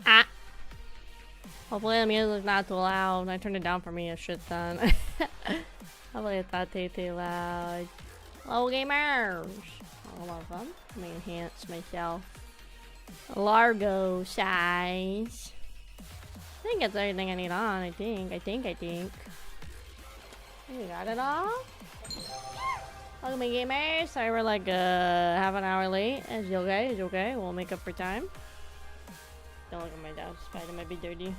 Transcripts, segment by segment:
Ah. Hopefully the music's not too loud. I turned it down for me a shit ton. Hopefully it's not too loud. Hello gamers! I love them. Let me enhance myself. Largo size. I think that's everything I need on, I think. We got it all? Welcome gamers. Sorry we're like half an hour late. It's okay, it's okay. We'll make up for time. Don't look at my desk. Spider might be dirty.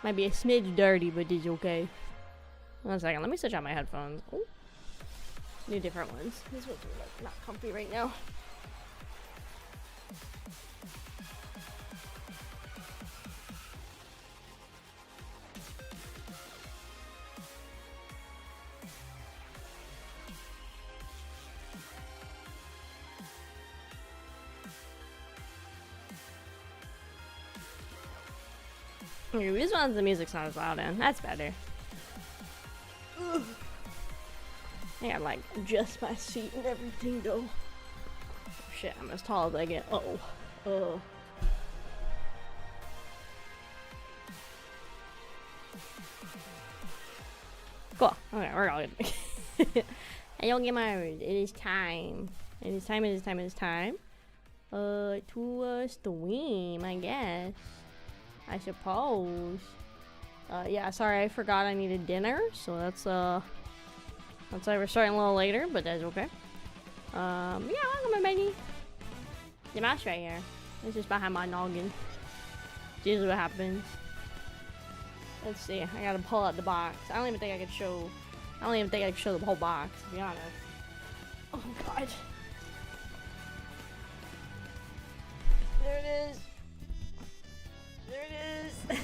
Might be a smidge dirty, but it's okay. 1 second, let me switch out my headphones. Ooh. New different ones. These ones are like not comfy right now. Okay, these ones the music's not as loud in. That's better. Ugh. I gotta like adjust my seat and everything though. Oh, shit, I'm as tall as I get. Uh oh. Cool. Okay, we're all good. Hello gamers, it is time. It is time. To stream, I guess. I suppose. Yeah, sorry, I forgot I needed dinner, so that's why we're starting a little later, but that's okay. Yeah, welcome everybody. The mouse right here. It's just behind my noggin. This is what happens. Let's see, I gotta pull out the box. I don't even think I could show the whole box, to be honest. Oh god. There it is. There it is.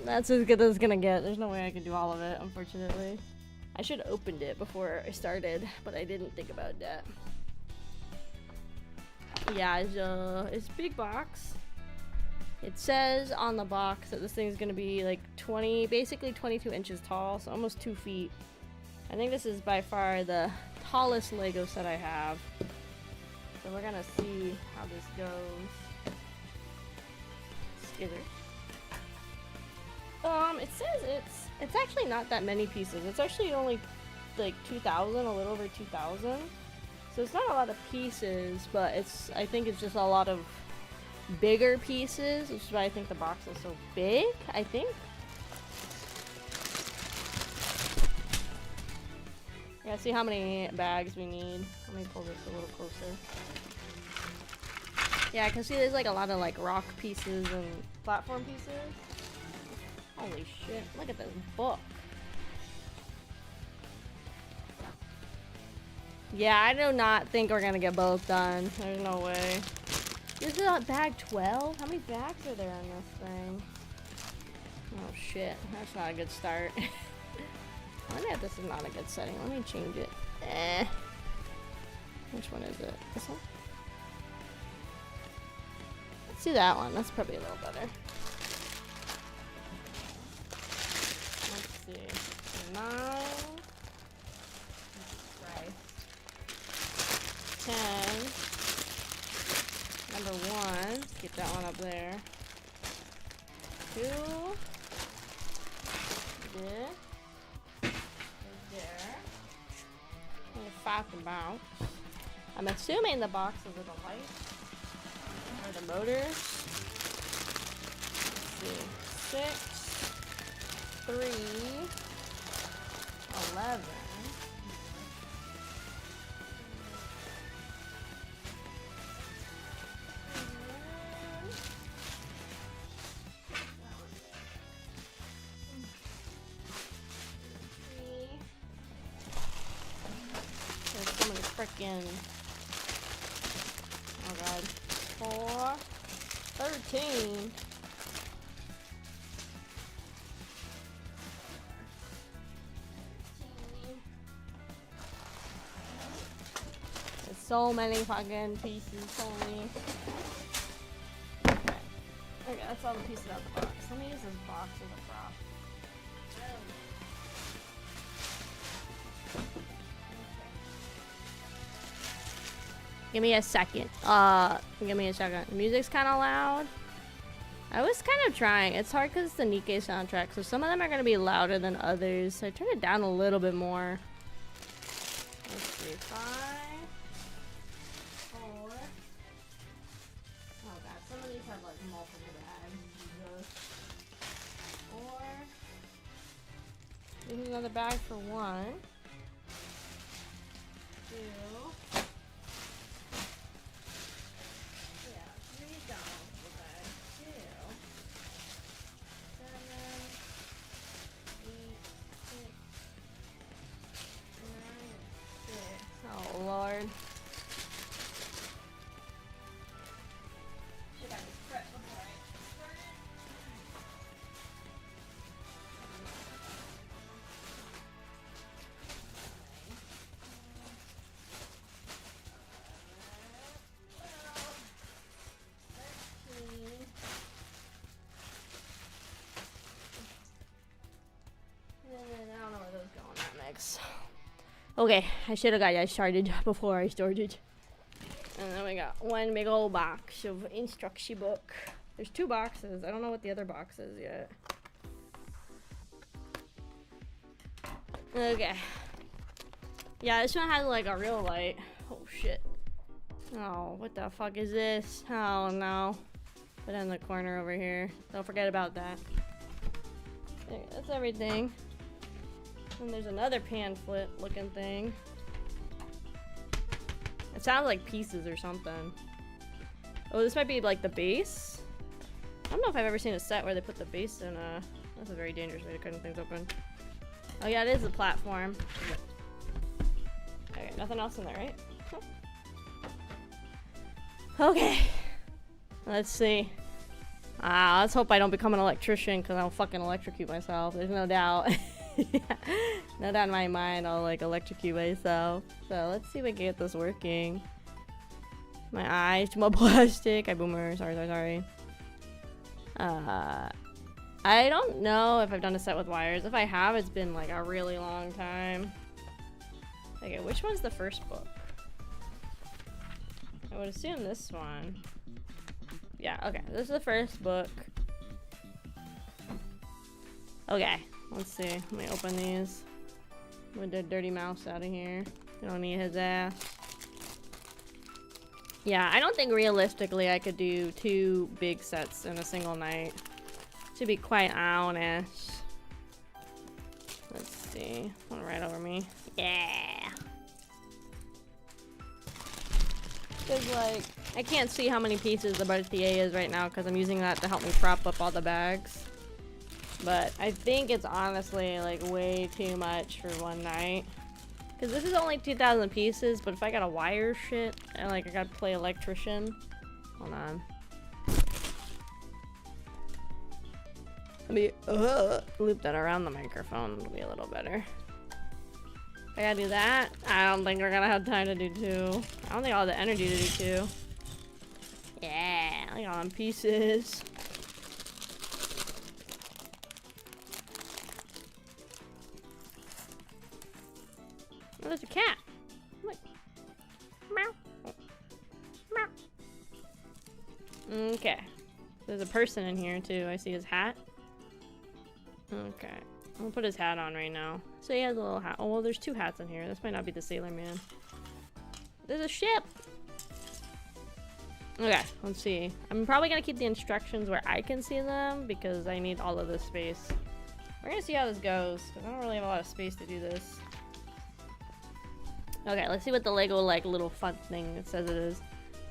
That's as good as it's gonna get. There's no way I can do all of it, unfortunately. I should have opened it before I started, but I didn't think about that. Yeah, it's a big box. It says on the box that this thing's gonna be like basically 22 inches tall, so almost 2 feet. I think this is by far the tallest Lego set I have. So we're gonna see how this goes. It says it's actually not that many pieces. It's actually only like 2,000, a little over 2,000. So it's not a lot of pieces, but I think it's just a lot of bigger pieces, which is why I think the box is so big, I think. Yeah, see how many bags we need. Let me pull this a little closer. Yeah, I can see there's like a lot of like rock pieces and platform pieces. Holy shit, look at this book. Yeah, I do not think we're gonna get both done. There's no way. This is bag 12? How many bags are there on this thing? Oh shit, that's not a good start. I wonder if this is not a good setting. Let me change it. Which one is it? This one? Let's do that one. That's probably a little better. 9. Christ. 10. Number 1. Let's get that one up there. 2. There. There. And 5 to bounce. I'm assuming the boxes are the lights or the motors. Let's see. 6, 3, 11. There's so many frickin'. Oh god. 4, 13. There's so many fucking pieces. Holy. Okay, that's all the pieces out of the box. Let me use this box as a prop. Give me a second. Give me a second. The music's kind of loud. I was kind of trying. It's hard because it's the Nikkei soundtrack, so some of them are going to be louder than others. So I turned it down a little bit more. Let's see. 5, 4. Oh god, some of these have like multiple bags. 4. This is another bag for 1. 2. Oh lord. Should I just prep before I start it? I don't know where those go on that mix. Okay, I should have got that started before I started. And then we got one big old box of instruction book. There's 2 boxes. I don't know what the other box is yet. Okay. Yeah, this one has like a real light. Oh shit. Oh, what the fuck is this? Oh no. Put it in the corner over here. Don't forget about that. Okay, that's everything. And there's another pamphlet looking thing. It sounds like pieces or something. Oh, this might be like the base. I don't know if I've ever seen a set where they put the base in a... That's a very dangerous way to cut things open. Oh yeah, it is a platform. Okay, nothing else in there, right? Okay. Let's see. Let's hope I don't become an electrician because I'll fucking electrocute myself. There's no doubt. No doubt in my mind I'll like electrocute myself. So let's see if we can get this working. My eyes, too much plastic. I boomer. Sorry. I don't know if I've done a set with wires. If I have, it's been like a really long time. Okay, which one's the first book? I would assume this one. Yeah, okay. This is the first book. Okay, let's see. Let me open these. With the dirty mouse out of here. We don't need his ass. Yeah, I don't think realistically I could do 2 big sets in a single night. To be quite honest. Let's see. One right over me. Yeah. Cause like, I can't see how many pieces the Bartier is right now because I'm using that to help me prop up all the bags. But I think it's honestly like way too much for one night. Cause this is only 2,000 pieces, but if I gotta wire shit, and like I gotta play electrician. Hold on. Let me loop that around the microphone. It'll be a little better. I gotta do that. I don't think we're gonna have time to do 2. I don't think I'll have the energy to do 2. Yeah, look at all them pieces. Oh, there's a cat. Look. Meow. Meow. Okay. There's a person in here too. I see his hat. Okay. I'm gonna put his hat on right now. So he has a little hat. Oh, well, there's two hats in here. This might not be the sailor man. There's a ship! Okay, let's see. I'm probably gonna keep the instructions where I can see them because I need all of this space. We're gonna see how this goes because I don't really have a lot of space to do this. Okay, let's see what the Lego like little fun thing it says it is.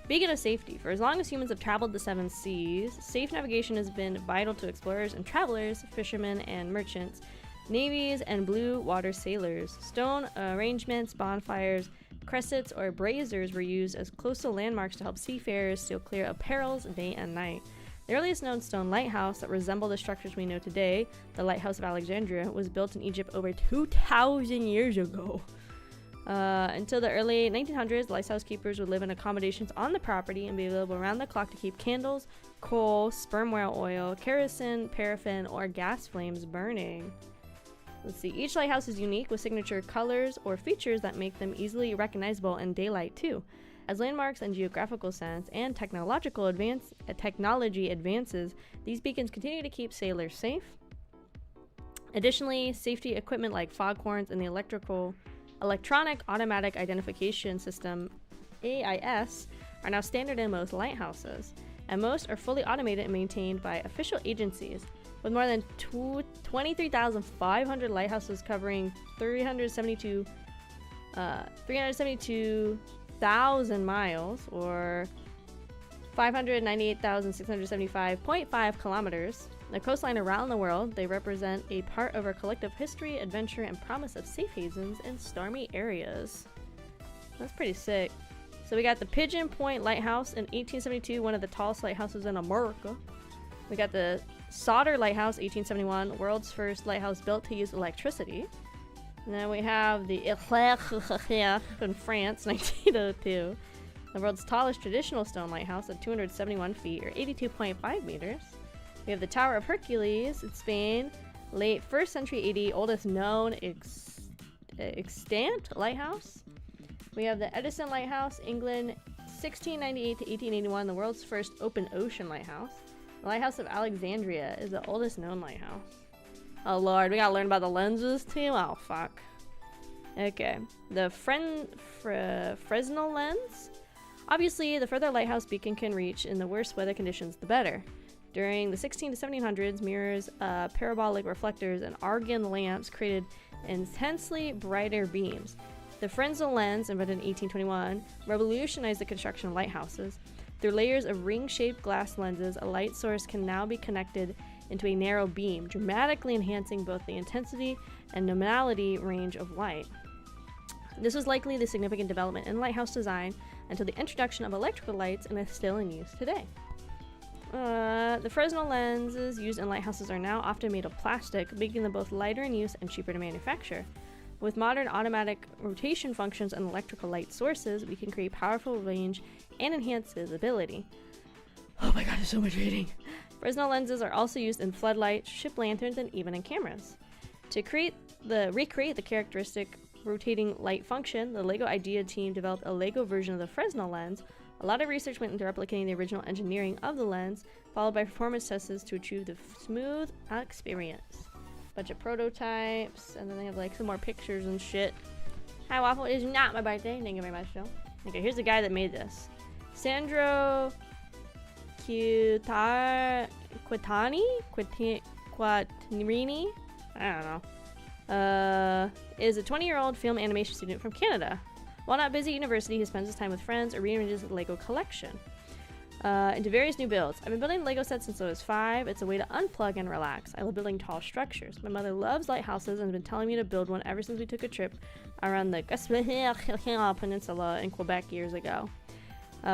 Beacon of safety. For as long as humans have traveled the 7 seas, safe navigation has been vital to explorers and travelers, fishermen and merchants, navies and blue water sailors. Stone arrangements, bonfires, cressets, or braziers were used as coastal landmarks to help seafarers steer clear of perils day and night. The earliest known stone lighthouse that resembled the structures we know today, the Lighthouse of Alexandria, was built in Egypt over 2,000 years ago. Until the early 1900s, lighthouse keepers would live in accommodations on the property and be available around the clock to keep candles, coal, sperm whale oil, kerosene, paraffin, or gas flames burning. Let's see, each lighthouse is unique with signature colors or features that make them easily recognizable in daylight too. As landmarks in geographical sense and technology advances, these beacons continue to keep sailors safe. Additionally, safety equipment like foghorns and the Electronic Automatic Identification System, AIS, are now standard in most lighthouses, and most are fully automated and maintained by official agencies. With more than 23,500 lighthouses covering 372,000 miles, or 598,675.5 kilometers, the coastline around the world, they represent a part of our collective history, adventure, and promise of safe havens in stormy areas. That's pretty sick. So we got the Pigeon Point Lighthouse in 1872, one of the tallest lighthouses in America. We got the Solder Lighthouse, 1871, world's first lighthouse built to use electricity. And then we have the in France, 1902, the world's tallest traditional stone lighthouse at 271 feet, or 82.5 meters. We have the Tower of Hercules in Spain, late 1st century AD, oldest known extant lighthouse. We have the Edison Lighthouse, England, 1698 to 1881, the world's first open ocean lighthouse. The Lighthouse of Alexandria is the oldest known lighthouse. Oh lord, we gotta learn about the lenses too? Oh fuck. Okay, the Fresnel lens. Obviously, the further a lighthouse beacon can reach in the worst weather conditions, the better. During the 16 to 1700s, mirrors, parabolic reflectors, and argon lamps created intensely brighter beams. The Fresnel lens, invented in 1821, revolutionized the construction of lighthouses. Through layers of ring-shaped glass lenses, a light source can now be connected into a narrow beam, dramatically enhancing both the intensity and nominality range of light. This was likely the significant development in lighthouse design until the introduction of electrical lights and is still in use today. The Fresnel lenses used in lighthouses are now often made of plastic, making them both lighter in use and cheaper to manufacture. With modern automatic rotation functions and electrical light sources, we can create powerful range and enhance visibility. Oh my god, there's so much reading! Fresnel lenses are also used in floodlights, ship lanterns, and even in cameras. To recreate the characteristic rotating light function, the LEGO Idea team developed a LEGO version of the Fresnel lens. A lot of research went into replicating the original engineering of the lens, followed by performance tests to achieve the smooth experience. Bunch of prototypes, and then they have like some more pictures and shit. Hi Waffle, it is not my birthday. Thank you very much, Phil. Okay, here's the guy that made this. Sandro Quatrini? I don't know. Is a 20-year-old film animation student from Canada. While not busy at university, he spends his time with friends or rearranges his LEGO collection into various new builds. I've been building LEGO sets since I was 5. It's a way to unplug and relax. I love building tall structures. My mother loves lighthouses and has been telling me to build one ever since we took a trip around the Peninsula in Quebec years ago.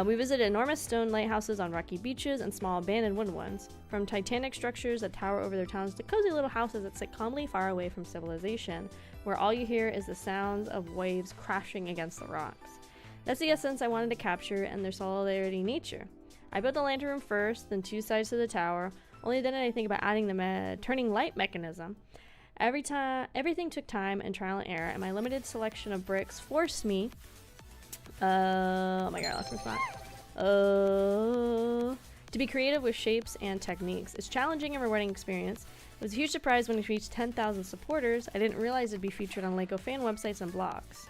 We visited enormous stone lighthouses on rocky beaches and small abandoned wooden ones. From titanic structures that tower over their towns to cozy little houses that sit calmly far away from civilization, where all you hear is the sounds of waves crashing against the rocks. That's the essence I wanted to capture and their solidarity nature. I built the lantern room first, then 2 sides to the tower. Only then did I think about adding the turning light mechanism. Everything took time and trial and error, and my limited selection of bricks forced me. Oh my god, I lost my spot. To be creative with shapes and techniques. It's challenging and rewarding experience. It was a huge surprise when it reached 10,000 supporters. I didn't realize it'd be featured on Lego fan websites and blogs.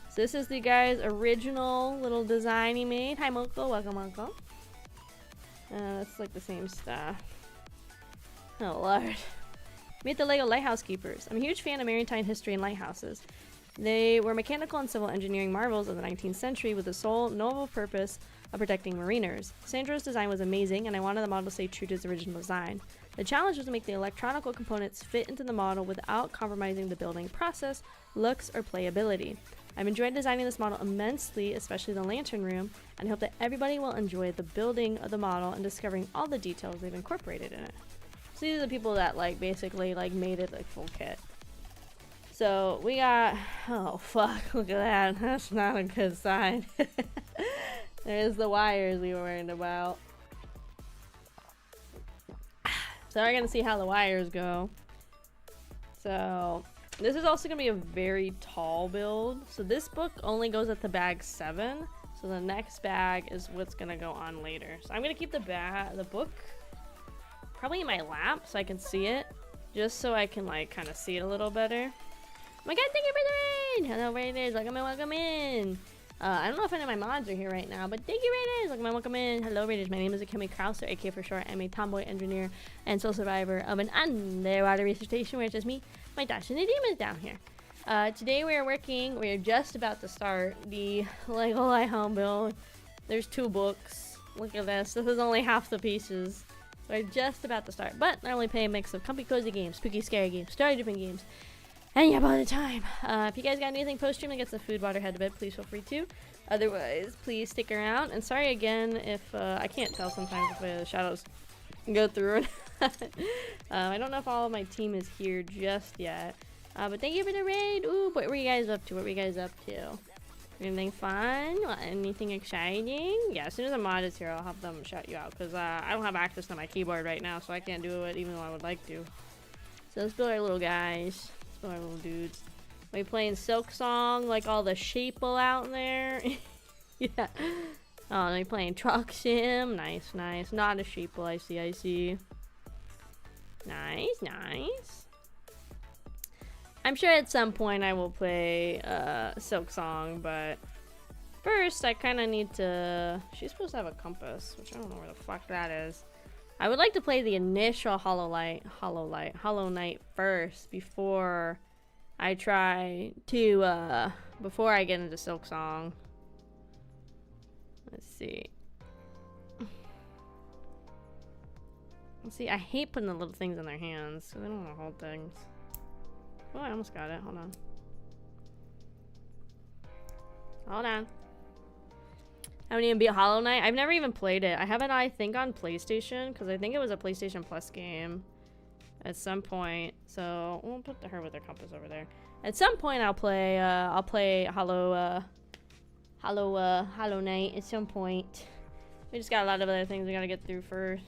So this is the guy's original little design he made. Hi Moko, welcome Moko. That's like the same stuff. Oh lord. Meet the Lego Lighthouse Keepers. I'm a huge fan of maritime history and lighthouses. They were mechanical and civil engineering marvels of the 19th century with the sole noble purpose of protecting mariners. Sandro's design was amazing, and I wanted the model to stay true to its original design. The challenge was to make the electronical components fit into the model without compromising the building process, looks, or playability. I've enjoyed designing this model immensely, especially the lantern room, and I hope that everybody will enjoy the building of the model and discovering all the details they've incorporated in it. So these are the people that basically made it full kit. So we got, oh fuck, look at that. That's not a good sign. There's the wires we were worried about. So we're gonna see how the wires go. So this is also gonna be a very tall build. So this book only goes up to bag 7. So the next bag is what's gonna go on later. So I'm gonna keep the book probably in my lap so I can see it. Just so I can kind of see it a little better. Oh my god, thank you for the raid! Hello Raiders, welcome in, welcome in. I don't know if any of my mods are here right now, but thank you Raiders, welcome in. Hello Raiders, my name is Akemi Kraus, or AK for short. I'm a tomboy engineer and sole survivor of an underwater research station where it's just me, my dash, and the demons down here. Today we are just about to start the Lego Lighthouse build. There's 2 books. Look at this, this is only half the pieces. We're just about to start, but I only play a mix of comfy cozy games, spooky scary games, story driven games, and yeah, all the time. If you guys got anything post-stream that gets the food, water, head to bed, please feel free to. Otherwise, please stick around. And sorry again if I can't tell sometimes if the shadows go through it. I don't know if all of my team is here just yet. But thank you for the raid. Ooh, what were you guys up to? What were you guys up to? Anything fun? Anything exciting? Yeah, as soon as a mod is here, I'll have them shout you out. Because I don't have access to my keyboard right now, so I can't do it even though I would like to. So let's build our little guys. Our little dudes. Are we playing Silk Song like all the sheeple out there? Yeah. Oh, are we playing Truck Sim? Nice, nice. Not a sheeple, I see. Nice, nice. I'm sure at some point I will play Silk Song, but first I kind of need to... She's supposed to have a compass, which I don't know where the fuck that is. I would like to play the initial Hollow Knight first before I try to, before I get into Silk Song. Let's see. I hate putting the little things in their hands, so they don't want to hold things. Oh, I almost got it. Hold on. I haven't even beat Hollow Knight. I've never even played it. I have it, I think, on PlayStation, because I think it was a PlayStation Plus game at some point. So we'll put her with her compass over there. At some point, I'll play Hollow Knight. At some point, we just got a lot of other things we gotta get through first.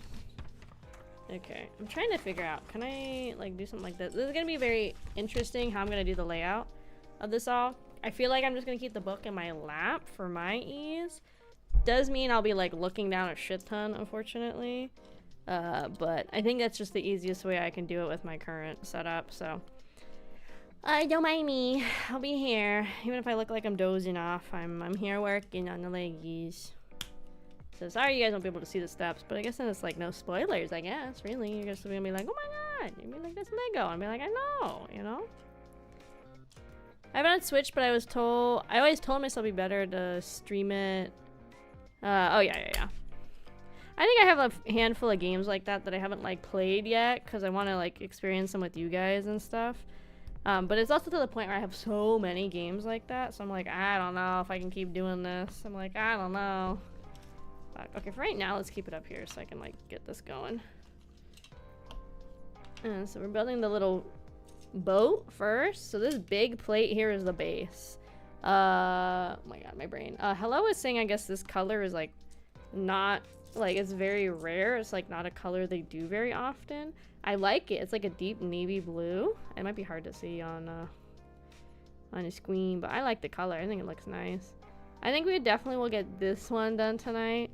Okay, I'm trying to figure out. Can I do something like this? This is gonna be very interesting how I'm gonna do the layout of this all. I feel like I'm just gonna keep the book in my lap for my ease. Does mean I'll be looking down a shit ton, unfortunately, but I think that's just the easiest way I can do it with my current setup. So don't mind me, I'll be here even if I look like I'm dozing off. I'm here working on the leggies. So sorry you guys won't be able to see the steps, but I guess then it's no spoilers. I guess really you're just gonna be like, oh my god, you're gonna be like, that's Lego, and be like, I know, you know. I haven't on Switch, but I always told myself it'd be better to stream it. Oh yeah. I think I have a handful of games like that I haven't played yet because I want to experience them with you guys and stuff. But it's also to the point where I have so many games like that, so I'm I don't know if I can keep doing this. I'm I don't know. Okay, for right now, let's keep it up here so I can get this going. And so we're building the little boat first. So this big plate here is the base. Oh my god, my brain. Hello is saying I guess this color is not like it's very rare. It's like not a color they do very often. I like it. It's like a deep navy blue. It might be hard to see on a screen, but I like the color. I think it looks nice. I think we definitely will get this one done tonight.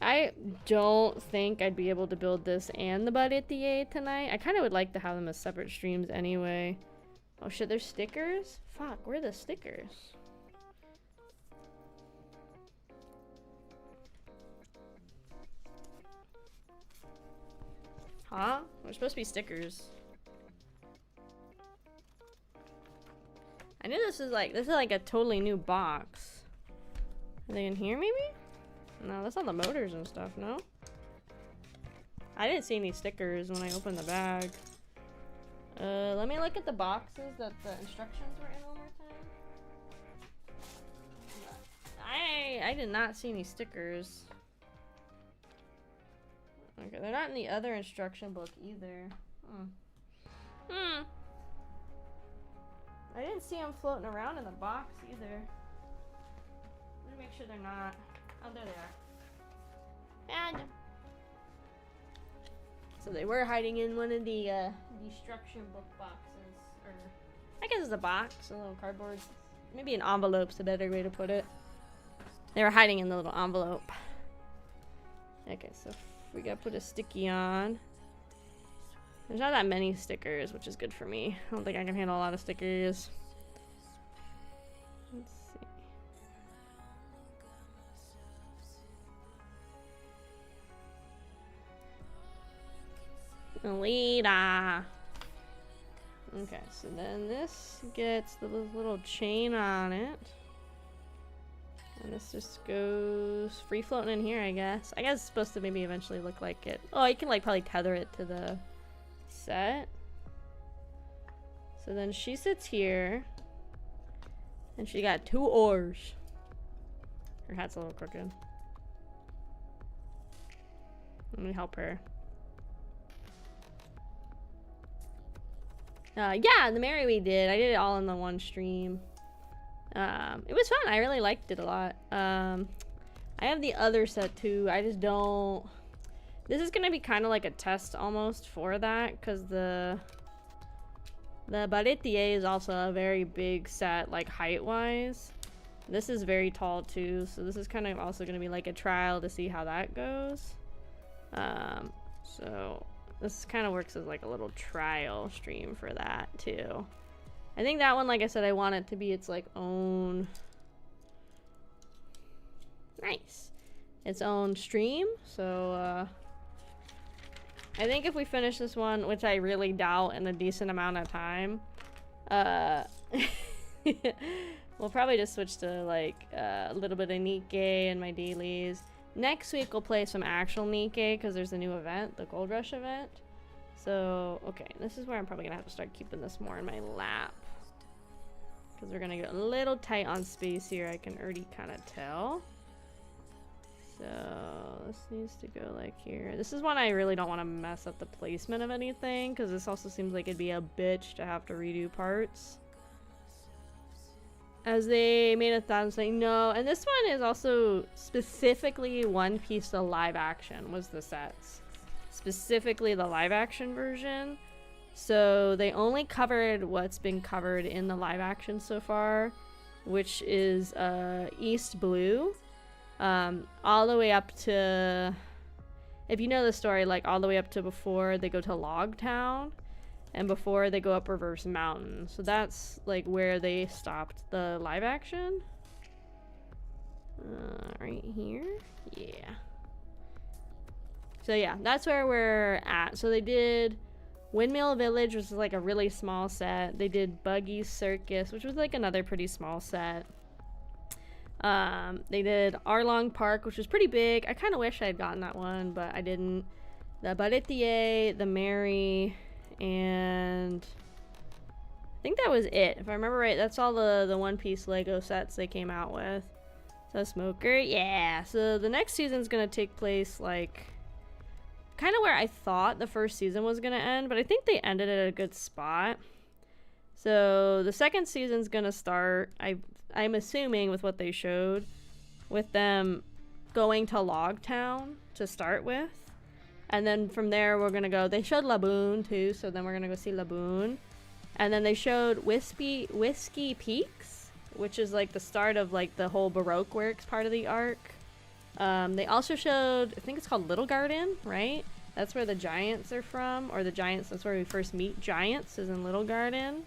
I don't think I'd be able to build this and the Baretier tonight. I kind of would like to have them as separate streams anyway. Oh shit, there's stickers? Fuck, where are the stickers? Huh? There's supposed to be stickers. I knew this is like a totally new box. Are they in here maybe? No, that's not the motors and stuff, no? I didn't see any stickers when I opened the bag. Let me look at the boxes that the instructions were in one more time. I did not see any stickers. Okay, they're not in the other instruction book either. I didn't see them floating around in the box either. Let me make sure they're not. Oh, there they are. And so they were hiding in one of the instruction book boxes, or I guess it's a box, a little cardboard. Maybe an envelope's a better way to put it. They were hiding in the little envelope. Okay, so we gotta put a sticky on. There's not that many stickers, which is good for me. I don't think I can handle a lot of stickers. Let's see. Alita. Okay, so then this gets the little chain on it. And this just goes free floating in here, I guess. I guess it's supposed to maybe eventually look like it. Oh, you can like probably tether it to the set. So then she sits here. And she got 2 oars. Her hat's a little crooked. Let me help her. Yeah, the Mary we did. I did it all in the one stream. It was fun. I really liked it a lot. I have the other set too. I just don't... This is gonna be kind of like a test almost for that, because the Baretier is also a very big set, like height-wise. This is very tall too, so this is kind of also gonna be like a trial to see how that goes. So this kind of works as like a little trial stream for that too. I think that one, like I said, I want it to be its like own... Nice. Its own stream, so I think if we finish this one, which I really doubt in a decent amount of time, we'll probably just switch to like a little bit of Nikkei in my dailies. Next week we'll play some actual Nikkei because there's a new event, the Gold Rush event. So, okay, this is where I'm probably gonna have to start keeping this more in my lap. Because we're gonna get a little tight on space here, I can already kind of tell. So this needs to go like here. This is one I really don't want to mess up the placement of anything, because this also seems like it'd be a bitch to have to redo parts. As they made a thought saying no, and this one is also specifically One Piece the live action was the sets. Specifically the live action version. So they only covered what's been covered in the live action so far, which is East Blue. All the way up to, if you know the story, like all the way up to before they go to Log Town and before they go up Reverse Mountain. So that's like where they stopped the live action. Right here. Yeah. So yeah, that's where we're at. So they did Windmill Village, which is like a really small set. They did Buggy Circus, which was like another pretty small set. They did Arlong Park, which was pretty big. I kind of wish I had gotten that one, but I didn't. The Baretier, the Mary, and I think that was it. If I remember right, that's all the One Piece Lego sets they came out with. So Smoker, yeah. So the next season's gonna take place like kind of where I thought the first season was gonna end, but I think they ended at a good spot. So the second season's gonna start, I'm assuming with what they showed, with them going to Logtown to start with. And then from there, we're gonna go. They showed Laboon too, so then we're gonna go see Laboon. And then they showed Whiskey Peaks, which is like the start of like the whole Baroque works part of the arc. They also showed, I think it's called Little Garden, right? That's where the giants are from, or the giants. That's where we first meet giants, is in Little Garden.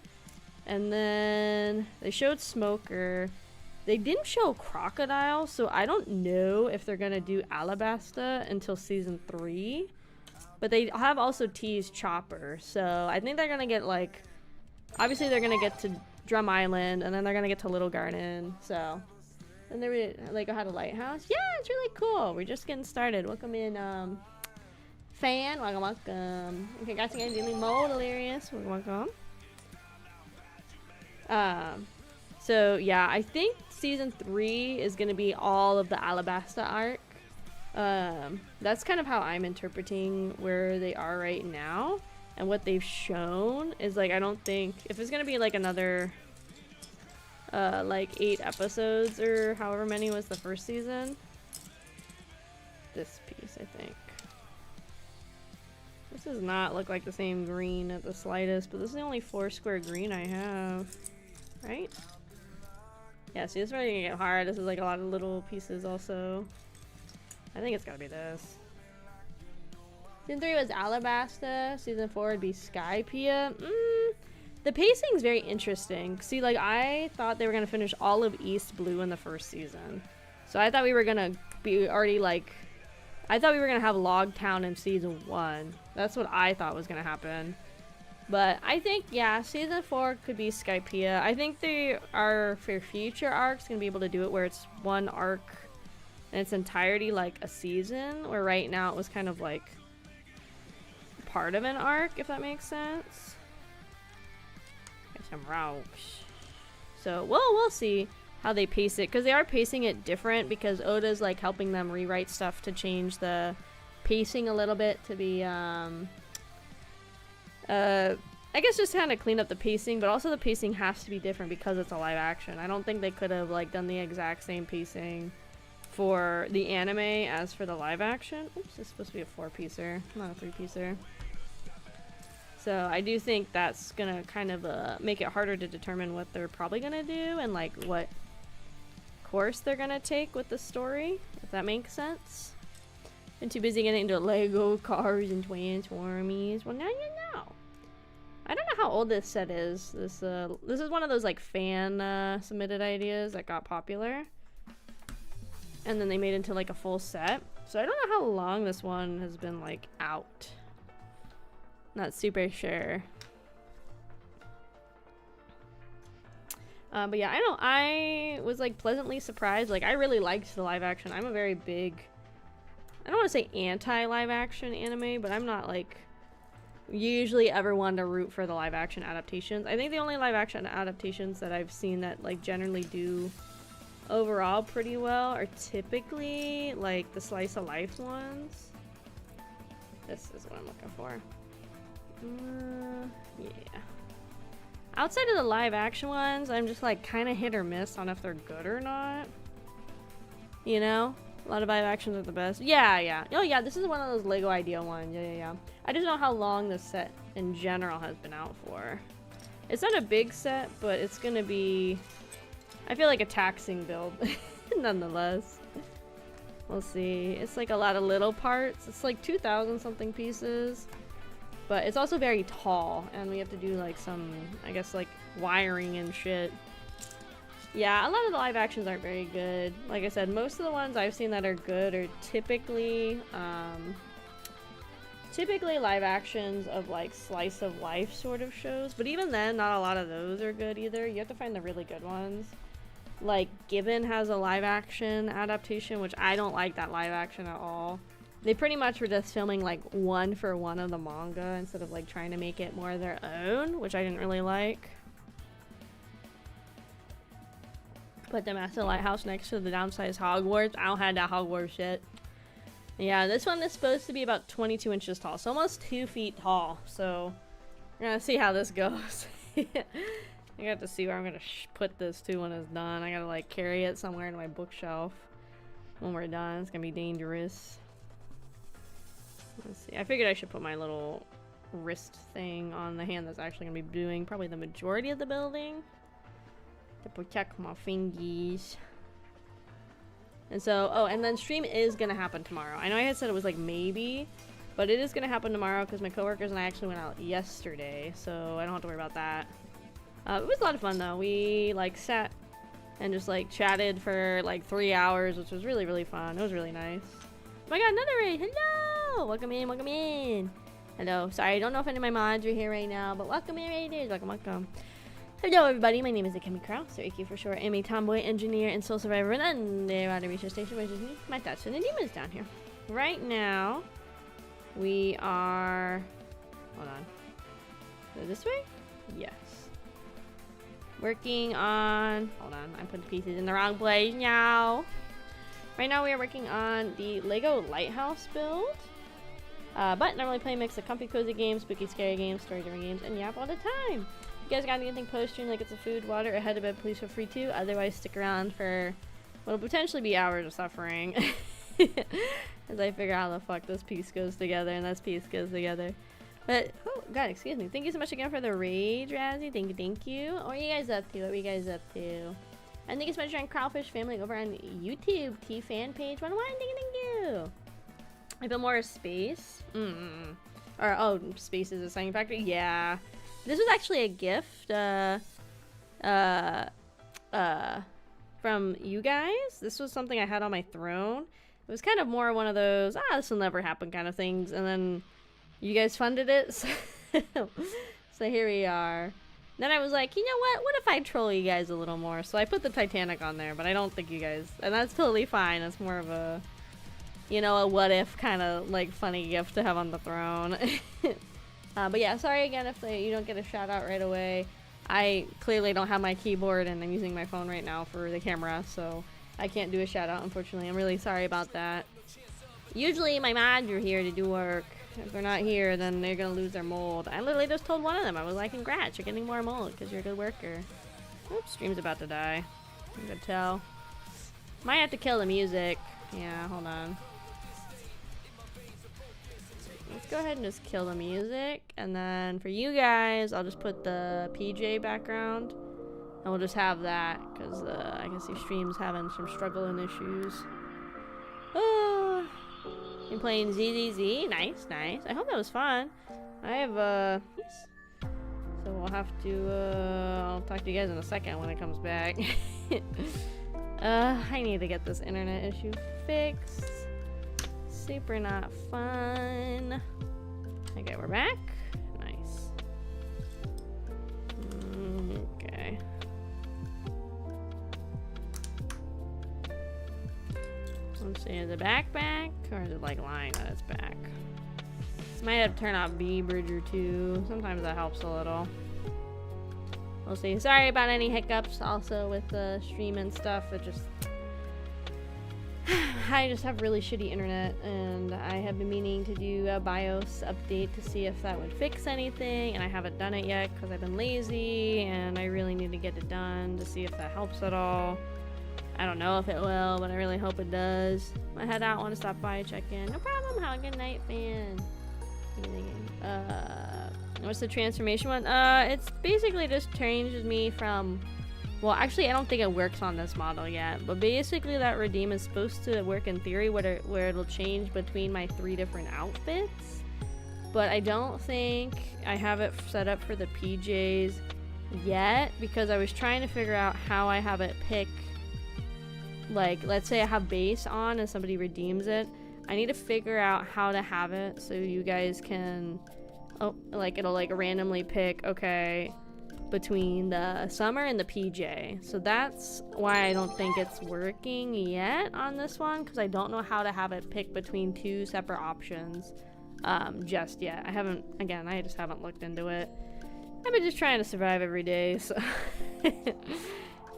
And then they showed Smoker. They didn't show Crocodile, so I don't know if they're gonna do Alabasta until season 3. But they have also teased Chopper, so I think they're gonna get like, obviously they're gonna get to Drum Island, and then they're gonna get to Little Garden. So, and they like had a lighthouse. Yeah, it's really cool. We're just getting started. Welcome in, fan. Welcome. Okay, guys, again, dealing more delirious. Welcome. So yeah, I think season 3 is gonna be all of the Alabasta arc. That's kind of how I'm interpreting where they are right now, and what they've shown is like, I don't think if it's gonna be like another like 8 episodes or however many was the first season. This piece, I think. This does not look like the same green at the slightest, but this is the only 4 square green I have, right? Yeah, see, this is really gonna get hard. This is like a lot of little pieces also. I think it's gotta be this. Season 3 was Alabasta. Season 4 would be Skypia. The pacing's very interesting. See, like, I thought they were gonna finish all of East Blue in the first season. So I thought we were gonna be already, like... I thought we were gonna have Logtown in season 1. That's what I thought was gonna happen. But I think, yeah, season 4 could be Skypia. I think they are, for future arcs, gonna be able to do it where it's one arc in its entirety, like a season, where right now it was kind of like part of an arc, if that makes sense. Get some rocks. So, well, we'll see how they pace it, because they are pacing it different, because Oda's like helping them rewrite stuff to change the pacing a little bit to be, I guess just kind of clean up the pacing, but also the pacing has to be different because it's a live action. I don't think they could have like done the exact same pacing for the anime as for the live action. Oops, it's supposed to be a 4-piecer, not a 3-piecer. So I do think that's gonna kind of make it harder to determine what they're probably gonna do and like what course they're gonna take with the story, if that makes sense. Been too busy getting into Lego cars and Transformies. Well, now you know. I don't know how old this set is. This is one of those like fan submitted ideas that got popular, and then they made it into like a full set. So I don't know how long this one has been like out. Not super sure. But yeah, I was like pleasantly surprised. Like, I really liked the live action. I'm a very big, I don't want to say anti live action anime, but I'm not like usually ever one to root for the live action adaptations. I think the only live action adaptations that I've seen that like generally do overall pretty well are typically like the slice of life ones. This is what I'm looking for. Yeah. Outside of the live action ones, I'm just like kind of hit or miss on if they're good or not. You know? A lot of live actions are the best. Yeah. Oh yeah, this is one of those Lego Idea ones. Yeah. I just know how long this set in general has been out for. It's not a big set, but it's gonna be, I feel like, a taxing build nonetheless. We'll see. It's like a lot of little parts. It's like 2,000 something pieces. But it's also very tall, and we have to do like some, I guess, like wiring and shit. Yeah, a lot of the live actions aren't very good. Like I said, most of the ones I've seen that are good are typically live actions of like slice of life sort of shows. But even then, not a lot of those are good either. You have to find the really good ones. Like Given has a live action adaptation, which I don't like that live action at all. They pretty much were just filming like one for one of the manga instead of like trying to make it more their own, which I didn't really like. Put them at the lighthouse next to the downsized Hogwarts. I don't have that Hogwarts shit. Yeah, this one is supposed to be about 22 inches tall, so almost 2 feet tall. So we're gonna see how this goes. I got to see where I'm gonna put this too when it's done. I gotta like carry it somewhere in my bookshelf. when we're done. It's gonna be dangerous. Let's see. I figured I should put my little wrist thing on the hand that's actually gonna be doing probably the majority of the building to protect my fingies. And so, oh, and then stream is gonna happen tomorrow. I know I had said it was like maybe, but it is gonna happen tomorrow because my coworkers and I actually went out yesterday, so I don't have to worry about that. It was a lot of fun though. We like sat and just like chatted for like 3 hours, which was really, really fun. It was really nice. Oh my god, another raid! Hello! Welcome in, welcome in. Hello. Sorry, I don't know if any of my mods are here right now, but welcome in, raiders. Welcome, welcome. Hello, everybody. My name is Akemi Kraus, or AK for short. I'm a tomboy engineer and soul survivor and underwater research station, which is me, my thoughts, and the demons down here. Right now, we are. Hold on. Is it this way? Yes. Working on. Hold on. I put the pieces in the wrong place now. Right now, we are working on the Lego Lighthouse build. But normally play a mix of comfy, cozy games, spooky, scary games, story-driven games, and yap all the time. If you guys got anything post-stream, like it's a food, water, or head to bed, please feel free to. Otherwise, stick around for what will potentially be hours of suffering. As I figure out how the fuck this piece goes together and this piece goes together. But, oh, God, excuse me. Thank you so much again for the raid, Razzie. Thank you, thank you. What are you guys up to? What are you guys up to? And thank you so much for joining Kraufish family over on YouTube. T-fan page. Thank you. I built more space. Or, oh, space is a signing factor? Yeah. This was actually a gift, from you guys. This was something I had on my throne. It was kind of more one of those, this will never happen kind of things. And then you guys funded it. So here we are. Then I was like, you know what if I troll you guys a little more? So I put the Titanic on there, but I don't think you guys, and that's totally fine. It's more of a, you know, a what if kind of like funny gift to have on the throne. But yeah, sorry again if you don't get a shout out right away. I clearly don't have my keyboard and I'm using my phone right now for the camera, so I can't do a shout out, unfortunately. I'm really sorry about that. Usually my mods are here to do work. If they're not here, then they're gonna lose their mold. I literally just told one of them, I was like, congrats, you're getting more mold because you're a good worker. Oops, stream's about to die. You could tell. Might have to kill the music. Yeah, hold on. Let's go ahead and just kill the music, and then for you guys, I'll just put the PJ background, and we'll just have that, because I can see stream's having some struggling issues. You're playing ZZZ? Nice, nice. I hope that was fun. I have, so we'll have to, I'll talk to you guys in a second when it comes back. I need to get this internet issue fixed. Super not fun. Okay, we're back. Nice. Okay. Let's see, is it back? Or is it like lying at its back? Might have to turn off B-Bridger too. Sometimes that helps a little. We'll see. Sorry about any hiccups also with the stream and stuff. It just... I just have really shitty internet, and I have been meaning to do a BIOS update to see if that would fix anything, and I haven't done it yet because I've been lazy, and I really need to get it done to see if that helps at all. I don't know if it will, but I really hope it does. I head out, want to stop by, check in. No problem. Have a good night, fan. What's the transformation one? It's basically just changes me from... Well, actually, I don't think it works on this model yet, but basically that redeem is supposed to work in theory where it'll change between my 3 different outfits, but I don't think I have it set up for the PJs yet, because I was trying to figure out how I have it pick, like, let's say I have base on and somebody redeems it. I need to figure out how to have it so you guys can, like, it'll like randomly pick, okay, between the summer and the PJ. So that's why I don't think it's working yet on this one, because I don't know how to have it pick between 2 separate options just yet. I just haven't looked into it. I've been just trying to survive every day, so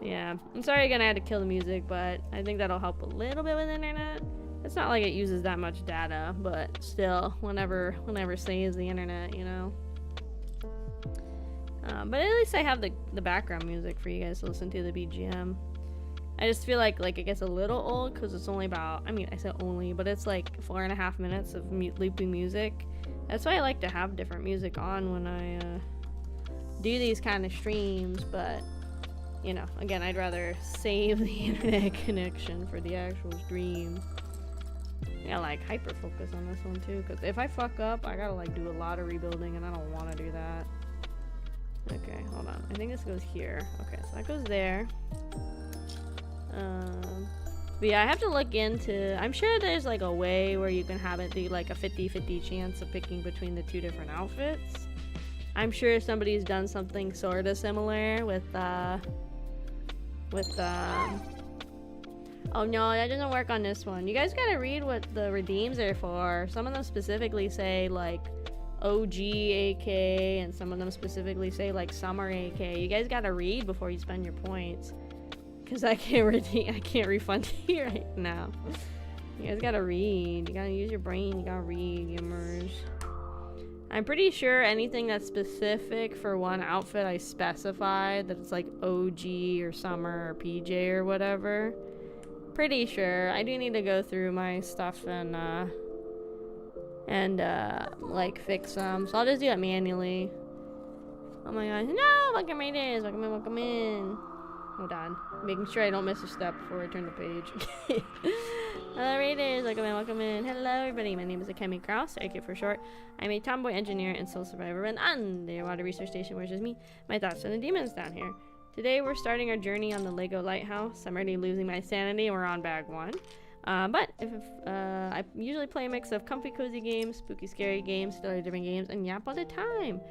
yeah. I'm sorry again I had to kill the music, but I think that'll help a little bit with internet. It's not like it uses that much data, but still, whenever saves the internet, you know. But at least I have the background music for you guys to listen to, the BGM. I just feel like it gets a little old because it's only about, I mean, I said only, but it's like 4.5 minutes of looping music. That's why I like to have different music on when I do these kind of streams, but you know, again, I'd rather save the internet connection for the actual stream. I gotta like hyper focus on this one too, because if I fuck up, I gotta like do a lot of rebuilding, and I don't want to do that. Okay, hold on. I think this goes here. Okay, so that goes there. But yeah, I have to look into, I'm sure there's like a way where you can have it do like a 50-50 chance of picking between the two different outfits. I'm sure somebody's done something sort of similar with oh no, that doesn't work on this one. You guys gotta read what the redeems are for. Some of them specifically say like OG AK, and some of them specifically say like Summer AK. You guys gotta read before you spend your points, because I can't refund you right now. You guys gotta read. You gotta use your brain. You gotta read, gamers. I'm pretty sure anything that's specific for one outfit, I specified that it's like OG or Summer or PJ or whatever. Pretty sure. I do need to go through my stuff and like fix them. So I'll just do it manually. Oh my gosh. No! Welcome right in. Welcome in, welcome in. Hold on. Making sure I don't miss a step before I turn the page. Hello, Raiders. Welcome in, welcome in. Hello, everybody. My name is Akemi Kraus, AK for short. I'm a tomboy engineer and soul survivor of an underwater research station, where it's just me, my thoughts, and the demons down here. Today, we're starting our journey on the Lego Lighthouse. I'm already losing my sanity, and we're on bag 1. But I usually play a mix of comfy, cozy games, spooky, scary games, totally different games, and yap all the time.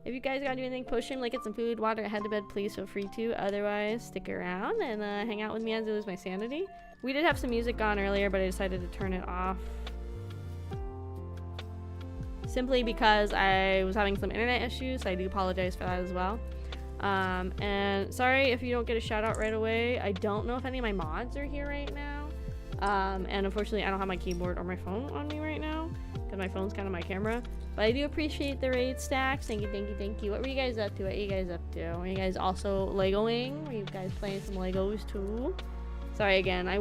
If you guys gotta do anything, push him, like get some food, water, head to bed, please feel free to. Otherwise, stick around and hang out with me as I lose my sanity. We did have some music on earlier, but I decided to turn it off. Simply because I was having some internet issues, so I do apologize for that as well. And sorry if you don't get a shout out right away. I don't know if any of my mods are here right now. And unfortunately, I don't have my keyboard or my phone on me right now, because my phone's kind of my camera. But I do appreciate the raid stacks. Thank you, thank you, thank you. What were you guys up to? What are you guys up to? Were you guys also Legoing? Were you guys playing some Legos too? Sorry again, I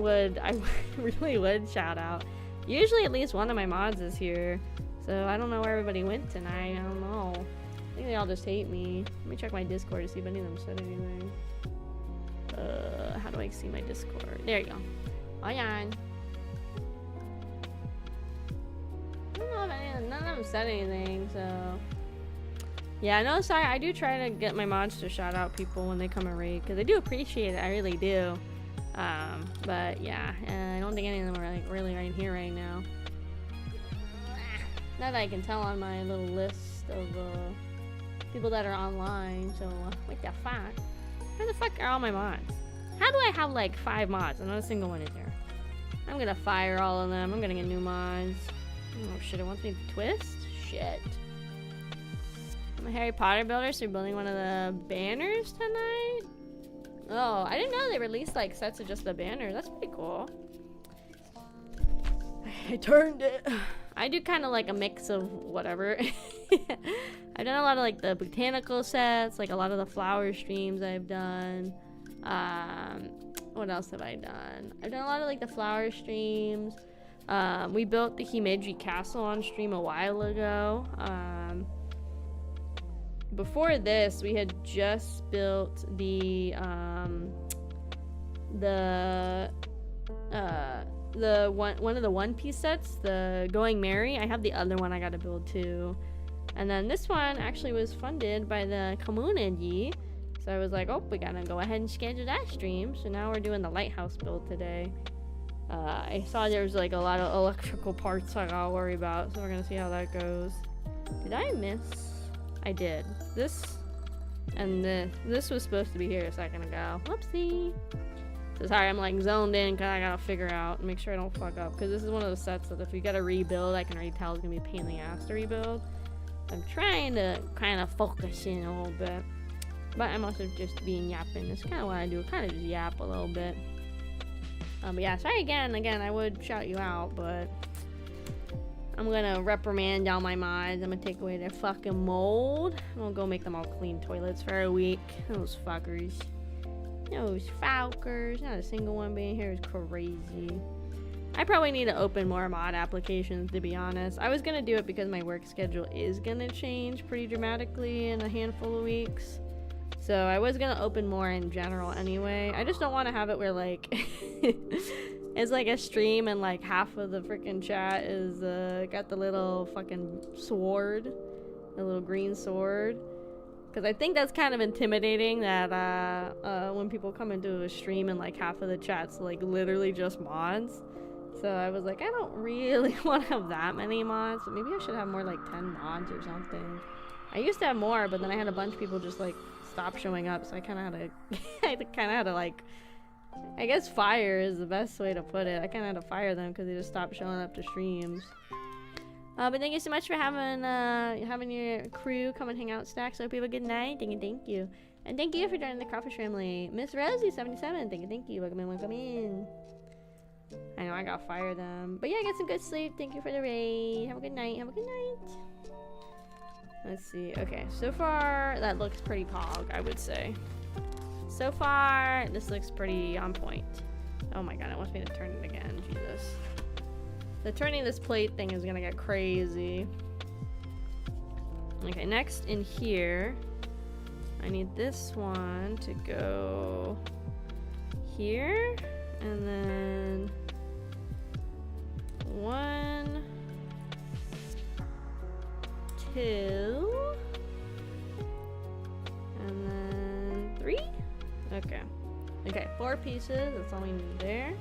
really would shout out. Usually at least one of my mods is here. So I don't know where everybody went tonight. I don't know. I think they all just hate me. Let me check my Discord to see if any of them said anything. How do I see my Discord? There you go. Hold on. I don't know if none of them said anything, so yeah, no, sorry. I do try to get my mods to shout out people when they come and raid, because I do appreciate it. I really do. But yeah, I don't think any of them are like really right here right now. Not that I can tell on my little list of people that are online. So what the fuck? Where the fuck are all my mods? How do I have like 5 mods and not a single one is there? I'm gonna fire all of them. I'm gonna get new mods. Oh shit, it wants me to twist? Shit. I'm a Harry Potter builder, so you're building one of the banners tonight? Oh, I didn't know they released like sets of just the banners. That's pretty cool. I turned it. I do kind of like a mix of whatever. I've done a lot of like the botanical sets, like a lot of the flower streams I've done. What else have I done? I've done a lot of like the flower streams. We built the Himeji Castle on stream a while ago. Before this, we had just built the one of the One Piece sets, the Going Merry. I have the other one I gotta build too. And then this one actually was funded by the community. So I was like, oh, we gotta go ahead and schedule that stream. So now we're doing the Lighthouse build today. I saw there was like a lot of electrical parts I gotta worry about, so we're gonna see how that goes. Did I miss? I did. This and this was supposed to be here a second ago. Whoopsie. So sorry, I'm like zoned in because I gotta figure out and make sure I don't fuck up, because this is one of those sets that if you gotta rebuild, I can already tell it's gonna be a pain in the ass to rebuild. I'm trying to kind of focus in a little bit, but I'm also just being yapping. That's kind of what I do. Kind of just yap a little bit. But yeah, sorry again. I would shout you out, but I'm gonna reprimand all my mods. I'm gonna take away their fucking mold. I'm gonna go make them all clean toilets for a week. Those fuckers. Those Falkers. Not a single one being here is crazy. I probably need to open more mod applications, to be honest. I was gonna do it because my work schedule is gonna change pretty dramatically in a handful of weeks. So I was gonna open more in general anyway. I just don't want to have it where like it's like a stream and like half of the freaking chat is got the little fucking sword, the little green sword. Because I think that's kind of intimidating that when people come into a stream and like half of the chat's like literally just mods. So I was like, I don't really want to have that many mods. So maybe I should have more like 10 mods or something. I used to have more, but then I had a bunch of people just like stop showing up. So I kind of had to like, I guess fire is the best way to put it. I kind of had to fire them because they just stopped showing up to streams. But thank you so much for having your crew come and hang out, Stacks. So hope you have a good night. Thank you. And thank you for joining the Kraufish family. Miss Rosie 77, thank you. Welcome in. I know I gotta fire them. But yeah, get some good sleep. Thank you for the raid. Have a good night. Let's see. Okay, so far that looks pretty pog, I would say. So far, this looks pretty on point. Oh my god, it wants me to turn it again. Jesus. The turning this plate thing is gonna get crazy. Okay, next in here, I need this one to go here, and then 1, 2, and then 3. Okay, 4 pieces. That's all we need there.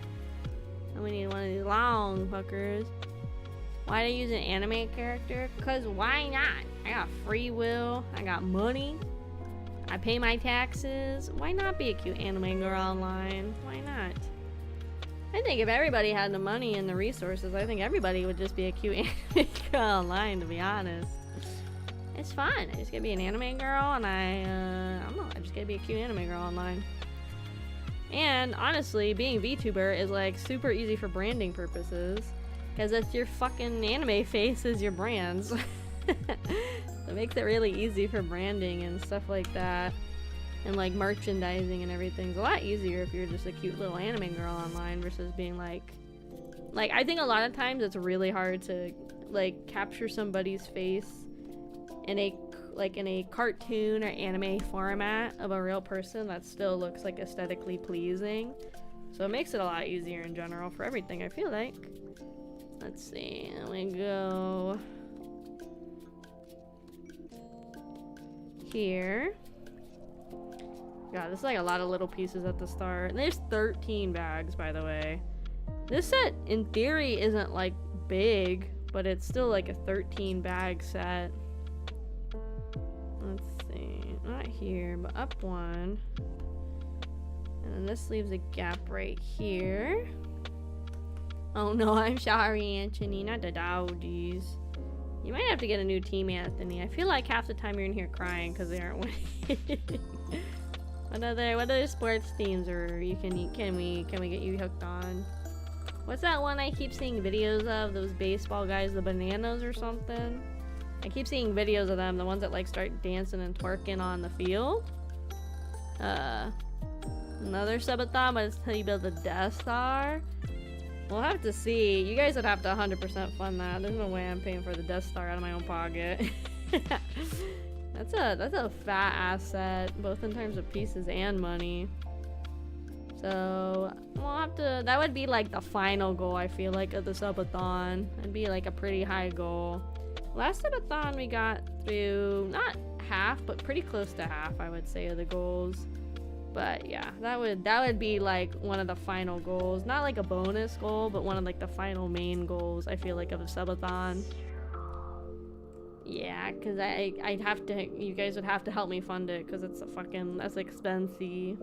And we need one of these long fuckers. Why do I use an anime character? Because why not? I got free will. I got money. I pay my taxes. Why not be a cute anime girl online? Why not? I think if everybody had the money and the resources, I think everybody would just be a cute anime girl online, to be honest. It's fun. I just gotta be an anime girl, and I don't know, I just gotta be a cute anime girl online. And honestly, being VTuber is like super easy for branding purposes, because it's your fucking anime face is your brands. It makes it really easy for branding and stuff like that, and like merchandising and everything. It's a lot easier if you're just a cute little anime girl online versus being like I think a lot of times it's really hard to like capture somebody's face in a cartoon or anime format of a real person that still looks like aesthetically pleasing. So it makes it a lot easier in general for everything, I feel like. Let's see, let me go here. God, this is like a lot of little pieces at the start. And there's 13 bags, by the way. This set, in theory, isn't like big, but it's still like a 13 bag set. Let's see, not here, but up one. And then this leaves a gap right here. Oh no, I'm sorry, Anthony, not the dowdies. You might have to get a new team, Anthony. I feel like half the time you're in here crying because they aren't winning. What other sports teams can we get you hooked on? What's that one I keep seeing videos of? Those baseball guys, the Bananas or something? I keep seeing videos of them, the ones that like start dancing and twerking on the field. Another subathon, but it's how you build the Death Star. We'll have to see. You guys would have to 100% fund that. There's no way I'm paying for the Death Star out of my own pocket. That's a fat asset, both in terms of pieces and money. So we'll have to. That would be like the final goal, I feel like, of the subathon. It'd be like a pretty high goal. Last subathon we got through not half, but pretty close to half, I would say, of the goals. But yeah, that would be like one of the final goals. Not like a bonus goal, but one of like the final main goals, I feel like, of a subathon. Yeah, because I'd have to, you guys would have to help me fund it, because it's that's expensive.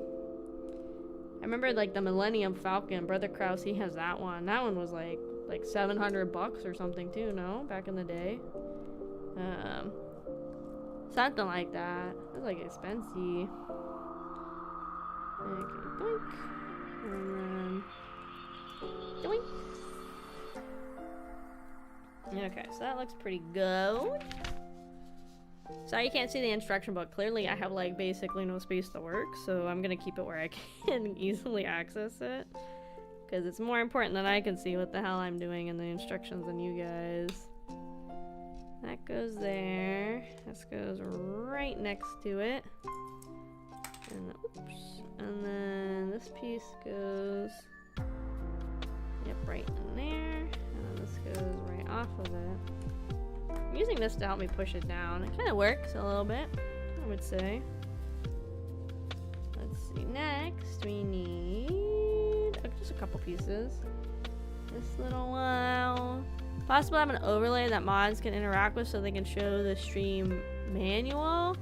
I remember like the Millennium Falcon, Brother Kraus, he has that one. That one was like $700 or something too, no? Back in the day. Something like that. That's like expensive. Okay, doink. And then doink. Okay, so that looks pretty good. So you can't see the instruction book. Clearly I have like basically no space to work, so I'm gonna keep it where I can easily access it. Because it's more important that I can see what the hell I'm doing in the instructions than you guys. That goes there. This goes right next to it. And oops. And then this piece goes, yep, right in there. And then this goes right off of it. I'm using this to help me push it down. It kind of works a little bit, I would say. Let's see. Next, we need just a couple pieces. This little one. Possibly have an overlay that mods can interact with so they can show the stream manual.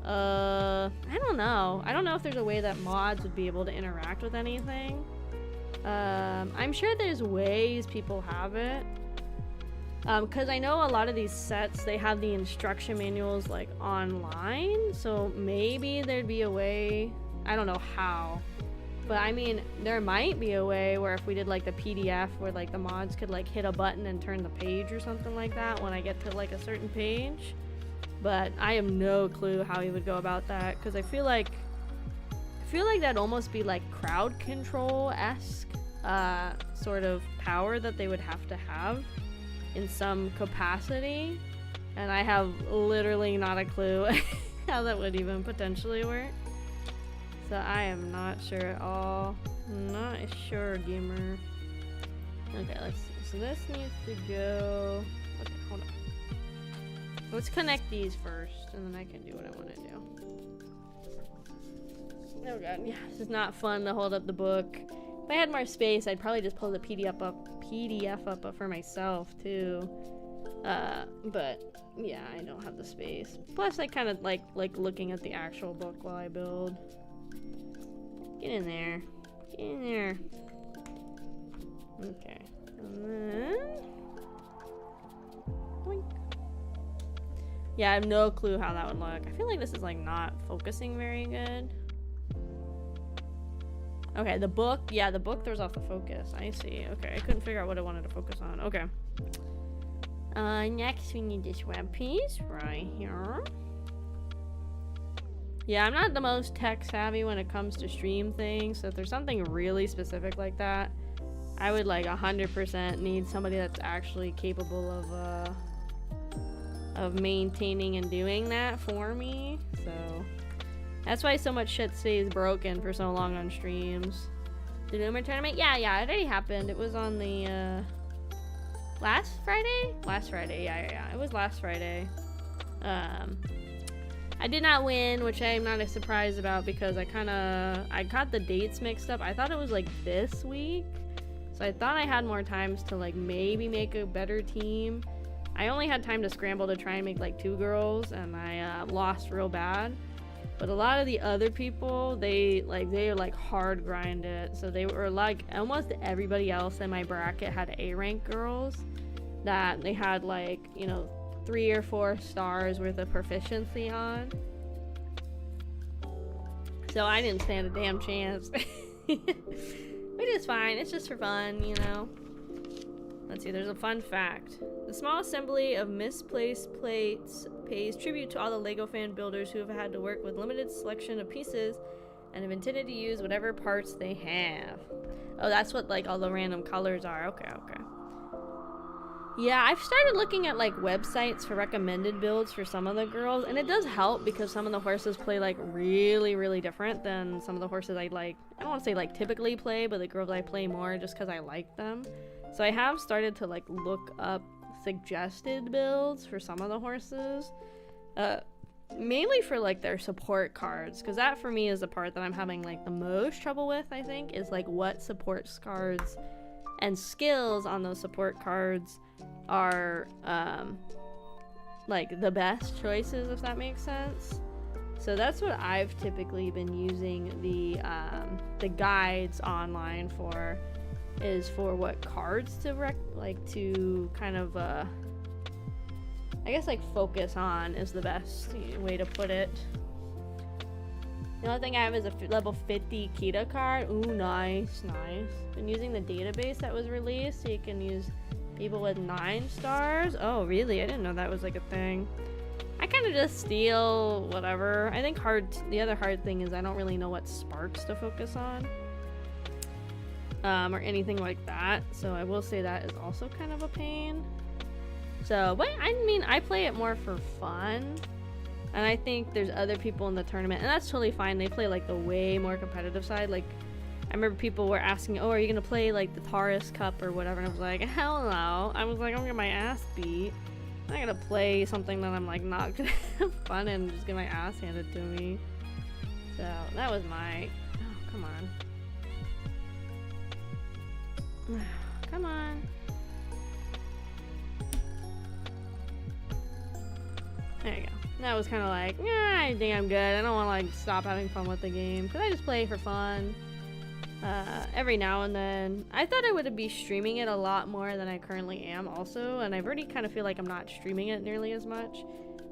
I don't know. I don't know if there's a way that mods would be able to interact with anything. I'm sure there's ways people have it. Because I know a lot of these sets, they have the instruction manuals like online. So maybe there'd be a way. I don't know how. But I mean, there might be a way where if we did like the PDF where like the mods could like hit a button and turn the page or something like that when I get to like a certain page. But I have no clue how he would go about that, because I feel like that'd almost be like crowd control-esque sort of power that they would have to have in some capacity, and I have literally not a clue how that would even potentially work. So I am not sure at all. Not sure, gamer. Okay, let's see. So this needs to go. Okay, hold on. Let's connect these first, and then I can do what I want to do. Oh god, yeah, this is not fun to hold up the book. If I had more space, I'd probably just pull the PDF up for myself too. But yeah, I don't have the space. Plus, I kind of like looking at the actual book while I build. Get in there. Get in there. Okay. And then... Boink. Yeah, I have no clue how that would look. I feel like this is like not focusing very good. Okay, the book. Yeah, the book throws off the focus. I see. Okay, I couldn't figure out what I wanted to focus on. Okay. Next we need this web piece right here. Yeah, I'm not the most tech savvy when it comes to stream things, so if there's something really specific like that, I would like 100% need somebody that's actually capable of maintaining and doing that for me. So that's why so much shit stays broken for so long on streams. The Loomer tournament? Yeah, it already happened. It was on the last Friday? Last Friday, yeah. It was last Friday. I did not win, which I'm not as surprised about because I got the dates mixed up. I thought it was like this week. So I thought I had more times to like maybe make a better team. I only had time to scramble to try and make like 2 girls, and I lost real bad. But a lot of the other people, they hard grind it. So they were like, almost everybody else in my bracket had A rank girls that they had like, you know, 3 or 4 stars worth of proficiency on. So I didn't stand a damn chance. Which is fine, it's just for fun, you know. Let's see, there's a fun fact. The small assembly of misplaced plates pays tribute to all the LEGO fan builders who have had to work with limited selection of pieces and have intended to use whatever parts they have. Oh, that's what like all the random colors are. Okay. Yeah, I've started looking at like websites for recommended builds for some of the girls, and it does help because some of the horses play like really different than some of the horses I like. I don't want to say like typically play, but the girls I play more just because I like them. So I have started to like look up suggested builds for some of the horses, mainly for like their support cards, because that for me is the part that I'm having like the most trouble with. I think is like what support cards and skills on those support cards are like the best choices, if that makes sense. So that's what I've typically been using the guides online for, is for what cards to kind of I guess like focus on is the best way to put it. The only thing I have is a level 50 Kita card. Ooh, nice. Been using the database that was released, so you can use people with 9 stars. Oh, really? I didn't know that was like a thing. I kind kind of just steal whatever. I think the other hard thing is I don't really know what sparks to focus on. Or anything like that. So I will say that is also kind of a pain. So, but I mean, I play it more for fun. And I think there's other people in the tournament, and that's totally fine. They play like the way more competitive side. Like, I remember people were asking, oh, are you gonna play like the Taurus Cup or whatever? And I was like, hell no. I was like, I'm gonna get my ass beat. I'm not gonna play something that I'm like not gonna have fun and just get my ass handed to me. So that was my, oh, come on. Come on. There you go. That was kind of like, yeah, I think I'm good. I don't want to like stop having fun with the game because I just play for fun every now and then. I thought I would be streaming it a lot more than I currently am also, and I already kind of feel like I'm not streaming it nearly as much.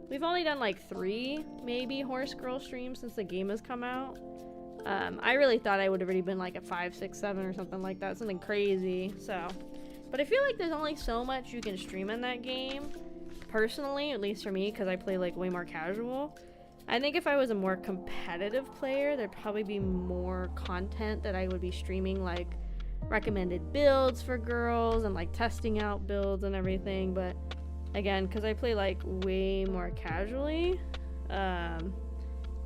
We've only done like 3 maybe Horse Girl streams since the game has come out. I really thought I would have already been like at 5, 6, 7 or something like that, something crazy. So, but I feel like there's only so much you can stream in that game. Personally, at least for me, because I play like way more casual. I think if I was a more competitive player, there'd probably be more content that I would be streaming, like recommended builds for girls and like testing out builds and everything. But again, because I play like way more casually, I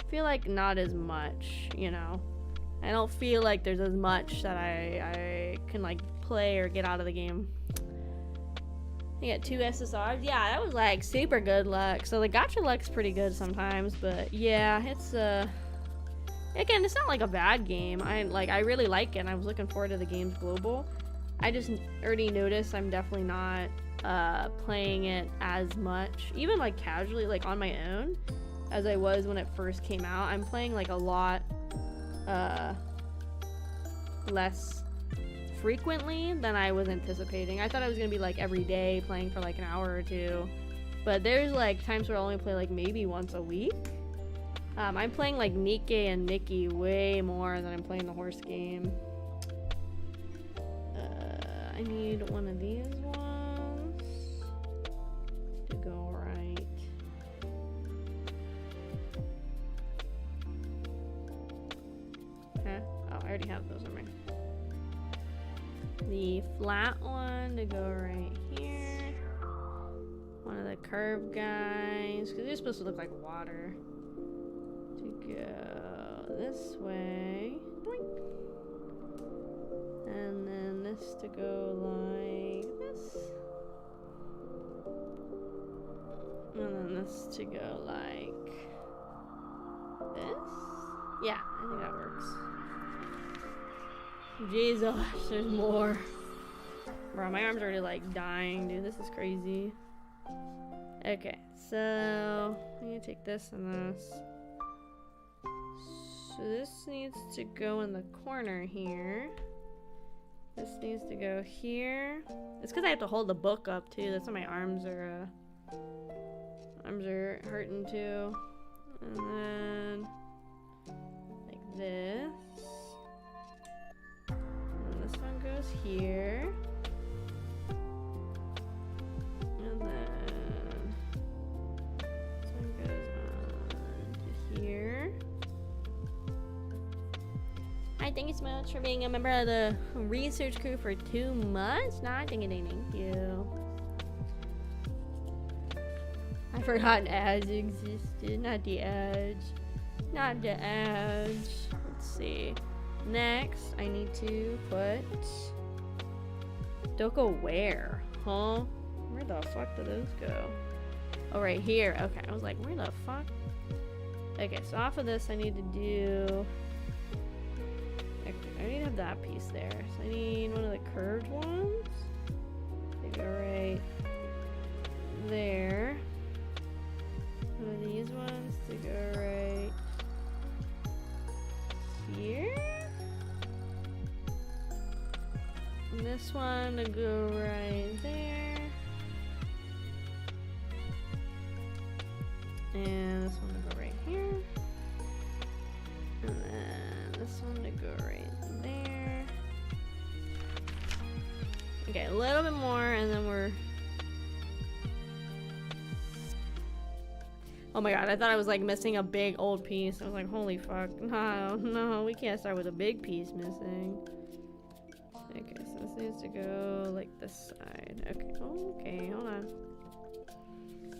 feel like not as much, you know. I don't feel like there's as much that I can like play or get out of the game. You got 2 SSRs. Yeah, that was like super good luck. So the gacha luck's pretty good sometimes, but yeah, it's again, it's not like a bad game. I really like it, and I was looking forward to the game's global. I just already noticed I'm definitely not playing it as much, even like casually, like on my own, as I was when it first came out. I'm playing like a lot less frequently than I was anticipating. I thought I was gonna be like every day playing for like an hour or 2, but there's like times where I only play like maybe once a week. I'm playing like Nikkei and Nikki way more than I'm playing the horse game. I need one of these ones to go right. Huh? Oh, I already have those on my. The flat one to go right here. One of the curved guys, because they're supposed to look like water. To go this way. Doink. And then this to go like this. And then this to go like this. Yeah, I think that works. Jesus, there's more. Bro, my arms are already like dying, dude. This is crazy. Okay, so I'm gonna take this and this. So this needs to go in the corner here. This needs to go here. It's because I have to hold the book up too. That's why my arms are hurting too. And then like this. This one goes here. And then this one goes on to here. Hi, thank you so much for being a member of the research crew for 2 months. Nah, thank you. I forgot ads existed. Not the ads. Not the ads. Let's see. Next, I need to put Doko where? Huh? Where the fuck do those go? Oh, right here. Okay, I was like, where the fuck? Okay, so off of this, I need to do. Okay, I need to have that piece there. So I need one of the curved ones. They go right there. One of these ones to go right here. And this one to go right there. And this one to go right here. And then this one to go right there. Okay, a little bit more and then we're... Oh my god, I thought I was like missing a big old piece. I was like, holy fuck. No, no, we can't start with a big piece missing. Okay, so this needs to go like this side. Okay, okay, hold on.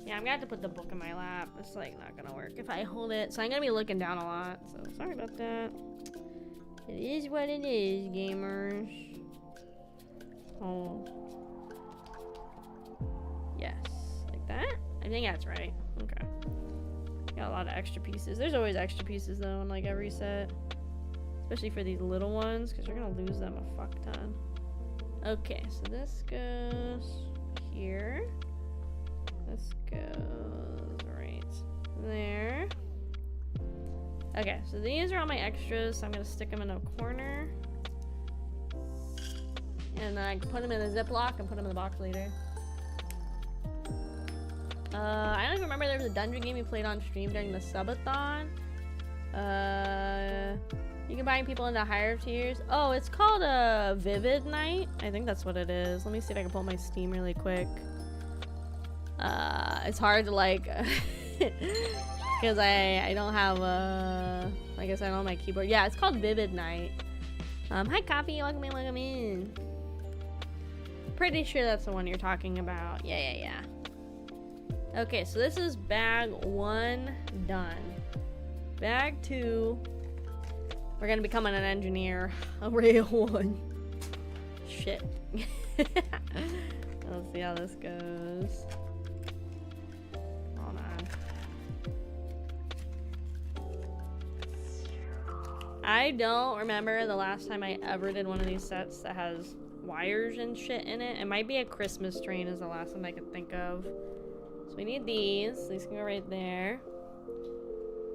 Yeah, I'm gonna have to put the book in my lap. It's like not gonna work if I hold it. So I'm gonna be looking down a lot. So sorry about that. It is what it is, gamers. Oh. Yes, like that? I think that's right. Okay. Got a lot of extra pieces. There's always extra pieces though in like every set. Especially for these little ones, because you're gonna lose them a fuck ton. Okay, so this goes here. This goes right there. Okay, so these are all my extras, so I'm gonna stick them in a corner. And then I can put them in a Ziploc and put them in the box later. I don't even remember there was a dungeon game we played on stream during the subathon. You can buy people into higher tiers. Oh, it's called a Vivid Night. I think that's what it is. Let me see if I can pull my Steam really quick. It's hard to like because I don't have like I said, I don't have my keyboard. Yeah, it's called Vivid Night. Hi Coffee, welcome in, welcome in. Pretty sure that's the one you're talking about. Yeah. Okay, so this is bag 1 done. Bag 2, we're gonna become an engineer. A real one. Shit. Let's see how this goes. Hold on. I don't remember the last time I ever did one of these sets that has wires and shit in it. It might be a Christmas train is the last one I could think of. So we need these. These can go right there.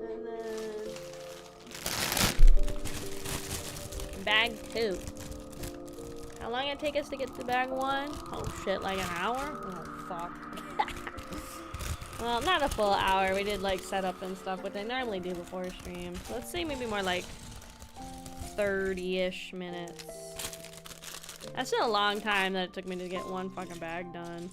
And then bag 2. How long did it take us to get to bag 1? Oh shit, like an hour? Oh fuck. Well, not a full hour. We did like setup and stuff, which I normally do before stream. So let's say maybe more like 30-ish minutes. That's still a long time that it took me to get one fucking bag done.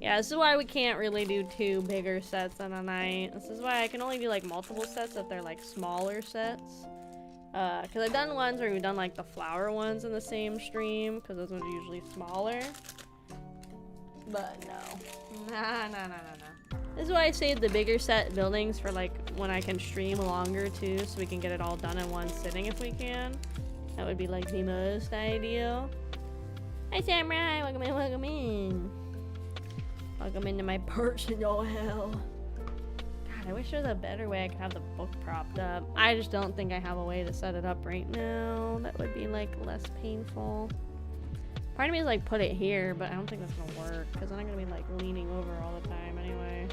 Yeah, this is why we can't really do 2 bigger sets in a night. This is why I can only do like multiple sets if they're like smaller sets. Cause I've done ones where we've done like the flower ones in the same stream, cause those ones are usually smaller. But no. Nah. This is why I saved the bigger set buildings for like when I can stream longer too, so we can get it all done in one sitting if we can. That would be like the most ideal. Hi Samurai, welcome in, welcome in. Welcome into my personal hell. God, I wish there was a better way I could have the book propped up. I just don't think I have a way to set it up right now. That would be like less painful. Part of me is like put it here, but I don't think that's gonna work because then I'm gonna be like leaning over all the time anyway.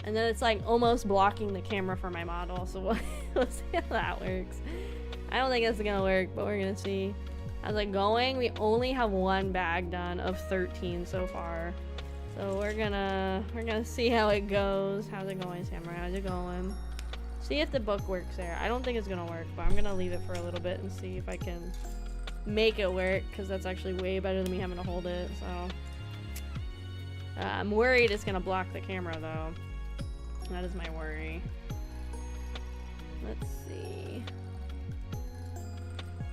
And then it's like almost blocking the camera for my model, so we'll see how that works. I don't think it's gonna work, but we're gonna see. How's it going? We only have 1 bag done of 13 so far. So we're gonna see how it goes. How's it going, Samurai? How's it going? See if the book works there. I don't think it's gonna work, but I'm gonna leave it for a little bit and see if I can make it work, because that's actually way better than me having to hold it, so. I'm worried it's gonna block the camera though. That is my worry. Let's see.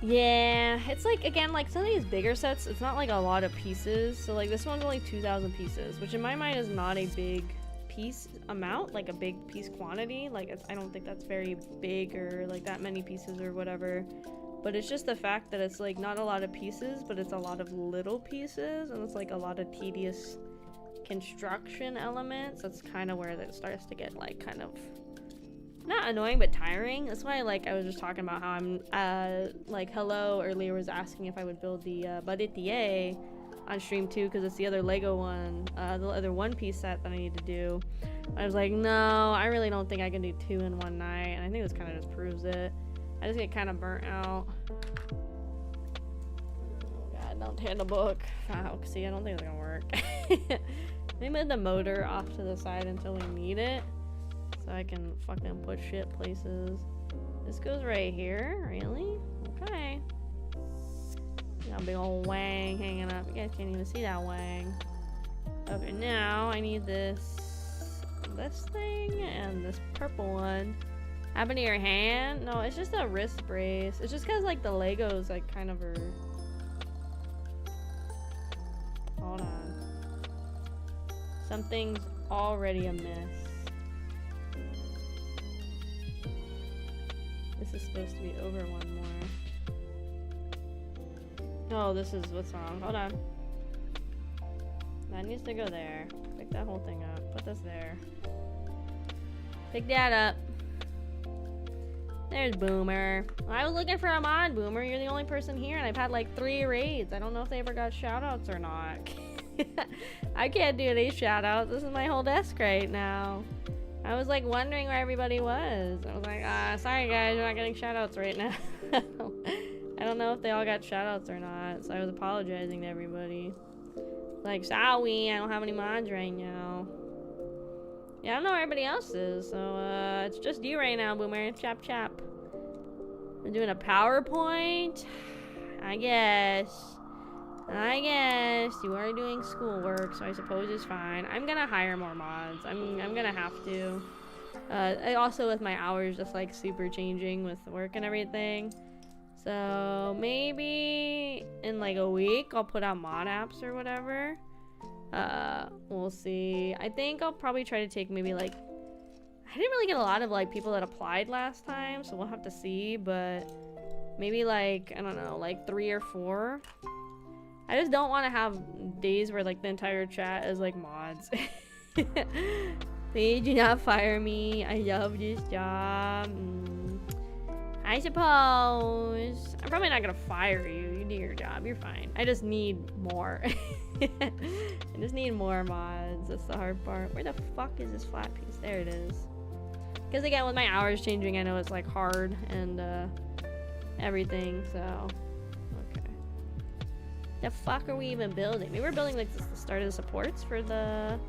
Yeah, it's like, again, like some of these bigger sets, it's not like a lot of pieces. So like this one's only 2,000 pieces, which in my mind is not a big piece amount, like a big piece quantity. Like I don't think that's very big or like that many pieces or whatever. But it's just the fact that it's like not a lot of pieces, but it's a lot of little pieces, and it's like a lot of tedious construction elements. That's kind of where that starts to get like kind of not annoying but tiring. That's why like I was just talking about how I'm like Hello earlier was asking if I would build the Baretier on stream too, because it's the other Lego one, the other One Piece set that I need to do. I was like, no, I really don't think I can do 2 in one night, and I think this kind of just proves it. I just get kind of burnt out. Oh god, don't tear the book. Wow, see, I don't think it's gonna work. Let me move the motor off to the side until we need it, so I can fucking put shit places. This goes right here, really? Okay. Got a big old wang hanging up. You guys can't even see that wang. Okay, now I need this thing and this purple one. Happen to your hand? No, it's just a wrist brace. It's just because like the Legos like kind of are. Hold on. Something's already amiss. This is supposed to be over one more. No, this is what's wrong. Hold on. That needs to go there. Pick that whole thing up. Put this there. Pick that up. There's Boomer. I was looking for a mod, Boomer. You're the only person here, and I've had like 3 raids. I don't know if they ever got shoutouts or not. I can't do any shoutouts. This is my whole desk right now. I was like wondering where everybody was. I was like, sorry guys, you're not getting shoutouts right now. I don't know if they all got shoutouts or not, so I was apologizing to everybody. Like, sorry, I don't have any mods right now. Yeah, I don't know where everybody else is, so it's just you right now, Boomer. Chop chop. We're doing a PowerPoint? I guess you are doing schoolwork, so I suppose it's fine. I'm gonna hire more mods. I'm gonna have to. I also with my hours just like super changing with work and everything. So maybe in like a week I'll put out mod apps or whatever. We'll see. I think I'll probably try to take maybe like, I didn't really get a lot of like people that applied last time, so we'll have to see, but maybe like, I don't know, like 3 or 4. I just don't want to have days where like the entire chat is like mods. Please do not fire me. I love this job. I suppose. I'm probably not gonna fire you. You do your job. You're fine. I just need more. I just need more mods. That's the hard part. Where the fuck is this flat piece? There it is. Because again, with my hours changing, I know it's like hard and everything, so. Okay. The fuck are we even building? Maybe we're building like the start of the supports for the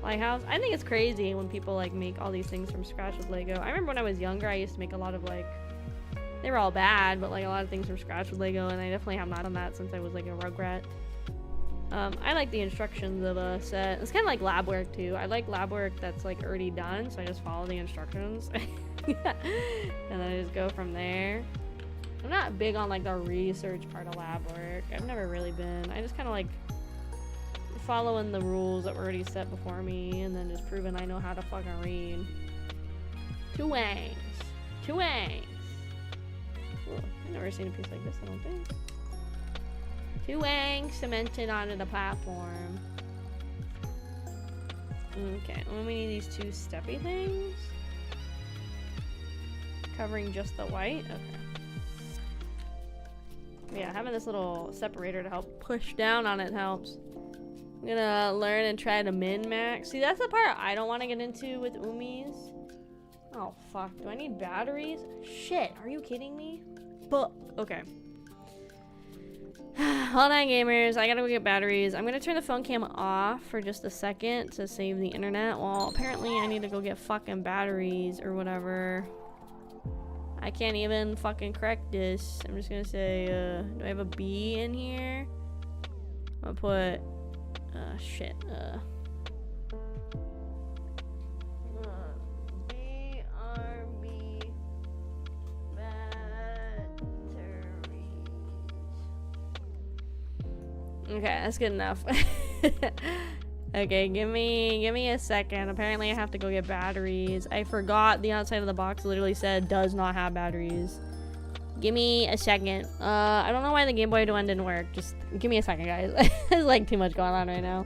Lighthouse. I think it's crazy when people like make all these things from scratch with Lego. I remember when I was younger, I used to make a lot of like, they were all bad, but like a lot of things from scratch with Lego, and I definitely have not done that since I was like a Rugrat. I like the instructions of a set. It's kind of like lab work too. I like lab work that's like already done, so I just follow the instructions. And then I just go from there. I'm not big on like the research part of lab work. I've never really been. I just kind of like following the rules that were already set before me and then just proving I know how to fucking read. 2 wangs. 2 wangs. Cool. I've never seen a piece like this, I don't think. 2 wangs cemented onto the platform. Okay, and we need these 2 steppy things. Covering just the white? Okay. Yeah, having this little separator to help push down on it helps. I'm gonna learn and try to min-max. See, that's the part I don't want to get into with Umis. Oh, fuck. Do I need batteries? Shit, are you kidding me? Fuck. Okay. Hold on, gamers. I gotta go get batteries. I'm gonna turn the phone cam off for just a second to save the internet. Well, apparently I need to go get fucking batteries or whatever. I can't even fucking correct this. I'm just gonna say, do I have a B in here? I'll put, shit, BRB batteries. Okay, that's good enough. Okay, give me a second. Apparently I have to go get batteries. I forgot the outside of the box literally said does not have batteries. Give me a second. I don't know why the Game Boy one didn't work. Just give me a second, guys. There's like too much going on right now.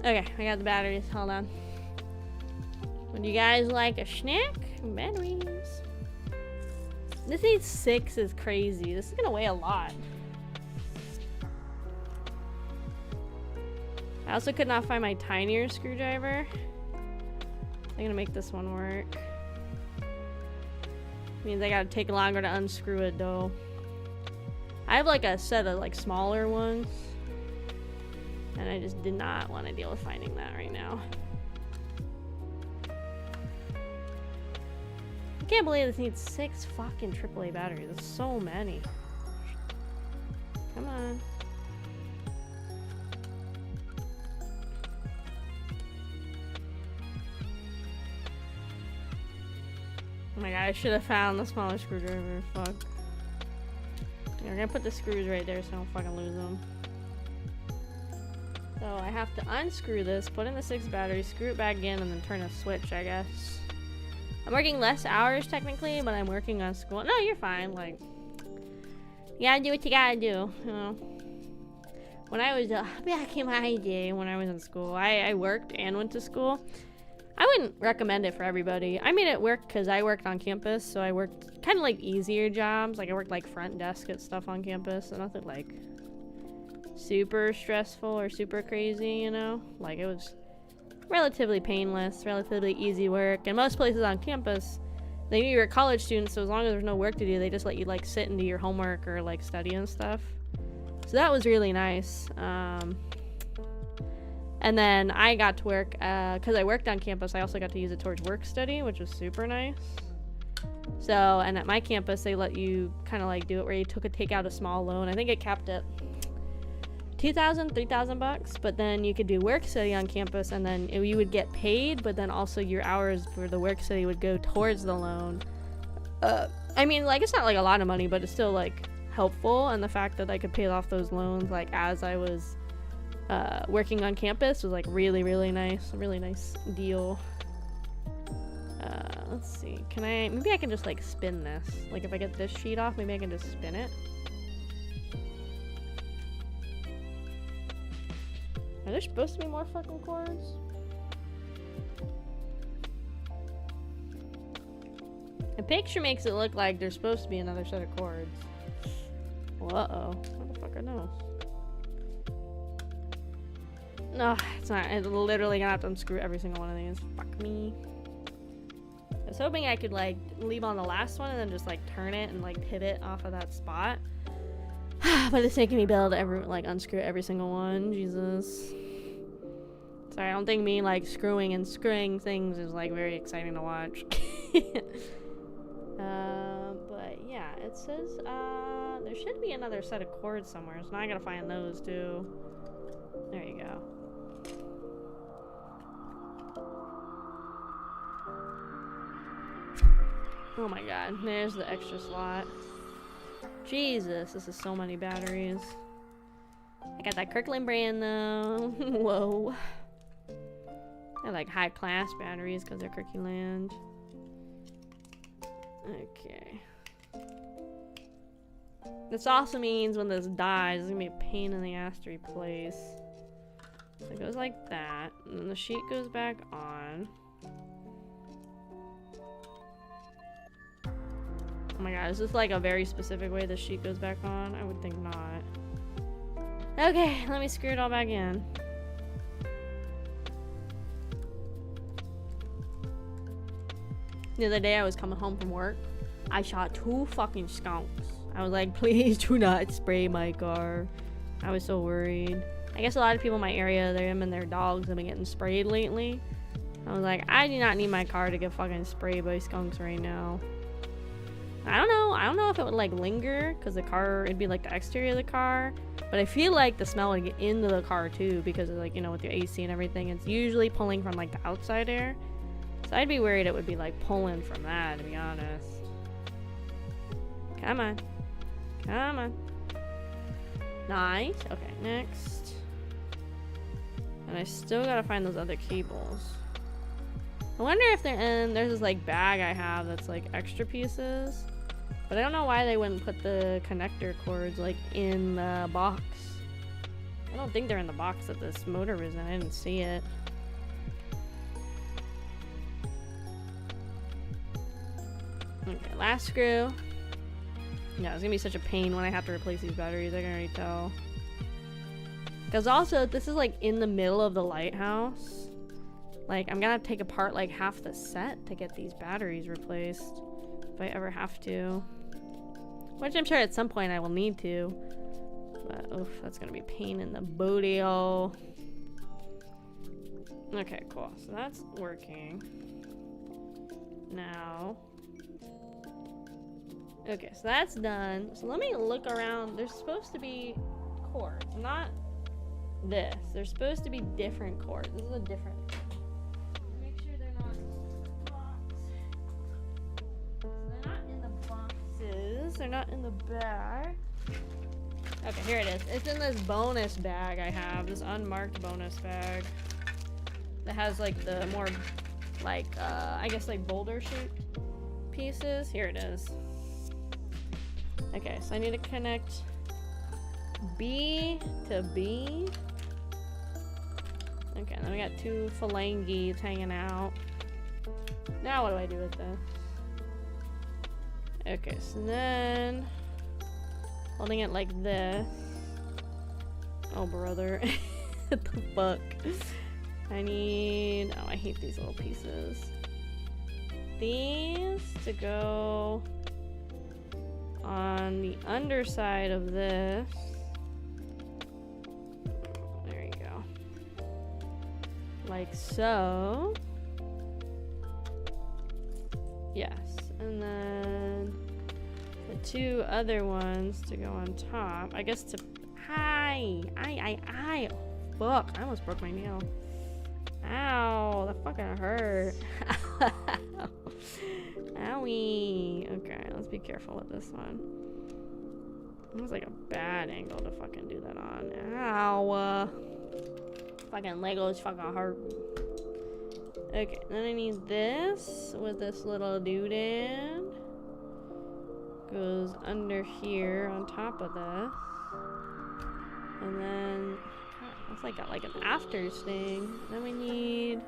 Okay, I got the batteries. Hold on. Would you guys like a snack? Batteries. This needs 6 is crazy. This is gonna weigh a lot. I also could not find my tinier screwdriver. I'm gonna make this one work. Means I gotta take longer to unscrew it though. I have like a set of like smaller ones. And I just did not want to deal with finding that right now. I can't believe this needs 6 fucking AAA batteries. There's so many. Come on. Oh my god, I should have found the smaller screwdriver. Fuck. Yeah, we're gonna put the screws right there so I don't fucking lose them. So I have to unscrew this, put in the 6 batteries, screw it back in, and then turn a switch, I guess. I'm working less hours technically, but I'm working on school. No, you're fine. Like, you gotta do what you gotta do, you know. When I was back in my day, when I was in school, I worked and went to school. I wouldn't recommend it for everybody. I made it work because I worked on campus, so I worked kind of like easier jobs. Like I worked like front desk at stuff on campus, so nothing like super stressful or super crazy, you know. Like it was relatively painless, relatively easy work. And most places on campus, they knew you were a college student, so as long as there's no work to do, they just let you like sit and do your homework or like study and stuff. So that was really nice. And then I got to work, because I worked on campus, I also got to use it towards work study, which was super nice. So, and at my campus, they let you kind of like do it where you take out a small loan. I think it capped at $2,000, $3,000, but then you could do work study on campus, and then you would get paid, but then also your hours for the work study would go towards the loan. I mean, like, it's not like a lot of money, but it's still like helpful, and the fact that I could pay off those loans like as I was working on campus was like really, really nice. A really nice deal. Let's see, maybe I can just like spin this. Like if I get this sheet off, maybe I can just spin it. Are there supposed to be more fucking cords? The picture makes it look like there's supposed to be another set of cords. Well, uh-oh. Motherfucker knows. No, it's not. I'm literally gonna have to unscrew every single one of these. Fuck me. I was hoping I could like leave on the last one and then just like turn it and like pivot off of that spot. But it's making me be able to unscrew every single one. Jesus. Sorry, I don't think me like screwing and screwing things is like very exciting to watch. But yeah, it says there should be another set of cords somewhere, so now I gotta find those too. There you go. Oh my god, there's the extra slot. Jesus, this is so many batteries. I got that Kirkland brand though. Whoa. They're like high class batteries because they're Kirkland. Okay. This also means when this dies, it's gonna be a pain in the ass to replace. So it goes like that, and then the sheet goes back on. Oh my god, is this like a very specific way the sheet goes back on? I would think not. Okay, let me screw it all back in. The other day I was coming home from work. I shot 2 fucking skunks. I was like, please do not spray my car. I was so worried. I guess a lot of people in my area, them and their dogs have been getting sprayed lately. I was like, I do not need my car to get fucking sprayed by skunks right now. I don't know if it would like linger because the car, it'd be like the exterior of the car, but I feel like the smell would get into the car too because of like, you know, with your AC and everything, it's usually pulling from like the outside air. So I'd be worried it would be like pulling from that, to be honest. Come on. Come on. Nice. Okay, next. And I still gotta find those other cables. I wonder if they're in, there's this like bag I have that's like extra pieces. But I don't know why they wouldn't put the connector cords like in the box. I don't think they're in the box that this motor was in. I didn't see it. Okay, last screw. Yeah, it's gonna be such a pain when I have to replace these batteries, I can already tell. Because also, this is like in the middle of the lighthouse. Like, I'm gonna have to take apart like half the set to get these batteries replaced. If I ever have to. Which I'm sure at some point I will need to. But, oof, that's gonna be a pain in the booty hole. Okay, cool. So that's working. Now. Okay, so that's done. So let me look around. There's supposed to be cords, not this. There's supposed to be different cords. This is a different. Make sure they're not boxes. So they're not in the boxes. They're not in the bag. Okay, here it is. It's in this bonus bag I have. This unmarked bonus bag. That has like the more, like, I guess like boulder shaped pieces. Here it is. Okay, so I need to connect B to B. Okay, then we got two phalanges hanging out. Now what do I do with this? Okay, so then holding it like this. Oh, brother. What the fuck? I need... Oh, I hate these little pieces. These to go on the underside of this. There you go. Like so. Yes. And then the two other ones to go on top. I guess to... Hi! I fuck. I almost broke my nail. Ow, that fucking hurt. Owie. Okay, let's be careful with this one. It was like a bad angle to fucking do that on. Ow. Fucking Legos fucking hurt. Okay, then I need this with this little doodad. Goes under here on top of this. And then... It's like got like an afters thing. Then we need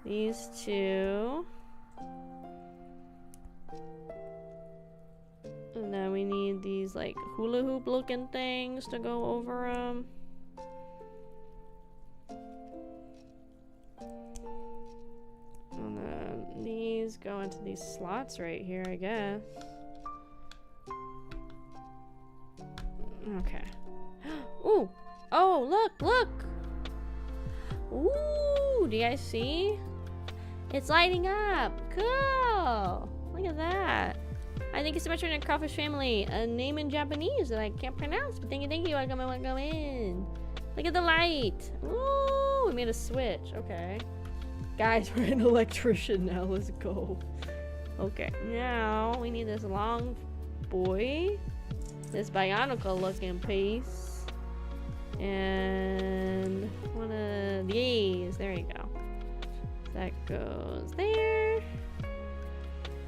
these two. And then we need these like hula hoop looking things to go over them. And then these go into these slots right here, I guess. Okay. Ooh! Oh, look! Ooh, do you guys see? It's lighting up! Cool! Look at that. I think it's so much for the Kraufish family. A name in Japanese that I can't pronounce, but thank you, welcome in. Look at the light! Ooh, we made a switch, okay. Guys, we're an electrician now, let's go. Okay, now we need this long boy. This bionicle looking piece. And one of these. There you go. That goes there.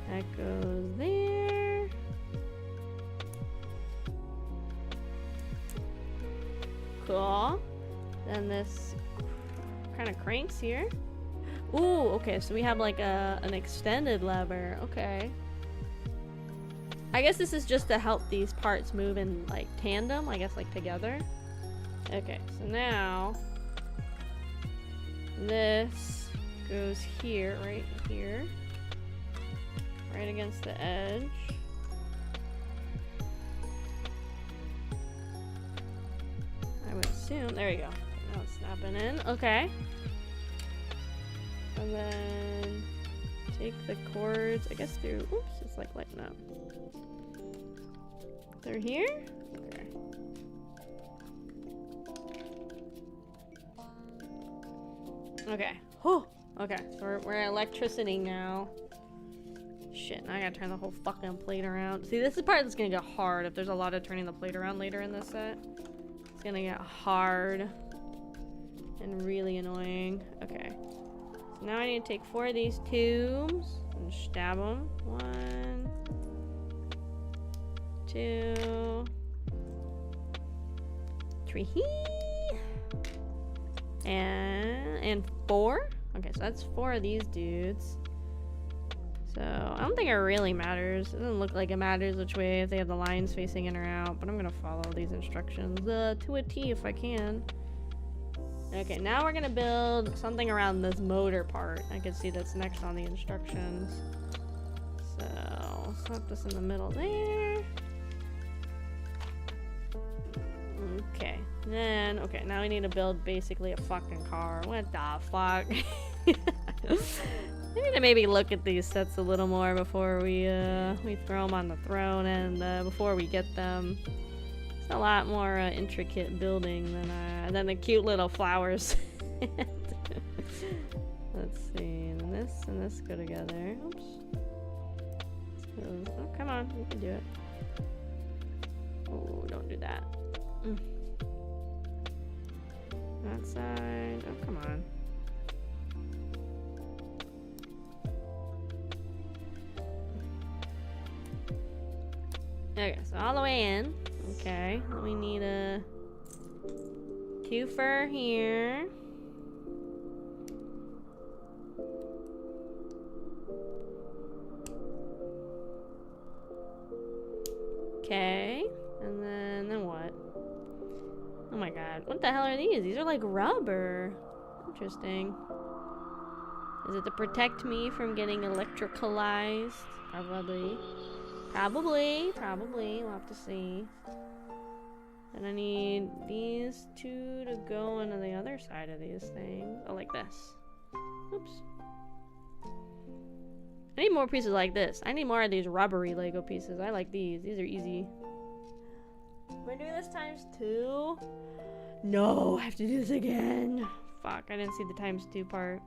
That goes there. Cool. Then this kind of cranks here. Ooh, okay, so we have like an extended lever. Okay. I guess this is just to help these parts move in like tandem, I guess like together. Okay, so now this goes here, right here, right against the edge. I would assume, there you go. Now it's snapping in, okay. And then take the cords, I guess through, oops, it's like lighting up. Through here? Okay. Okay. Whew. Okay, so we're electricity now. Shit, now I gotta turn the whole fucking plate around. See, this is the part that's gonna get hard if there's a lot of turning the plate around later in this set. It's gonna get hard and really annoying. Okay. So now I need to take 4 of these tubes and stab them. 1, 2, 3. And 4? Okay, so that's 4 of these dudes. So I don't think it really matters. It doesn't look like it matters which way, if they have the lines facing in or out, but I'm gonna follow these instructions to a T if I can. Okay, now we're gonna build something around this motor part. I can see that's next on the instructions. So slap this in the middle there. Okay, then, okay, now we need to build basically a fucking car. What the fuck? I need to maybe look at these sets a little more before we throw them on the throne, and before we get them. It's a lot more intricate building than the cute little flowers. Let's see, and this go together. Oops. Oh, come on, you can do it. Oh, don't do that. That side. Oh, come on. Okay, so all the way in. Okay, we need a twofer here. Okay, and then what? Oh my god, what the hell are these? These are like rubber. Interesting. Is it to protect me from getting electricalized? Probably. Probably. We'll have to see. And I need these 2 to go into the other side of these things. Oh, like this. Oops. I need more pieces like this. I need more of these rubbery Lego pieces. I like these. These are easy. We're doing this times 2? No, I have to do this again. Fuck, I didn't see the times 2 part.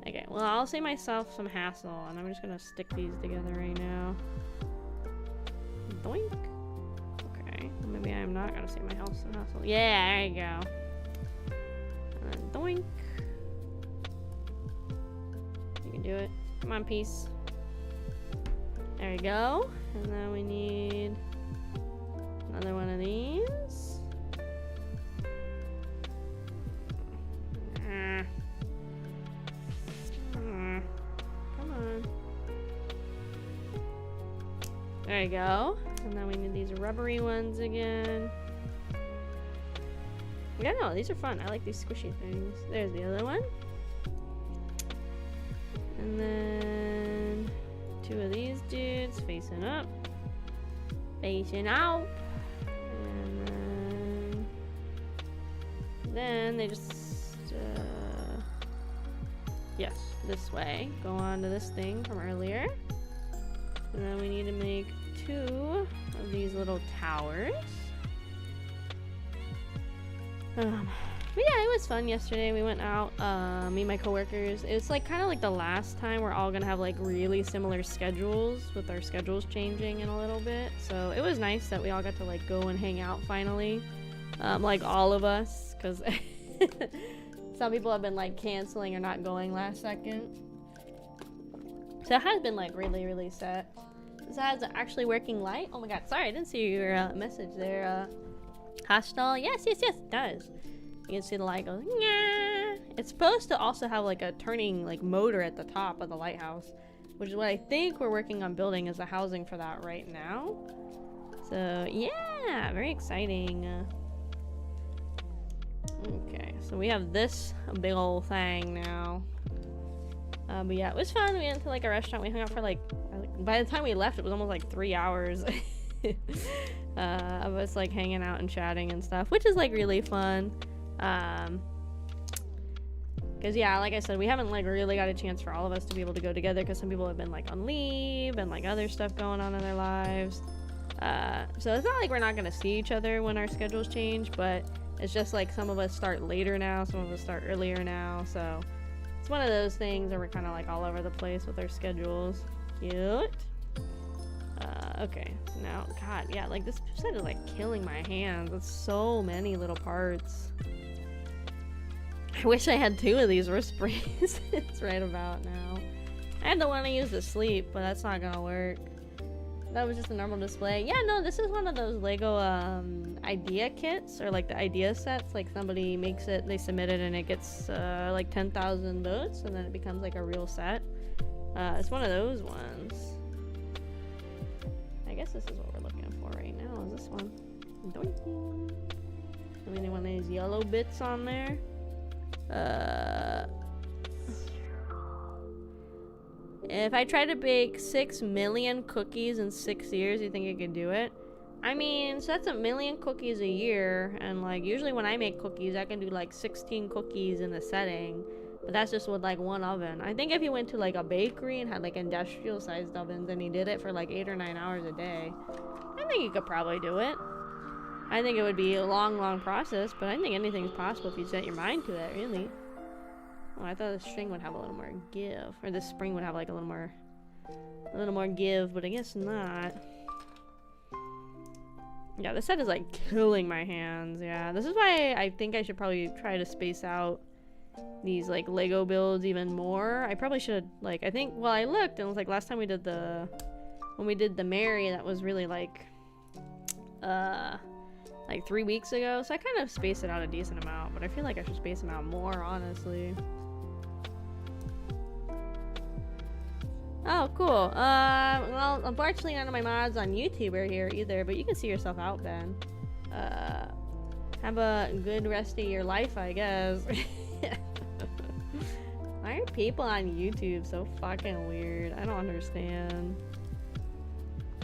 Okay, well, I'll save myself some hassle, and I'm just gonna stick these together right now. Doink. Okay, maybe I'm not gonna save my health some hassle. Yeah, there you go. And then doink. You can do it. Come on, piece. There we go. And then we need another one of these. Come on. There you go. And then we need these rubbery ones again. Yeah, no, these are fun. I like these squishy things. There's the other one. And then 2 of these dudes facing up. Facing out. And then they just yes, this way. Go on to this thing from earlier. And then we need to make 2 of these little towers. But yeah, it was fun yesterday. We went out, me and my coworkers. It's like kind of like the last time we're all gonna have like really similar schedules, with our schedules changing in a little bit. So it was nice that we all got to like go and hang out finally, like all of us, because some people have been like canceling or not going last second. So it has been like really set. This has actually working light. Oh my god, sorry, I didn't see your message there. Hostile. Yes, it does. You can see the light goes. Nyah. It's supposed to also have like a turning like motor at the top of the lighthouse, which is what I think we're working on building as a housing for that right now. So yeah, very exciting. Okay, so we have this big old thing now. But yeah, it was fun. We went to like a restaurant. We hung out for like by the time we left, it was almost like 3 hours of us like hanging out and chatting and stuff, which is like really fun. Because yeah, like I said, we haven't like really got a chance for all of us to be able to go together, because some people have been like on leave and like other stuff going on in their lives. So it's not like we're not gonna see each other when our schedules change, but it's just like some of us start later now, some of us start earlier now, so it's one of those things where we're kind of like all over the place with our schedules. Cute. Okay, so now, god, yeah, like this set is like killing my hands. It's so many little parts. I wish I had 2 of these wrist braces right about now. I had the one I used to sleep, but that's not gonna work. That was just a normal display. Yeah, no, this is one of those Lego idea kits, or like the idea sets. Like somebody makes it, they submit it, and it gets like 10,000 votes, and then it becomes like a real set. It's one of those ones. I guess this is what we're looking for right now, is this one. Doinking. I mean, one of these yellow bits on there. If I try to bake 6 million cookies in 6 years, you think I could do it? I mean, so that's 1 million cookies a year, and like usually when I make cookies, I can do like 16 cookies in a setting, but that's just with like one oven. I think if you went to like a bakery and had like industrial sized ovens and he did it for like 8 or 9 hours a day, I think you could probably do it. I think it would be a long process, but I think anything's possible if you set your mind to it, really. Oh, I thought the string would have a little more give, or this spring would have like a little more give, but I guess not. Yeah, this set is like killing my hands. Yeah, this is why I think I should probably try to space out these like Lego builds even more. I probably should, like, I think, well, I looked and it was like last time we did when we did the Mary, that was really like 3 weeks ago, so I kind of spaced it out a decent amount, but I feel like I should space them out more, honestly. Oh, cool. Well, unfortunately none of my mods on YouTube are here either, but you can see yourself out, Ben. Have a good rest of your life, I guess. Why are people on YouTube so fucking weird? I don't understand.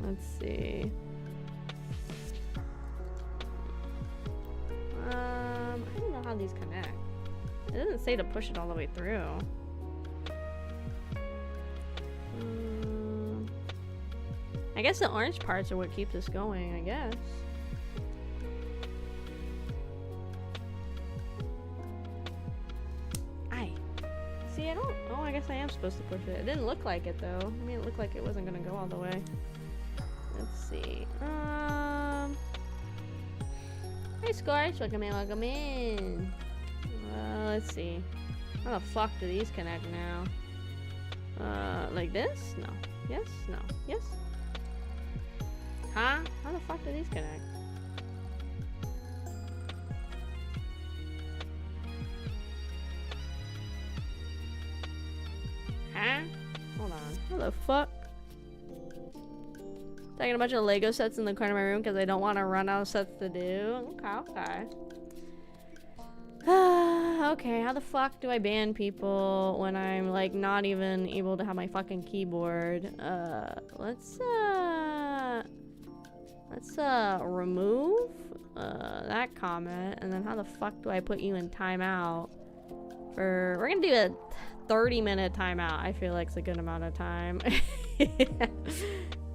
Let's see. I don't know how these connect. It doesn't say to push it all the way through. I guess the orange parts are what keeps us going, I guess. See, I don't... Oh, I guess I am supposed to push it. It didn't look like it, though. I mean, it looked like it wasn't gonna go all the way. Let's see. Hi, Scorch. Welcome in, welcome in. Let's see. How the fuck do these connect now? Like this? No. Yes? No. Yes? Huh? How the fuck do these connect? Huh? Hold on. What the fuck? Taking a bunch of Lego sets in the corner of my room because I don't want to run out of sets to do. Okay. Okay, how the fuck do I ban people when I'm like not even able to have my fucking keyboard? Let's remove that comment, and then how the fuck do I put you in timeout? We're gonna do a 30-minute timeout. I feel like it's a good amount of time.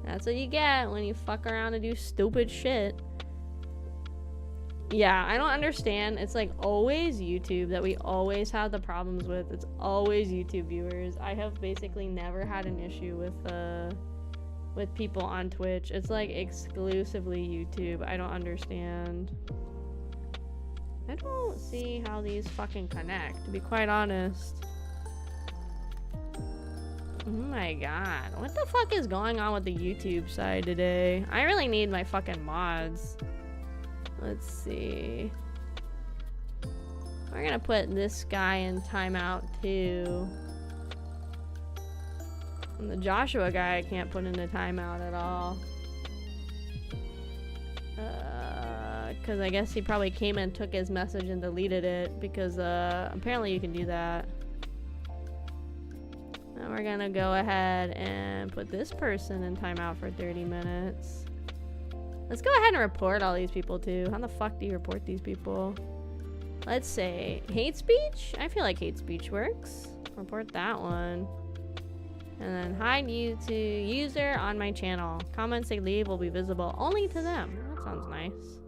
That's what you get when you fuck around and do stupid shit. Yeah, I don't understand. It's like always YouTube that we always have the problems with. It's always YouTube viewers. I have basically never had an issue with people on Twitch. It's like exclusively YouTube. I don't understand. I don't see how these fucking connect, to be quite honest. Oh my god. What the fuck is going on with the YouTube side today? I really need my fucking mods. Let's see. We're gonna put this guy in timeout too. And the Joshua guy I can't put into timeout at all. Because I guess he probably came and took his message and deleted it, because apparently you can do that. Now we're gonna go ahead and put this person in timeout for 30 minutes. Let's go ahead and report all these people too. How the fuck do you report these people? Let's say hate speech. I feel like hate speech works. Report that one. And then hide you to user on my channel. Comments they leave will be visible only to them. That sounds nice.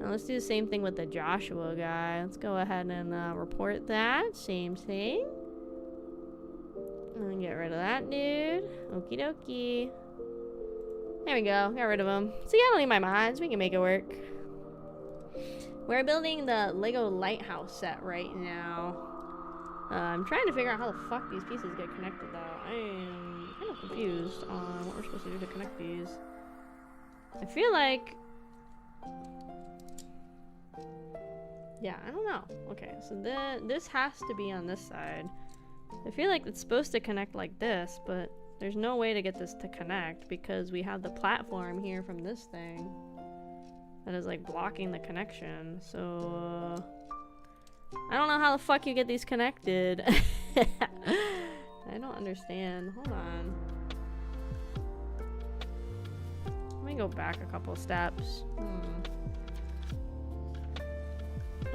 Now let's do the same thing with the Joshua guy. Let's go ahead and report that. Same thing. And get rid of that dude. Okie dokie. There we go. Got rid of him. See, I don't need my mods. We can make it work. We're building the Lego Lighthouse set right now. I'm trying to figure out how the fuck these pieces get connected though. I am kind of confused on what we're supposed to do to connect these. I feel like... Yeah, I don't know. Okay, so this has to be on this side. I feel like it's supposed to connect like this, but there's no way to get this to connect because we have the platform here from this thing that is like blocking the connection. So I don't know how the fuck you get these connected. I don't understand. Hold on. Let me go back a couple steps.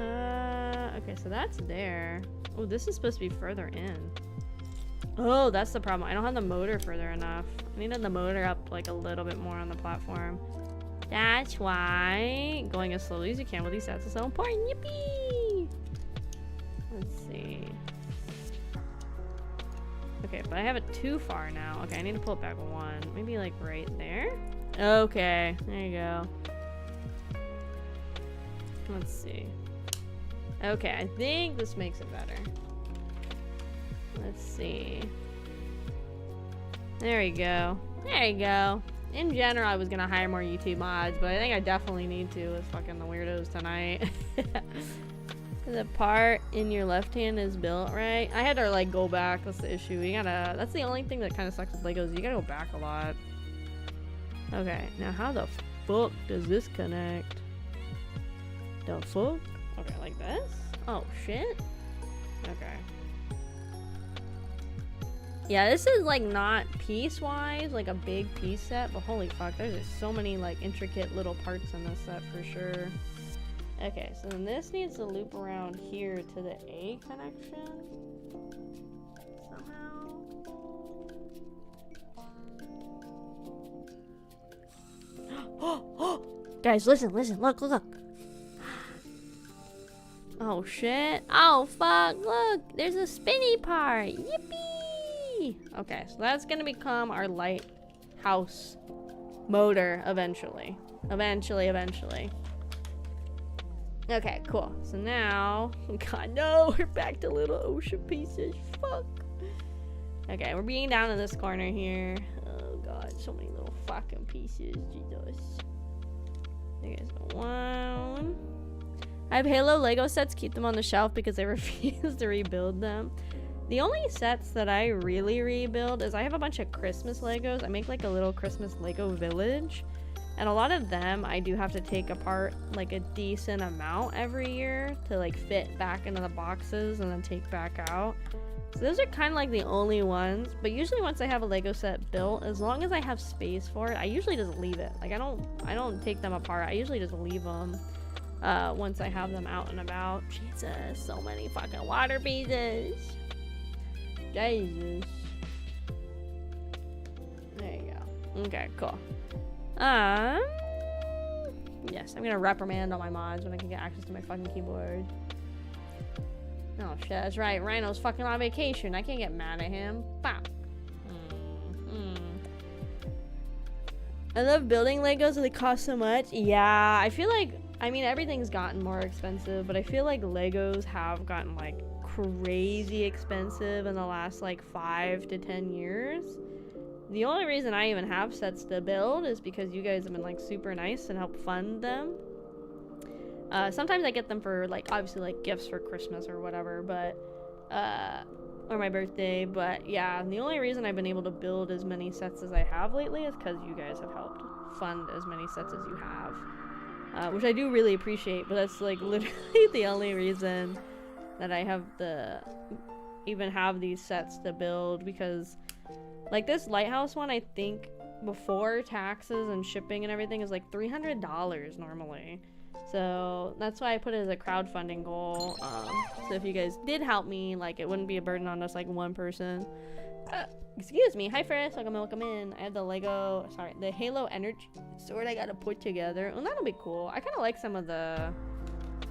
Okay, so that's there. Oh, this is supposed to be further in. Oh, that's the problem. I don't have the motor further enough. I needed the motor up like a little bit more on the platform. That's why going as slowly as you can with these sets is so important. Yippee! Let's see. Okay, but I have it too far now. Okay, I need to pull it back one. Maybe like right there? Okay, there you go. Let's see. Okay, I think this makes it better. Let's see. There you go. There you go. In general, I was gonna hire more YouTube mods, but I think I definitely need to with fucking the weirdos tonight. The part in your left hand is built right. I had to like go back. That's the issue. You gotta. That's the only thing that kind of sucks with Legos. You gotta go back a lot. Okay, now how the fuck does this connect? The fuck? Okay, like this? Oh shit. Okay. Yeah, this is like not piece-wise, like a big piece set, but holy fuck, there's just so many like intricate little parts in this set for sure. Okay, so then this needs to loop around here to the A connection somehow. Guys, listen, look. Oh shit. Oh fuck, look, there's a spinny part. Yippee! Okay, so that's gonna become our lighthouse motor eventually. Eventually. Okay, cool. So now, God no, we're back to little ocean pieces. Fuck. Okay, we're being down in this corner here. Oh god, so many little fucking pieces. Jesus. Okay, so one. I have Halo Lego sets, keep them on the shelf because I refuse to rebuild them. The only sets that I really rebuild is I have a bunch of Christmas Legos. I make like a little Christmas Lego village. And a lot of them I do have to take apart like a decent amount every year to like fit back into the boxes and then take back out. So those are kind of like the only ones. But usually once I have a Lego set built, as long as I have space for it, I usually just leave it. Like I don't take them apart. I usually just leave them once I have them out and about. Jesus, so many fucking water pieces. Jesus. There you go. Okay, cool. Yes, I'm gonna reprimand all my mods when I can get access to my fucking keyboard. Oh shit, that's right. Rhino's fucking on vacation. I can't get mad at him. Bam. I love building Legos, but they cost so much. Yeah, I feel like, I mean, everything's gotten more expensive, but I feel like Legos have gotten like crazy expensive in the last like 5 to 10 years. The only reason I even have sets to build is because you guys have been like super nice and help fund them. Sometimes I get them for like obviously like gifts for Christmas or whatever, but or my birthday, but yeah, the only reason I've been able to build as many sets as I have lately is because you guys have helped fund as many sets as you have, which I do really appreciate. But that's like literally the only reason that I have even have these sets to build, because like this Lighthouse one, I think before taxes and shipping and everything is like $300 normally. So that's why I put it as a crowdfunding goal. So if you guys did help me, like it wouldn't be a burden on just like one person. Excuse me. Hi Frisk, welcome in. I have the Halo Energy Sword I gotta put together. Well, that'll be cool. I kind of like some of the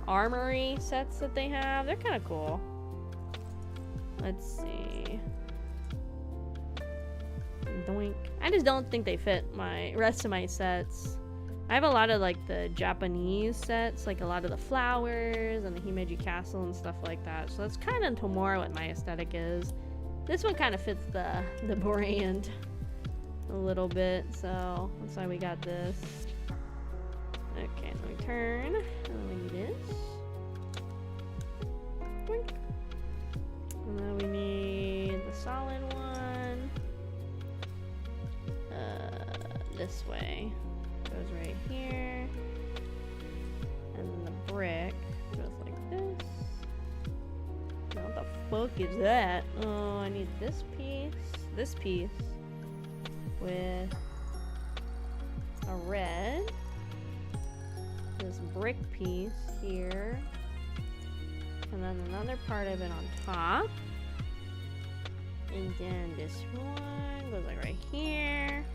armory sets that they have. They're kind of cool. Let's see. Doink. I just don't think they fit my rest of my sets. I have a lot of like the Japanese sets, like a lot of the flowers and the Himeji Castle and stuff like that. So that's kind of more what my aesthetic is. This one kind of fits the brand a little bit, so that's why we got this. Okay, let me turn. And then we need this. Boink. And then we need the solid one. This way. Goes right here. And then the brick goes like this. Now what the fuck is that? Oh, I need this piece with a red. This brick piece here. And then another part of it on top. And then this one goes like right here.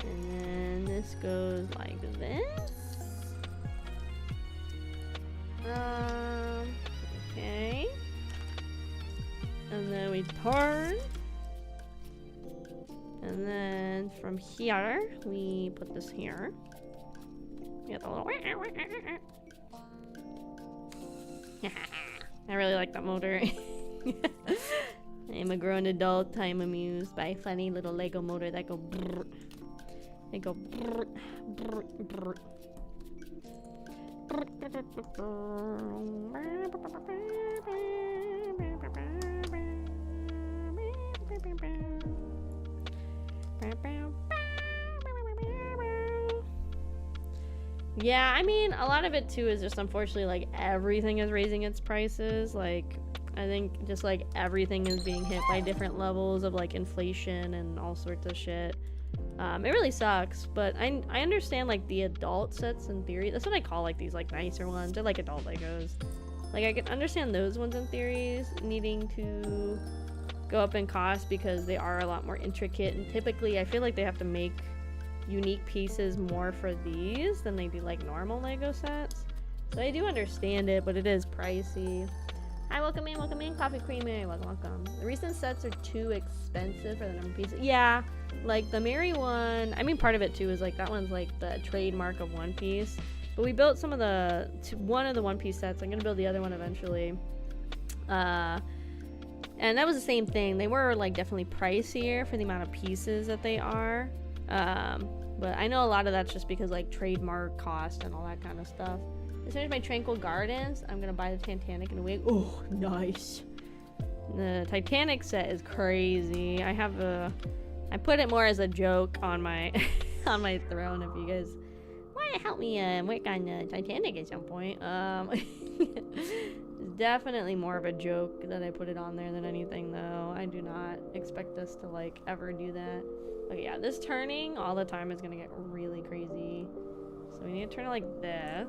And then this goes like this. Okay. And then we turn. And then from here, we put this here. We got the little. I really like that motor. I'm a grown adult. I'm amused by a funny little Lego motor that go brrr. They go brrr, brrr, brrr. Yeah, I mean, a lot of it too is just unfortunately like everything is raising its prices. Like, I think just like everything is being hit by different levels of like inflation and all sorts of shit. It really sucks, but I understand like the adult sets in theory. That's what I call like these like nicer ones. They're like adult Legos. Like I can understand those ones in theories needing to go up in cost because they are a lot more intricate, and typically I feel like they have to make unique pieces more for these than they do like normal Lego sets. So I do understand it, but it is pricey. Hi, welcome in, Coffee Creamer, welcome. The recent sets are too expensive for the number of pieces. Yeah, like the Mary one, I mean part of it too is like that one's like the trademark of One Piece. But we built some of one of the One Piece sets. I'm gonna build the other one eventually. And that was the same thing. They were like definitely pricier for the amount of pieces that they are. But I know a lot of that's just because like trademark cost and all that kind of stuff. As soon as my Tranquil Gardens, I'm gonna buy the Titanic in a wig. Oh, nice. The Titanic set is crazy. I put it more as a joke on my on my throne. If you guys want to help me work on the Titanic at some point, it's definitely more of a joke that I put it on there than anything, though. I do not expect us to like ever do that. Okay, yeah, this turning all the time is gonna get really crazy. So we need to turn it like this.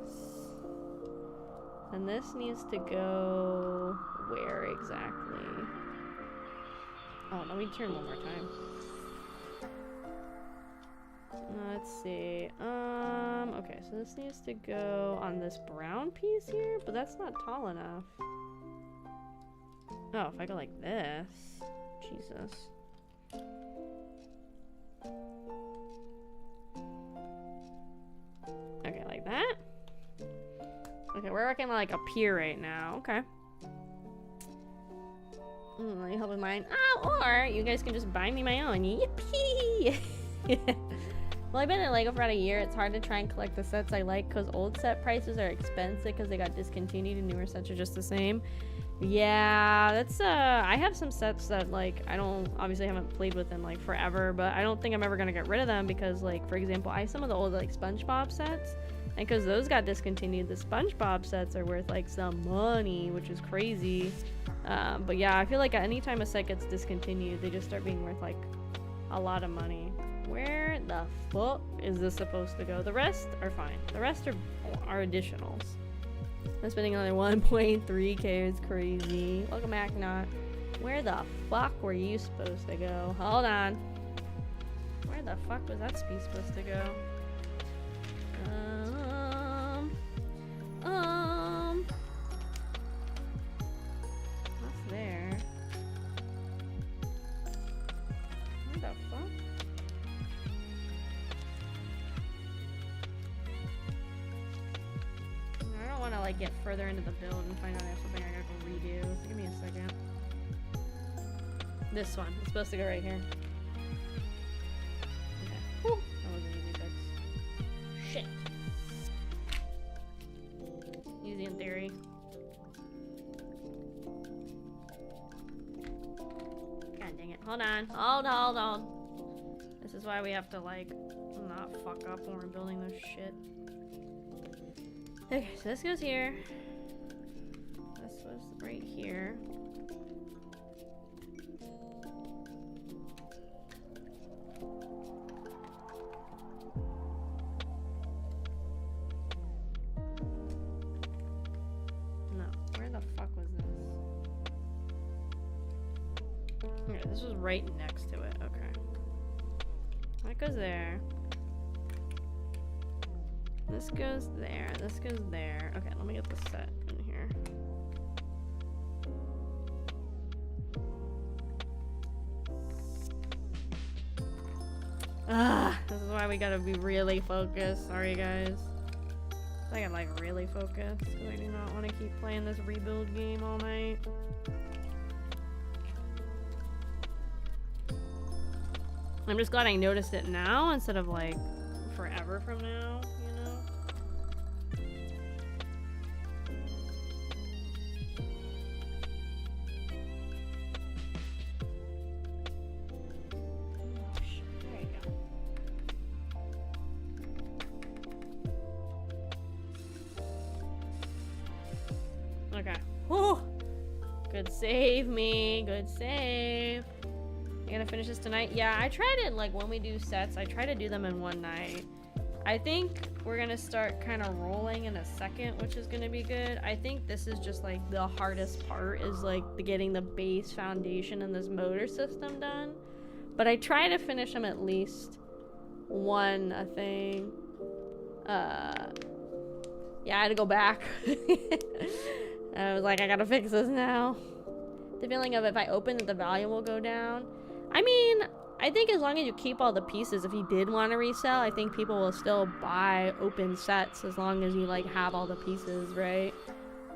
And this needs to go where exactly? Oh, let me turn one more time. Let's see. Okay, so this needs to go on this brown piece here, but that's not tall enough. Oh, if I go like this. Jesus. Okay, like that. Okay, we're working like up here right now. Okay. Let me help with mine. Oh, or you guys can just buy me my own. Yippee! Well, I've been in Lego for about a year. It's hard to try and collect the sets I like because old set prices are expensive because they got discontinued and newer sets are just the same. Yeah, that's I have some sets that like I obviously haven't played with in like forever, but I don't think I'm ever gonna get rid of them because like for example, I have some of the old like SpongeBob sets, and because those got discontinued, the SpongeBob sets are worth like some money, which is crazy. But yeah, I feel like anytime a set gets discontinued, they just start being worth like a lot of money. Where the fuck is this supposed to go? The rest are fine. The rest are additionals. I'm spending another 1.3k. It's crazy. Welcome back, Not. Where the fuck were you supposed to go? Hold on. Where the fuck was that piece supposed to go? What's there? Where the fuck? like get further into the build and find out I have something I gotta go redo. So give me a second. This one. It's supposed to go right here. Okay. Whew. That was an easy fix. Shit. Easy in theory. God dang it. Hold on. Hold on. This is why we have to like not fuck up when we're building this shit. Okay, so this goes here. This was right here. No, where the fuck was this? Okay, this was right next to it. Okay. That goes there. This goes there. This goes there. Okay, let me get the set in here. This is why we gotta be really focused. Sorry, guys. I gotta like really focus because I do not want to keep playing this rebuild game all night. I'm just glad I noticed it now instead of like forever from now, you know? There you go. Okay. Whew. Good save, me. Good save. You gonna finish this tonight? Yeah, I tried it like when we do sets, I try to do them in one night. I think we're gonna start kind of rolling in a second, which is gonna be good. I think this is just like the hardest part is like getting the base foundation and this motor system done. But I try to finish them at least one a thing. Yeah, I had to go back. I was like, I gotta fix this now. The feeling of if I open it, the volume will go down. I mean, I think as long as you keep all the pieces, if you did want to resell, I think people will still buy open sets as long as you like have all the pieces, right?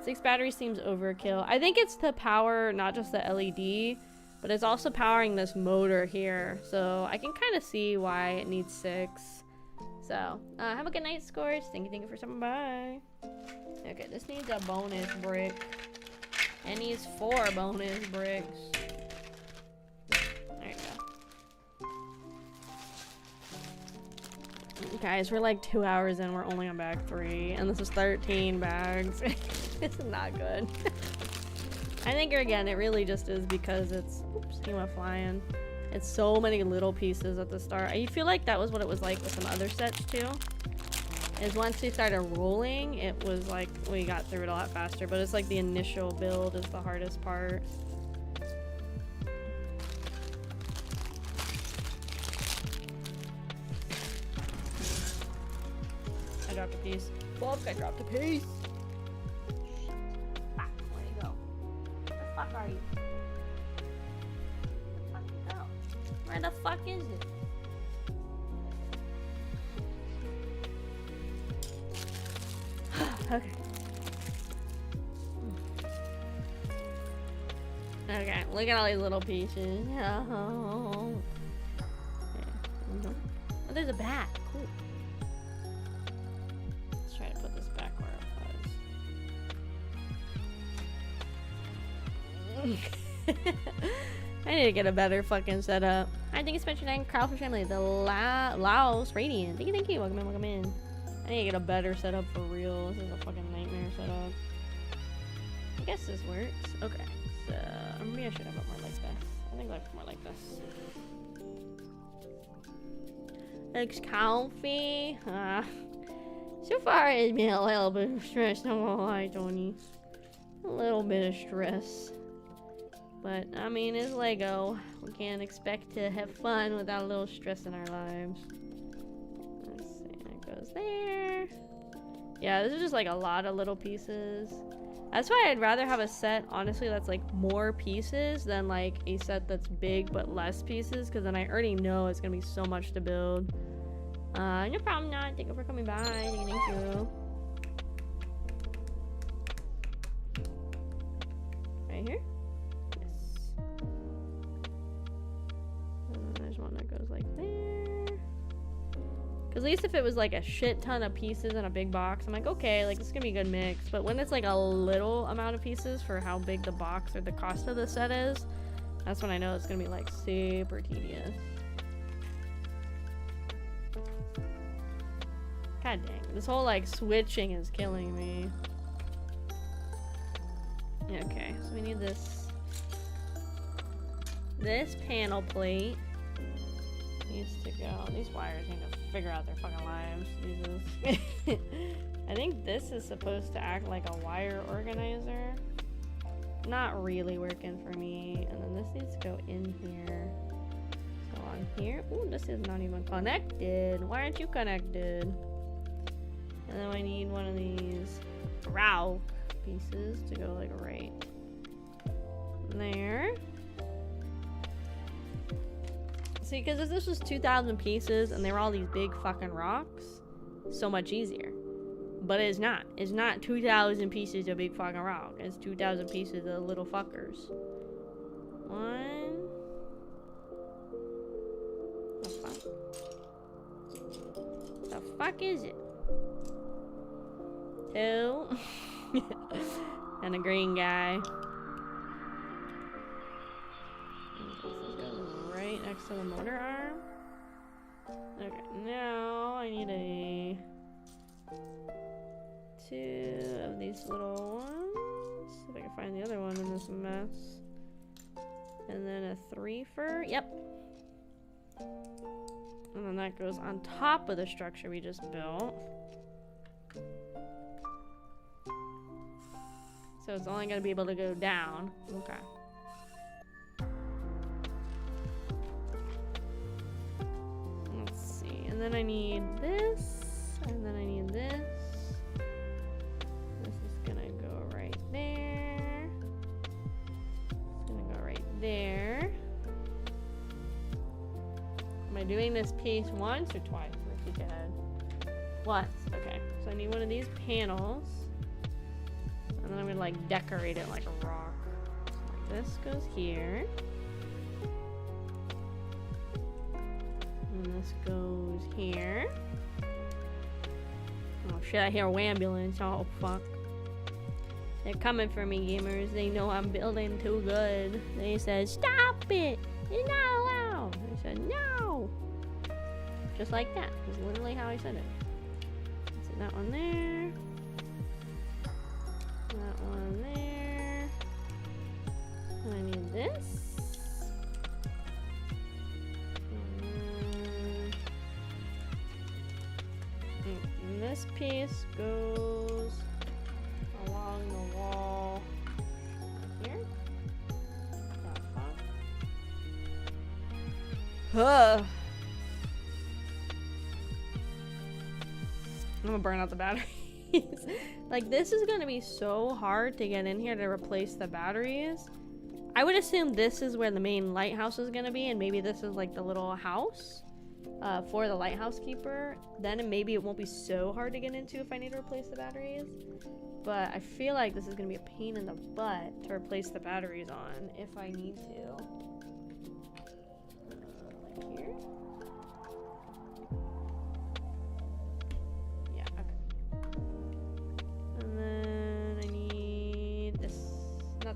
6 batteries seems overkill. I think it's to power not just the LED, but it's also powering this motor here. So I can kind of see why it needs 6. So, have a good night, Scorch. Thank you for stopping by. Okay, this needs a bonus brick. It needs 4 bonus bricks. There you go. Guys, we're like 2 hours in. We're only on bag 3, and this is 13 bags. It's not good. I think again, it really just is because it's. Oops, he went flying. It's so many little pieces at the start. I feel like that was what it was like with some other sets too. Is once we started rolling, it was like we got through it a lot faster. But it's like the initial build is the hardest part. I dropped a piece. Fuck, I dropped a piece. Fuck, where'd you go? Where the fuck are you? Where the fuck is it? Okay. Okay, look at all these little pieces. Oh, there's a bat. Cool. Let's try to put this back where it was. I need to get a better fucking setup. I think it's mentioned in Kraufish family, the Laos Radiant. Thank you. Welcome in. I need to get a better setup for real. This is a fucking nightmare setup. I guess this works. Okay, so maybe I should have it more like this. I think like more like this. Looks comfy. So far it's been a little bit of stress. I'm gonna lie, Tony. A little bit of stress. But, I mean, it's Lego. We can't expect to have fun without a little stress in our lives. Let's see, that goes there. Yeah, this is just like a lot of little pieces. That's why I'd rather have a set, honestly, that's like more pieces than like a set that's big but less pieces. Because then I already know it's going to be so much to build. No problem, not. Thank you for coming by. Thank you. right here? Yes. And then there's one that goes like there. Because at least if it was like a shit ton of pieces in a big box, I'm like, okay, like this is gonna be a good mix. But when it's like a little amount of pieces for how big the box or the cost of the set is, that's when I know it's gonna be like super tedious. God dang, this whole like switching is killing me. Okay, so we need this panel plate needs to go. These wires need to figure out their fucking lives. Jesus. I think this is supposed to act like a wire organizer. Not really working for me. And then this needs to go in here. So on here. Ooh, this is not even connected. Why aren't you connected? And then I need one of these row pieces to go like right there. See, because if this was 2,000 pieces and they were all these big fucking rocks, so much easier. But it's not. It's not 2,000 pieces of big fucking rock. It's 2,000 pieces of little fuckers. One. The fuck? The fuck is it? Two. And a green guy. This goes right next to the motor arm. Okay, now I need two of these little ones. See if I can find the other one in this mess. And then a 3-fer. Yep. And then that goes on top of the structure we just built. So it's only going to be able to go down. Okay. Let's see. And then I need this. And then I need this. This is going to go right there. It's going to go right there. Am I doing this piece once or twice? Let's peek ahead. Once. Okay. So I need one of these panels. And then I'm gonna like decorate it like a rock. So this goes here. And this goes here. Oh shit, I hear a ambulance. Oh fuck. They're coming for me, gamers. They know I'm building too good. They said, stop it! You're not allowed! I said, no! Just like that. That's literally how I said it. So that one there. That one there. And I need this. And this piece goes along the wall here. I'm gonna burn out the batteries. Like, this is gonna be so hard to get in here to replace the batteries. I would assume this is where the main lighthouse is gonna be, and maybe this is like the little house for the lighthouse keeper. Then maybe it won't be so hard to get into if I need to replace the batteries. But I feel like this is gonna be a pain in the butt to replace the batteries on if I need to. Like here.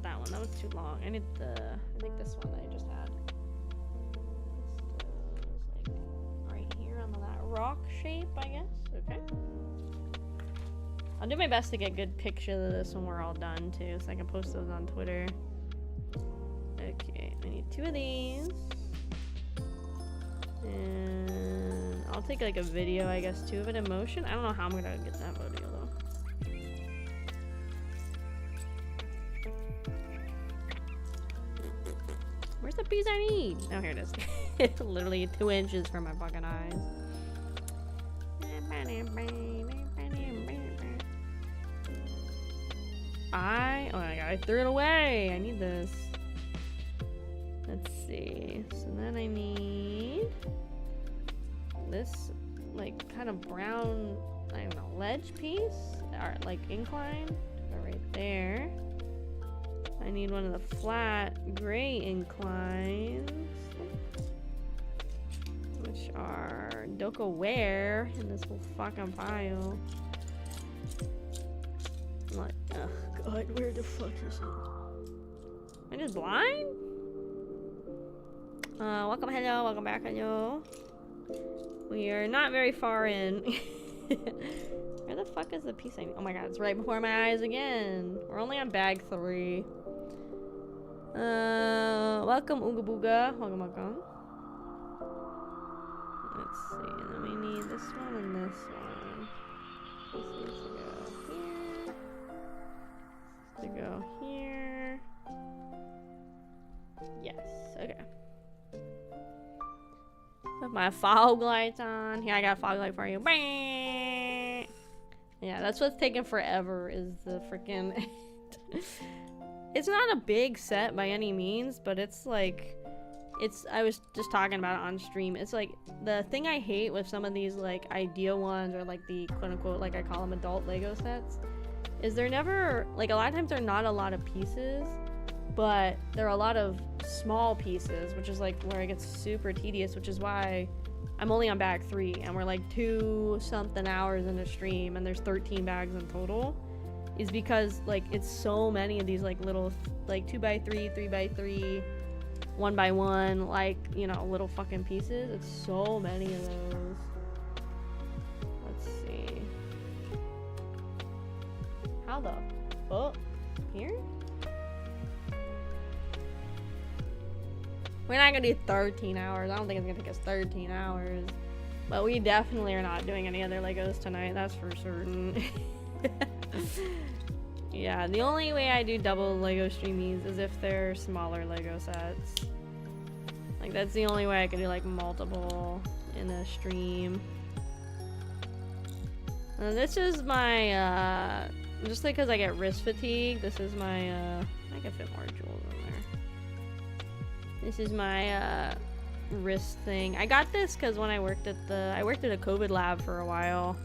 That one, that was too long. I need I think this one that I just had. This goes like right here on that rock shape, I guess. Okay. I'll do my best to get good pictures of this when we're all done too, so I can post those on Twitter. Okay, I need two of these. And I'll take like a video, I guess, too of it in motion. I don't know how I'm gonna get that video though. Where's the piece I need? Oh, here it is. It's literally 2 inches from my fucking eyes. Oh my god, I threw it away. I need this. Let's see. So then I need this, like, kind of brown, I don't know, ledge piece, or like incline. Go right there. I need one of the flat gray inclines, which are Doko where in this whole fucking pile. I'm like, oh god, where the fuck is it? Am I just blind? Welcome, hello, welcome back, hello. We are not very far in. Where the fuck is the piece I need? Oh my god, it's right before my eyes again. We're only on bag 3. Welcome, Ooga Booga. Welcome, welcome. Let's see, and then we need this one and this one. This needs to go here. To go here. Yes, okay. Put my fog lights on. Here, I got a fog light for you. Yeah, that's what's taking forever is the freaking... It's not a big set by any means, but it's like... I was just talking about it on stream. It's like, the thing I hate with some of these like idea ones or like the quote-unquote, like I call them adult Lego sets, is they're never... Like, a lot of times they're not a lot of pieces, but there are a lot of small pieces, which is like where it gets super tedious, which is why I'm only on bag 3 and we're like 2-something hours in a stream and there's 13 bags in total, is because like it's so many of these like little like 2x3, 3x3, 1x1, like, you know, little fucking pieces. It's so many of those. Let's see. How the fuck? Here? We're not gonna do 13 hours. I don't think it's gonna take us 13 hours. But we definitely are not doing any other Legos tonight, that's for certain. Yeah, the only way I do double Lego streamies is if they're smaller Lego sets. Like, that's the only way I can do like multiple in a stream. And this is my, just because I get wrist fatigue, this is my, I can fit more jewels in there. This is my wrist thing. I got this because when I worked at a COVID lab for a while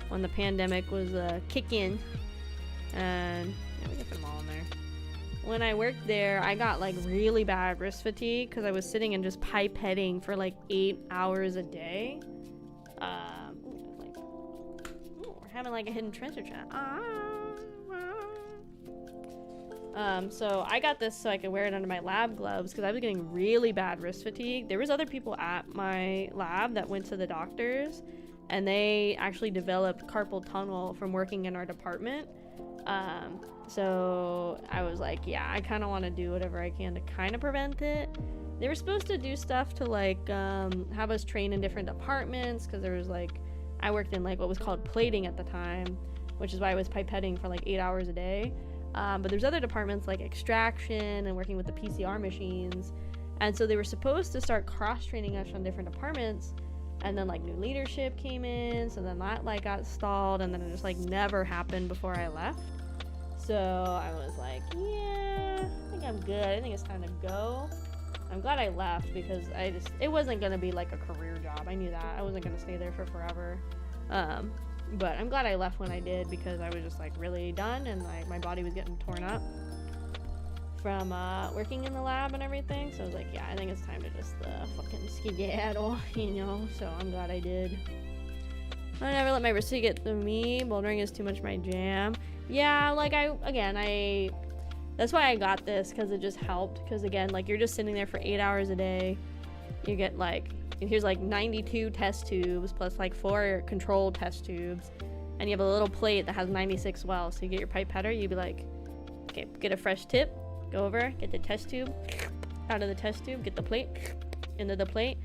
when the pandemic was kicking, and yeah, we can put them all in there. When I worked there, I got like really bad wrist fatigue because I was sitting and just pipetting for like 8 hours a day. We're having like a hidden treasure chat. So I got this so I could wear it under my lab gloves because I was getting really bad wrist fatigue. There was other people at my lab that went to the doctors and they actually developed carpal tunnel from working in our department. So I was like, yeah, I kind of want to do whatever I can to kind of prevent it. They were supposed to do stuff to like have us train in different departments because there was like, I worked in like what was called plating at the time, which is why I was pipetting for like 8 hours a day. But there's other departments like extraction and working with the PCR machines. And so they were supposed to start cross-training us on different departments. And then like new leadership came in. So then that like got stalled and then it just like never happened before I left. So I was like, yeah, I think I'm good. I think it's time to go. I'm glad I left because it wasn't going to be like a career job. I knew that. I wasn't going to stay there for forever. But I'm glad I left when I did because I was just like really done and like my body was getting torn up from working in the lab and everything. So I was like, yeah, I think it's time to just fucking skedaddle, you know. So I'm glad I did. I never let my wrist get through me. Bouldering is too much my jam. Yeah, like that's why I got this because it just helped. Because again, like you're just sitting there for 8 hours a day. You get like, here's like 92 test tubes plus like 4 controlled test tubes. And you have a little plate that has 96 wells. So you get your pipetter, you'd be like, okay, get a fresh tip, go over, get the test tube, out of the test tube, get the plate, into the plate,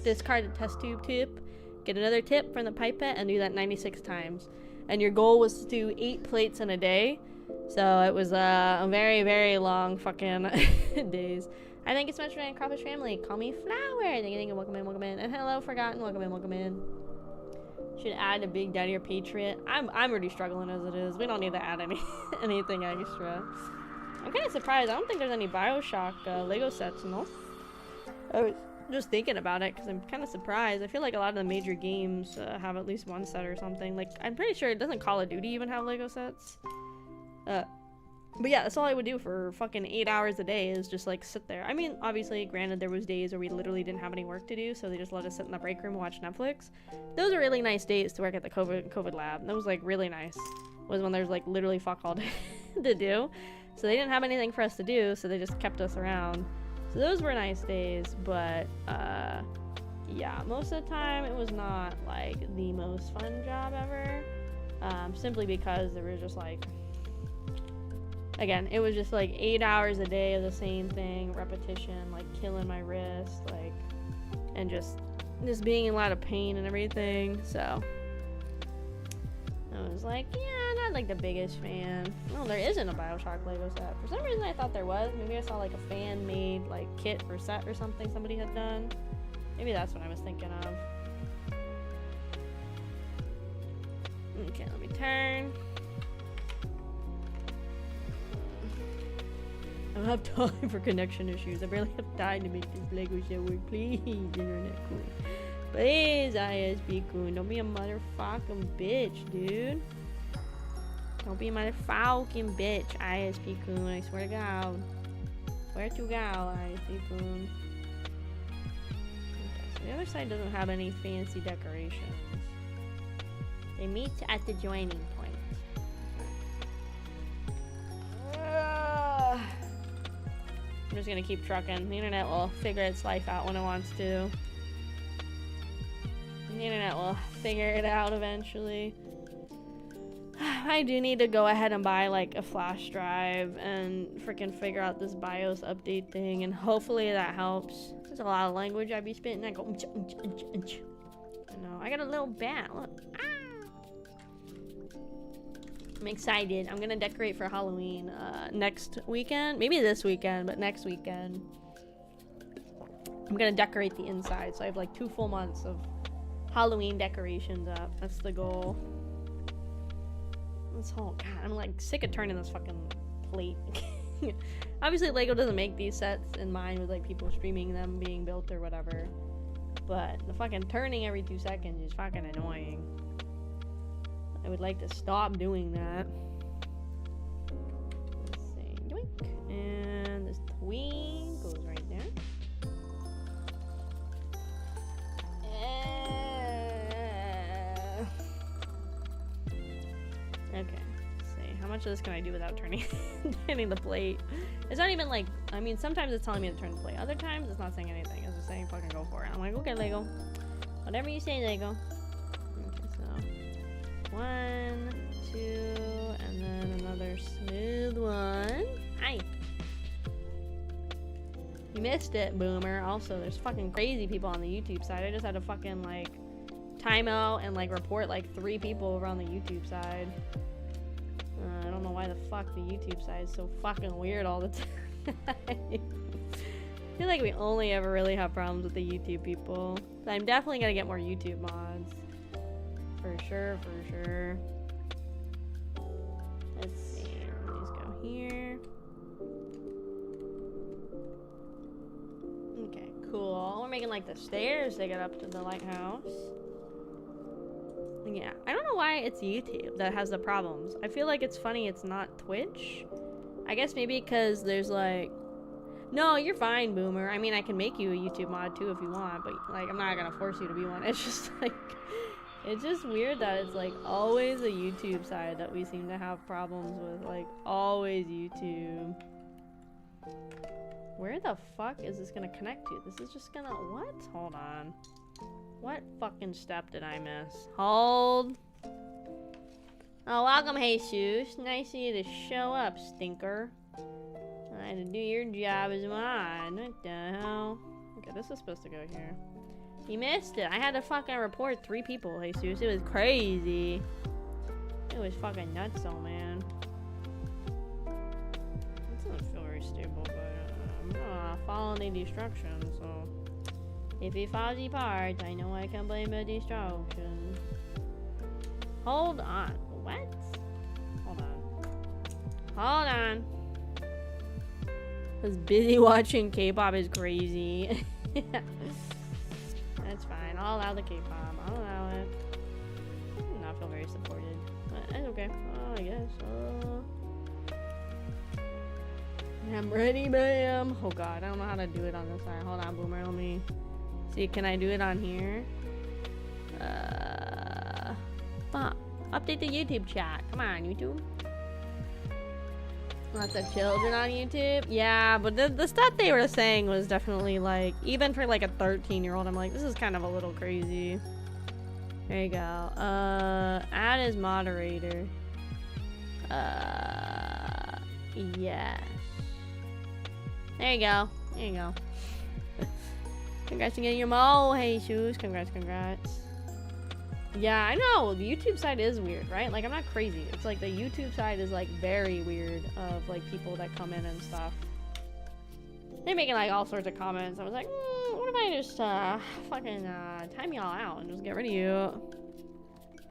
discard the test tube tip, get another tip from the pipette and do that 96 times. And your goal was to do 8 plates in a day. So it was a very, very long fucking days. I thank you so much for the Kraufish family. Call me Flower. Thank you. Welcome in, welcome in. And hello, Forgotten. Welcome in, welcome in. Should add a Big Daddy or Patriot. I'm already struggling as it is. We don't need to add anything extra. I'm kind of surprised. I don't think there's any Bioshock Lego sets, no? I was just thinking about it because I'm kind of surprised. I feel like a lot of the major games have at least one set or something. Like, I'm pretty sure doesn't Call of Duty even have Lego sets? But yeah, that's all I would do for fucking 8 hours a day, is just like sit there. I mean, obviously, granted, there was days where we literally didn't have any work to do, so they just let us sit in the break room and watch Netflix. Those are really nice days to work at the COVID lab. That was like really nice. Was when there's like literally fuck all to do. So they didn't have anything for us to do, so they just kept us around. So those were nice days, but yeah, most of the time it was not like the most fun job ever. Simply because there was just like, again, it was just like 8 hours a day of the same thing, repetition, like killing my wrist, like, and just being in a lot of pain and everything. So I was like, yeah, not like the biggest fan. Well, there isn't a Bioshock Lego set. For some reason I thought there was. Maybe I saw like a fan made like kit or set or something somebody had done. Maybe that's what I was thinking of. Okay, let me turn. I don't have time for connection issues. I barely have time to make this Lego set work. Please, internet queen. Please, ISP queen. Don't be a motherfucking bitch, dude. Don't be a motherfucking bitch, ISP queen. I swear to God. Where to go, ISP queen? Okay, so the other side doesn't have any fancy decorations. They meet at the joining point. I'm just gonna keep trucking. The internet will figure its life out when it wants to. The internet will figure it out eventually. I do need to go ahead and buy like a flash drive and freaking figure out this BIOS update thing, and hopefully that helps. There's a lot of language I be spitting. I go. I know. I got a little bat. Look. Ah! I'm excited. I'm gonna decorate for Halloween next weekend. Maybe this weekend, but next weekend. I'm gonna decorate the inside, so I have like 2 full months of Halloween decorations up. That's the goal. This whole, God, I'm like sick of turning this fucking plate. Obviously, Lego doesn't make these sets in mind with like people streaming them being built or whatever. But the fucking turning every 2 seconds is fucking annoying. I would like to stop doing that. Let's see. Yoink. And this tween goes right there. Okay. Let's see. How much of this can I do without turning the plate? It's not even like, I mean, sometimes it's telling me to turn the plate. Other times it's not saying anything. It's just saying fucking go for it. I'm like, okay, Lego. Whatever you say, Lego. Okay, so 1, 2, and then another smooth one. Hi. You missed it, Boomer. Also, there's fucking crazy people on the YouTube side. I just had to fucking like timeout and like report like 3 people over on the YouTube side. I don't know why the fuck the YouTube side is so fucking weird all the time. I feel like we only ever really have problems with the YouTube people. But I'm definitely gonna get more YouTube mods. For sure, for sure. Let's see. Let me just go here. Okay, cool. We're making like the stairs to get up to the lighthouse. Yeah, I don't know why it's YouTube that has the problems. I feel like it's funny it's not Twitch. I guess maybe because there's like... No, you're fine, Boomer. I mean, I can make you a YouTube mod too if you want, but like, I'm not gonna force you to be one. It's just like... It's just weird that it's like always a YouTube side that we seem to have problems with. Like, always YouTube. Where the fuck is this gonna connect to? This is just gonna... What? Hold on. What fucking step did I miss? Hold. Oh, welcome, Jesus. Nice of you to show up, stinker. I had to do your job as mine. What the hell? Okay, this is supposed to go here. You missed it. I had to fucking report 3 people, Jesus. It was crazy. It was fucking nuts, though, man. This doesn't feel very stable, but I'm gonna follow the destruction, so... If it falls apart, I know I can blame the destruction. Hold on. What? Hold on. Hold on. I was busy watching K-pop is crazy. That's fine. I'll allow the K-pop. I'll allow it. I do not feel very supported. But it's okay. Oh, I guess. I'm ready, ma'am. Oh god, I don't know how to do it on this side. Hold on, Boomer, let me see. Can I do it on here? Fuck. Update the YouTube chat. Come on, YouTube. Lots of children on YouTube. Yeah, but the stuff they were saying was definitely like, even for like a 13-year-old, I'm like, this is kind of a little crazy. There you go. Add as moderator. Yes. There you go. There you go. Congrats on getting your mo. Hey, shoes. Congrats, congrats. Yeah, I know. The YouTube side is weird, right? Like, I'm not crazy. It's like the YouTube side is like very weird of like people that come in and stuff. They're making like all sorts of comments. I was like, what if I just fucking time y'all out and just get rid of you?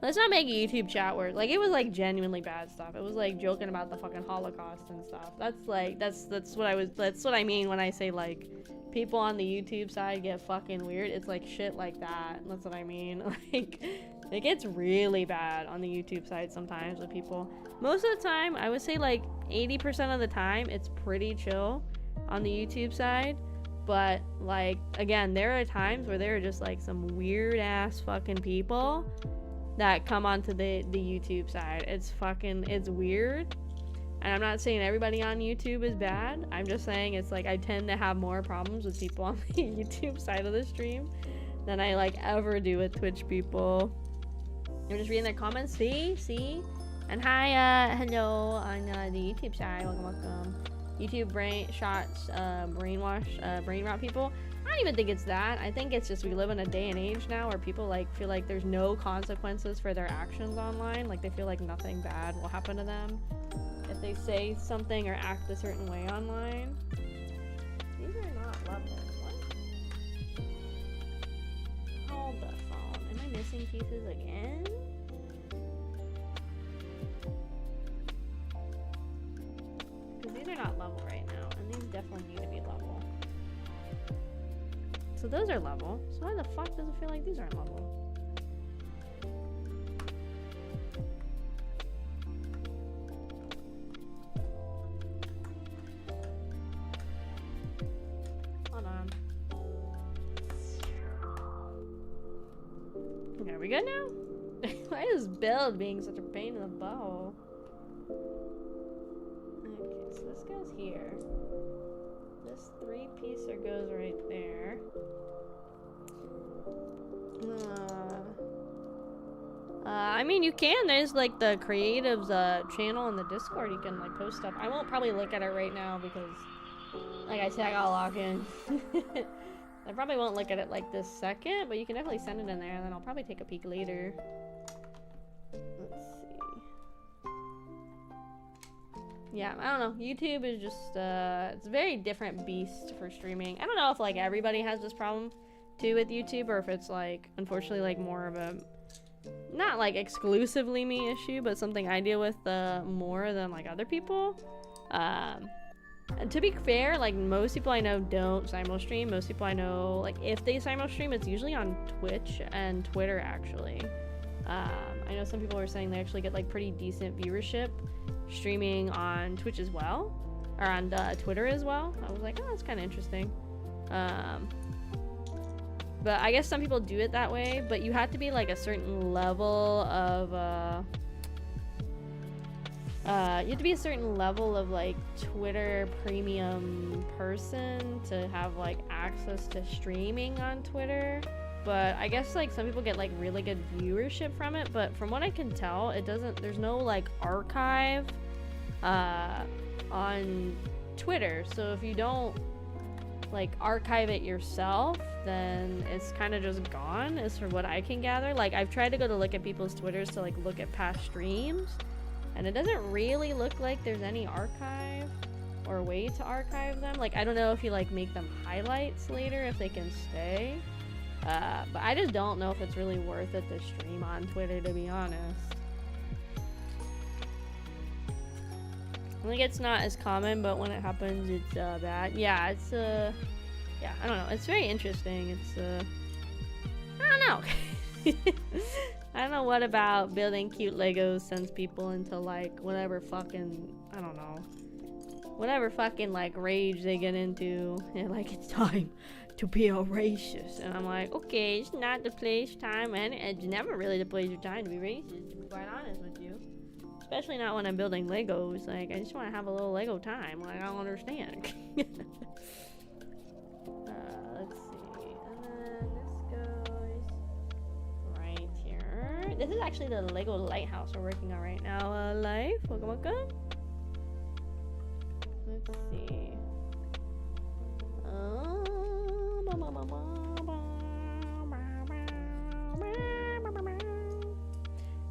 Let's not make a YouTube chat where like it was like genuinely bad stuff. It was like joking about the fucking Holocaust and stuff. That's like that's what I mean when I say like people on the YouTube side get fucking weird. It's like shit like that. That's what I mean. Like it gets really bad on the YouTube side sometimes with people. Most of the time, I would say like 80% of the time, it's pretty chill on the YouTube side. But like again, there are times where there are just like some weird ass fucking people that come onto the YouTube side. It's weird. And I'm not saying everybody on YouTube is bad. I'm just saying it's like I tend to have more problems with people on the YouTube side of the stream than I like ever do with Twitch people. I'm just reading their comments. See? And hi, hello on the YouTube side. Welcome. YouTube brain rot people. I don't even think it's that. I think it's just we live in a day and age now where people like feel like there's no consequences for their actions online. Like they feel like nothing bad will happen to them if they say something or act a certain way online. These are not level. What? Hold the phone. Am I missing pieces again? Because these are not level right now, and these definitely need to be level. So those are level. So why the fuck does it feel like these aren't level? Hold on. Okay, are we good now? Why is build being such a pain in the bow? Okay, so this goes here. This 3-piecer goes right there. I mean, you can. There's like the creatives channel in the Discord. You can like post stuff. I won't probably look at it right now because, like I said, I gotta log in. I probably won't look at it like this second, but you can definitely send it in there, and then I'll probably take a peek later. Let's see. Yeah, I don't know. YouTube is just it's a very different beast for streaming. I don't know if like everybody has this problem too with YouTube, or if it's like unfortunately like more of a not like exclusively me issue, but something I deal with more than like other people. And to be fair, like most people I know don't simul-stream. Most people I know, like if they simul-stream, it's usually on Twitch and Twitter actually. I know some people are saying they actually get like pretty decent viewership streaming on Twitch as well, or on Twitter as well. I was like, oh, that's kind of interesting. But I guess some people do it that way, but you have to be like a certain level of you have to be a certain level of like Twitter premium person to have like access to streaming on Twitter. But I guess like some people get like really good viewership from it, but from what I can tell, it doesn't, there's no like archive on Twitter. So if you don't like archive it yourself, then it's kind of just gone, is for what I can gather. Like I've tried to go to look at people's Twitters to like look at past streams, and it doesn't really look like there's any archive or way to archive them. Like I don't know if you like make them highlights later if they can stay, but I just don't know if it's really worth it to stream on Twitter, to be honest. I think it's not as common, but when it happens, it's bad. Yeah, it's yeah, I don't know. It's very interesting. It's I don't know. I don't know what about building cute Legos sends people into like whatever fucking, I don't know, whatever fucking like rage they get into, and like it's time to be a racist, and I'm like, okay, it's not the place, time, and it's never really the place or time to be racist, to be quite honest with you. Especially not when I'm building Legos. Like, I just want to have a little Lego time. Like, I don't understand. Let's see, and then this goes right here. This is actually the Lego Lighthouse we're working on right now. Life, welcome. Let's see.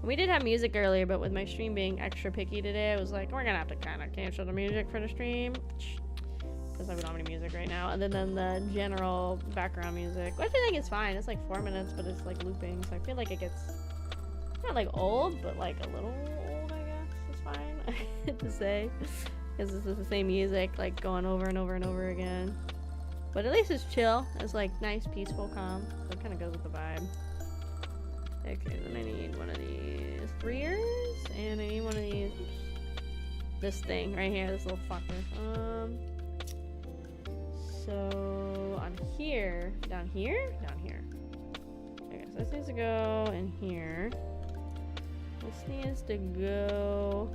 We did have music earlier, but with my stream being extra picky today, I was like, we're gonna have to kind of cancel the music for the stream because I don't have any music right now. And then the general background music, which I think is fine. It's like 4 minutes, but it's like looping, so I feel like it gets not like old, but like a little old, I guess. It's fine to say, because this is the same music like going over and over and over again. But at least it's chill. It's like nice, peaceful, calm. So it kind of goes with the vibe. Okay, then I need one of these 3ers, and I need one of these. Oops, this thing right here, this little fucker. So on here, down here. Okay, so this needs to go in here. This needs to go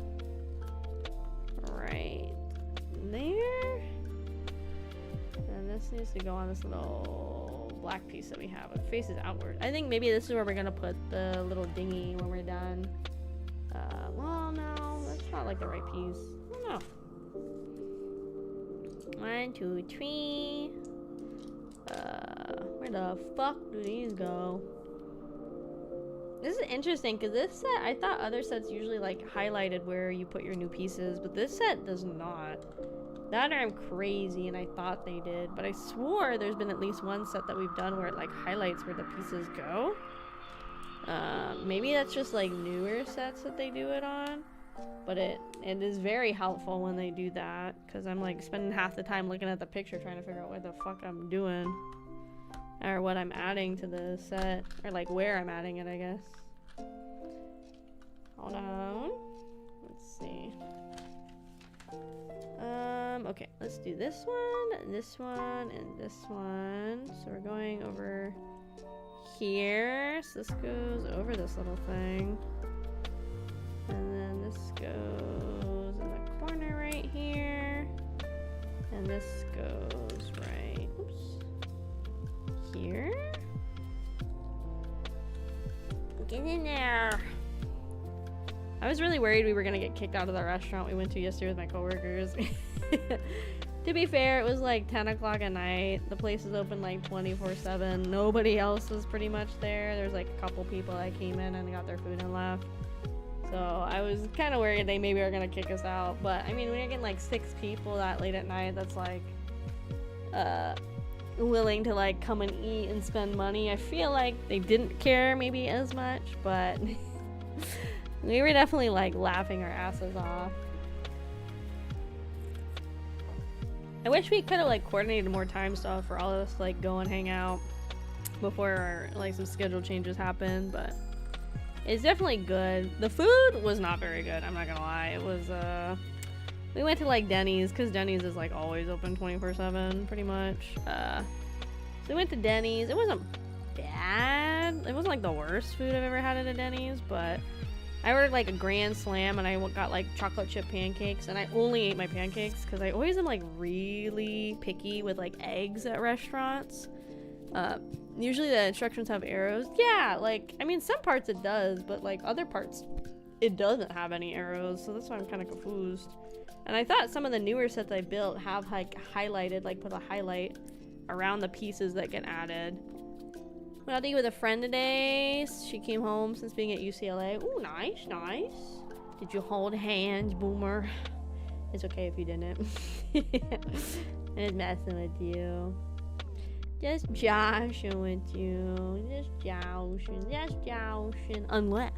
right there. And this needs to go on this little black piece that we have. It faces outward. I think maybe this is where we're gonna put the little dinghy when we're done. Well, no, that's not like the right piece. I don't know. 1, 2, 3. Where the fuck do these go? This is interesting because this set, I thought other sets usually like highlighted where you put your new pieces, but this set does not. That or I'm crazy and I thought they did, but I swore there's been at least one set that we've done where it like highlights where the pieces go. Maybe that's just like newer sets that they do it on, but it is very helpful when they do that, because I'm like spending half the time looking at the picture trying to figure out what the fuck I'm doing or what I'm adding to the set, or like where I'm adding it, I guess. Hold on, let's see. Okay, let's do this one, and this one. So we're going over here. So this goes over this little thing. And then this goes in the corner right here. And this goes right, oops, here. Get in there. I was really worried we were gonna get kicked out of the restaurant we went to yesterday with my coworkers. To be fair, it was like 10 o'clock at night. The place is open like 24/7. Nobody else was pretty much there. There's like a couple people that came in and got their food and left. So I was kind of worried they maybe are gonna kick us out. But I mean, when you're getting like 6 people that late at night, that's like willing to like come and eat and spend money, I feel like they didn't care maybe as much, but we were definitely like laughing our asses off. I wish we could have like coordinated more time stuff for all of us to like go and hang out before like some schedule changes happen, but it's definitely good. The food was not very good, I'm not gonna lie. It was we went to like Denny's, because Denny's is like always open 24/7 pretty much. So we went to Denny's. It wasn't bad. It wasn't like the worst food I've ever had at a Denny's, but I ordered like a Grand Slam, and I got like chocolate chip pancakes, and I only ate my pancakes because I always am like really picky with like eggs at restaurants. Usually the instructions have arrows. Yeah, like, I mean, some parts it does, but like other parts it doesn't have any arrows, so that's why I'm kind of confused. And I thought some of the newer sets I built have like highlighted, like put a highlight around the pieces that get added. Went out to eat with a friend today. She came home since being at UCLA. Ooh, nice, nice. Did you hold hands, Boomer? It's okay if you didn't. I'm just messing with you. Just joshing with you. Just joshing. Unless.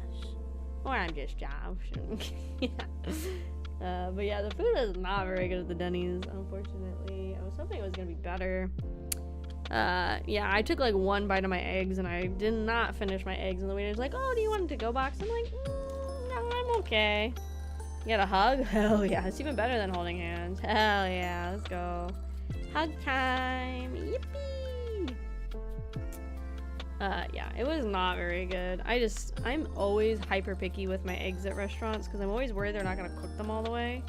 Or I'm just joshing. Yeah. But yeah, the food is not very good at the Denny's, unfortunately. I was hoping it was gonna be better. Yeah, I took like one bite of my eggs and I did not finish my eggs, and the waiter's like, oh, do you want a to-go box? I'm like, no, I'm okay. Get a hug? Hell yeah. It's even better than holding hands. Hell yeah. Let's go. Hug time. Yippee. Yeah, it was not very good. I'm always hyper picky with my eggs at restaurants because I'm always worried they're not gonna cook them all the way.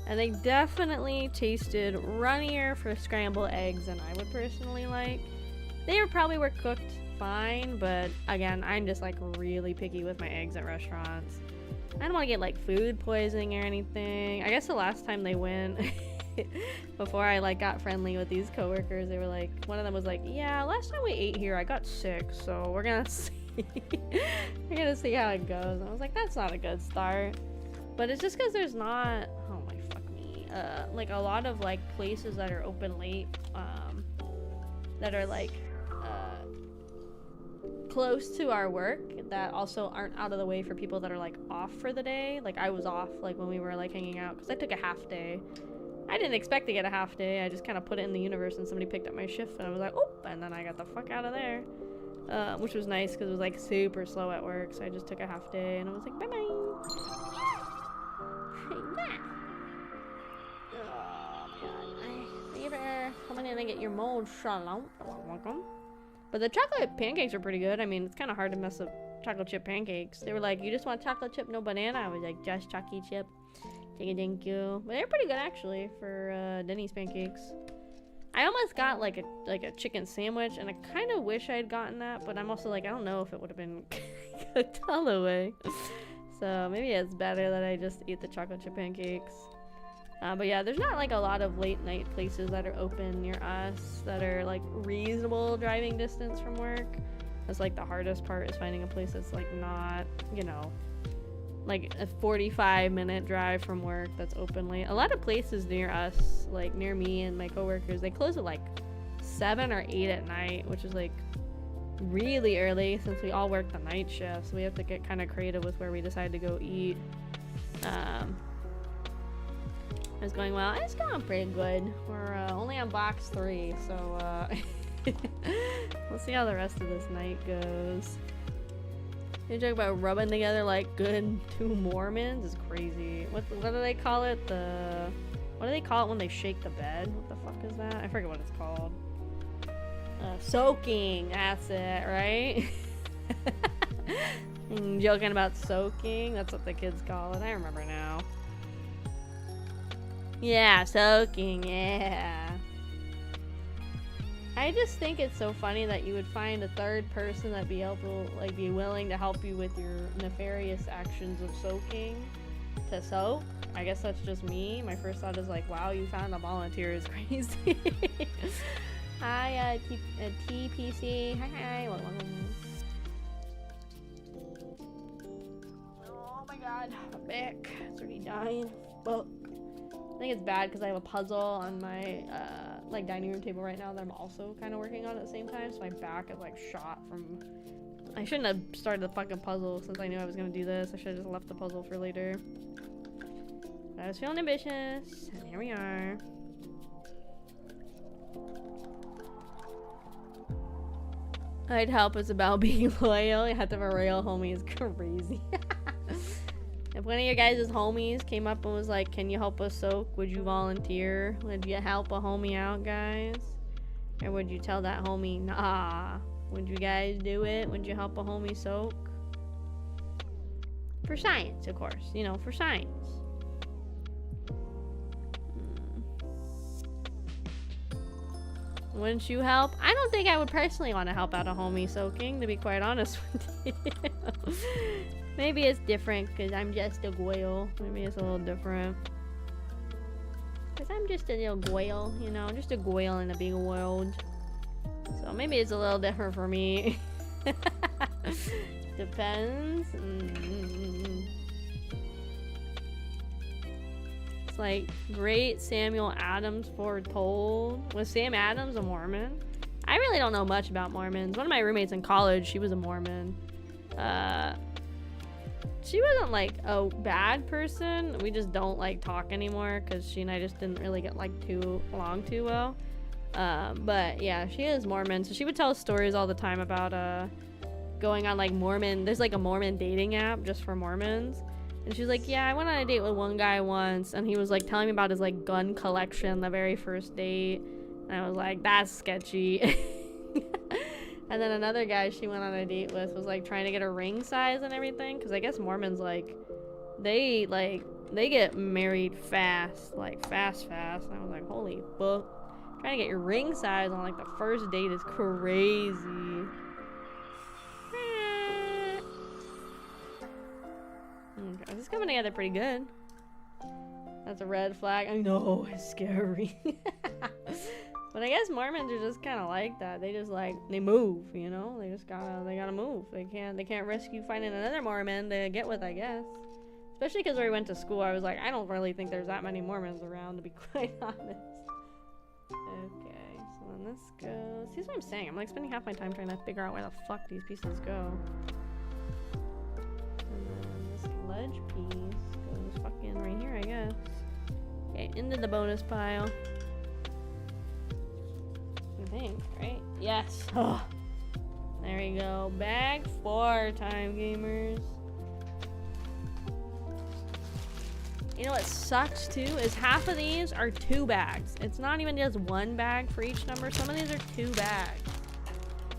And they definitely tasted runnier for scrambled eggs than I would personally like. They probably were cooked fine, but again, I'm just like really picky with my eggs at restaurants. I don't want to get like food poisoning or anything. I guess the last time they went, before I like got friendly with these coworkers, they were like, one of them was like, yeah, last time we ate here I got sick, so we're gonna see we're gonna see how it goes. And I was like, that's not a good start. But it's just because there's not, oh my fuck me, like a lot of like places that are open late, that are like close to our work that also aren't out of the way for people that are like off for the day. Like I was off like when we were like hanging out because I took a half day. I didn't expect to get a half day. I just kind of put it in the universe and somebody picked up my shift and I was like, oh, and then I got the fuck out of there, which was nice because it was like super slow at work. So I just took a half day and I was like, bye bye. Oh my god, thank you for coming in and get your mold shut out. Welcome. But the chocolate pancakes are pretty good. I mean, it's kind of hard to mess up chocolate chip pancakes. They were like, you just want chocolate chip, no banana? I was like, just chocolate chip. Thank you. But they're pretty good actually for Denny's pancakes. I almost got like a chicken sandwich, and I kind of wish I had gotten that, but I'm also like, I don't know if it would have been cooked all the way. So maybe it's better that I just eat the chocolate chip pancakes. But yeah, there's not like a lot of late night places that are open near us that are like reasonable driving distance from work. That's like the hardest part, is finding a place that's like not, you know, like a 45-minute drive from work that's open late. A lot of places near us, like near me and my coworkers, they close at like 7 or 8 at night, which is like really early since we all work the night shift. So we have to get kind of creative with where we decide to go eat. It's going well. It's going pretty good. We're only on box 3, so we'll see how the rest of this night goes. You joke about rubbing together like good 2 Mormons is crazy. What do they call it? What do they call it when they shake the bed? What the fuck is that? I forget what it's called. Soaking. That's it, right? Joking about soaking. That's what the kids call it. I remember now. Yeah, soaking, yeah. I just think it's so funny that you would find a third person that'd be able, like, be willing to help you with your nefarious actions of soaking to soak. I guess that's just me. My first thought is like, wow, you found a volunteer is crazy. Hi, TPC. Hi. Oh my god, my back. It's already dying. Well, I think it's bad because I have a puzzle on my like dining room table right now that I'm also kind of working on at the same time, so my back is like shot from. I shouldn't have started the fucking puzzle since I knew I was gonna do this. I should have just left the puzzle for later. But I was feeling ambitious, and here we are. I'd help is about being loyal. You have to have a real homie is crazy. If one of your guys' homies came up and was like, can you help us soak? Would you volunteer? Would you help a homie out, guys? Or would you tell that homie, nah? Would you guys do it? Would you help a homie soak? For science, of course. You know, for science. Wouldn't you help? I don't think I would personally want to help out a homie soaking, to be quite honest with you. Maybe it's different because I'm just a goyle. Maybe it's a little different. Because I'm just a little goyle, you know, just a goyle in a big world. So maybe it's a little different for me. Depends. It's like great Samuel Adams foretold. Was Sam Adams a Mormon? I really don't know much about Mormons. One of my roommates in college, she was a Mormon. She wasn't like a bad person. We just don't like talk anymore because she and I just didn't really get like too along too well. But yeah, she is Mormon, so she would tell us stories all the time about going on like Mormon. There's like a Mormon dating app just for Mormons, And she's like, yeah, I went on a date with one guy once, and he was like telling me about his like gun collection the very first date. And I was like, that's sketchy. And then another guy she went on a date with was like trying to get a ring size and everything, because I guess Mormons like they get married fast, like fast. And I was like, holy fuck. Trying to get your ring size on like the first date is crazy. Okay, this is coming together pretty good. That's a red flag. I know, it's scary. But I guess Mormons are just kind of like that. They just like, they move, you know? They gotta move. They can't risk you finding another Mormon to get with, I guess. Especially because where we went to school, I was like, I don't really think there's that many Mormons around, to be quite honest. Okay, so then this goes... See, what I'm saying? I'm like spending half my time trying to figure out where the fuck these pieces go. And then this ledge piece goes fucking right here, I guess. Okay, into the bonus pile. I think, right? Yes! Oh. There you go. Bag 4, time gamers. You know what sucks too is half of these are 2 bags. It's not even just 1 bag for each number. Some of these are 2 bags.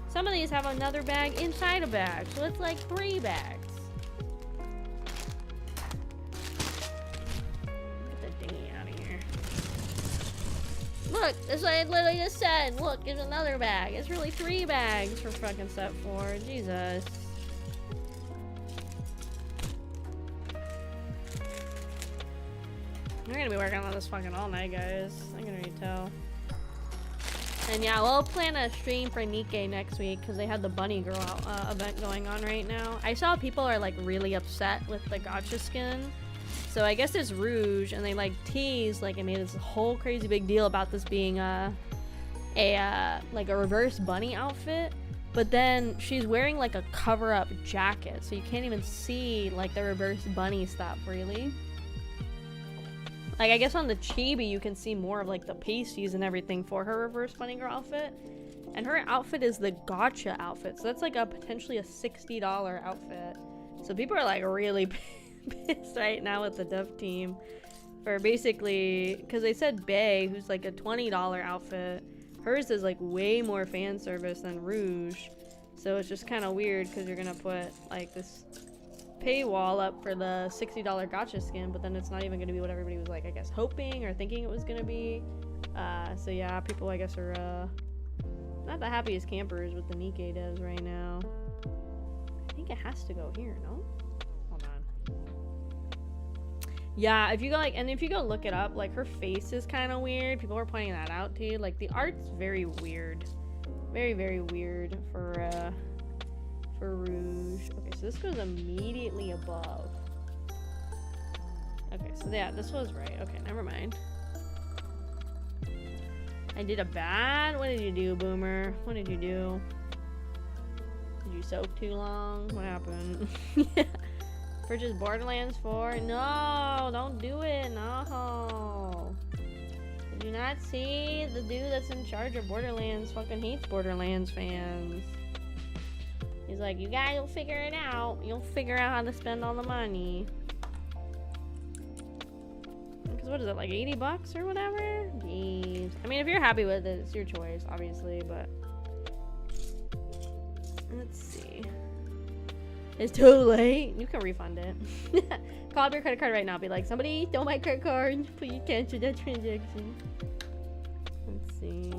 Some of these have another bag inside a bag, so it's like 3 bags. Get the dinghy out of here. Look, that's what I literally just said. Look, there's another bag. It's really 3 bags for fucking set 4. Jesus. We're gonna be working on this fucking all night, guys. I can already tell. And yeah, we'll plan a stream for Nikkei next week because they had the Bunny Girl event going on right now. I saw people are like really upset with the gotcha skin. So I guess it's Rouge, and they like teased, like, it made this whole crazy big deal about this being like a reverse bunny outfit. But then she's wearing like a cover-up jacket, so you can't even see like the reverse bunny stuff really. Like, I guess on the chibi you can see more of like the pasties and everything for her reverse bunny girl outfit. And her outfit is the gotcha outfit, so that's like a potentially a $60 outfit. So people are like really pissed right now with the dev team for basically, because they said Bae, who's like a $20 outfit, hers is like way more fan service than Rouge. So it's just kind of weird because you're gonna put like this paywall up for the $60 gotcha skin, but then it's not even gonna be what everybody was like, I guess, hoping or thinking it was gonna be. So yeah, people I guess are not the happiest campers with the Nikkei devs right now. I think it has to go here, no? Hold on. Yeah, if you go like, and if you go look it up, like her face is kind of weird. People were pointing that out to you. Like the art's very weird, very weird for Rouge. Okay, so this goes immediately above. Okay, so yeah, this was right. Okay, never mind. I did a bad. What did you do, Boomer? What did you do? Did you soak too long? What happened? Purchase Borderlands 4? No, don't do it. No. Did you not see the dude that's in charge of Borderlands fucking hates Borderlands fans? He's like, you guys will figure it out. You'll figure out how to spend all the money. Because what is it, like 80 bucks or whatever? Jeez. I mean, if you're happy with it, it's your choice, obviously, but... Let's see. It's too late. You can refund it. Call up your credit card right now. Be like, somebody stole my credit card. Please cancel that transaction. Let's see.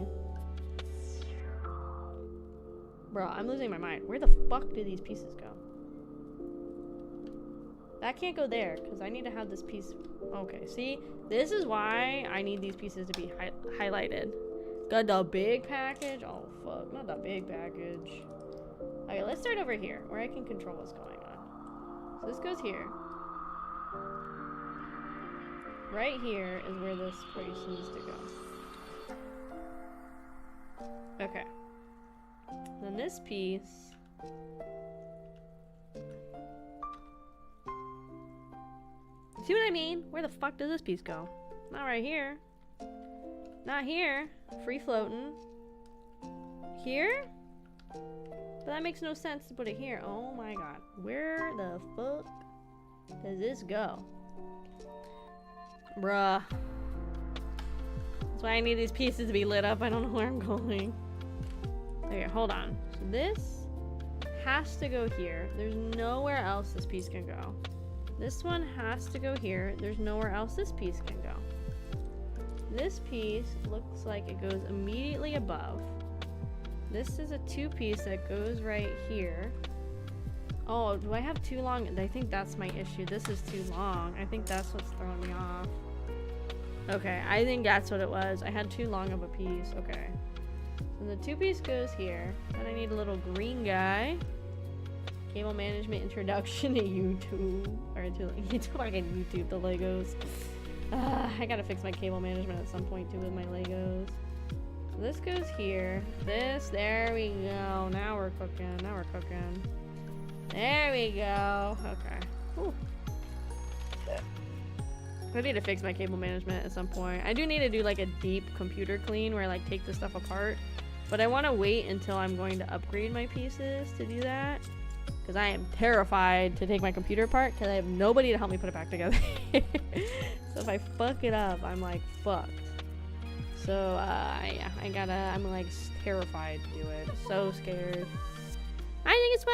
Bro, I'm losing my mind. Where the fuck do these pieces go? That can't go there, because I need to have this piece... Okay, see? This is why I need these pieces to be highlighted. Got the big package? Oh, fuck. Not the big package. Okay, let's start over here, where I can control what's going on. So this goes here. Right here is where this piece needs to go. Okay. Then this piece... See what I mean? Where the fuck does this piece go? Not right here. Not here. Free floating. Here? But that makes no sense to put it here. Oh my god. Where the fuck? does this go? Bruh. That's why I need these pieces to be lit up. I don't know where I'm going. Okay, hold on. So this has to go here. There's nowhere else this piece can go. This one has to go here. There's nowhere else this piece can go. This piece looks like it goes immediately above. This is a 2-piece that goes right here. Oh, do I have too long? I think that's my issue. This is too long. I think that's what's throwing me off. Okay, I think that's what it was. I had too long of a piece. Okay. So the 2-piece goes here. Then I need a little green guy. Cable management introduction to YouTube. Or to fucking YouTube, the Legos. I gotta fix my cable management at some point too with my Legos. So this goes here. This, there we go. Now we're cooking. Now we're cooking. There we go. Okay. Whew. I need to fix my cable management at some point. I do need to do like a deep computer clean where I like take the stuff apart. But I want to wait until I'm going to upgrade my pieces to do that. Because I am terrified to take my computer apart because I have nobody to help me put it back together. So if I fuck it up, I'm like fucked. So yeah, I'm like terrified to do it. So scared. Hi, thank you so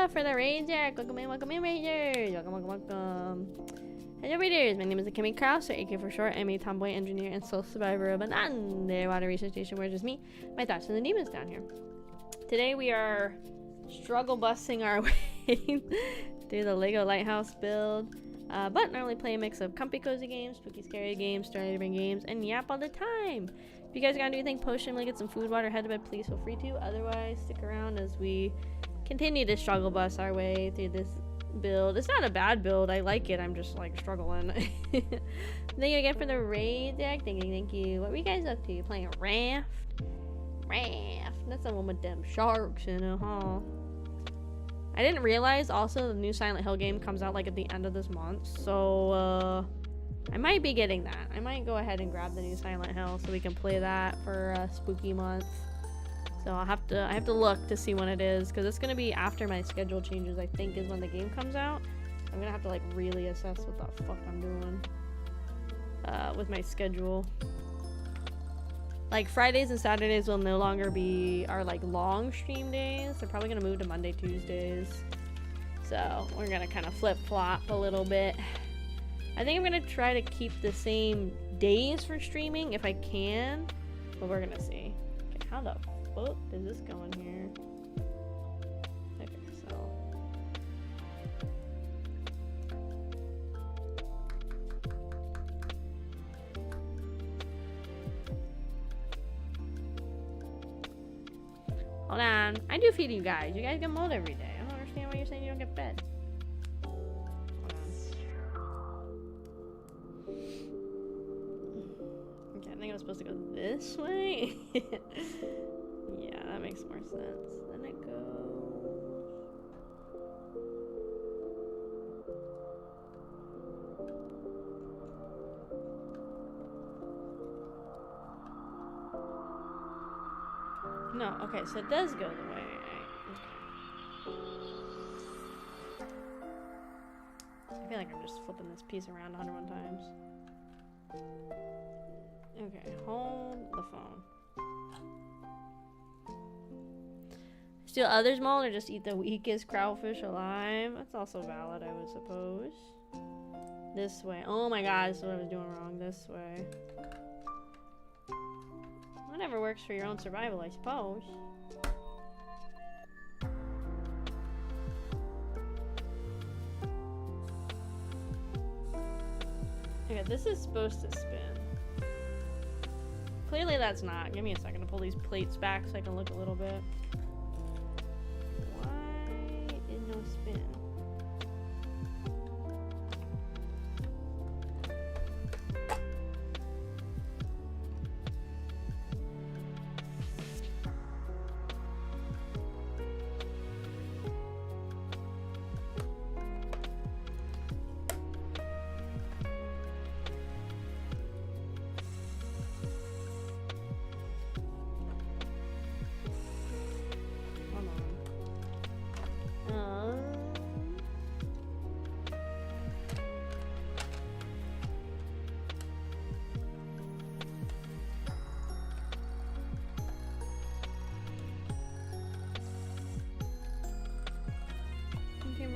much for the raid, Jack. Welcome in, Raiders. Welcome. Hello, Raiders. My name is Akemi Kraus, or AK for short. I'm a tomboy engineer and soul survivor of an underwater research station where it's just me, my thoughts, and the demons down here. Today we are struggle busting our way through the Lego Lighthouse build. But normally play a mix of comfy cozy games, spooky scary games, story-driven games, and yap all the time. If you guys gotta do anything post-stream, like get some food, water, head to bed, please feel free to. Otherwise, stick around as we continue to struggle bust our way through this build. It's not a bad build. I like it. I'm just like struggling. Thank you again for the raid deck. Thank you. What were you guys up to? You playing a raft? Raft. That's the one with them sharks in it, huh? I didn't realize also the new Silent Hill game comes out like at the end of this month, so I might be getting that. I might go ahead and grab the new Silent Hill so we can play that for spooky month. So I have to look to see when it is, because it's gonna be after my schedule changes. I think is when the game comes out. I'm gonna have to like really assess what the fuck I'm doing with my schedule. Like Fridays and Saturdays will no longer be our like long stream days. They're probably gonna move to Monday, Tuesdays. So we're gonna kind of flip flop a little bit. I think I'm gonna try to keep the same days for streaming if I can, but we're gonna see. Okay, how the fuck does this go in here? Okay, so. Hold on. I do feed you guys. You guys get mold every day. I don't understand why you're saying you don't get fed. Hold on. Okay, I think I'm supposed to go this way. Yeah, that makes more sense. Then it goes. No, okay, so it does go the way. Okay. I feel like I'm just flipping this piece around 101 times. Okay, hold the phone. Steal others' mold or just eat the weakest Kraufish alive? That's also valid, I would suppose. This way. Oh my god, this is what I was doing wrong. This way. Whatever works for your own survival, I suppose. Okay, this is supposed to spin. Clearly that's not. Give me a second to pull these plates back so I can look a little bit. Why is no spin?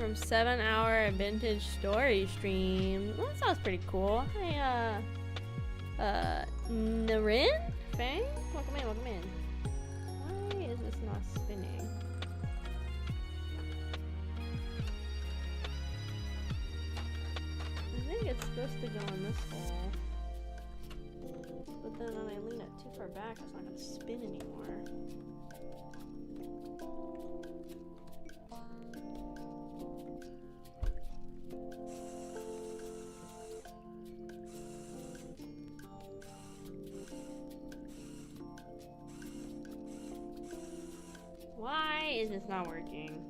from 7-hour vintage story stream. Well, that sounds pretty cool. Hey, Narin? Fang? Welcome in, welcome in. Why is this not spinning? I think it's supposed to go in this hole. But then when I lean it too far back, it's not gonna spin anymore. Why is this not working?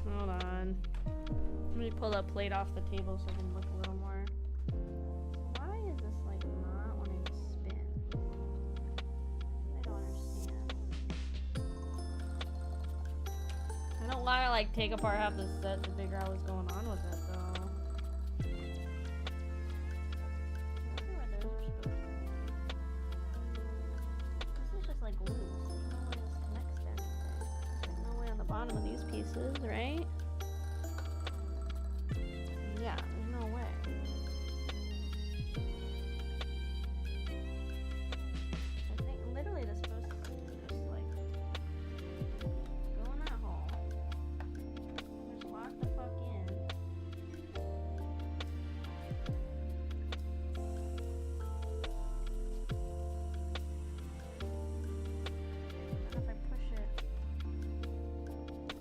Hold on. Let me pull that plate off the table so I can look a little more. Why is this like not wanting to spin? I don't understand. I don't want to like take apart half the set to figure out what's going on with it though. I wonder what those are supposed to be. This is just like loose. There's no way this connects to anything. There's no way on the bottom of these pieces, right? Yeah, there's no way. I think literally this is supposed to just like go in that hole. Just lock the fuck in. And if I push it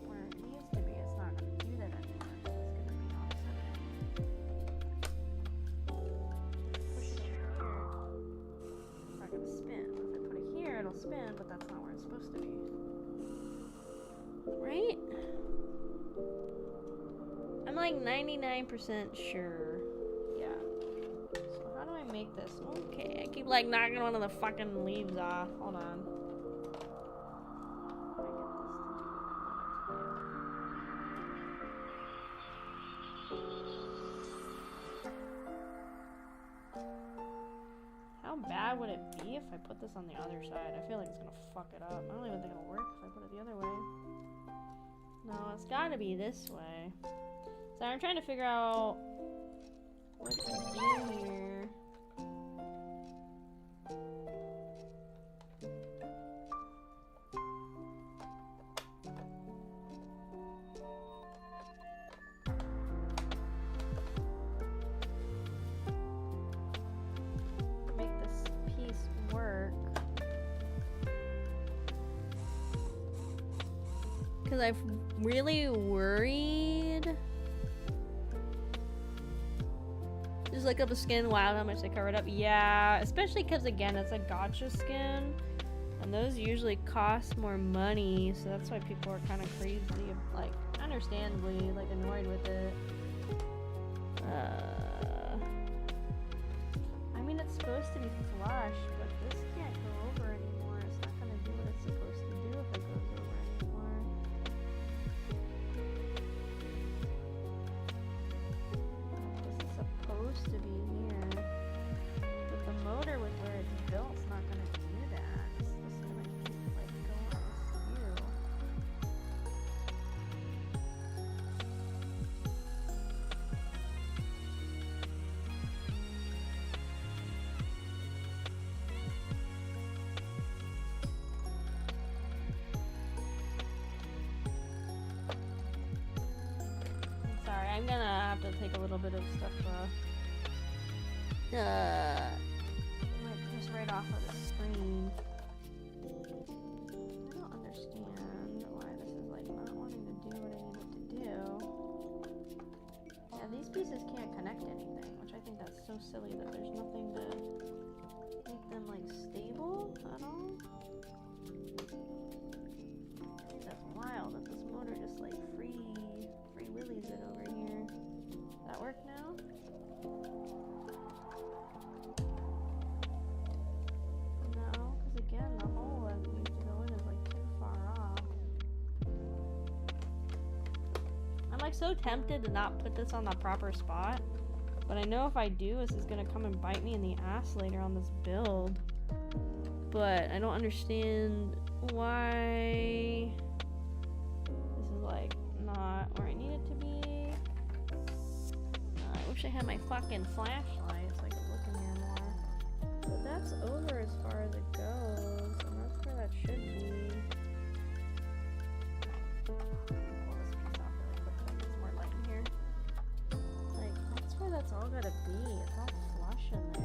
where it needs to be, it's not gonna do that anymore. It's gonna be offset. Push it over here. It's not gonna spin. If I put it here, it'll spin, but that's not where it's supposed to be. Right? I'm like 99% sure. Yeah. So how do I make this? Okay, I keep like knocking one of the fucking leaves off. Hold on. How bad would it be if I put this on the other side? I feel like it's gonna fuck it up. I don't even think it'll work if I put it the other way. No, it's gotta be this way. So I'm trying to figure out what to do here. Make this piece work. Because I've really worried. Just look up the skin, wow, how much they cover it up. Yeah, especially because again, it's a gotcha skin. And those usually cost more money. So that's why people are kind of crazy, like, understandably, like, annoyed with it. I mean, it's supposed to be flush, but this can't go over anymore. It's not going to do what it's supposed to do if it goes over anymore. This is supposed to be here. But the motor with where it's built is not going to do that. It's just going to keep, like, going askew. Sorry, I'm gonna have to take a little bit of stuff, like just right off of the screen. I don't understand why this is like not wanting to do what I need it to do. Yeah, these pieces can't connect to anything, which I think that's so silly that there's nothing to make them like stable at all. I think that's wild that this motor just like free willies it over here. Does that work now? No, because again, the hole that needs to go in is like too far off. so tempted to not put this on the proper spot. But I know if I do, this is gonna come and bite me in the ass later on this build. But I don't understand why this is like not where I need it to be. I wish I had my fucking flashlight so I could look in here more. But that's over as far as it goes, and that's where that should be. Pull this piece off really quick so there's more light in here. Like, that's where that's all gotta be. It's all flush in there.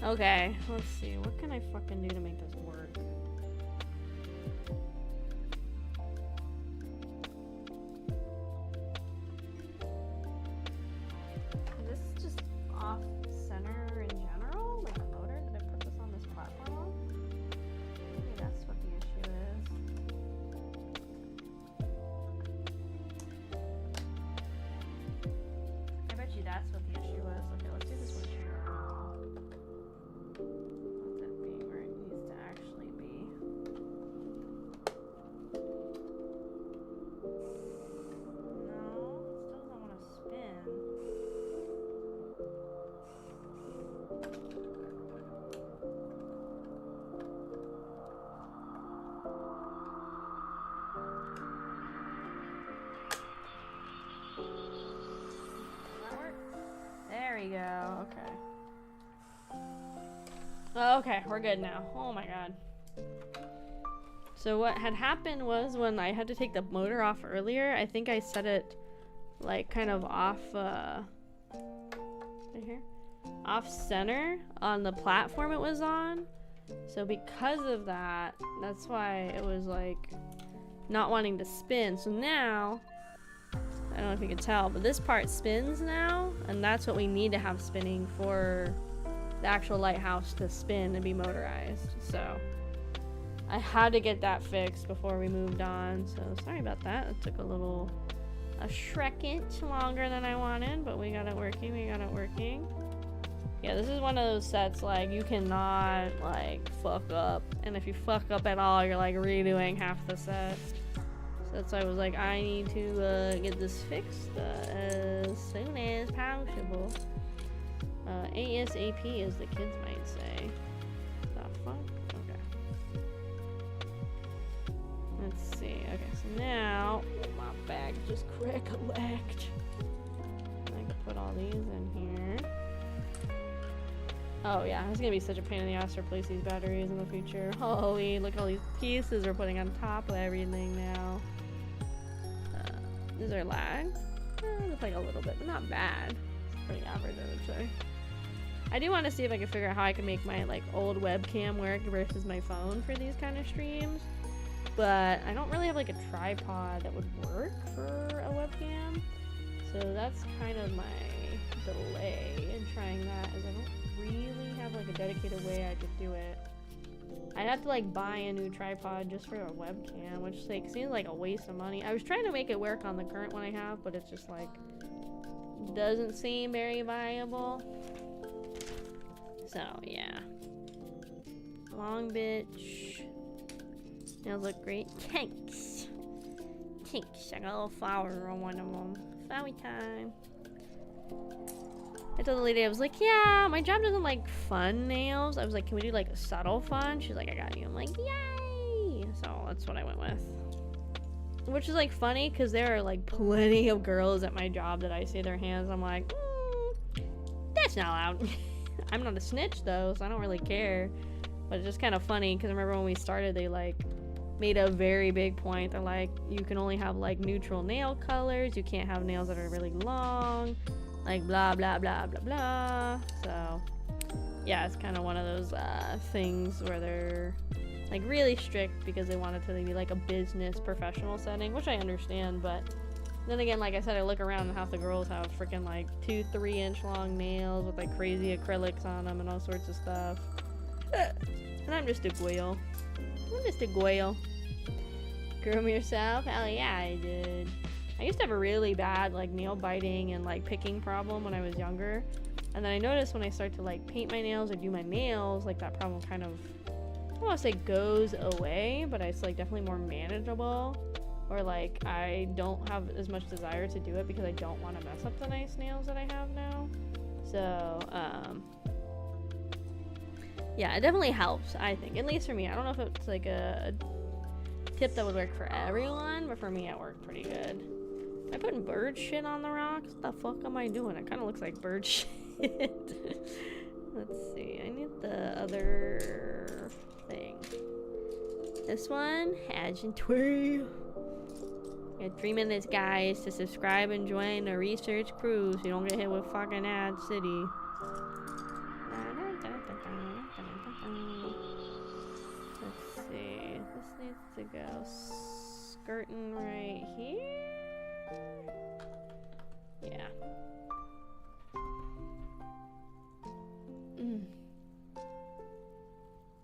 Okay, let's see. What can I fucking do to make this work? Is this just off center in general? Like a motor? Did I put this on this platform on? Maybe that's what the issue is. I bet you that's what the issue was. Okay, let's do this one. There we go, okay. Okay, we're good now. Oh my god. So what had happened was when I had to take the motor off earlier, I think I set it like kind of off, right here? Off center on the platform it was on. So because of that, that's why it was like not wanting to spin. So now, I don't know if you can tell, but this part spins now, and that's what we need to have spinning for the actual lighthouse to spin and be motorized. So I had to get that fixed before we moved on, so sorry about that. It took a shrekant longer than I wanted, but we got it working, Yeah, this is one of those sets, like, you cannot, like, fuck up, and if you fuck up at all, you're, like, redoing half the set. So that's why I was like, I need to get this fixed as soon as possible. ASAP, as the kids might say. The fuck? Okay. Let's see. Okay, so now my bag just crack-a-lacked. I can put all these in here. Oh yeah, it's gonna be such a pain in the ass to replace these batteries in the future. Holy, look at all these pieces we're putting on top of everything now. Is there lag? It's like a little bit, but not bad. It's pretty average, I would say. I do want to see if I can figure out how I can make my like old webcam work versus my phone for these kind of streams. But I don't really have like a tripod that would work for a webcam. So that's kind of my delay in trying that, as I don't really have like a dedicated way I could do it. I'd have to like buy a new tripod just for a webcam, which like seems like a waste of money. I was trying to make it work on the current one I have, but it's just like doesn't seem very viable. So yeah, long bitch. Nails look great. Thanks. I got a little flower on one of them. Flower time. I told the lady, I was like, yeah, my job doesn't like fun nails. I was like, can we do like a subtle fun? She's like, I got you. I'm like, yay! So that's what I went with. Which is like funny because there are like plenty of girls at my job that I see their hands. I'm like, that's not allowed. I'm not a snitch though, so I don't really care. But it's just kind of funny because I remember when we started, they like made a very big point. They're like, you can only have like neutral nail colors. You can't have nails that are really long. Like blah blah blah blah blah. So yeah, it's kind of one of those things where they're like really strict because they want it to be like a business professional setting, which I understand. But then again, like I said, I look around and half the girls have freaking like 2-3 inch long nails with like crazy acrylics on them and all sorts of stuff. And I'm just a goyle. Groom yourself? Hell yeah, I did. I used to have a really bad like nail biting and like picking problem when I was younger. And then I notice when I start to like paint my nails or do my nails, like that problem kind of, I don't want to say goes away, but it's like definitely more manageable. Or like I don't have as much desire to do it because I don't want to mess up the nice nails that I have now. So yeah, it definitely helps, I think, at least for me. I don't know if it's like a tip that would work for everyone, but for me it worked pretty good. Am I putting bird shit on the rocks? What the fuck am I doing? It kind of looks like bird shit. Let's see, I need the other thing. This one, Agentry. You got 3 minutes, guys, to subscribe and join the research crew so you don't get hit with fucking ad city. Let's see. This needs to go skirting right here. Yeah.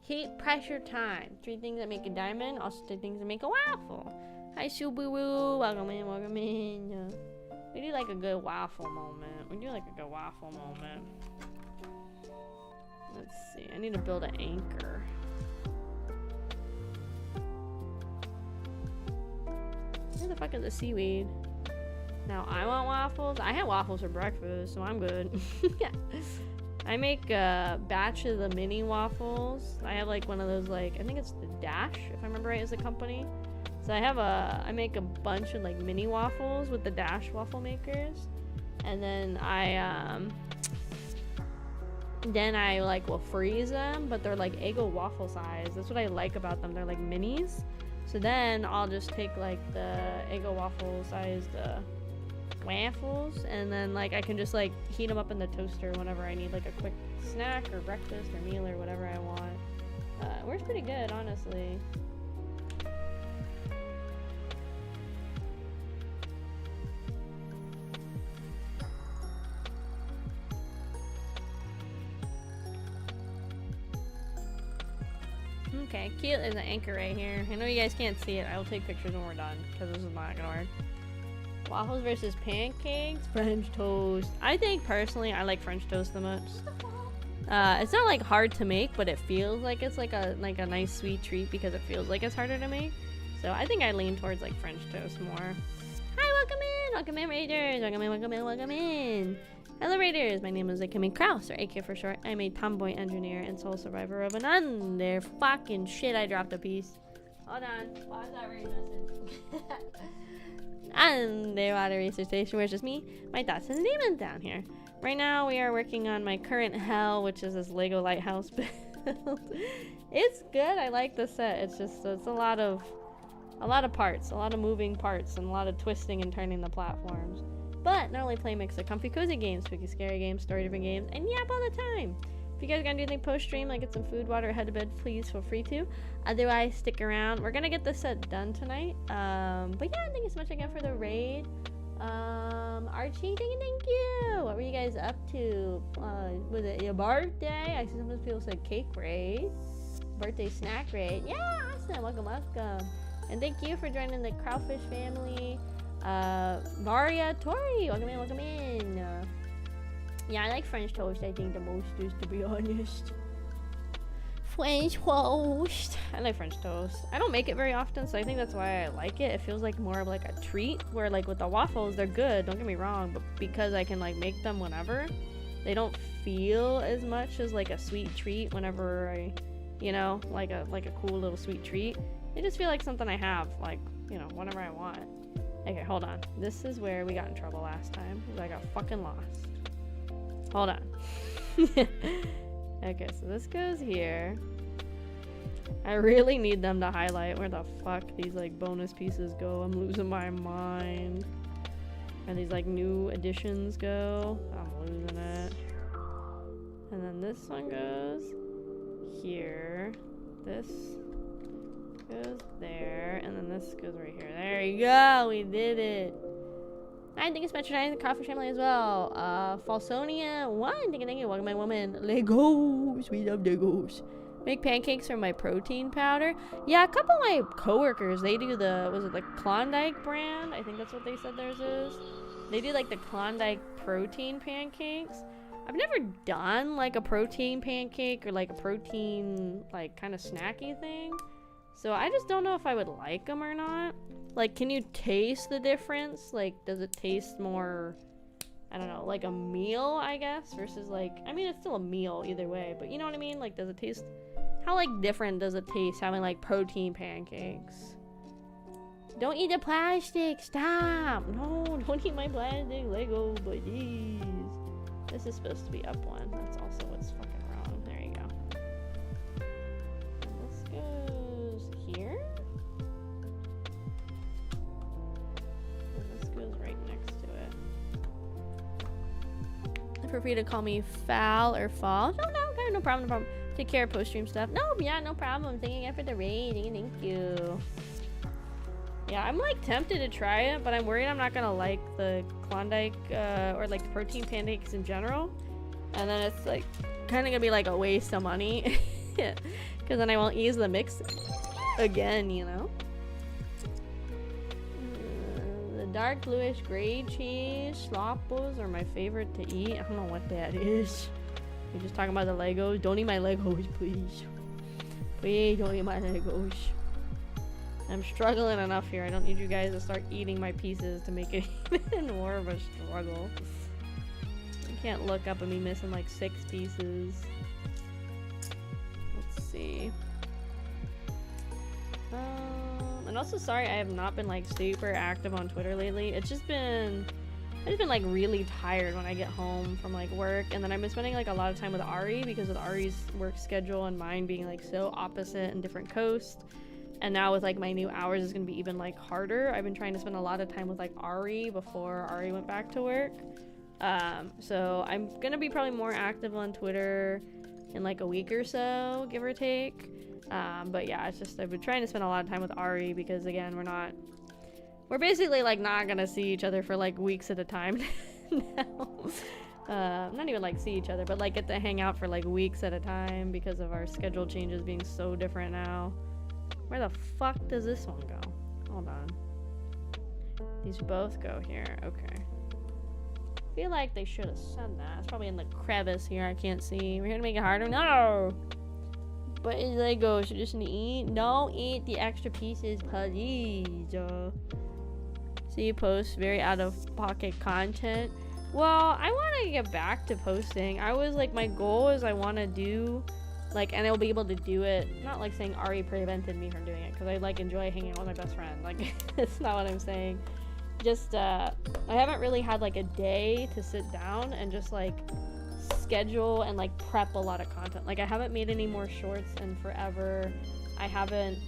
Heat, pressure, time. 3 things that make a diamond, also 3 things that make a waffle. Hi, Subaru. Welcome in, welcome in. We do like a good waffle moment. Let's see. I need to build an anchor. Where the fuck is the seaweed? Now I want waffles. I had waffles for breakfast, so I'm good. Yeah. I make batches of mini waffles. I have like one of those, like, I think it's the Dash, if I remember right, is the company. So I make a bunch of like mini waffles with the Dash waffle makers, and then I like will freeze them, but they're like Eggo waffle size. That's what I like about them. They're like minis. So then I'll just take like the Eggo waffle sized waffles, and then like I can just like heat them up in the toaster whenever I need like a quick snack or breakfast or meal or whatever I want. It works pretty good, honestly. Okay, cute. There's an anchor right here. I know you guys can't see it. I will take pictures when we're done, because this is not gonna work. Waffles versus pancakes, French toast. I think personally I like French toast the most. It's not like hard to make, but it feels like it's like a nice sweet treat because it feels like it's harder to make. So I think I lean towards like French toast more. Hi, welcome in Raiders. Welcome in. Hello Raiders, my name is Akemi Kraus, or AK for short. I'm a tomboy engineer and sole survivor of an under fucking shit. I dropped a piece. Hold on, why is that raid message? Underwater research station, where it's just me, my thoughts, and the demons down here. Right now we are working on my current hell, which is this Lego Lighthouse build. It's good, I like the set. It's just, it's a lot of parts, a lot of moving parts, and a lot of twisting and turning the platforms. But not only play mix of comfy cozy games, spooky scary games, story driven games, and yap all the time. If you guys gotta do anything post stream, like get some food, water, head to bed, please feel free to. Otherwise, stick around. We're gonna get this set done tonight. But yeah, thank you so much again for the raid. Archie, thank you. What were you guys up to? Was it your birthday? I see some people said cake raid, birthday snack raid. Yeah, awesome. Welcome. And thank you for joining the Kraufish family. Maria Tori, welcome in. Yeah, I like French toast, I think, the most, just to be honest. French toast. I like French toast. I don't make it very often, so I think that's why I like it. It feels like more of like a treat, where like with the waffles, they're good, don't get me wrong, but because I can like make them whenever, they don't feel as much as like a sweet treat whenever I, you know, like a cool little sweet treat. They just feel like something I have, like, you know, whenever I want. Okay, hold on. This is where we got in trouble last time, because I got fucking lost. Hold on. Okay, so this goes here. I really need them to highlight where the fuck these like bonus pieces go. I'm losing my mind. And these like new additions go. I'm losing it. And then this one goes here. This goes there, and then this goes right here. There you go, we did it. I think it's patronizing the Kraufish family as well. Falsonia 1, thank you, welcome my woman. Legos, we love Legos. Make pancakes from my protein powder. Yeah, a couple of my coworkers, they do the, was it the Klondike brand? I think that's what they said theirs is. They do like the Klondike protein pancakes, I've never done like a protein pancake or like a protein like kind of snacky thing. So I just don't know if I would like them or not. Like, can you taste the difference? Like, does it taste more, I don't know, like a meal, I guess, versus like, I mean, it's still a meal either way, but you know what I mean? Like, does it taste, how like different does it taste having like protein pancakes? Don't eat the plastic, stop! No, don't eat my plastic Lego, please. This is supposed to be up one. That's also what's fucking wrong. There you go. This goes here. And this goes right next to it. Feel free to call me Foul or Fall. No, okay, no problem, no problem. Take care of post-stream stuff. No, yeah, no problem. Thank you again for the rating. Thank you. Yeah, I'm like tempted to try it, but I'm worried I'm not gonna like the Klondike or like the protein pancakes in general, and then it's like kind of gonna be like a waste of money because then I won't use the mix again, you know. The dark bluish gray cheese sloppos are my favorite to eat. I don't know what that is. You're just talking about the Legos. Don't eat my Legos, please. Please don't eat my Legos. I'm struggling enough here. I don't need you guys to start eating my pieces to make it even more of a struggle. You can't look up at me missing like 6 pieces. Let's see. And also sorry I have not been like super active on Twitter lately. I've just been like really tired when I get home from like work, and then I've been spending like a lot of time with Ari because of Ari's work schedule and mine being like so opposite and different coast. And now with like my new hours, it's gonna be even like harder. I've been trying to spend a lot of time with like Ari before Ari went back to work. So I'm gonna be probably more active on Twitter in like a week or so, give or take. But yeah, it's just I've been trying to spend a lot of time with Ari because again, we're basically like not gonna see each other for like weeks at a time now. Not even like see each other, but like get to hang out for like weeks at a time because of our schedule changes being so different now. Where the fuck does this one go? Hold on. These both go here. Okay. I feel like they should have said that. It's probably in the crevice here. I can't see. We're gonna make it harder. No! But it's Legos. You just need to eat. Don't eat the extra pieces, please. See you post very out of pocket content. Well, I want to get back to posting. I was like, my goal is I want to do like, and I'll be able to do it, not like saying Ari prevented me from doing it, because I like enjoy hanging out with my best friend, like, that's not what I'm saying. Just, I haven't really had like a day to sit down and just like schedule and like prep a lot of content. Like, I haven't made any more shorts in forever. I haven't,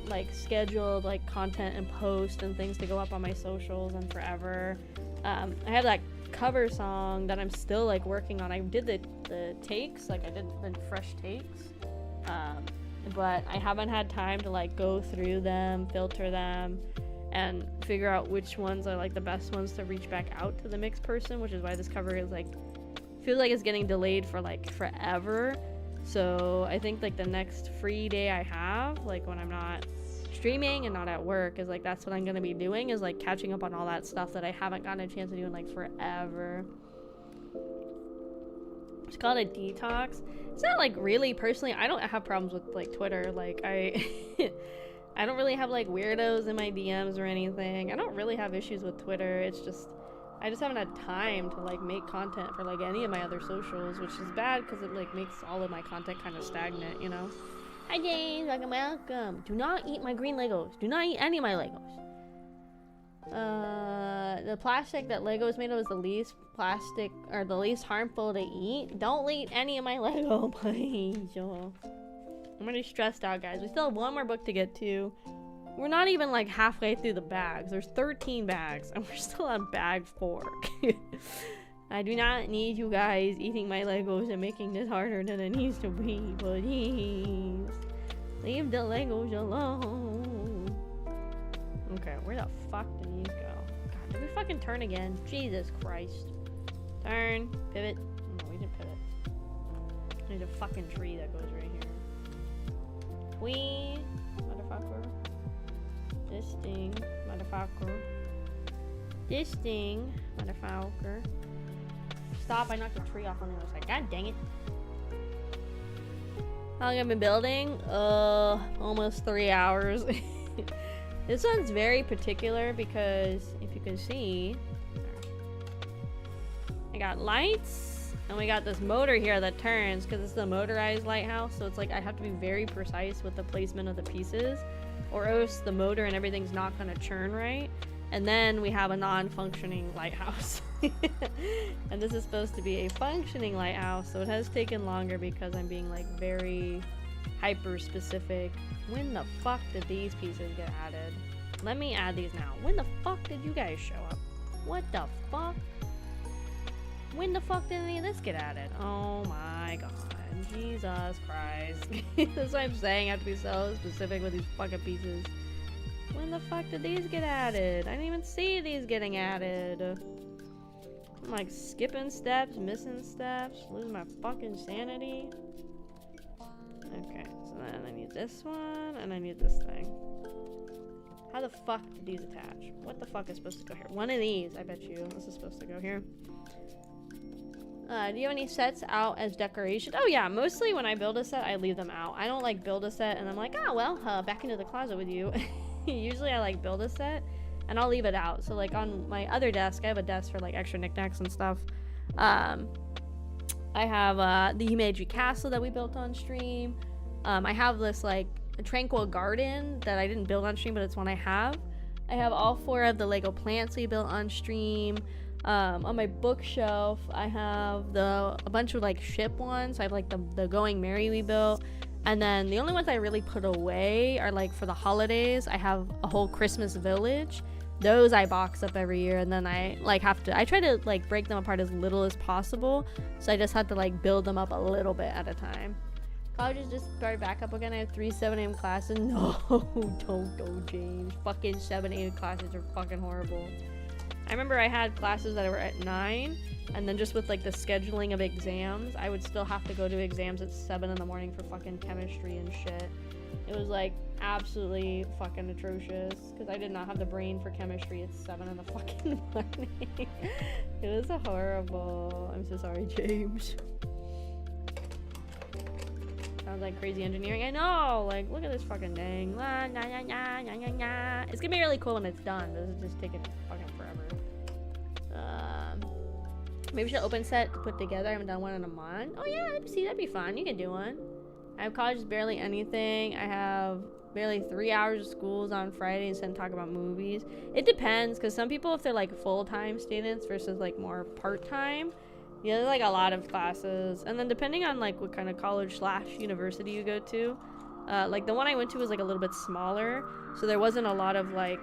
like scheduled like content and post and things to go up on my socials in forever. I have that cover song that I'm still like working on. I did the takes, like I did the fresh takes, but I haven't had time to like go through them, filter them, and figure out which ones are like the best ones to reach back out to the mixed person, which is why this cover is like feels like it's getting delayed for like forever. So I think like the next free day I have, like when I'm not streaming and not at work, is like that's what I'm gonna be doing, is like catching up on all that stuff that I haven't gotten a chance to do in like forever. It's called a detox. It's not like really, personally, I don't have problems with like Twitter. Like I I don't really have like weirdos in my DMs or anything. I don't really have issues with Twitter. It's just I just haven't had time to like make content for like any of my other socials, which is bad because it like makes all of my content kind of stagnant, you know. Hi James, welcome. Do not eat my green Legos. Do not eat any of my Legos. The plastic that Lego is made of is the least plastic, or the least harmful to eat. Don't eat any of my Lego, please. I'm already stressed out, guys. We still have one more book to get to. We're not even like halfway through the bags. There's 13 bags, and we're still on bag 4. I do not need you guys eating my Legos and making this harder than it needs to be, please. Leave the Legos alone. Okay, where the fuck did these go? God, did we fucking turn again? Jesus Christ. Turn. Pivot. No, we didn't pivot. There's a fucking tree that goes right here. Wee. Motherfucker. This thing. Motherfucker. This thing. Motherfucker. stop. I knocked a tree off on the other side. God dang it. How long have I been building? Almost 3 hours. This one's very particular because if you can see, I got lights and we got this motor here that turns because it's the motorized lighthouse. So it's like I have to be very precise with the placement of the pieces or else the motor and everything's not going to churn right. And then we have a non-functioning lighthouse. And this is supposed to be a functioning lighthouse, so it has taken longer because I'm being like very hyper specific. When the fuck did these pieces get added? Let me add these now. When the fuck did you guys show up? What the fuck? When the fuck did any of this get added? Oh my god. Jesus Christ. That's what I'm saying. I have to be so specific with these fucking pieces. When the fuck did these get added? I didn't even see these getting added. I'm like skipping steps, missing steps, losing my fucking sanity. Okay, so then I need this one, and I need this thing. How the fuck did these attach? What the fuck is supposed to go here? One of these, I bet you. This is supposed to go here. Do you have any sets out as decoration? Oh yeah, mostly when I build a set, I leave them out. I don't like build a set and I'm like, oh well, back into the closet with you. Usually I like build a set and I'll leave it out. So like on my other desk, I have a desk for like extra knickknacks and stuff. I have the Himeji Castle that we built on stream. I have this like a tranquil garden that I didn't build on stream, but it's one I have. I have all 4 of the Lego plants we built on stream. On my bookshelf, I have a bunch of like ship ones. I have like the Going Merry we built. And then the only ones I really put away are like for the holidays. I have a whole Christmas village. Those I box up every year, and then I like I try to like break them apart as little as possible. So I just have to like build them up a little bit at a time. College is just started back up again. I have 3 7 a.m. classes. No, don't go, James. Fucking 7 8 classes are fucking horrible. I remember I had classes that were at 9, and then just with like the scheduling of exams, I would still have to go to exams at 7 in the morning for fucking chemistry and shit. It was like absolutely fucking atrocious because I did not have the brain for chemistry at 7 in the fucking morning. It was horrible. I'm so sorry, James. Sounds like crazy engineering. I know! Like, look at this fucking thing. It's gonna be really cool when it's done. This is just taking fucking forever. Maybe we should open set to put together. I haven't done one in a month. Oh yeah, see, that'd be fun. You can do one. I have college barely anything. I have barely 3 hours of schools on Fridays and talk about movies. It depends, because some people, if they're like full-time students versus like more part-time, yeah, there's like a lot of classes. And then depending on like what kind of college / university you go to, like the one I went to was like a little bit smaller, so there wasn't a lot of like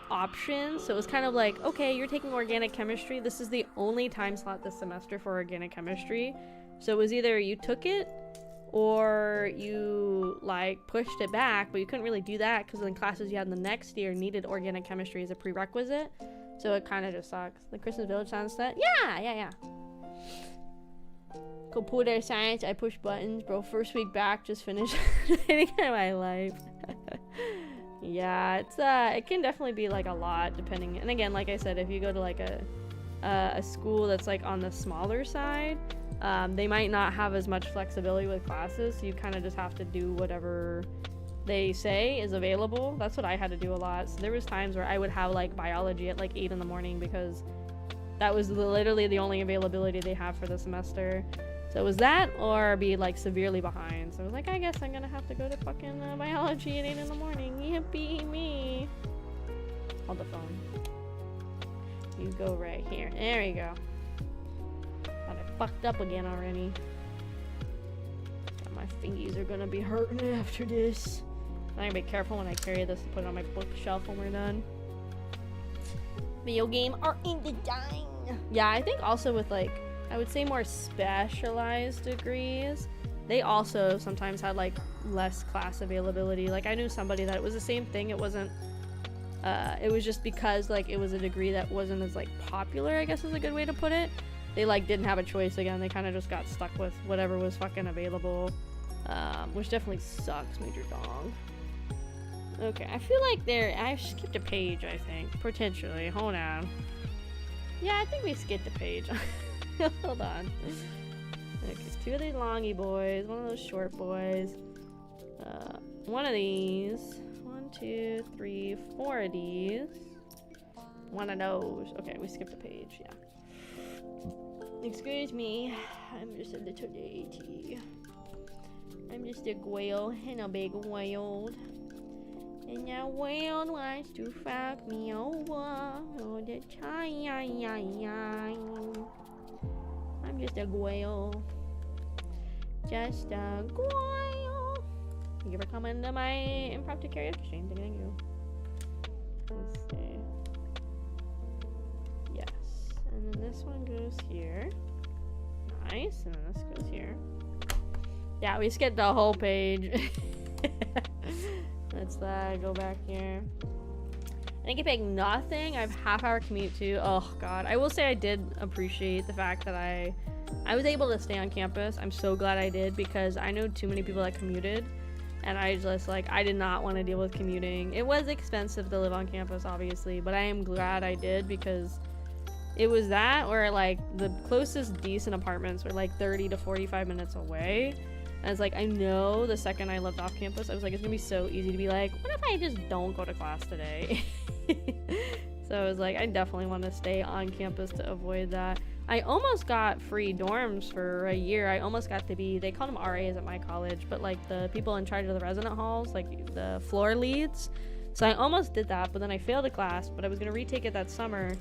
options. So it was kind of like, okay, you're taking organic chemistry. This is the only time slot this semester for organic chemistry. So it was either you took it or you like pushed it back, but you couldn't really do that because the classes you had in the next year needed organic chemistry as a prerequisite. So it kind of just sucks. The Christmas Village sunset. Yeah. Computer science, I push buttons, bro. First week back, just finished my life. Yeah, it's it can definitely be like a lot depending. And again, like I said, if you go to like a school that's like on the smaller side, they might not have as much flexibility with classes, so you kind of just have to do whatever they say is available. That's what I had to do a lot. So there was times where I would have like biology at like 8 in the morning because that was literally the only availability they have for the semester. So it was that or be like severely behind. So I was like, I guess I'm gonna have to go to fucking biology at 8 in the morning. Yippee me. Hold the phone. You go right here. There you go. Thought I fucked up again already. My fingies are gonna be hurting after this. I'm gonna be careful when I carry this to put it on my bookshelf when we're done. Video game art in the dine. Yeah, I think also with like, I would say more specialized degrees, they also sometimes had like less class availability. Like I knew somebody that it was the same thing. It wasn't, it was just because like it was a degree that wasn't as like popular, I guess is a good way to put it. They like didn't have a choice again. They kind of just got stuck with whatever was fucking available, which definitely sucks, Major Dong. Okay, I feel like I skipped a page, I think. Potentially. Hold on. Yeah, I think we skipped a page. Hold on. Okay, 2 of these longy boys, 1 of those short boys, 1 of these, 1, 2, 3, 4 of these, 1 of those. Okay, we skipped a page, yeah. Excuse me, I'm just a little lady. I'm just a whale in a big world. And that whale wants to fuck me over all the time. I'm just a whale. Just a whale. Thank you for coming to my impromptu karaoke stream. Thank you. Let's see. Yes. And then this one goes here. Nice. And then this goes here. Yeah, we skipped the whole page. Let's go back here. I didn't get paid nothing. I have half-hour commute too. Oh god. I will say I did appreciate the fact that I was able to stay on campus. I'm so glad I did, because I know too many people that commuted, and I just I did not want to deal with commuting. It was expensive to live on campus, obviously, but I am glad I did, because it was that, or the closest decent apartments were 30 to 45 minutes away. And it's I know the second I left off campus, I was it's gonna be so easy to be what if I just don't go to class today? So I was I definitely want to stay on campus to avoid that. I almost got free dorms for a year. I almost got to be, they called them RAs at my college, but the people in charge of the resident halls, the floor leads. So I almost did that, but then I failed a class, but I was gonna retake it that summer.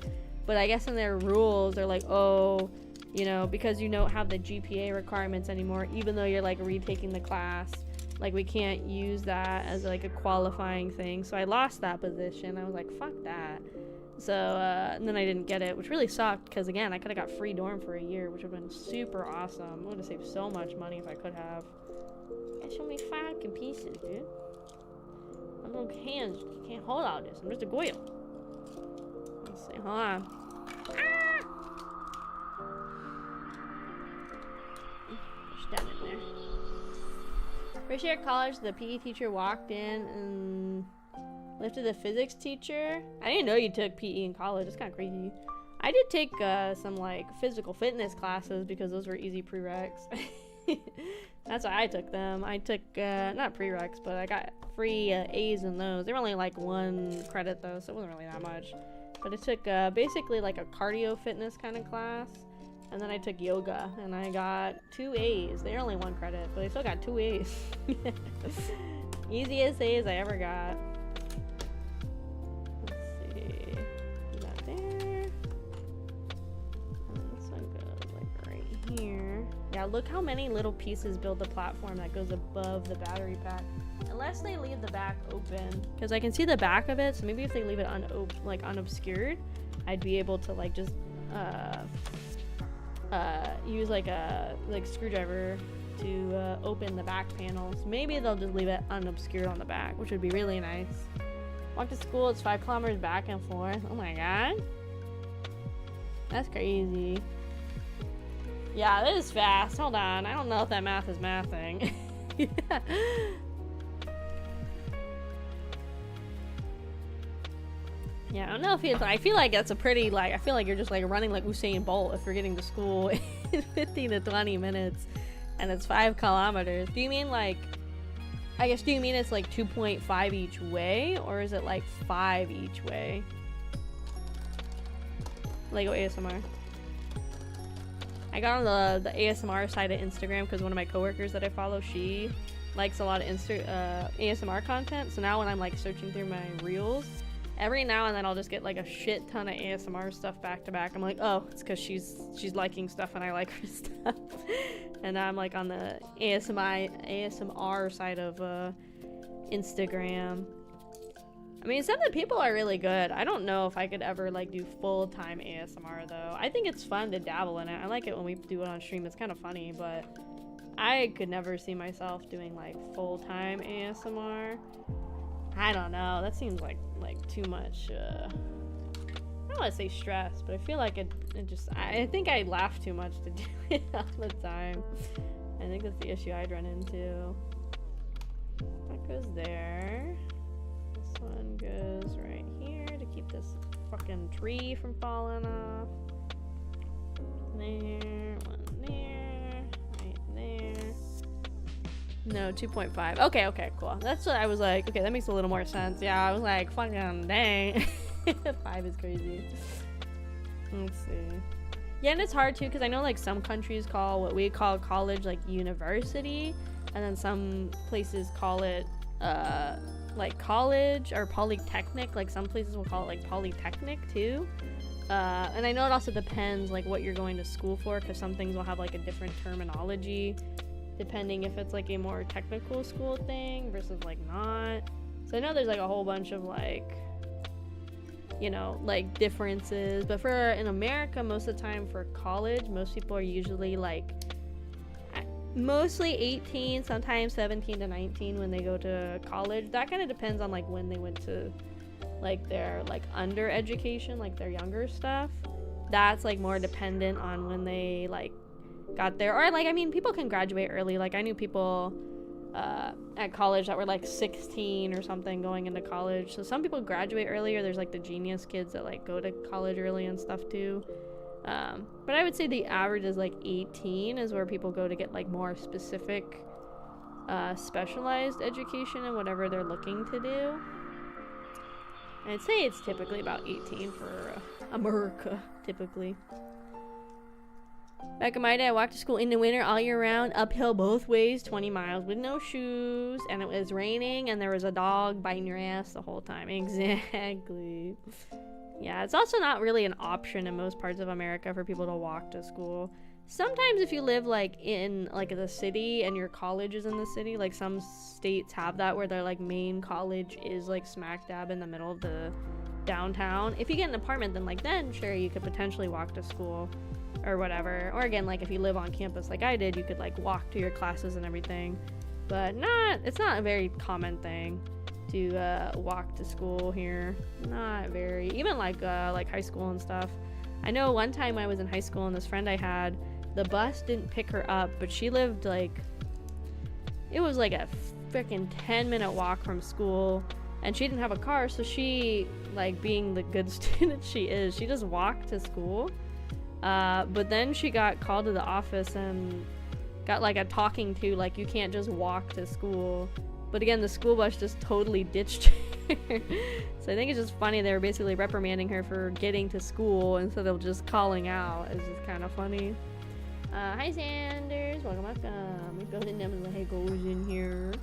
But I guess in their rules, they're oh, you know, because you don't have the GPA requirements anymore, even though you're retaking the class, we can't use that as a qualifying thing. So I lost that position. I was fuck that. So and then I didn't get it, which really sucked, because again, I could have got free dorm for a year, which would have been super awesome. I would have saved so much money if I could have. Got so many fucking pieces, dude. My little hands can't hold all this. I'm just a goyle. Let's see, hold on. Ah! Down in there. First year at college, the PE teacher walked in and lifted the physics teacher. I didn't know you took PE in college. It's kind of crazy. I did take some physical fitness classes, because those were easy prereqs. That's why I took them. I took not prereqs, but I got free A's in those. They were only 1 credit though, so it wasn't really that much. But I took basically a cardio fitness kind of class. And then I took yoga, and I got 2 A's. They're only 1 credit, but I still got 2 A's. Easiest A's I ever got. Let's see. That there. And this one goes right here. Yeah, look how many little pieces build the platform that goes above the battery pack. Unless they leave the back open, because I can see the back of it. So maybe if they leave it unobscured, I'd be able to just use a screwdriver to open the back panels. Maybe they'll just leave it unobscured on the back, which would be really nice. Walk to school, it's 5 kilometers back and forth. Oh my god, that's crazy. Yeah, that is fast. Hold on, I don't know if that math is mathing. Yeah, I don't know if it's, I feel like that's a pretty, I feel like you're just running like Usain Bolt if you're getting to school in 15 to 20 minutes and it's 5 kilometers. Do you mean I guess, do you mean it's 2.5 each way, or is it 5 each way? Lego ASMR. I got on the ASMR side of Instagram because one of my coworkers that I follow, she likes a lot of ASMR content. So now when I'm searching through my reels, every now and then I'll just get a shit ton of ASMR stuff back to back. I'm oh, it's because she's liking stuff and I like her stuff. And I'm on the ASMR side of Instagram. I mean, some of the people are really good. I don't know if I could ever do full-time ASMR though. I think it's fun to dabble in it. I like it when we do it on stream. It's kind of funny, but I could never see myself doing full-time ASMR. I don't know. That seems like too much. I don't want to say stress, but I feel like it just. I think I laugh too much to do it all the time. I think that's the issue I'd run into. That goes there. This one goes right here to keep this fucking tree from falling off. There. No, 2.5. Okay, cool. That's what I was like. Okay, that makes a little more sense. Yeah, I was like, fucking dang. 5 is crazy. Let's see. Yeah, and it's hard too because I know like some countries call what we call college like university, and then some places call it like college or polytechnic. Like some places will call it like polytechnic too. And I know it also depends like what you're going to school for, because some things will have like a different terminology depending if it's like a more technical school thing versus like not. So I know there's like a whole bunch of like, you know, like differences. But for in America, most of the time for college, most people are usually like mostly 18, sometimes 17 to 19 when they go to college. That kind of depends on like when they went to like their like under education, like their younger stuff. That's like more dependent on when they like got there. Or like, I mean, people can graduate early. Like I knew people at college that were like 16 or something going into college. So some people graduate earlier. There's like the genius kids that like go to college early and stuff too. But I would say the average is like 18 is where people go to get like more specific specialized education in whatever they're looking to do. I'd say it's typically about 18 for America, typically. Back in my day, I walked to school in the winter all year round, uphill both ways, 20 miles with no shoes, and it was raining, and there was a dog biting your ass the whole time. Exactly. Yeah, it's also not really an option in most parts of America for people to walk to school. Sometimes if you live like in like the city and your college is in the city, like some states have that where their like main college is like smack dab in the middle of the downtown. If you get an apartment, then sure, you could potentially walk to school or whatever. Or again, like if you live on campus like I did, you could like walk to your classes and everything. But it's not a very common thing to walk to school here. Not very. Even like high school and stuff. I know one time I was in high school and this friend I had, the bus didn't pick her up, but she lived like, it was like a freaking 10-minute walk from school, and she didn't have a car, so she, like being the good student she is, she just walked to school. But then she got called to the office and got like a talking to, like you can't just walk to school. But again, the school bus just totally ditched her. So I think it's just funny they were basically reprimanding her for getting to school instead of just calling out. It's just kind of funny. Hi Sanders, welcome. We're building them Legos in here.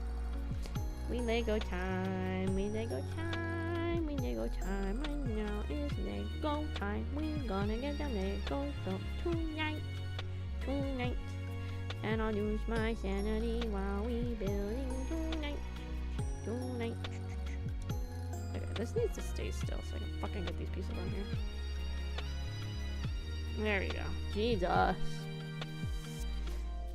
We Lego time, right now is Lego time. We're gonna get the Legos built tonight. And I'll use my sanity while we building tonight. Okay, this needs to stay still so I can fucking get these pieces on here. There we go. Jesus.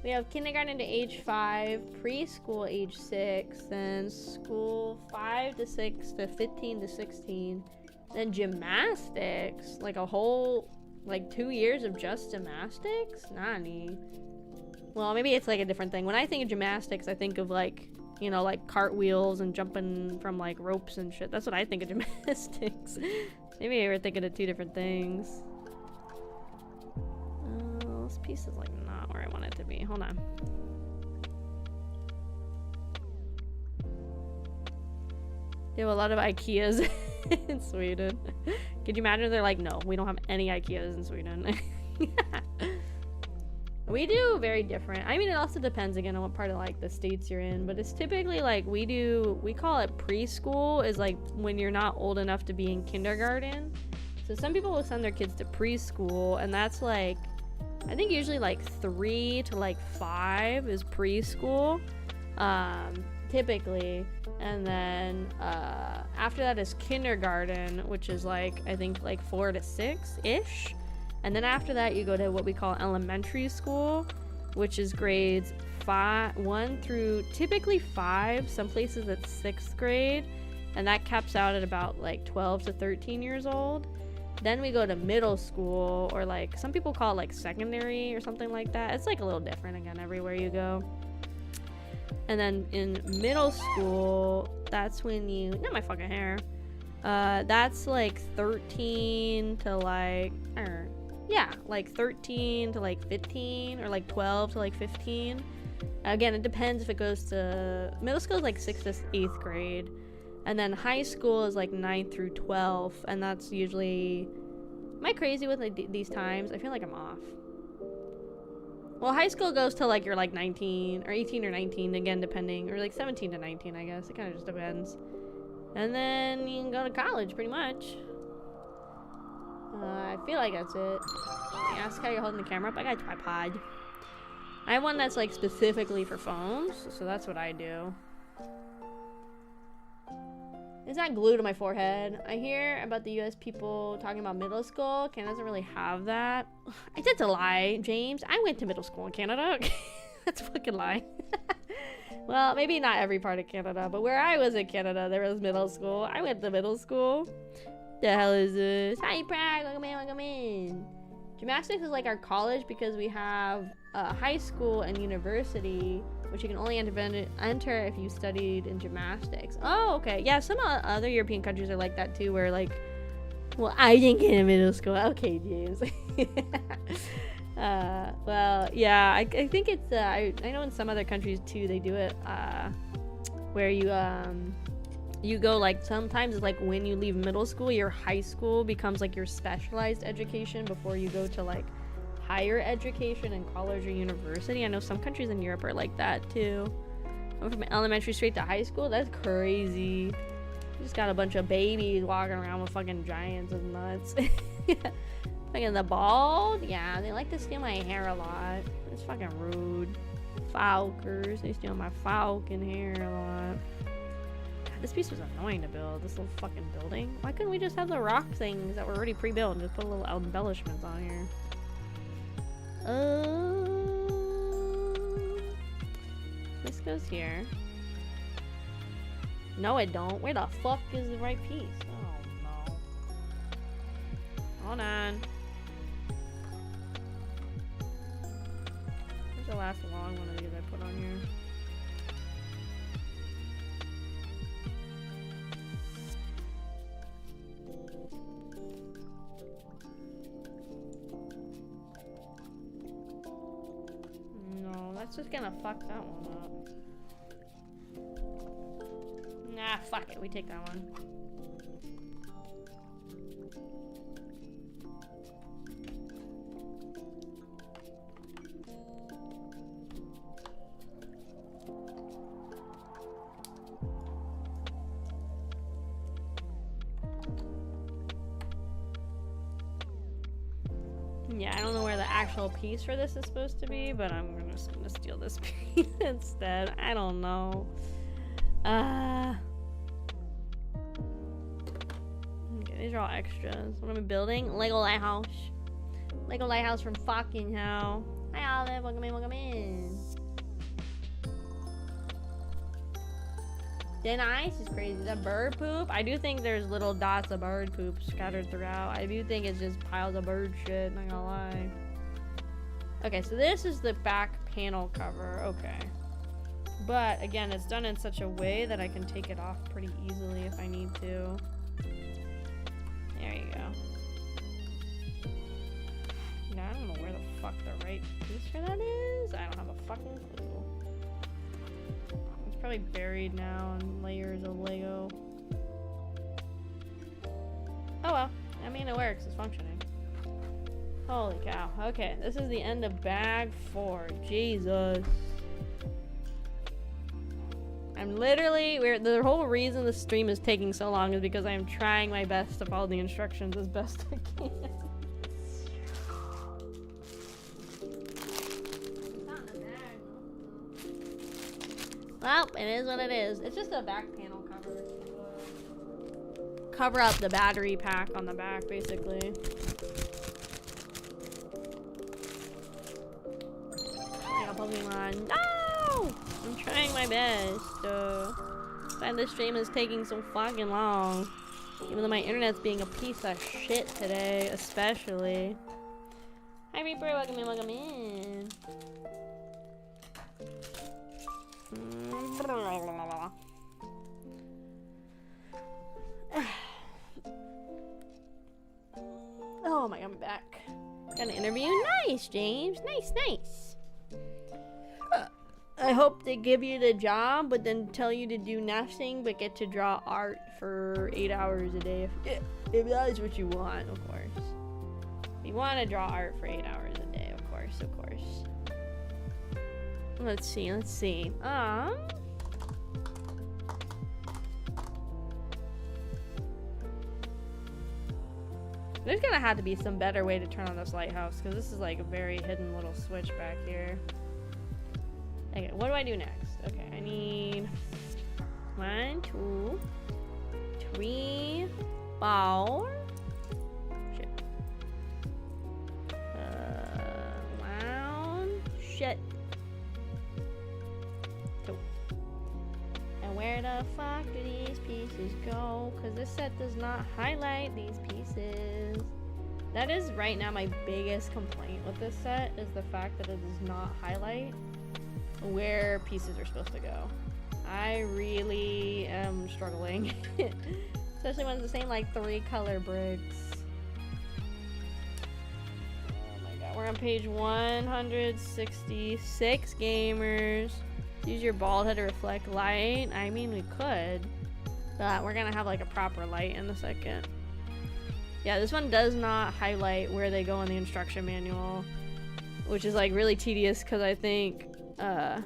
We have kindergarten to age 5, preschool age 6, then school 5 to 6 to 15 to 16, then gymnastics, like a whole, like 2 years of just gymnastics? Nani. Well, maybe it's like a different thing. When I think of gymnastics, I think of like, you know, like cartwheels and jumping from like ropes and shit. That's what I think of gymnastics. Maybe we were thinking of 2 different things. This piece is like not where I want it to be. Hold on. They have a lot of IKEAs in Sweden. Could you imagine if they're like, no, we don't have any IKEAs in Sweden. We do very different. I mean, it also depends again on what part of like the states you're in, but it's typically like we call it preschool, is like when you're not old enough to be in kindergarten. So some people will send their kids to preschool, and that's like, I think usually like 3 to like 5 is preschool, typically. And then after that is kindergarten, which is like, I think like 4 to 6-ish. And then after that, you go to what we call elementary school, which is grades 1 through typically 5. Some places it's 6th grade, and that caps out at about like 12 to 13 years old. Then we go to middle school, or like some people call it like secondary or something like that. It's like a little different again everywhere you go. And then in middle school, that's when you, not my fucking hair. That's like 13 to like, like 13 to like 15, or like 12 to like 15. Again, it depends if it goes to middle school is like 6th to 8th grade, and then high school is like 9th through 12th, and that's usually. Am I crazy with like these times? I feel like I'm off. Well, high school goes till like you're like 19 or 18 or 19 again, depending, or like 17 to 19, I guess. It kind of just depends. And then you can go to college, pretty much. I feel like that's it. Ask how you're holding the camera up. I got a tripod. I have one that's like specifically for phones, so that's what I do. It's not glued to my forehead. I hear about the US people talking about middle school. Canada doesn't really have that. That's a lie, James. I went to middle school in Canada. That's a fucking lie. Well, maybe not every part of Canada, but where I was in Canada, there was middle school. I went to middle school. The hell is this? Hi, Prague. Welcome in, welcome in. Gymnastics is like our college because we have high school and university, which you can only enter if you studied in gymnastics. Oh, okay. Yeah, some other European countries are like that too, where like, well, I didn't get in middle school. Okay, James. Well, yeah, I think it's, I know in some other countries too, they do it, where you go like, sometimes it's like when you leave middle school, your high school becomes like your specialized education before you go to like higher education in college or university. I know some countries in Europe are like that too. From elementary straight to high school, that's crazy. You just got a bunch of babies walking around with fucking giants and nuts. Fucking the bald, yeah, they like to steal my hair a lot. It's fucking rude. Falkers, they steal my falcon hair a lot. God, this piece was annoying to build, this little fucking building. Why couldn't we just have the rock things that were already pre-built and just put a little embellishments on here? This goes here. No, it don't. Where the fuck is the right piece? Oh, no. Hold on. Where's the last long one of these I put on here? No, that's just gonna fuck that one up. Nah, fuck it. We take that one. Yeah, I don't know where the actual piece for this is supposed to be, but I'm just gonna steal this piece instead. I don't know. Okay, these are all extras. What am I building? Lego Lighthouse. Lego Lighthouse from fucking hell. Hi Olive, welcome in, welcome in. Thin ice is crazy. Is that bird poop? I do think there's little dots of bird poop scattered throughout. I do think it's just piles of bird shit, not gonna lie. Okay, so this is the back panel cover. Okay. But again, it's done in such a way that I can take it off pretty easily if I need to. There you go. Now I don't know where the fuck the right piece for that is. I don't have a fucking clue. It's probably buried now in layers of Lego. Oh well. I mean, it works. It's functioning. Holy cow. Okay, this is the end of bag 4. Jesus. I'm literally, the whole reason the stream is taking so long is because I am trying my best to follow the instructions as best I can. Well, it is what it is. It's just a back panel cover. Cover up the battery pack on the back, basically. Like a Pokemon. No! I'm trying my best. Glad this stream is taking so fucking long. Even though my internet's being a piece of shit today, especially. Hi Reaper, welcome in, welcome in. Oh my god, I'm back. Got an interview? Nice, James. Nice, nice. I hope they give you the job, but then tell you to do nothing but get to draw art for 8 hours a day. If that is what you want, of course. If you want to draw art for 8 hours a day, of course, of course. Let's see, let's see. There's gonna have to be some better way to turn on this lighthouse, because this is like a very hidden little switch back here. Okay, what do I do next? Okay, I need 1, 2, 3, 4. Shit. Wow. Shit. 2. And where the fuck do these pieces go? Because this set does not highlight these pieces. That is right now my biggest complaint with this set, is the fact that it does not highlight where pieces are supposed to go. I really am struggling. Especially when it's the same like 3 color bricks. Oh my god, we're on page 166, gamers. Use your bald head to reflect light. I mean, we could, but we're gonna have like a proper light in a second. Yeah, this one does not highlight where they go in the instruction manual, which is like really tedious, because I think it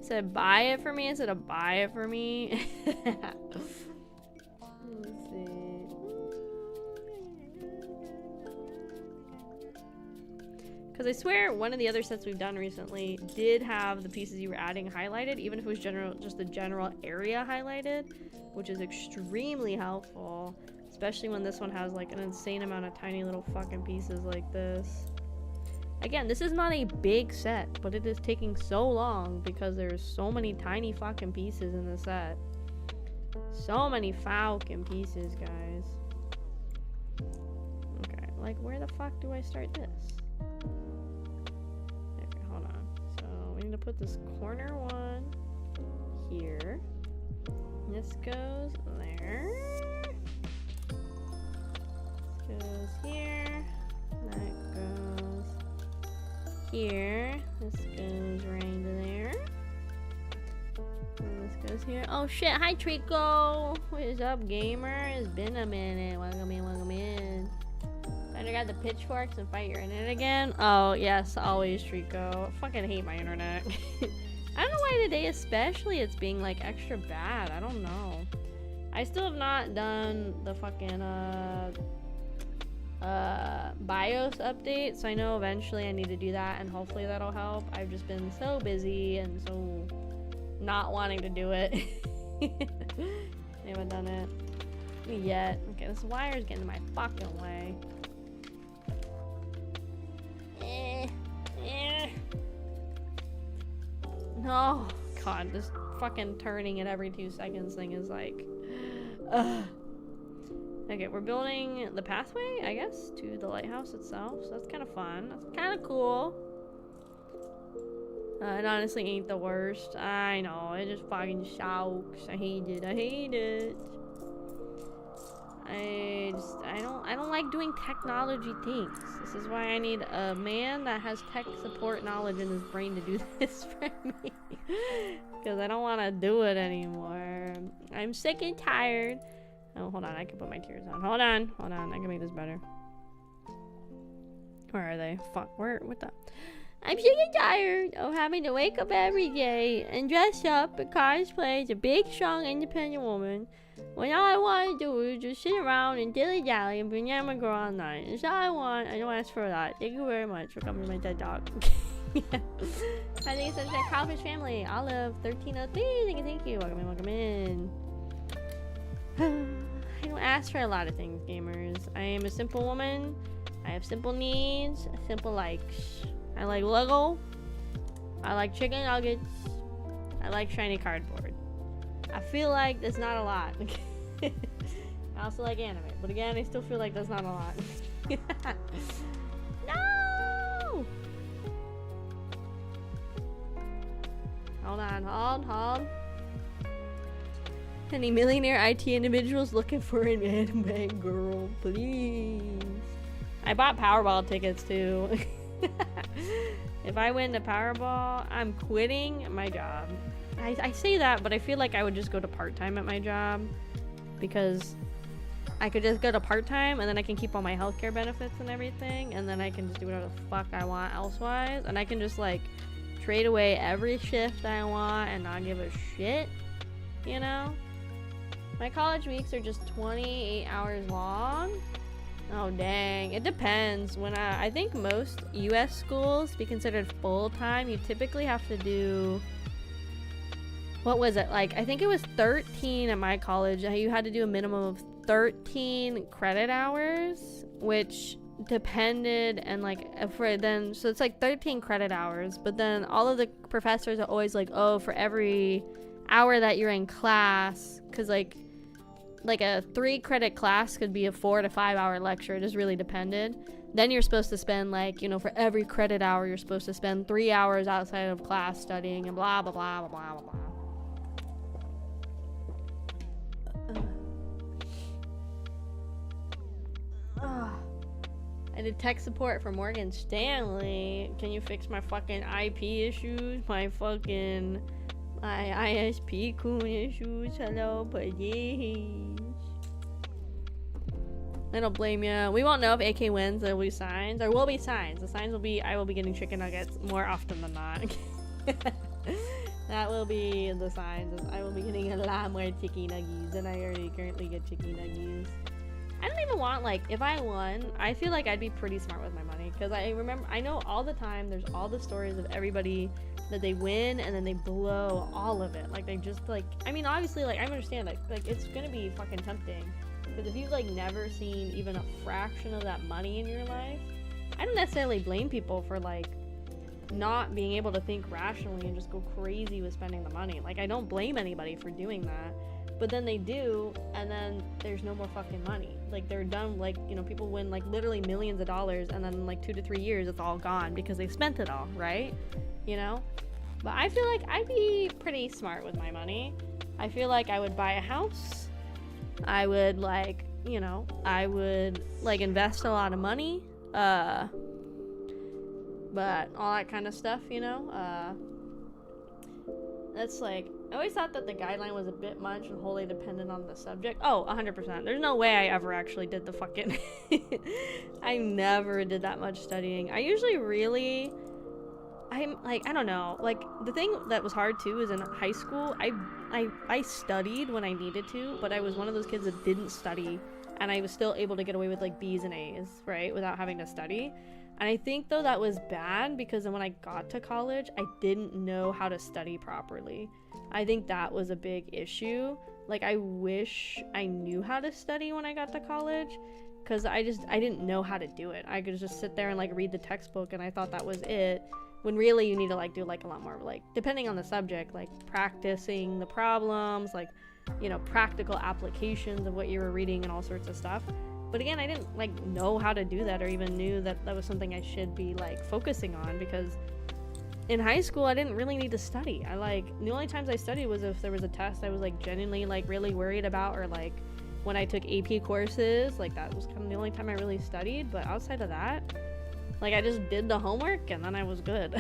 said buy it for me instead of buy it for me. Let's see. Because I swear one of the other sets we've done recently did have the pieces you were adding highlighted, even if it was just the general area highlighted, which is extremely helpful, especially when this one has like an insane amount of tiny little fucking pieces like this. Again, this is not a big set, but it is taking so long because there's so many tiny fucking pieces in the set. So many fucking pieces, guys. Okay, like where the fuck do I start this? Okay, hold on. So we need to put this corner one here. This goes there. This goes here. That goes here. This goes right into there. And this goes here. Oh shit, hi Trico! What is up, gamer? It's been a minute. Welcome in, welcome in. I got the pitchforks and fight your internet again. Oh yes, always Trico. I fucking hate my internet. I don't know why today especially it's being like extra bad. I don't know. I still have not done the fucking BIOS update, so I know eventually I need to do that, and hopefully that'll help. I've just been so busy and so not wanting to do it. I haven't done it yet. Okay, this wire's getting in my fucking way. Oh god, this fucking turning at every 2 seconds thing is like Okay, we're building the pathway, I guess, to the lighthouse itself, so that's kind of fun. That's kind of cool. It honestly ain't the worst. I know, it just fucking sucks. I hate it. I hate it. I don't like doing technology things. This is why I need a man that has tech support knowledge in his brain to do this for me. Because I don't want to do it anymore. I'm sick and tired. Oh, hold on. I can put my tears on. Hold on. Hold on. I can make this better. Where are they? Fuck. What the? I'm sick and tired of having to wake up every day and dress up and cosplay as a big, strong, independent woman when all I want to do is just sit around and dilly-dally and banana girl all night. That's all I want. I don't ask for a lot. Thank you very much for coming to my TED Talk. I think it's such a Kraufish family. Olive 1303. Thank you. Welcome in. Welcome in. I don't ask for a lot of things, gamers. I am a simple woman. I have simple needs, simple likes. I like Lego. I like chicken nuggets. I like shiny cardboard. I feel like that's not a lot. I also like anime, but again, I still feel like that's not a lot. No! Hold on, hold. Any millionaire IT individuals looking for an anime girl, please? I bought Powerball tickets too. If I win the Powerball, I'm quitting my job. I say that, but I feel like I would just go to part-time at my job, because I could just go to part-time and then I can keep all my healthcare benefits and everything, and then I can just do whatever the fuck I want elsewise, and I can just like trade away every shift I want and not give a shit, you know? My college weeks are just 28 hours long. Oh dang, it depends. When I think most US schools, to be considered full-time, you typically have to do, what was it, like I think it was 13 at my college. You had to do a minimum of 13 credit hours, which depended, and like for then, so it's like 13 credit hours, but then all of the professors are always like, oh, for every hour that you're in class, because like a 3 credit class could be a 4 to 5 hour lecture. It just really depended. Then you're supposed to spend, like, you know, for every credit hour you're supposed to spend 3 hours outside of class studying and blah blah blah blah blah blah. I did tech support for Morgan Stanley. Can you fix my fucking IP issues? My ISP coon issues? Hello, please. I don't blame you. We won't know if AK wins. There will be signs. There will be signs. The signs will be, I will be getting chicken nuggets more often than not. That will be the signs. I will be getting a lot more chicken nuggies than I already currently get chicken nuggies. I don't even want, like, if I won, I feel like I'd be pretty smart with my money, because I know all the time there's all the stories of everybody that they win and then they blow all of it. Like, they just, like, I mean, obviously, like, I understand, like it's gonna be fucking tempting, because if you've, like, never seen even a fraction of that money in your life, I don't necessarily blame people for, like, not being able to think rationally and just go crazy with spending the money. Like, I don't blame anybody for doing that. But then they do, and then there's no more fucking money. Like, they're done, like, you know, people win, like, literally millions of dollars, and then, like, 2 to 3 years, it's all gone because they spent it all, right? You know? But I feel like I'd be pretty smart with my money. I feel like I would buy a house. I would, like, you know, I would, like, invest a lot of money. But all that kind of stuff, you know? That's, like, I always thought that the guideline was a bit much and wholly dependent on the subject. Oh, 100%. There's no way I ever actually did the fucking... I never did that much studying. I usually really... I'm, like, I don't know. Like, the thing that was hard, too, is in high school, I studied when I needed to, but I was one of those kids that didn't study, and I was still able to get away with, like, B's and A's, right? Without having to study. And I think, though, that was bad, because then when I got to college, I didn't know how to study properly. I think that was a big issue. Like, I wish I knew how to study when I got to college, because I didn't know how to do it. I could just sit there and, like, read the textbook, and I thought that was it, when really you need to, like, do, like, a lot more, like, depending on the subject, like, practicing the problems, like, you know, practical applications of what you were reading and all sorts of stuff. But again, I didn't, like, know how to do that, or even knew that that was something I should be, like, focusing on, because in high school, I didn't really need to study. The only times I studied was if there was a test I was, like, genuinely, like, really worried about, or, like, when I took AP courses, like, that was kind of the only time I really studied. But outside of that, like, I just did the homework, and then I was good.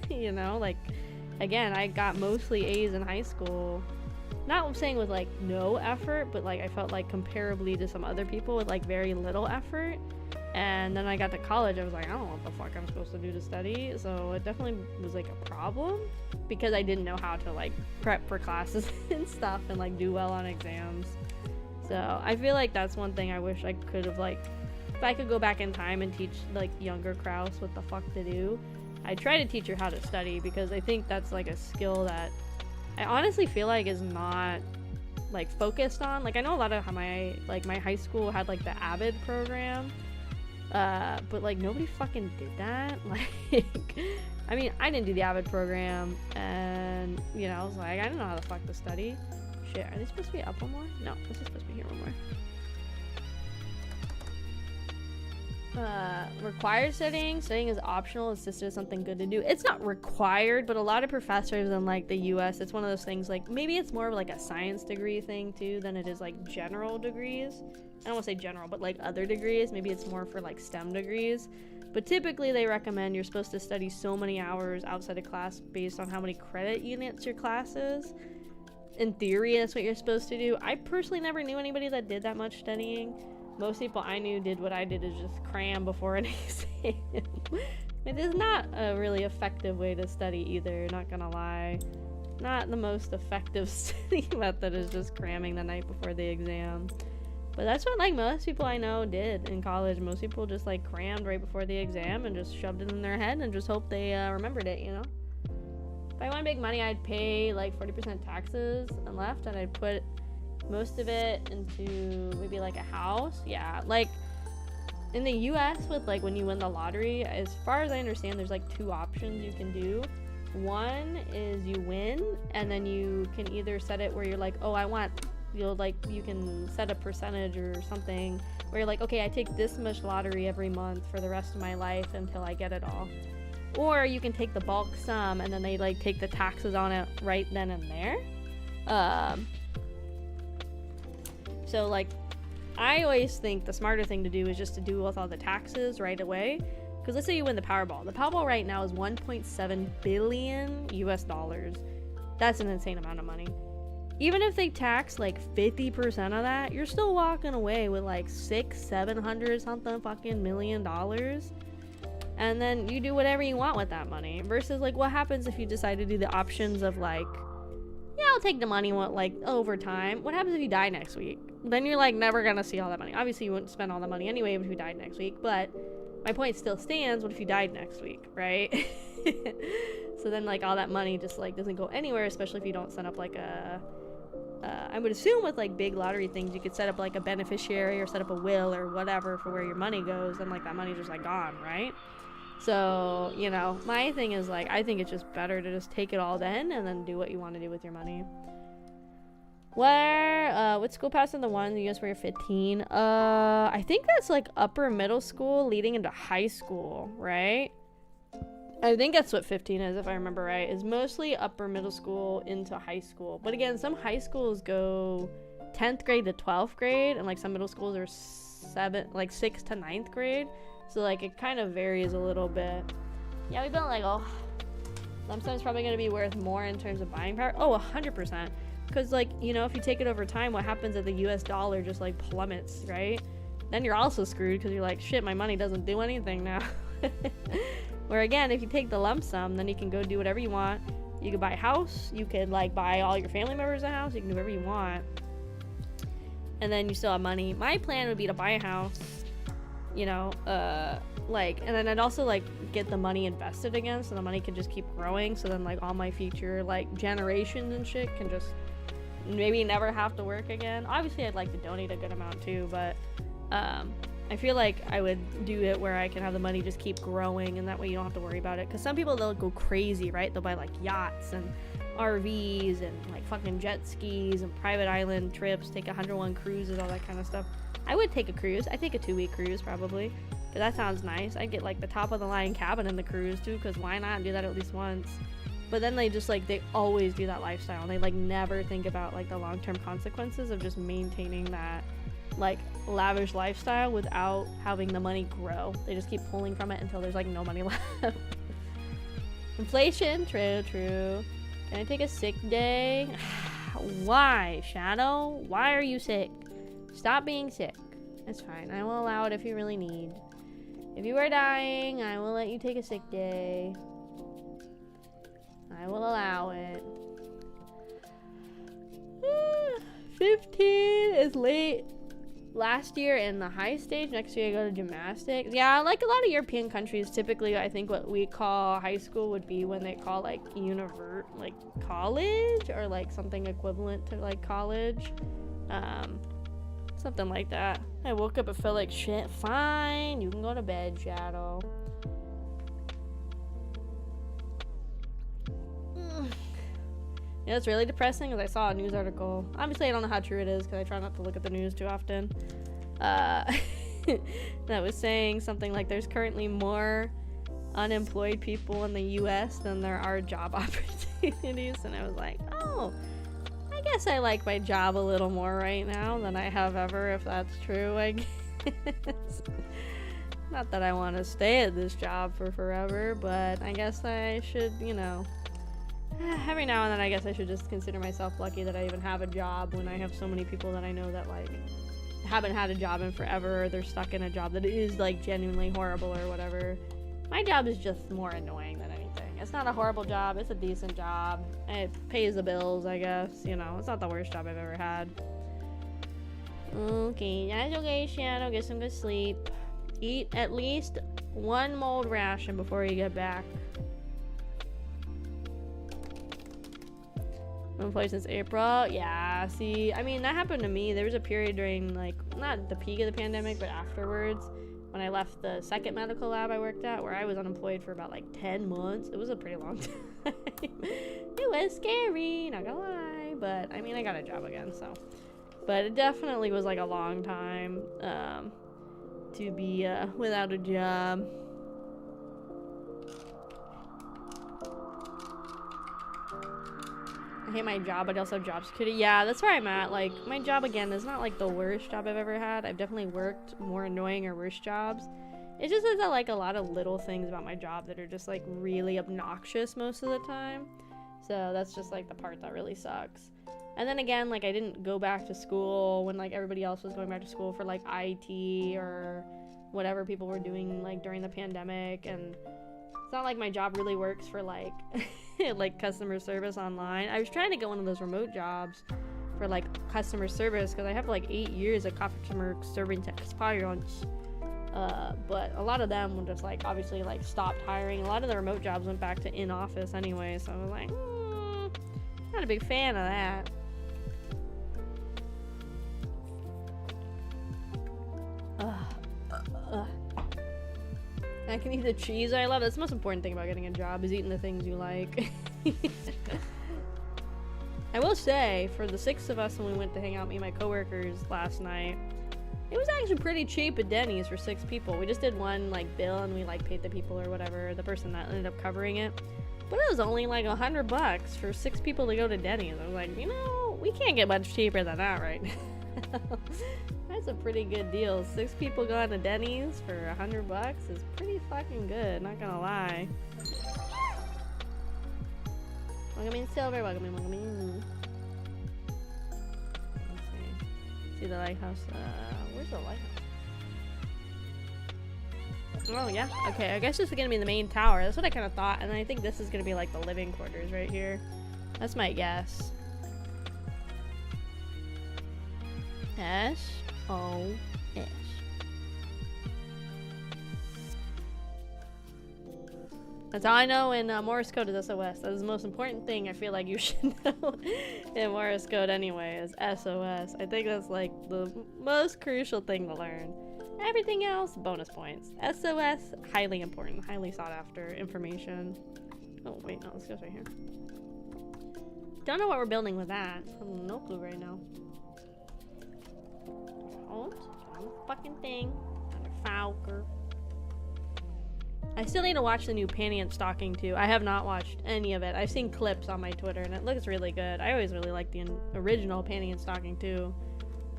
You know, like, again, I got mostly A's in high school. Not saying with, like, no effort, but, like, I felt like comparably to some other people with, like, very little effort. And then I got to college, I was like, I don't know what the fuck I'm supposed to do to study. So it definitely was, like, a problem, because I didn't know how to, like, prep for classes and stuff and, like, do well on exams. So I feel like that's one thing I wish I could have, like, if I could go back in time and teach, like, younger Kraus what the fuck to do, I'd try to teach her how to study, because I think that's, like, a skill that I honestly feel like is not, like, focused on. Like, I know a lot of my high school had, like, the Avid program, but, like, nobody fucking did that. Like, I mean, I didn't do the Avid program, and, you know, I was like, I don't know how the fuck to study. Shit, are they supposed to be up one more? No, this is supposed to be here one more. Required studying is optional. It's just something good to do. It's not required, but a lot of professors in, like, the US, it's one of those things, like, maybe it's more of, like, a science degree thing too than it is, like, general degrees. I don't want to say general, but, like, other degrees. Maybe it's more for, like, STEM degrees. But typically they recommend you're supposed to study so many hours outside of class based on how many credit units your class is. In theory, that's what you're supposed to do. I personally never knew anybody that did that much studying. Most people I knew did what I did, is just cram before an exam. It is not a really effective way to study either, not gonna lie. Not the most effective study method is just cramming the night before the exam. But that's what like most people I know did in college. Most people just like crammed right before the exam and just shoved it in their head and just hoped they remembered it, you know? If I wanted to make money, I'd pay like 40% taxes and left, and I'd put most of it into maybe like a house. Yeah, like in the US with like when you win the lottery, as far as I understand, there's like 2 options you can do. One is you win, and then you can either set it where you're like, oh, you can set a percentage or something where you're like, okay, I take this much lottery every month for the rest of my life until I get it all. Or you can take the bulk sum and then they like take the taxes on it right then and there. So like, I always think the smarter thing to do is just to do with all the taxes right away. Because let's say you win the Powerball. The Powerball right now is 1.7 billion US dollars. That's an insane amount of money. Even if they tax like 50% of that, you're still walking away with like $600-700 something fucking million dollars. And then you do whatever you want with that money. Versus like, what happens if you decide to do the options of like, yeah, I'll take the money like over time. What happens if you die next week? Then you're like never gonna see all that money. Obviously you wouldn't spend all the money anyway if you died next week, but my point still stands. What if you died next week, right? So then like all that money just like doesn't go anywhere, especially if you don't set up like a I would assume with like big lottery things you could set up like a beneficiary or set up a will or whatever for where your money goes, and like that money's just like gone, right? So, you know, my thing is like, I think it's just better to just take it all then and then do what you want to do with your money. What school passed in the one in the US where you're 15? I think that's like upper middle school leading into high school, right? I think that's what 15 is, if I remember right, is mostly upper middle school into high school. But again, some high schools go 10th grade to 12th grade, and like some middle schools are 6th to 9th grade. So like it kind of varies a little bit. Yeah, we've been like, oh, Lump-sum's probably going to be worth more in terms of buying power. Oh, 100%. Because like, you know, if you take it over time, what happens if the US dollar just like plummets, right? Then you're also screwed because you're like, shit, my money doesn't do anything now. Where again, if you take the lump sum, then you can go do whatever you want. You could buy a house, you could like buy all your family members a house, you can do whatever you want. And then you still have money. My plan would be to buy a house, you know, like, and then I'd also like get the money invested again, so the money can just keep growing, so then like all my future like generations and shit can just maybe never have to work again. Obviously I'd like to donate a good amount too, but I feel like I would do it where I can have the money just keep growing, and that way you don't have to worry about it. Because some people, they'll go crazy, right? They'll buy like yachts and RVs and like fucking jet skis and private island trips, take 101 cruises, all that kind of stuff. I would take a cruise. I'd take a 2-week cruise probably, but that sounds nice. I'd get like the top of the line cabin in the cruise too, because why not do that at least once? But then they just like, they always do that lifestyle, and they like never think about like the long-term consequences of just maintaining that like lavish lifestyle without having the money grow. They just keep pulling from it until there's like no money left. Inflation, true. Can I take a sick day? Why, Shadow? Why are you sick? Stop being sick. It's fine. I will allow it if you really need. If you are dying, I will let you take a sick day. I will allow it. 15 is late. Last year in the high stage, next year I go to gymnastics. Yeah, like a lot of European countries, typically I think what we call high school would be when they call like like college, or like something equivalent to like college. Something like that. I woke up and felt like shit. Fine, you can go to bed, Shadow. You know, it's really depressing because I saw a news article. Obviously, I don't know how true it is because I try not to look at the news too often. That was saying something like there's currently more unemployed people in the US than there are job opportunities. And I was like, oh, I guess I like my job a little more right now than I have ever, if that's true, I guess. Not that I want to stay at this job for forever, but I guess I should, you know, every now and then I guess I should just consider myself lucky that I even have a job when I have so many people that I know that, like, haven't had a job in forever, or they're stuck in a job that is, like, genuinely horrible or whatever. My job is just more annoying than anything. It's not a horrible job, it's a decent job. It pays the bills, I guess, you know. It's not the worst job I've ever had. Okay, that's okay, Shadow. Get some good sleep. Eat at least one mold ration before you get back. Unemployed since April. Yeah, see, I mean, that happened to me. There was a period during, like, not the peak of the pandemic, but afterwards, when I left the second medical lab I worked at, where I was unemployed for about, like, 10 months. It was a pretty long time. It was scary, not gonna lie. But, I mean, I got a job again, so. But it definitely was, like, a long time, to be, without a job. I hate my job, but I also have job security. Yeah, that's where I'm at. Like, my job, again, is not, like, the worst job I've ever had. I've definitely worked more annoying or worse jobs. It's just that, like, a lot of little things about my job that are just, like, really obnoxious most of the time. So that's just, like, the part that really sucks. And then again, like, I didn't go back to school when, like, everybody else was going back to school for, like, IT or whatever people were doing, like, during the pandemic. And it's not like my job really works for, like, like, customer service online. I was trying to get one of those remote jobs for, like, customer service, because I have, like, 8 years of customer service experience. But a lot of them were just, like, obviously, like, stopped hiring. A lot of the remote jobs went back to in-office anyway, so I was like, not a big fan of that. I can eat the cheese I love. That's the most important thing about getting a job, is eating the things you like. I will say, for the 6 of us when we went to hang out, me and my coworkers last night, it was actually pretty cheap at Denny's for 6 people. We just did one, like, bill, and we, like, paid the people or whatever, the person that ended up covering it. But it was only, like, $100 for 6 people to go to Denny's. I was like, you know, we can't get much cheaper than that right now. That's a pretty good deal. 6 people going to Denny's for $100 is pretty fucking good, not gonna lie. Welcome in, Silver. Welcome in, welcome in. Let's see the lighthouse. Where's the lighthouse? Oh, yeah. Okay, I guess this is gonna be the main tower. That's what I kind of thought. And then I think this is gonna be, like, the living quarters right here. That's my guess. SOS. That's all I know in Morse code is SOS. That is the most important thing I feel like you should know in Morse code anyway, is SOS. I think that's, like, the most crucial thing to learn. Everything else, bonus points. SOS, highly important, highly sought after information. Oh, wait, no, this goes right here. Don't know what we're building with that. I have no clue right now. Fucking thing. Falker. I still need to watch the new Panty and Stocking too. I have not watched any of it. I've seen clips on my Twitter and it looks really good. I always really liked the original Panty and Stocking too,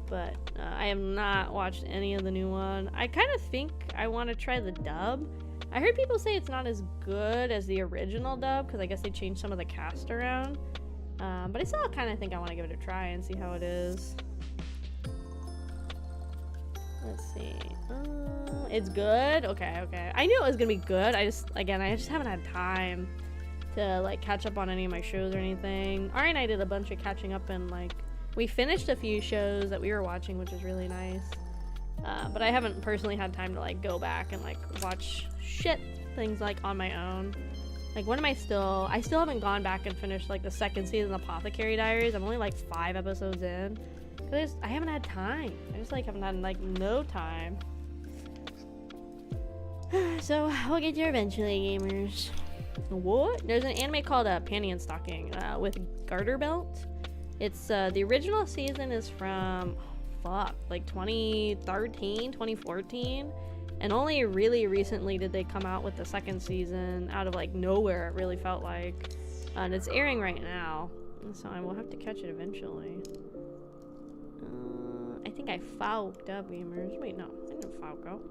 but I have not watched any of the new one. I kind of think I want to try the dub. I heard people say it's not as good as the original dub because I guess they changed some of the cast around, but I still kind of think I want to give it a try and see how it is. Let's see. It's good. Okay. I knew it was gonna be good. I just haven't had time to, like, catch up on any of my shows or anything. Ari and I did a bunch of catching up, and, like, we finished a few shows that we were watching, which is really nice. But I haven't personally had time to, like, go back and, like, watch things, like, on my own. Like, I still haven't gone back and finished, like, the 2nd season of Apothecary Diaries. I'm only, like, 5 episodes in. Because I haven't had time. I just, like, haven't had, like, no time. So, we'll get there eventually, gamers. What? There's an anime called Panty and Stocking with Garter Belt. It's, the original season is from, like 2013, 2014. And only really recently did they come out with the 2nd season out of, like, nowhere, it really felt like. And it's airing right now. So I will have to catch it eventually. I think I fouled up, gamers. Wait, no. I didn't fuck up.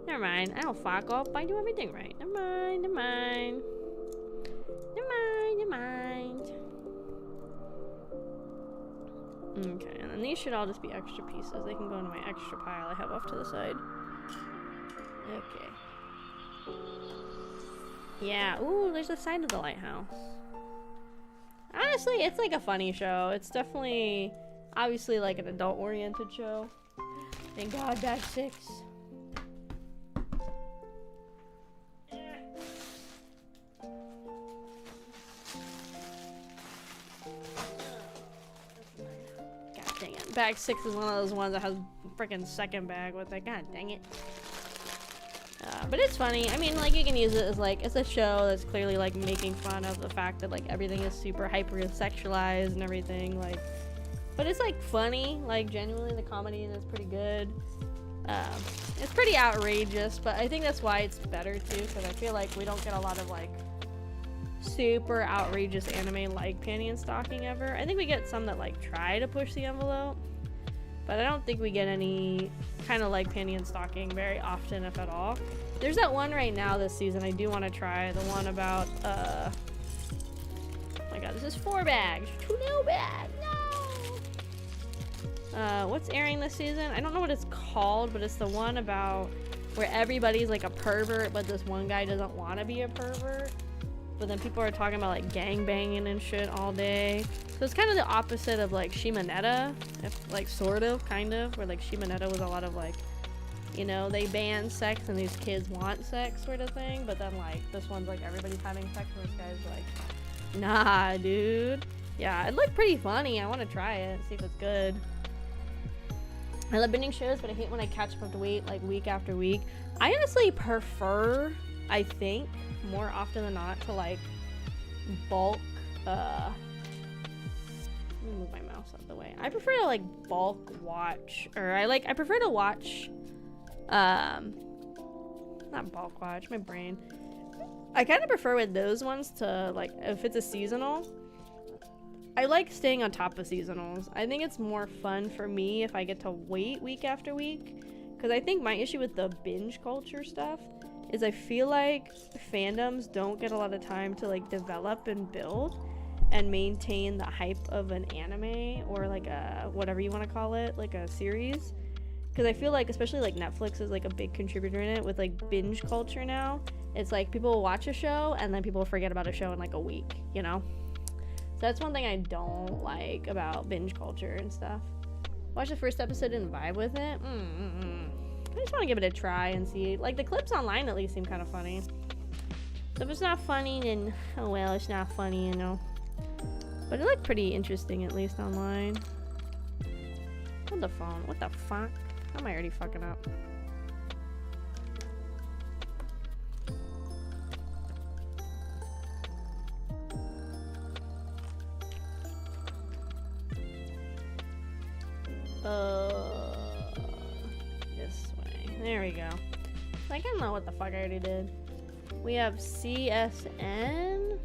Never mind. I don't fuck up. I do everything right. Never mind. Never mind. Never mind. Never mind. Okay, and then these should all just be extra pieces. They can go into my extra pile I have off to the side. Okay. Yeah. Ooh, there's the side of the lighthouse. Honestly, it's like a funny show. It's definitely, obviously, like an adult-oriented show. Thank God, Dash 6. God dang it. Bag 6 is one of those ones that has freaking second bag with it. God dang it. But it's funny. I mean, like, you can use it as, like, it's a show that's clearly, like, making fun of the fact that, like, everything is super hyper-sexualized and everything, like, but it's, like, funny. Like, genuinely, the comedy in it is pretty good. It's pretty outrageous, but I think that's why it's better, too, because I feel like we don't get a lot of, like, super outrageous anime like Panty and Stocking ever. I think we get some that, like, try to push the envelope, but I don't think we get any kind of like Panty and Stocking very often, if at all. There's that one right now this season I do want to try. The one about, oh my god, this is 4 bags. 2 new bags. No! What's airing this season? I don't know what it's called, but it's the one about where everybody's like a pervert, but this one guy doesn't want to be a pervert. But then people are talking about like gangbanging and shit all day. So it's kind of the opposite of like Shimonetta, if like sort of, kind of, where like Shimonetta was a lot of like, you know, they ban sex and these kids want sex sort of thing. But then like this one's like everybody's having sex and this guy's like, nah, dude. Yeah, it looked pretty funny. I want to try it, see if it's good. I love binging shows, but I hate when I catch up to wait like week after week. I honestly prefer, I think, more often than not to like bulk let me move my mouse out of the way. I prefer to like bulk watch, or I prefer to watch not bulk watch, my brain. I kind of prefer with those ones to like, if it's a seasonal, I like staying on top of seasonals. I think it's more fun for me if I get to wait week after week, because I think my issue with the binge culture stuff is I feel like fandoms don't get a lot of time to like develop and build and maintain the hype of an anime or like a whatever you want to call it, like a series. Because I feel like, especially like Netflix is like a big contributor in it with like binge culture now. It's like people will watch a show and then people forget about a show in like a week, you know? So that's one thing I don't like about binge culture and stuff. Watch the first episode and vibe with it. I just want to give it a try and see. Like, the clips online at least seem kind of funny. So if it's not funny, then, oh well, it's not funny, you know. But it looked pretty interesting, at least online. Hold the phone. What the fuck? How am I already fucking up? This way. There we go. Like, I don't know what the fuck I already did. We have CSN.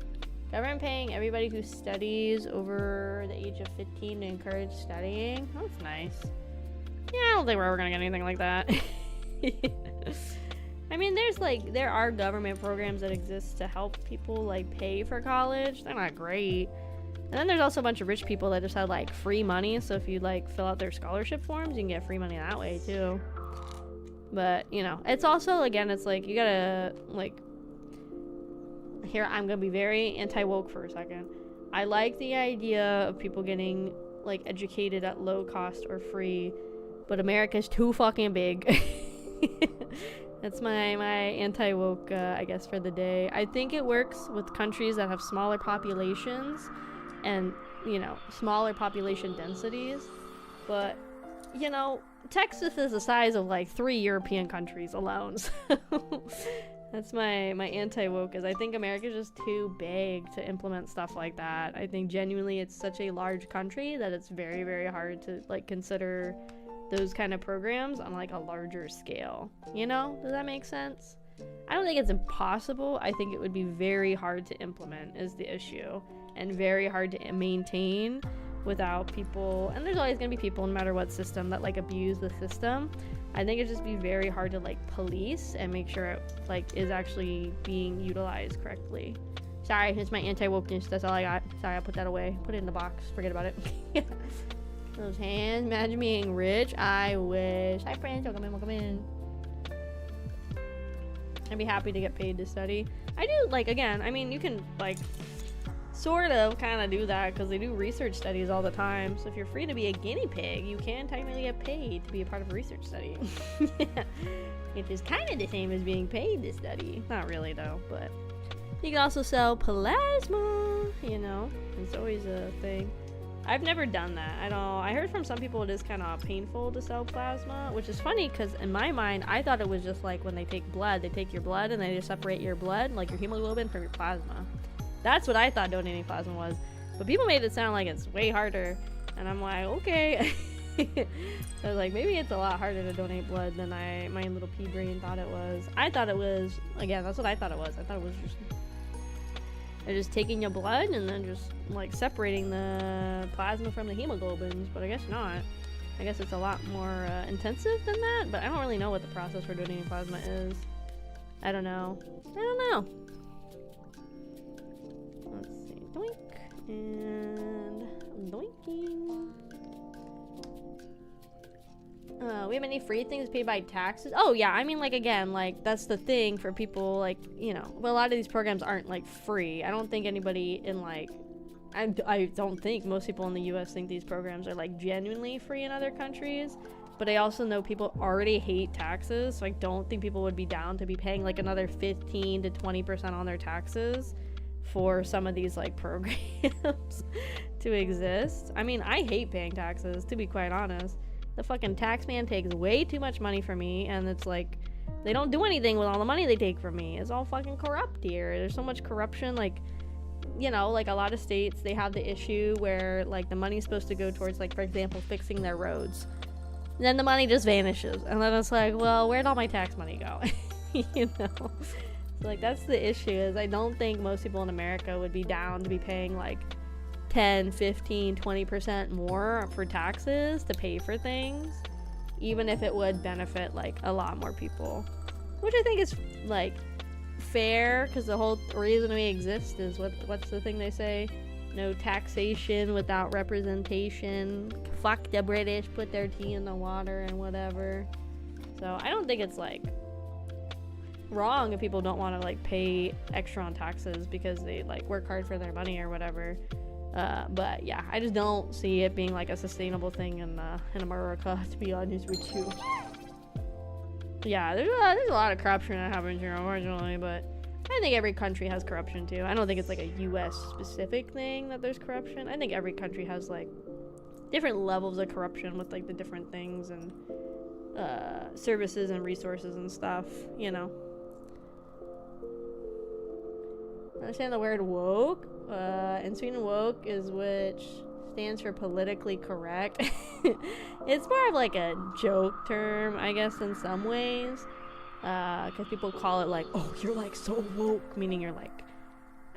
Government paying everybody who studies over the age of 15 to encourage studying. That's nice. Yeah, I don't think we're ever gonna get anything like that. I mean, there are government programs that exist to help people, like, pay for college. They're not great. And then there's also a bunch of rich people that just have, like, free money. So if you, like, fill out their scholarship forms, you can get free money that way, too. But, you know, it's also, again, it's like, you gotta, like, here, I'm gonna be very anti-woke for a second. I like the idea of people getting, like, educated at low cost or free, but America's too fucking big. That's my anti-woke, I guess, for the day. I think it works with countries that have smaller populations and, you know, smaller population densities. But, you know, Texas is the size of, like, 3 European countries alone. So that's my anti-woke, is I think America's just too big to implement stuff like that. I think genuinely it's such a large country that it's very, very hard to, like, consider those kind of programs on, like, a larger scale. You know? Does that make sense? I don't think it's impossible. I think it would be very hard to implement is the issue, and very hard to maintain without people, and there's always going to be people no matter what system that, like, abuse the system. I think it'd just be very hard to like police and make sure it like is actually being utilized correctly. Sorry, it's my anti-wokeness. That's all I got. Sorry, I put that away. Put it in the box. Forget about it. Those hands. Imagine being rich. I wish. Hi, friends. Welcome in. Welcome in. I'd be happy to get paid to study. I do, like, again, I mean, you can, like, sort of kind of do that because they do research studies all the time. So if you're free to be a guinea pig, you can technically get paid to be a part of a research study. Which is kind of the same as being paid to study. Not really, though, but you can also sell plasma, you know. It's always a thing. I've never done that. I heard from some people it is kind of painful to sell plasma, which is funny because in my mind, I thought it was just like when they take blood, they take your blood and they just separate your blood, like your hemoglobin from your plasma. That's what I thought donating plasma was. But people made it sound like it's way harder. And I'm like, okay. I was like, maybe it's a lot harder to donate blood than my little pea brain thought it was. I thought it was, again, that's what I thought it was. I thought it was just, they're just taking your blood and then just like separating the plasma from the hemoglobins, but I guess not. I guess it's a lot more intensive than that, but I don't really know what the process for donating plasma is. I don't know. Let's see. Doink. And doinking. We have any free things paid by taxes? Oh yeah, I mean, like, again, like, that's the thing for people, like, you know, well, a lot of these programs aren't, like, free. I don't think anybody in, like, I don't think most people in the US think these programs are, like, genuinely free in other countries, but I also know people already hate taxes, so I don't think people would be down to be paying, like, another 15 to 20% on their taxes for some of these, like, programs to exist. I mean, I hate paying taxes, to be quite honest. The fucking tax man takes way too much money from me, and it's like, they don't do anything with all the money they take from me. It's all fucking corrupt here. There's so much corruption, like, you know, like a lot of states, they have the issue where, like, the money's supposed to go towards, like, for example, fixing their roads. And then the money just vanishes, and then it's like, well, where'd all my tax money go? You know? So, like, that's the issue, is I don't think most people in America would be down to be paying, like, 10, 15, 20% more for taxes to pay for things, even if it would benefit, like, a lot more people, which I think is, like, fair, because the whole reason we exist is what's the thing they say? No taxation without representation. Fuck the British, put their tea in the water and whatever. So I don't think it's, like, wrong if people don't want to, like, pay extra on taxes because they, like, work hard for their money or whatever. But yeah, I just don't see it being, like, a sustainable thing in America, to be honest with you. Yeah, there's a lot of corruption that happens here, unfortunately, but I think every country has corruption too. I don't think it's, like, a US specific thing that there's corruption. I think every country has, like, different levels of corruption with, like, the different things and services and resources and stuff, you know. Understand the word woke? In Sweden, woke is which stands for politically correct. It's more of, like, a joke term, I guess, in some ways. Because people call it, like, oh, you're, like, so woke, meaning you're, like,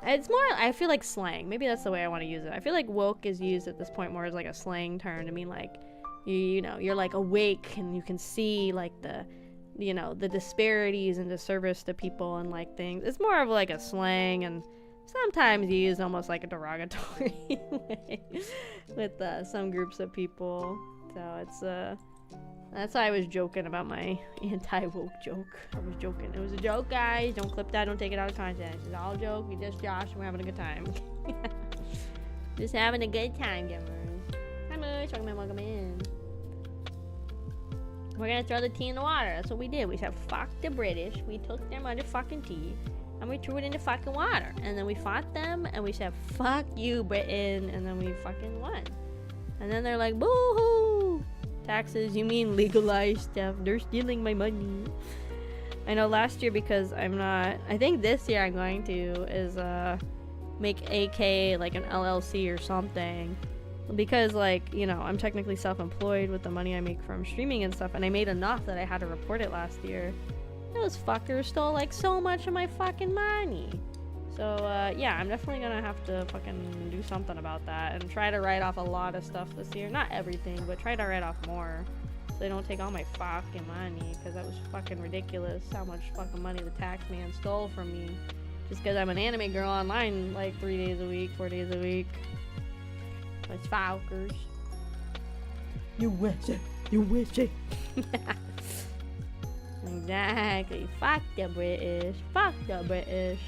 it's more, I feel like, slang. Maybe that's the way I want to use it. I feel like woke is used at this point more as, like, a slang term to mean, like, you know, you're, like, awake and you can see, like, the, you know, the disparities and disservice to people and, like, things. It's more of, like, a slang, and sometimes used almost like a derogatory way with some groups of people. So it's that's why I was joking about my anti-woke joke. I was joking. It was a joke, guys. Don't clip that. Don't take it out of context. It's all a joke. We just Josh and we're having a good time. Just having a good time, gamers. Hi, Mush. Welcome in. We're gonna throw the tea in the water. That's what we did. We said, fuck the British. We took their motherfucking tea and we threw it into fucking water. And then we fought them and we said, fuck you, Britain. And then we fucking won. And then they're like, boo-hoo. Taxes, you mean legalized stuff. They're stealing my money. I know last year, because I'm not, I think this year I'm going to, is make AK like an LLC or something. Because, like, you know, I'm technically self-employed with the money I make from streaming and stuff, and I made enough that I had to report it last year. Those fuckers stole, like, so much of my fucking money. So, yeah, I'm definitely gonna have to fucking do something about that and try to write off a lot of stuff this year. Not everything, but try to write off more. they don't take all my fucking money, because that was fucking ridiculous how much fucking money the tax man stole from me just because I'm an anime girl online like 3 days a week, 4 days a week. It's Falkers. You wish it. You wish it. Exactly. Fuck the British. Fuck the British.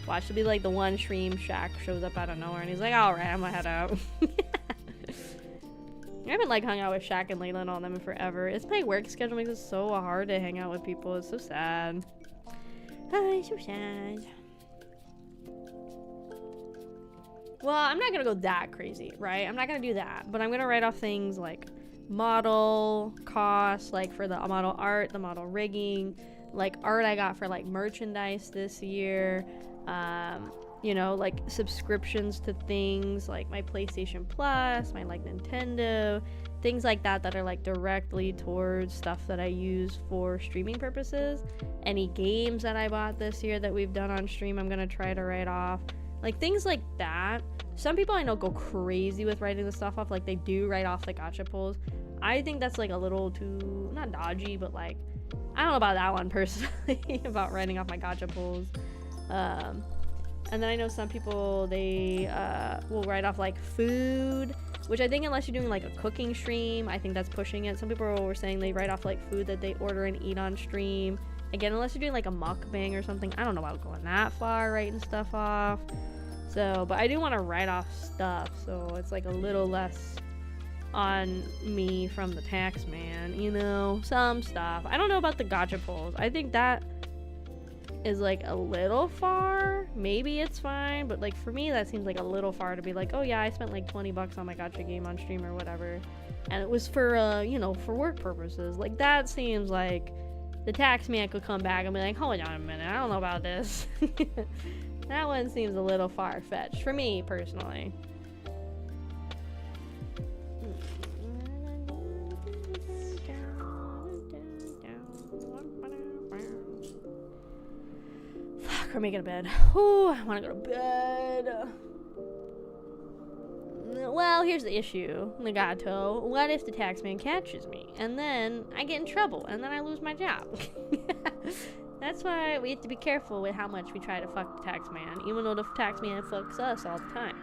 Watch, it'll be like the one stream Shaq shows up out of nowhere and he's like, alright, I'm gonna head out. I haven't like hung out with Shaq and Layla and all them in forever. It's my work schedule makes it so hard to hang out with people. It's so sad. Oh, it's so sad. Well, I'm not gonna go that crazy, right? I'm not gonna do that, but I'm gonna write off things like model costs, like for the model art, the model rigging, like art I got for like merchandise this year, you know, like subscriptions to things like my PlayStation Plus, my like Nintendo, things like that that are like directly towards stuff that I use for streaming purposes. Any games that I bought this year that we've done on stream, I'm gonna try to write off. Like things like that. Some people I know go crazy with writing the stuff off, like they do write off the gacha pulls. I think that's like a little too, not dodgy, but like, I don't know about that one personally, about writing off my gacha pulls. And then I know some people, they will write off like food, which I think unless you're doing like a cooking stream, I think that's pushing it. Some people were saying they write off like food that they order and eat on stream. Again, unless you're doing like a mukbang or something, I don't know about going that far, writing stuff off. So, but I do want to write off stuff, so it's like a little less on me from the tax man, you know, some stuff. I don't know about the gacha pulls. I think that is like a little far. Maybe it's fine, but like for me that seems like a little far to be like, oh yeah, I spent like 20 bucks on my gacha game on stream or whatever, and it was for you know, for work purposes. Like that seems like the tax man could come back and be like, hold on a minute, I don't know about this. That one seems a little far-fetched for me personally. Fuck, we're making a bed. Ooh, I want to go to bed. Well, here's the issue, Nagato. What if the taxman catches me, and then I get in trouble, and then I lose my job? That's why we have to be careful with how much we try to fuck the taxman, even though the taxman fucks us all the time.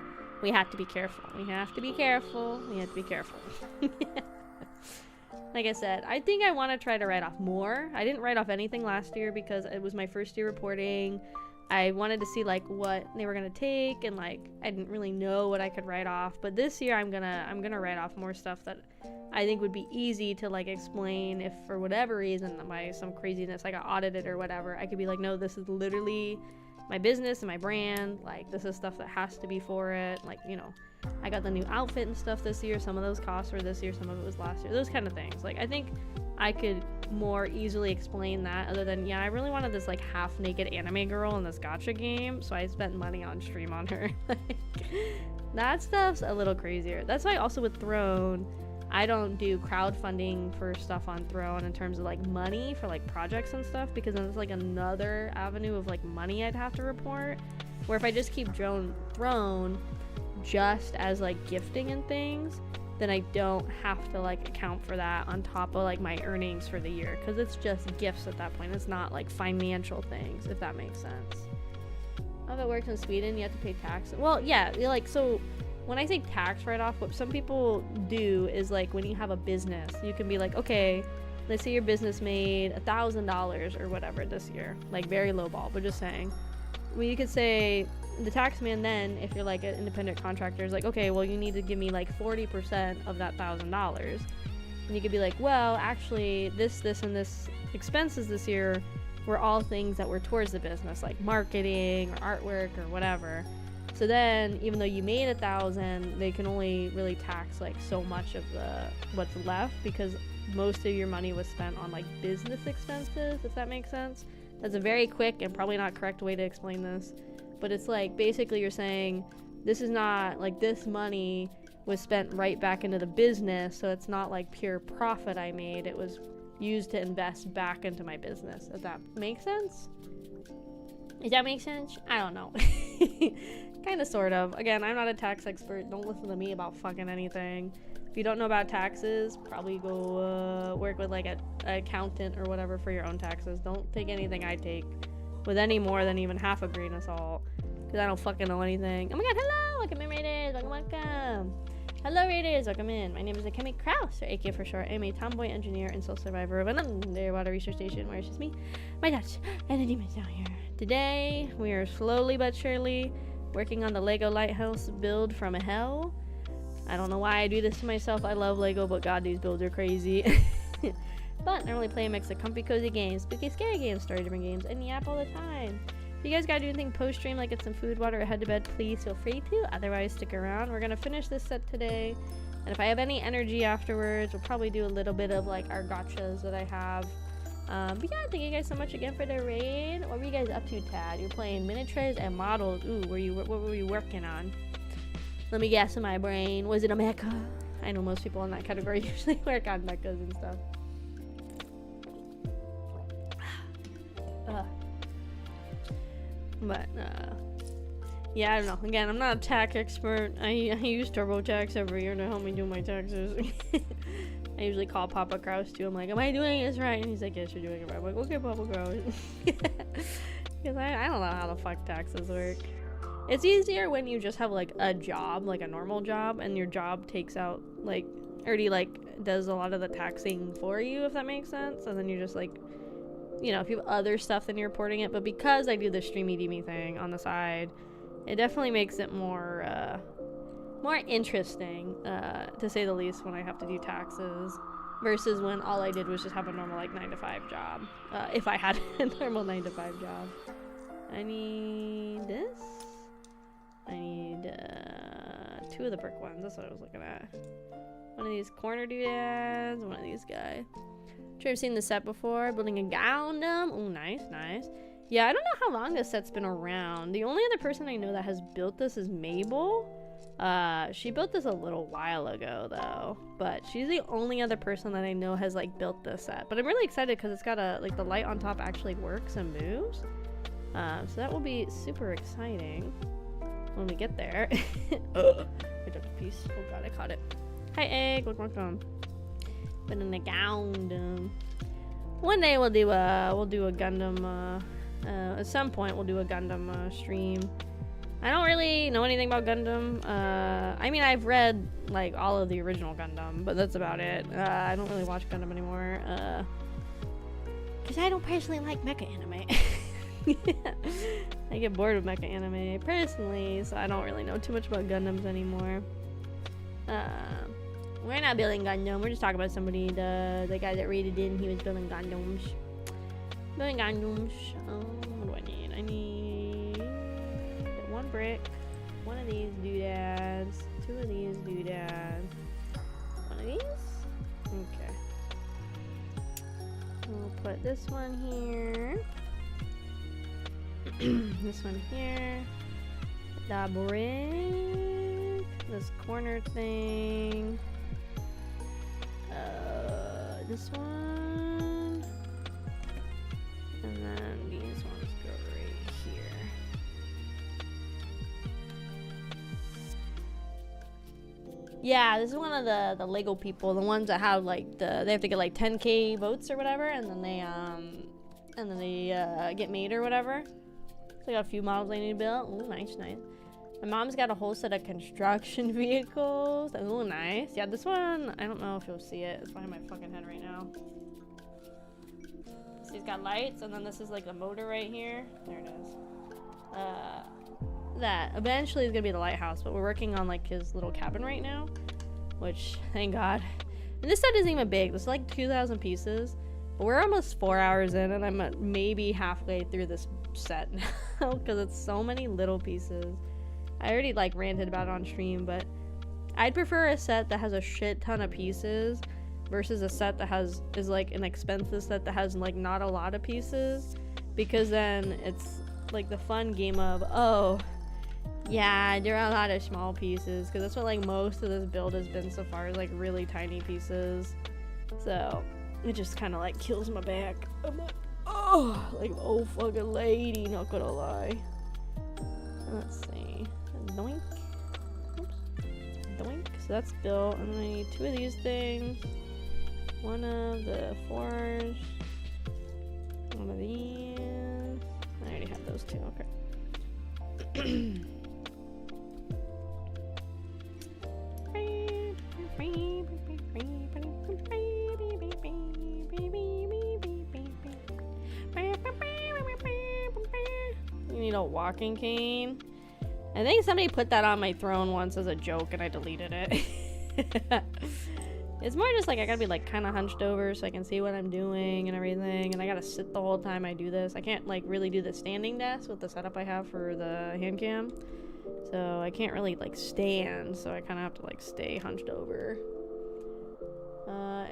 We have to be careful. We have to be careful. We have to be careful. Like I said, I think I want to try to write off more. I didn't write off anything last year because it was my first year reporting. I wanted to see like what they were gonna take, and like I didn't really know what I could write off. But this year I'm gonna write off more stuff that I think would be easy to like explain if for whatever reason by some craziness I got audited or whatever. I could be like, no, this is literally my business and my brand. Like this is stuff that has to be for it. Like, you know, I got the new outfit and stuff this year. Some of those costs were this year, some of it was last year. Those kind of things. Like I think I could more easily explain that, other than, yeah, I really wanted this like half naked anime girl in this gacha game, so I spent money on stream on her. Like, that stuff's a little crazier. That's why also with Throne, I don't do crowdfunding for stuff on Throne in terms of like money for like projects and stuff, because then it's like another avenue of like money I'd have to report, where if I just keep Throne just as like gifting and things, then I don't have to like account for that on top of like my earnings for the year, because it's just gifts at that point. It's not like financial things, if that makes sense. How that works in Sweden, you have to pay tax. Well, yeah, like, so when I say tax write-off, what some people do is like when you have a business, you can be like, okay, let's say your business made $1,000 or whatever this year, like very low ball, but just saying. Well, you could say the tax man then, if you're like an independent contractor, is like, okay, well, you need to give me like 40% of that $1,000. And you could be like, well, actually this and this expenses this year were all things that were towards the business, like marketing or artwork or whatever. So then, even though you made $1,000, they can only really tax like so much of what's left, because most of your money was spent on like business expenses, if that makes sense. That's a very quick and probably not correct way to explain this, but it's like basically you're saying this is not like, this money was spent right back into the business, so it's not like pure profit I made, it was used to invest back into my business, if that makes sense. Does that make sense? I don't know. Kind of, sort of. Again, I'm not a tax expert. Don't listen to me about fucking anything. If you don't know about taxes, probably go work with like an accountant or whatever for your own taxes. Don't take anything I take with any more than even half a grain of salt, because I don't fucking know anything. Oh my god, hello! Welcome in, Raiders! Welcome! Hello, Raiders! Welcome in. My name is Akemi Kraus, or AK for short. I'm a tomboy engineer and soul survivor of an underwater research station where it's just me, my Dutch, and the demons down here. Today, we are slowly but surely working on the Lego Lighthouse build from hell. I don't know why I do this to myself. I love Lego, but god, these builds are crazy. But I normally play a mix of comfy, cozy games, spooky, scary games, story-driven games, and yap all the time. If you guys gotta do anything post-stream, like get some food, water, or head to bed, please feel free to. Otherwise, stick around. We're gonna finish this set today. And if I have any energy afterwards, we'll probably do a little bit of like our gotchas that I have. But yeah, thank you guys so much again for the raid. What were you guys up to, Tad? You're playing miniatures and models. Ooh, what were you working on? Let me guess in my brain. Was it a mecha? I know most people in that category usually work on mechas and stuff. But yeah, I don't know. Again, I'm not a tax expert. I use TurboTax every year to help me do my taxes. I usually call Papa Kraus too. I'm like, am I doing this right? And he's like, yes, you're doing it right. I'm like, okay, Papa Kraus. Because I don't know how the fuck taxes work. It's easier when you just have like a job, like a normal job, and your job takes out like already like does a lot of the taxing for you, if that makes sense. And then you're just like, you know, if you have other stuff, then you're reporting it. But because I do the streamy deemy thing on the side, it definitely makes it more interesting, to say the least, when I have to do taxes versus when all I did was just have a normal like 9-to-5 job. If I had a normal 9-to-5 job. I need this. I need 2 of the brick ones. That's what I was looking at. One of these corner doodads, one of these guys. Sure, I've seen the set before. Building a Gundam. Oh, nice, nice. Yeah, I don't know how long this set's been around. The only other person I know that has built this is Mabel. She built this a little while ago, though. But she's the only other person that I know has, like, built this set. But I'm really excited because it's got a, like, the light on top actually works and moves. So that will be super exciting when we get there. I took a piece. Oh, God, I caught it. Hi, Egg. Welcome. But in the Gundam. One day we'll do a Gundam, at some point we'll do a Gundam stream. I don't really know anything about Gundam. I mean, I've read like all of the original Gundam, but that's about it. I don't really watch Gundam anymore, because I don't personally like mecha anime. I get bored with mecha anime personally, so I don't really know too much about Gundams anymore. We're not building Gundam. We're just talking about somebody, the guy that raided in. He was building Gundams. Building Gundams. What do I need? I need 1 brick, 1 of these doodads, 2 of these doodads, 1 of these. Okay. We'll put this one here. This one here. The brick. This corner thing. This one, and then these ones go right here. Yeah, this is one of the Lego people, the ones that have like they have to get like 10k votes or whatever, and then they get made or whatever. So I got a few models I need to build. Ooh, nice, nice. My mom's got a whole set of construction vehicles. Oh, nice. Yeah, this one, I don't know if you'll see it. It's behind my fucking head right now. So he's got lights, and then this is like the motor right here. There it is. That eventually is gonna be the lighthouse, but we're working on like his little cabin right now, which, thank God. And this set isn't even big. This is like 2,000 pieces. But we're almost 4 hours in, and I'm maybe halfway through this set now because it's so many little pieces. I already like ranted about it on stream, but I'd prefer a set that has a shit ton of pieces versus a set that is like an expensive set that has like not a lot of pieces, because then it's like the fun game of, oh yeah, there are a lot of small pieces, because that's what like most of this build has been so far, is like really tiny pieces. So it just kind of like kills my back. I'm like, oh, like old fucking lady, not gonna lie. Let's see. Doink. Oops. Doink. so that's built. And then I need 2 of these things. 1 of the floors. 1 of these. I already have those 2, okay. You need a walking cane. I think somebody put that on my throne once as a joke and I deleted it. It's more just like I gotta be like kind of hunched over so I can see what I'm doing and everything, and I gotta sit the whole time I do this. I can't like really do the standing desk with the setup I have for the hand cam, so I can't really like stand, so I kind of have to like stay hunched over.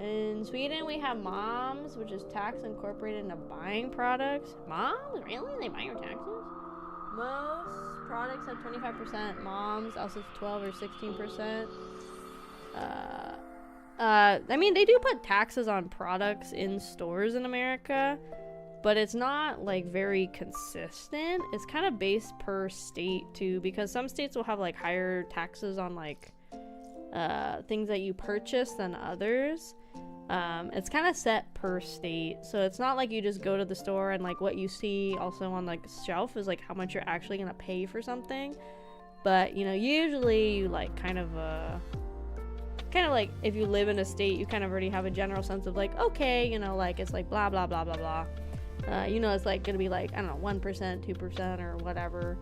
In Sweden we have moms, which is tax incorporated into buying products. Moms? Really? They buy your taxes? Most products have 25%. Moms also 12 or 16%. I mean, they do put taxes on products in stores in America, but it's not like very consistent. It's kind of based per state too, because some states will have like higher taxes on like things that you purchase than others. It's kind of set per state, so it's not like you just go to the store and like what you see also on like shelf is like how much you're actually gonna pay for something. But you know, usually you like kind of like if you live in a state, you kind of already have a general sense of like, okay, you know, like it's like blah blah blah blah blah. You know, it's like gonna be like, I don't know, 1%, 2% or whatever.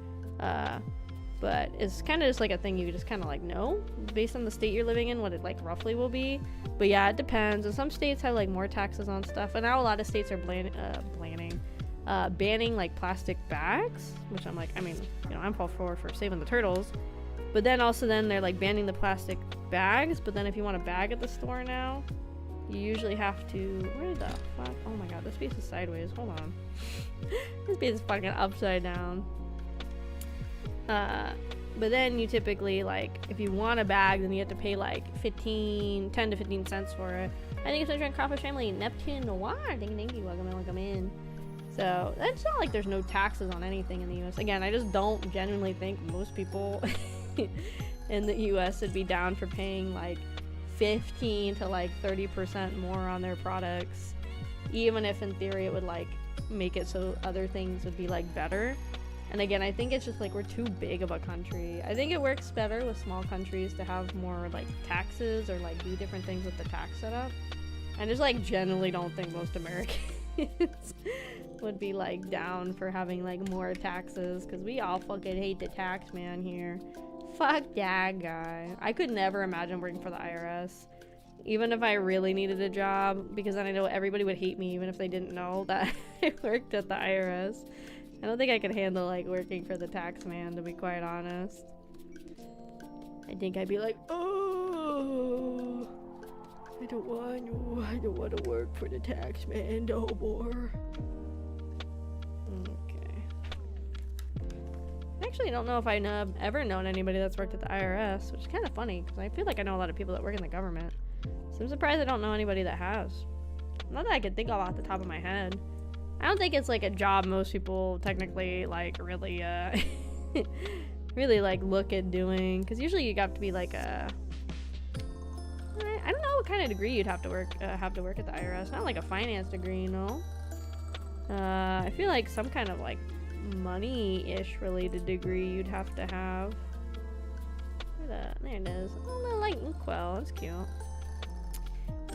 But it's kind of just like a thing you just kind of like know based on the state you're living in what it like roughly will be. But yeah, it depends. And some states have like more taxes on stuff, and now a lot of states are banning like plastic bags, which I'm like, I mean, you know, I'm all for saving the turtles. But then also then they're like banning the plastic bags. But then if you want a bag at the store now, you usually have to, where the fuck? Oh my god, this piece is sideways. Hold on. This piece is fucking upside down. But then you typically, like, if you want a bag, then you have to pay like 10 to 15 cents for it. I think it's a Kraufish family, Neptune Noir. Thank you, welcome in. So it's not like there's no taxes on anything in the US. Again, I just don't genuinely think most people in the US would be down for paying like 15 to like 30% more on their products, even if in theory it would like make it so other things would be like better. And again, I think it's just like we're too big of a country. I think it works better with small countries to have more like taxes or like do different things with the tax setup. I just like generally don't think most Americans would be like down for having like more taxes, because we all fucking hate the tax man here. Fuck that guy. I could never imagine working for the IRS, even if I really needed a job, because then I know everybody would hate me even if they didn't know that I worked at the IRS. I don't think I could handle like working for the tax man, to be quite honest. I think I'd be like, oh, I don't want to work for the tax man no more. Okay. I actually don't know if I've ever known anybody that's worked at the IRS, which is kind of funny because I feel like I know a lot of people that work in the government. So I'm surprised I don't know anybody that has. Not that I could think of off the top of my head. I don't think it's like a job most people technically like really really like look at doing, because usually you have to be like a, I don't know what kind of degree you'd have to work at the IRS. Not like a finance degree, you know. I feel like some kind of like money-ish related degree you'd have to have. There it is. Oh, the light quell. That's cute.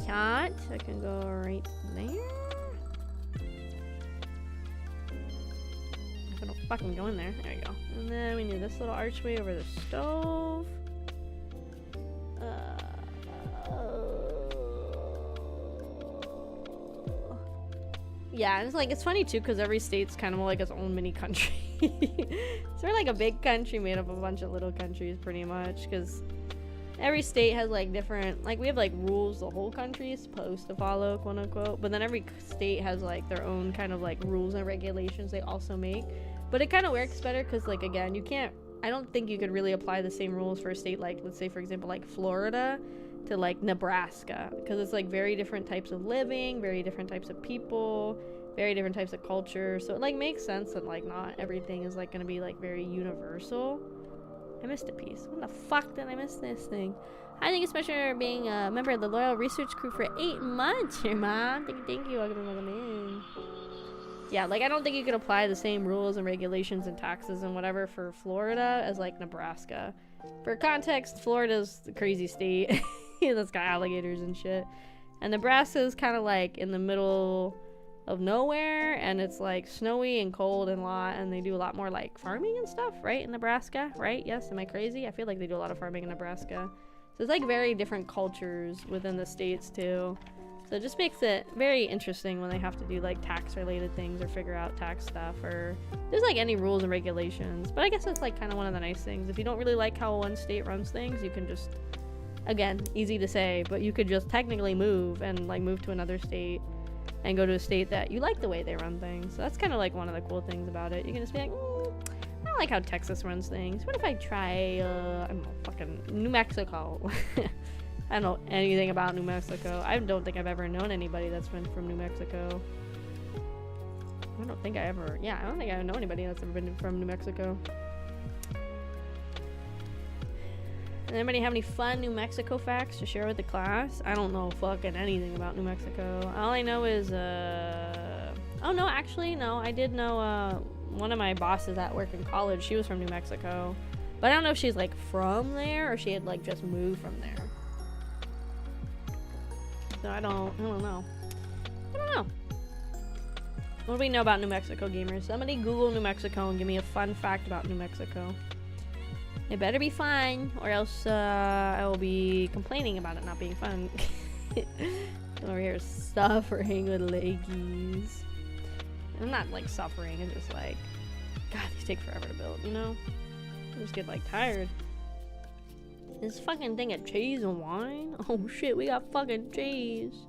Cat. I can go right there. If I don't fucking go in there. There we go. And then we need this little archway over the stove. Yeah, and it's like, it's funny too, because every state's kind of like its own mini country. So we're like a big country made up of a bunch of little countries, pretty much, because every state has like different, like we have like rules the whole country is supposed to follow, quote unquote, but then every state has like their own kind of like rules and regulations they also make. But it kind of works better because, like, again, you can't, I don't think you could really apply the same rules for a state like, let's say for example, like Florida to like Nebraska, because it's like very different types of living, very different types of people, very different types of culture. So it like makes sense that like not everything is like going to be like very universal. I missed a piece. When the fuck did I miss this thing? I think especially being a member of the loyal research crew for 8 months here, Mom. Thank you. Welcome in. Yeah, like I don't think you could apply the same rules and regulations and taxes and whatever for Florida as like Nebraska. For context, Florida's the crazy state that's got alligators and shit. And Nebraska's kind of like in the middle of nowhere, and it's like snowy and cold and they do a lot more like farming and stuff, right? In Nebraska, right? Yes, am I crazy? I feel like they do a lot of farming in Nebraska. So it's like very different cultures within the states too. So it just makes it very interesting when they have to do like tax related things or figure out tax stuff, or there's like any rules and regulations. But I guess that's like kind of one of the nice things. If you don't really like how one state runs things, you can just, again, easy to say, but you could just technically move and like move to another state and go to a state that you like the way they run things. So that's kind of like one of the cool things about it. You can just be like, I don't like how Texas runs things. What if I try, I don't know, fucking New Mexico? I don't know anything about New Mexico. I don't think I've ever known anybody that's been from New Mexico. I don't think I know anybody that's ever been from New Mexico. Does anybody have any fun New Mexico facts to share with the class? I don't know fucking anything about New Mexico. All I know is, oh no, actually, no. I did know, one of my bosses at work in college, she was from New Mexico. But I don't know if she's like from there or she had like just moved from there. So I don't know. What do we know about New Mexico, gamers? Somebody Google New Mexico and give me a fun fact about New Mexico. It better be fun, or else I will be complaining about it not being fun. Over here suffering with leggies. I'm not like suffering, I'm just like, God, these take forever to build, you know? I just get like tired. This fucking thing of cheese and wine? Oh shit, we got fucking cheese.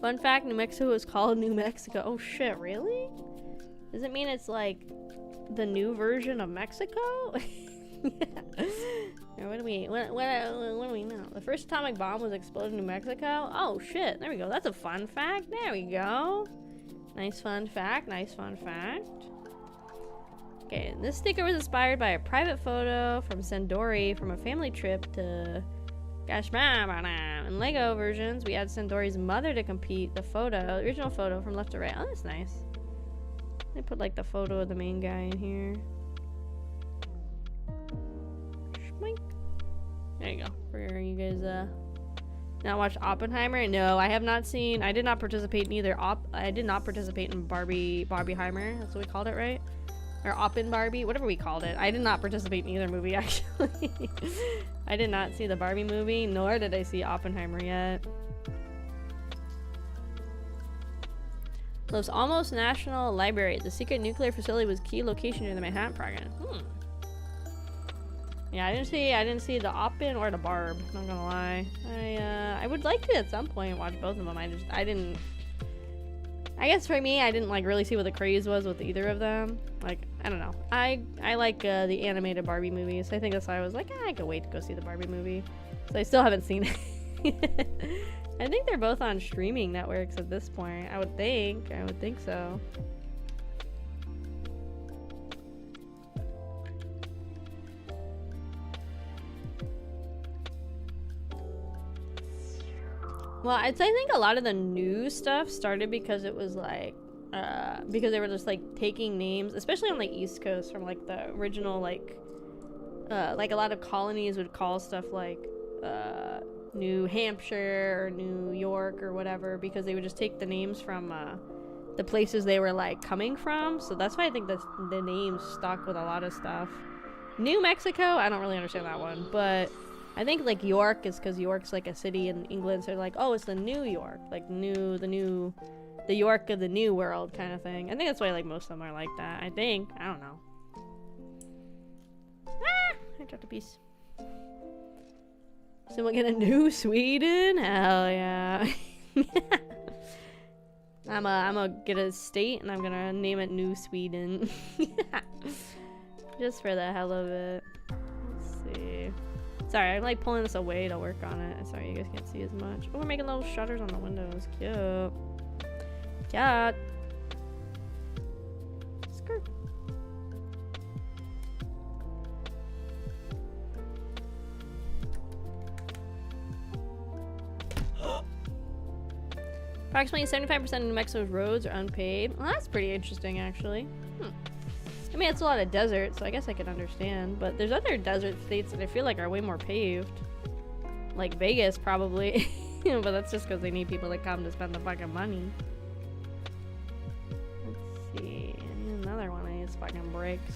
Fun fact, New Mexico is called New Mexico. Oh shit, really? Does it mean it's like the new version of Mexico? What do we know? The first atomic bomb was exploded in New Mexico? Oh shit, there we go. That's a fun fact. There we go. Nice fun fact, nice fun fact. Okay, this sticker was inspired by a private photo from Sendori from a family trip to Gashma. In Lego versions, we add Sendori's mother to complete the original photo from left to right. Oh, that's nice. They put like the photo of the main guy in here. Schmink. There you go. For you guys, now watch Oppenheimer? No, I have not seen. I did not participate in either. I did not participate in Barbieheimer. That's what we called it, right? Or Oppen Barbie, whatever we called it. I did not participate in either movie, actually. I did not see the Barbie movie, nor did I see Oppenheimer yet. Los Alamos National Library. The secret nuclear facility was key location near the Manhattan Project. Yeah, I didn't see the Oppen or the Barb, not gonna lie. I would like to at some point watch both of them. I guess for me, I didn't like really see what the craze was with either of them. Like, I don't know. I like the animated Barbie movies. I think that's why I was like, I could wait to go see the Barbie movie. So I still haven't seen it. I think they're both on streaming networks at this point. I would think so. Well, I think a lot of the new stuff started because it was like, because they were just like taking names, especially on the East Coast, from like the original like a lot of colonies would call stuff like New Hampshire or New York or whatever, because they would just take the names from the places they were like coming from. So that's why I think the names stuck with a lot of stuff. New Mexico, I don't really understand that one, but I think like York is because York's like a city in England, so they're like, oh, it's the New York, like the York of the New World kind of thing. I think that's why like most of them are like that. I think. I don't know. Ah, I dropped a piece. Someone get a New Sweden? Hell yeah. I'm gonna get a state and I'm gonna name it New Sweden. Just for the hell of it. Let's see. Sorry, I'm like pulling this away to work on it. Sorry, you guys can't see as much. Oh, we're making little shutters on the windows. Cute. Cute. Skirt. Approximately 75% of New Mexico's roads are unpaved. Well, that's pretty interesting, actually. I mean, it's a lot of desert, so I guess I can understand. But there's other desert states that I feel like are way more paved. Like Vegas, probably. But that's just because they need people to come to spend the fucking money. Let's see. I need another one of these fucking bricks.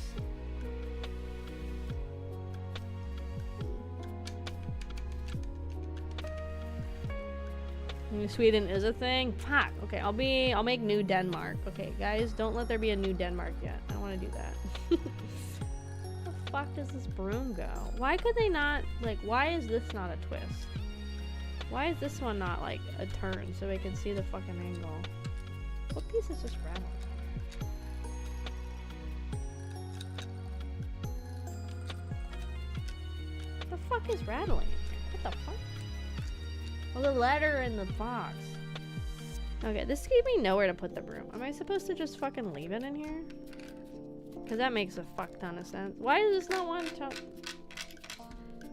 New Sweden is a thing? Fuck. Okay, I'll make New Denmark. Okay, guys, don't let there be a New Denmark yet. I don't want to do that. Where the fuck does this broom go? Why could they not, like, why is this not a twist? Why is this one not, like, a turn so we can see the fucking angle? What piece is just rattling? What the fuck is rattling? What the fuck? Oh, the letter in the box. Okay, this gave me nowhere to put the broom. Am I supposed to just fucking leave it in here? Because that makes a fuck ton of sense. Why does this not want to...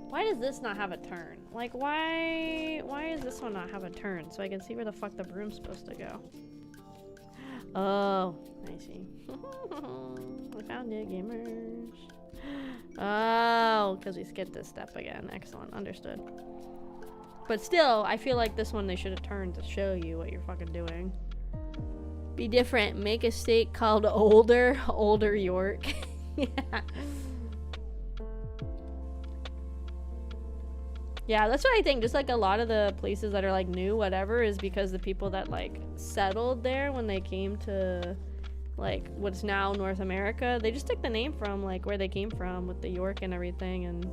Why does this not have a turn? Like, why does this one not have a turn? So I can see where the fuck the broom's supposed to go. Oh, I see. I found it, gamers. Oh, because we skipped this step again. Excellent, understood. But still, I feel like this one they should have turned to show you what you're fucking doing. Be different. Make a state called Older York. Yeah. Yeah, that's what I think. Just like a lot of the places that are like new, whatever, is because the people that like settled there when they came to like what's now North America, they just took the name from like where they came from with the York and everything, and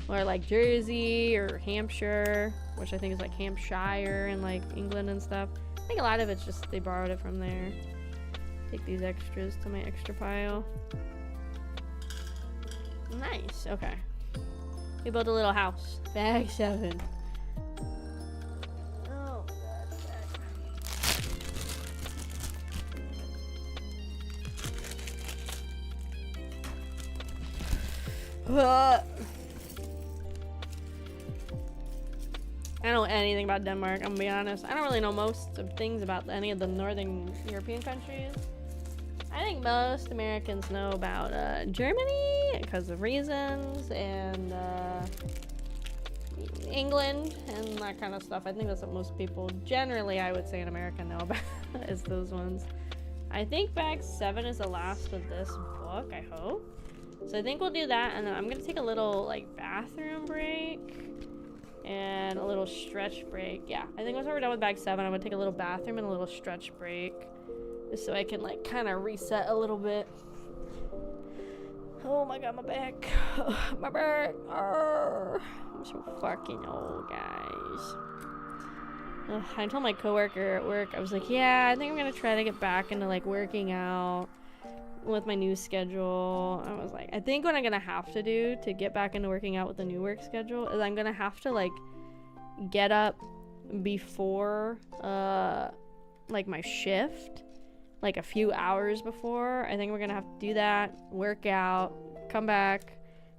or like Jersey or Hampshire, which I think is like Hampshire and like England and stuff. I think a lot of it's just they borrowed it from there. Take these extras to my extra pile. Nice. Okay. We built a little house. Bag 7. Oh my god. I don't know anything about Denmark, I'm gonna be honest. I don't really know most of things about any of the northern European countries. I think most Americans know about Germany because of reasons, and England and that kind of stuff. I think that's what most people generally, I would say, in America know about is those ones. I think bag 7 is the last of this book, I hope. So I think we'll do that, and then I'm gonna take a little like bathroom break and a little stretch break. Yeah, I think once we're done with bag 7, I'm gonna take a little bathroom and a little stretch break, just so I can like kind of reset a little bit. Oh my god, my back. My back. I'm so fucking old, guys. I told my coworker at work, I was like, yeah, I think I'm gonna try to get back into like working out with my new schedule. I was like, I think what I'm gonna have to do to get back into working out with the new work schedule is I'm gonna have to like get up before like my shift, like a few hours before. I think we're gonna have to do that, work out, come back,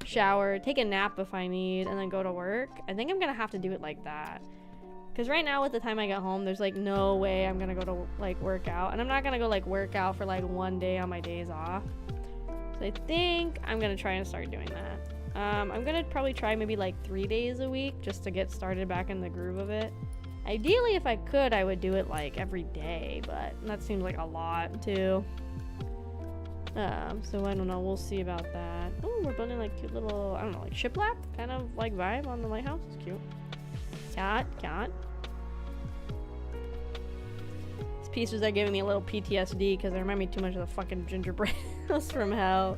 shower, take a nap if I need, and then go to work. I think I'm gonna have to do it like that, because right now with the time I get home, there's like no way I'm gonna go to like work out, and I'm not gonna go like work out for like one day on my days off. So I think I'm gonna try and start doing that. I'm gonna probably try maybe like 3 days a week just to get started back in the groove of it. Ideally, if I could, I would do it like every day, but that seems like a lot too. So I don't know, we'll see about that. Oh, we're building like cute little, I don't know, like shiplap kind of like vibe on the lighthouse. It's cute. Cat. These pieces are giving me a little PTSD because they remind me too much of the fucking gingerbread house from hell.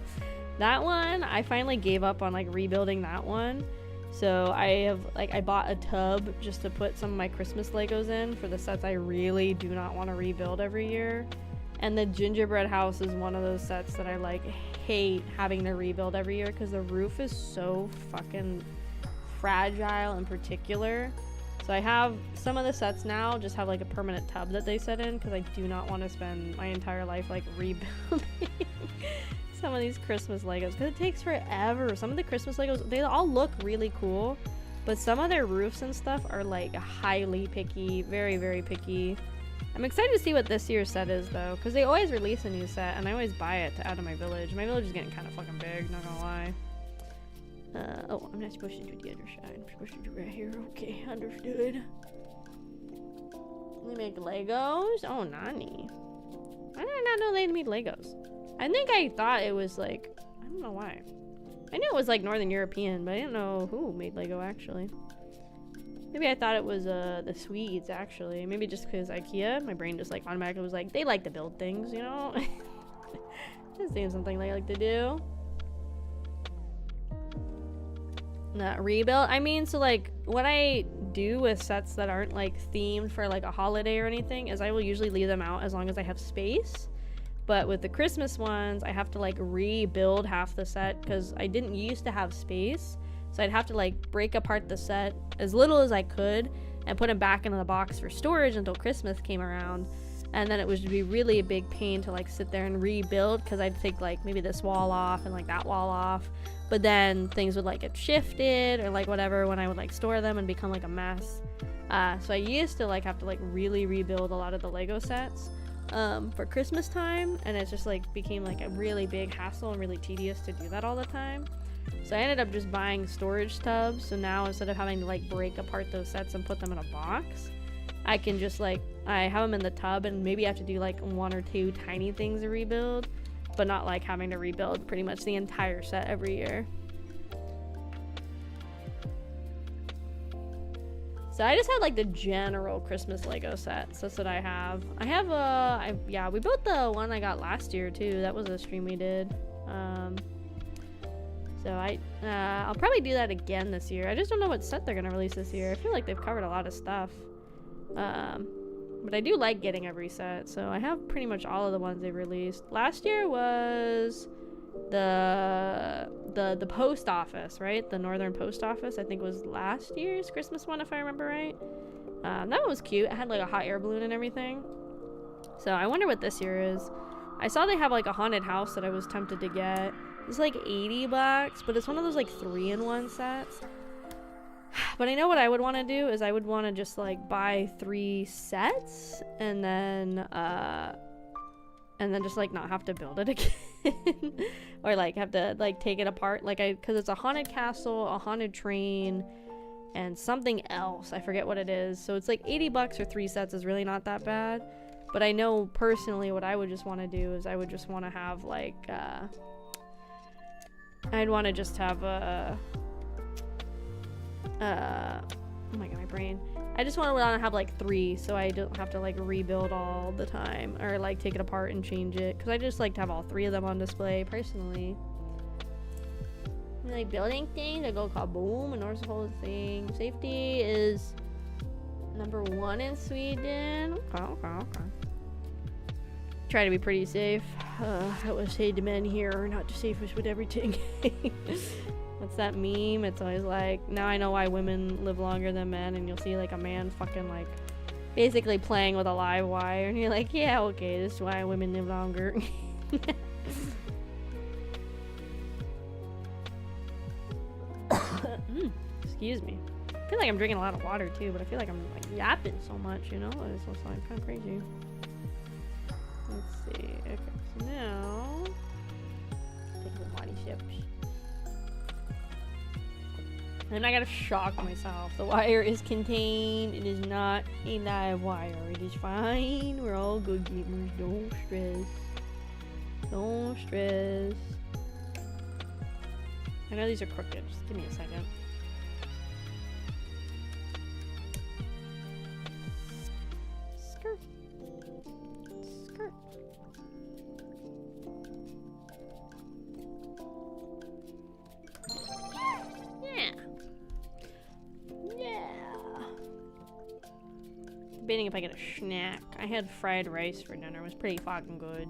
That one, I finally gave up on like rebuilding that one. So I bought a tub just to put some of my Christmas Legos in for the sets I really do not want to rebuild every year. And the gingerbread house is one of those sets that I like hate having to rebuild every year because the roof is so fucking fragile and particular. So I have some of the sets now just have like a permanent tub that they set in because I do not want to spend my entire life like rebuilding some of these Christmas Legos because it takes forever. Some of the Christmas Legos, they all look really cool, but some of their roofs and stuff are like highly picky, very, very picky. I'm excited to see what this year's set is though, because they always release a new set and I always buy it to add to my village. My village is getting kind of fucking big, not gonna lie. Oh, I'm not supposed to do the other side. I'm supposed to do right here. Okay, understood. They make Legos? Oh, nani. I did not know they made Legos. I think I thought it was like, I don't know why. I knew it was like Northern European, but I didn't know who made Lego actually. Maybe I thought it was the Swedes actually. Maybe just because IKEA, my brain just like automatically was like, they like to build things, you know? This seems something they like to do. Rebuild. I mean, so like what I do with sets that aren't like themed for like a holiday or anything is I will usually leave them out as long as I have space. But with the Christmas ones, I have to like rebuild half the set because I didn't used to have space. So I'd have to like break apart the set as little as I could and put them back into the box for storage until Christmas came around. And then it would be really a big pain to like sit there and rebuild because I'd take like maybe this wall off and like that wall off. But then things would like get shifted or like whatever when I would like store them and become like a mess. So I used to like have to like really rebuild a lot of the Lego sets for Christmas time. And it just like became like a really big hassle and really tedious to do that all the time. So I ended up just buying storage tubs. So now instead of having to like break apart those sets and put them in a box, I can just like, I have them in the tub and maybe I have to do like 1 or 2 tiny things to rebuild, but not like having to rebuild pretty much the entire set every year. So I just had like the general Christmas Lego sets. That's what I have. I have yeah, we built the one I got last year too. That was a stream we did. So I'll probably do that again this year. I just don't know what set they're gonna release this year. I feel like they've covered a lot of stuff. But I do like getting every set, so I have pretty much all of the ones they've released. Last year was the post office, right? The Northern Post Office, I think was last year's Christmas one, if I remember right. That one was cute. It had like a hot air balloon and everything. So I wonder what this year is. I saw they have like a haunted house that I was tempted to get. It's like $80, but it's one of those like 3-in-1 sets. But I know what I would want to do is I would want to just like buy 3 sets and then just like not have to build it again or like have to like take it apart like because it's a haunted castle, a haunted train, and something else. I forget what it is. So it's like $80 for 3 sets is really not that bad. But I know personally what I would just want to do is I would just want to have like I'd want to just have a oh my god, my brain. I just want to have like 3 so I don't have to like rebuild all the time or like take it apart and change it, because I just like to have all 3 of them on display personally. Like building things that go kaboom and the whole thing. Safety is number 1 in Sweden. Okay. Try to be pretty safe. I would say the men here are not the safest with everything. What's that meme? It's always like, now I know why women live longer than men, and you'll see like a man fucking like basically playing with a live wire, and you're like, yeah, okay, this is why women live longer. Excuse me. I feel like I'm drinking a lot of water too, but I feel like I'm like yapping so much, you know? It's just like kind of crazy. Let's see. Okay, so now take the body ships. And I gotta shock myself. The wire is contained. It is not a live wire. It is fine. We're all good gamers. Don't stress. Don't stress. I know these are crooked. Just give me a second. Skirt. Skirt. Yeah. Yeah. Debating if I get a snack. I had fried rice for dinner. It was pretty fucking good.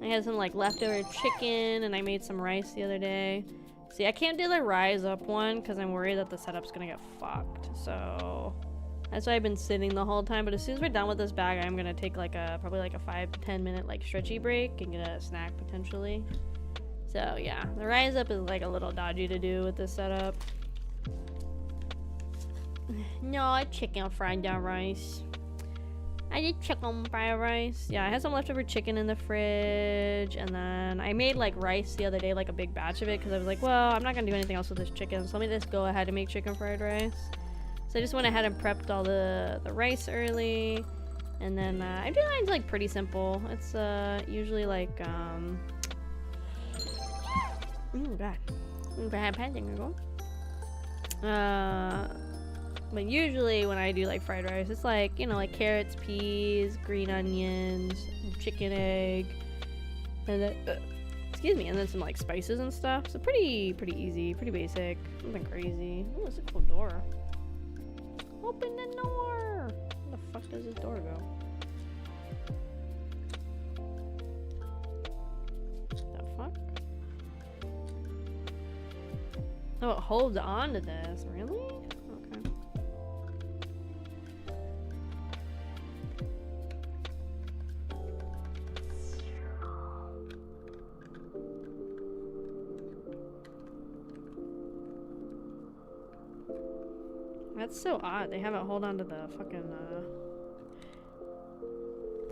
I had some like leftover chicken and I made some rice the other day. See, I can't do the rise up one because I'm worried that the setup's gonna get fucked. So that's why I've been sitting the whole time. But as soon as we're done with this bag, I'm gonna take like a probably like a 5 to 10 minute like stretchy break and get a snack potentially. So yeah, the rise up is like a little dodgy to do with this setup. No, I chicken fried rice. I did chicken fried rice. Yeah, I had some leftover chicken in the fridge, and then I made like rice the other day, like a big batch of it, because I was like, well, I'm not gonna do anything else with this chicken, so let me just go ahead and make chicken fried rice. So I just went ahead and prepped all the rice early, and then I do mine like pretty simple. It's usually like oh god, bad padding go. But usually when I do like fried rice, it's like, you know, like carrots, peas, green onions, chicken, egg, and then excuse me, and then some like spices and stuff. So pretty easy, pretty basic, nothing crazy. Oh, it's a cool door. Open the door. Where the fuck does this door go? The fuck? Oh, it holds on to this, really? Okay. That's so odd. They have it hold on to the fucking,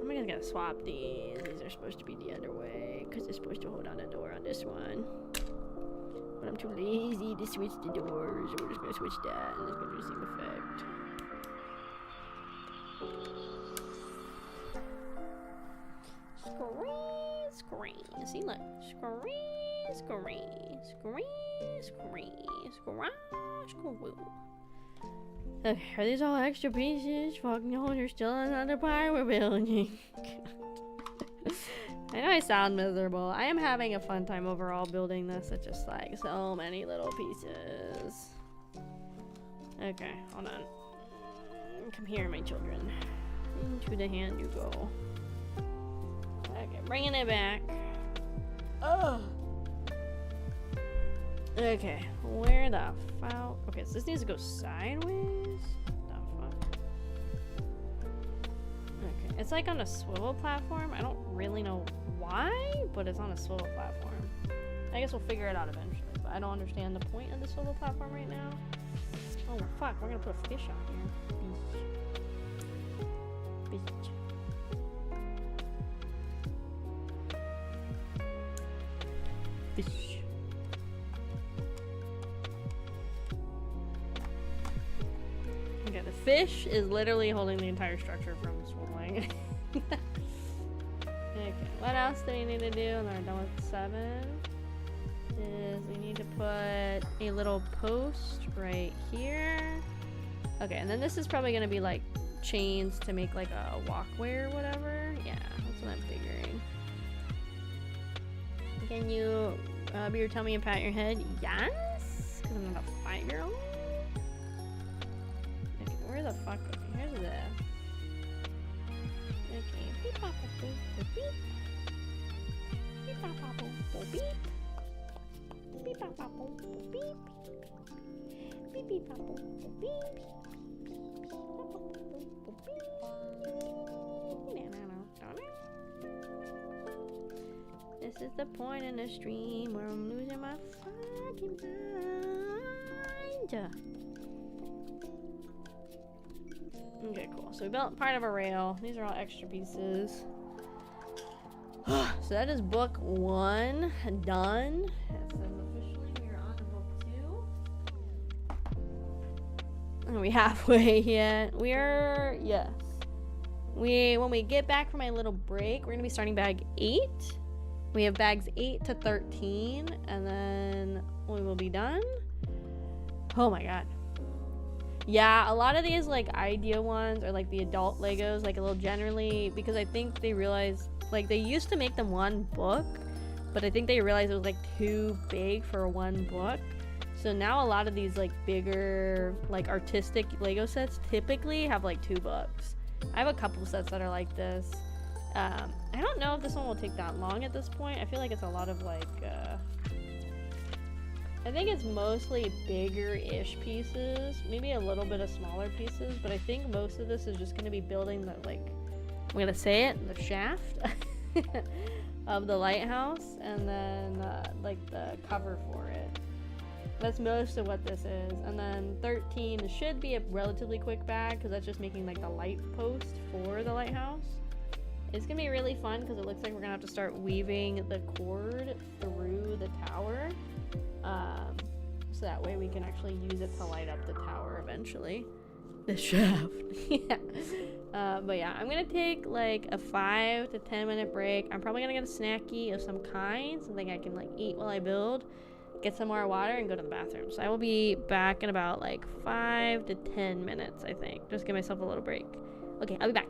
I'm gonna get swap these. These are supposed to be the other way, because they're supposed to hold on the door on this one. But I'm too lazy to switch the doors, so we're just gonna switch that, and it's gonna do the same effect. Screen. See, look. Screen. Okay, are these all extra pieces? Fuck no, there's still another part we're building. I know I sound miserable. I am having a fun time overall building this. It's just like so many little pieces. Okay, hold on. Come here, my children. Into the hand you go. Okay, bringing it back. Oh. Okay, where the fuck? Okay, so this needs to go sideways. The fuck? Okay, it's like on a swivel platform. I don't really know why, but it's on a swivel platform. I guess we'll figure it out eventually, but I don't understand the point of the swivel platform right now. Oh fuck, we're gonna put a fish on here. Fish. Fish. Okay, the fish is literally holding the entire structure from swiveling. Okay, what else do we need to do? And then we're done with 7. Is we need to put a little post right here. Okay, and then this is probably gonna be like chains to make like a walkway or whatever. Yeah, that's what I'm figuring. Can you rub your tummy and pat your head? Yes! Because I'm not a 5-year-old. Okay, where the fuck? Okay, here's the. Okay, beep pop beep beep. Beep pop beep. Beep pop beep. Beep beep pop beep. This is the point in the stream where I'm losing my fucking mind. Okay, cool. So we built part of a rail. These are all extra pieces. So that is book 1 done. It says officially we are on to book 2. Are we halfway yet? We are, yes. When we get back from my little break, we're gonna be starting bag 8. We have bags 8 to 13, and then we will be done. Oh my god. Yeah, a lot of these like idea ones are like the adult Legos, like a little generally, because I think they realized, like they used to make them one book, but I think they realized it was like too big for one book. So now a lot of these like bigger, like artistic Lego sets typically have like 2 books. I have a couple sets that are like this. I don't know if this one will take that long at this point. I feel like it's a lot of like, I think it's mostly bigger-ish pieces, maybe a little bit of smaller pieces, but I think most of this is just going to be building the, like, I'm going to say it, the shaft of the lighthouse, and then, like, the cover for it. That's most of what this is. And then 13 should be a relatively quick bag because that's just making like the light post for the lighthouse. It's gonna be really fun because it looks like we're gonna have to start weaving the cord through the tower. So that way we can actually use it to light up the tower eventually. The shaft. Yeah. But yeah, I'm gonna take like a 5 to 10 minute break. I'm probably gonna get a snacky of some kind, something I can like eat while I build, get some more water, and go to the bathroom. So I will be back in about like 5 to 10 minutes, I think. Just give myself a little break. Okay, I'll be back.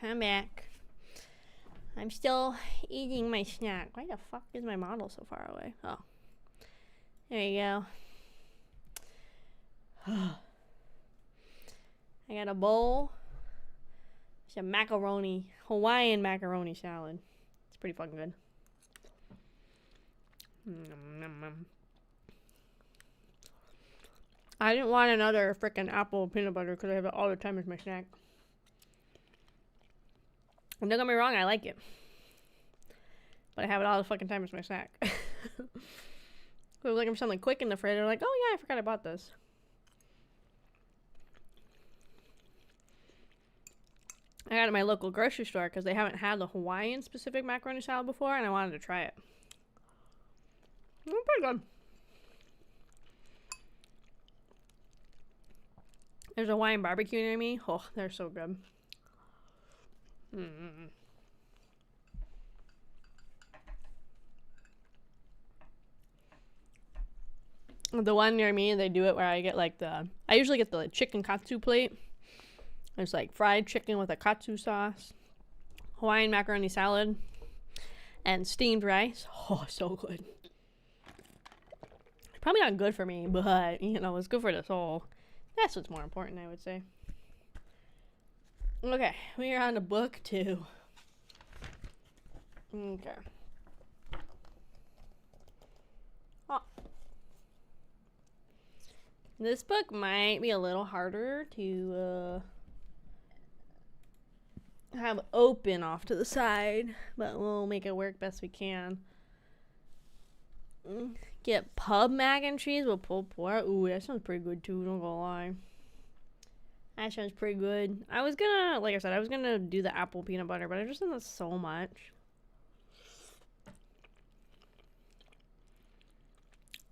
I'm back. I'm still eating my snack. Why the fuck is my model so far away? Oh. There you go. I got a bowl. Some macaroni. Hawaiian macaroni salad. It's pretty fucking good. I didn't want another freaking apple peanut butter because I have it all the time as my snack. And don't get me wrong, I like it. But I have it all the fucking time as my snack. So I was looking for something quick in the fridge. They're like, oh yeah, I forgot I bought this. I got it at my local grocery store because they haven't had the Hawaiian specific macaroni salad before, and I wanted to try it. It's pretty good. There's a Hawaiian barbecue near me. Oh, they're so good. The one near me, they do it where I get like I usually get the chicken katsu plate. It's like fried chicken with a katsu sauce, Hawaiian macaroni salad, and steamed rice. Oh, so good. It's probably not good for me, but, you know, it's good for the soul. That's what's more important, I would say. Okay, we are on to book 2. Okay. Oh. This book might be a little harder to have open off to the side, but we'll make it work best we can. Get pub mac and cheese with pulled pork. Ooh, that sounds pretty good too, don't gonna lie. That sounds pretty good. I was gonna, like I said, I was gonna do the apple peanut butter, but I just done this so much.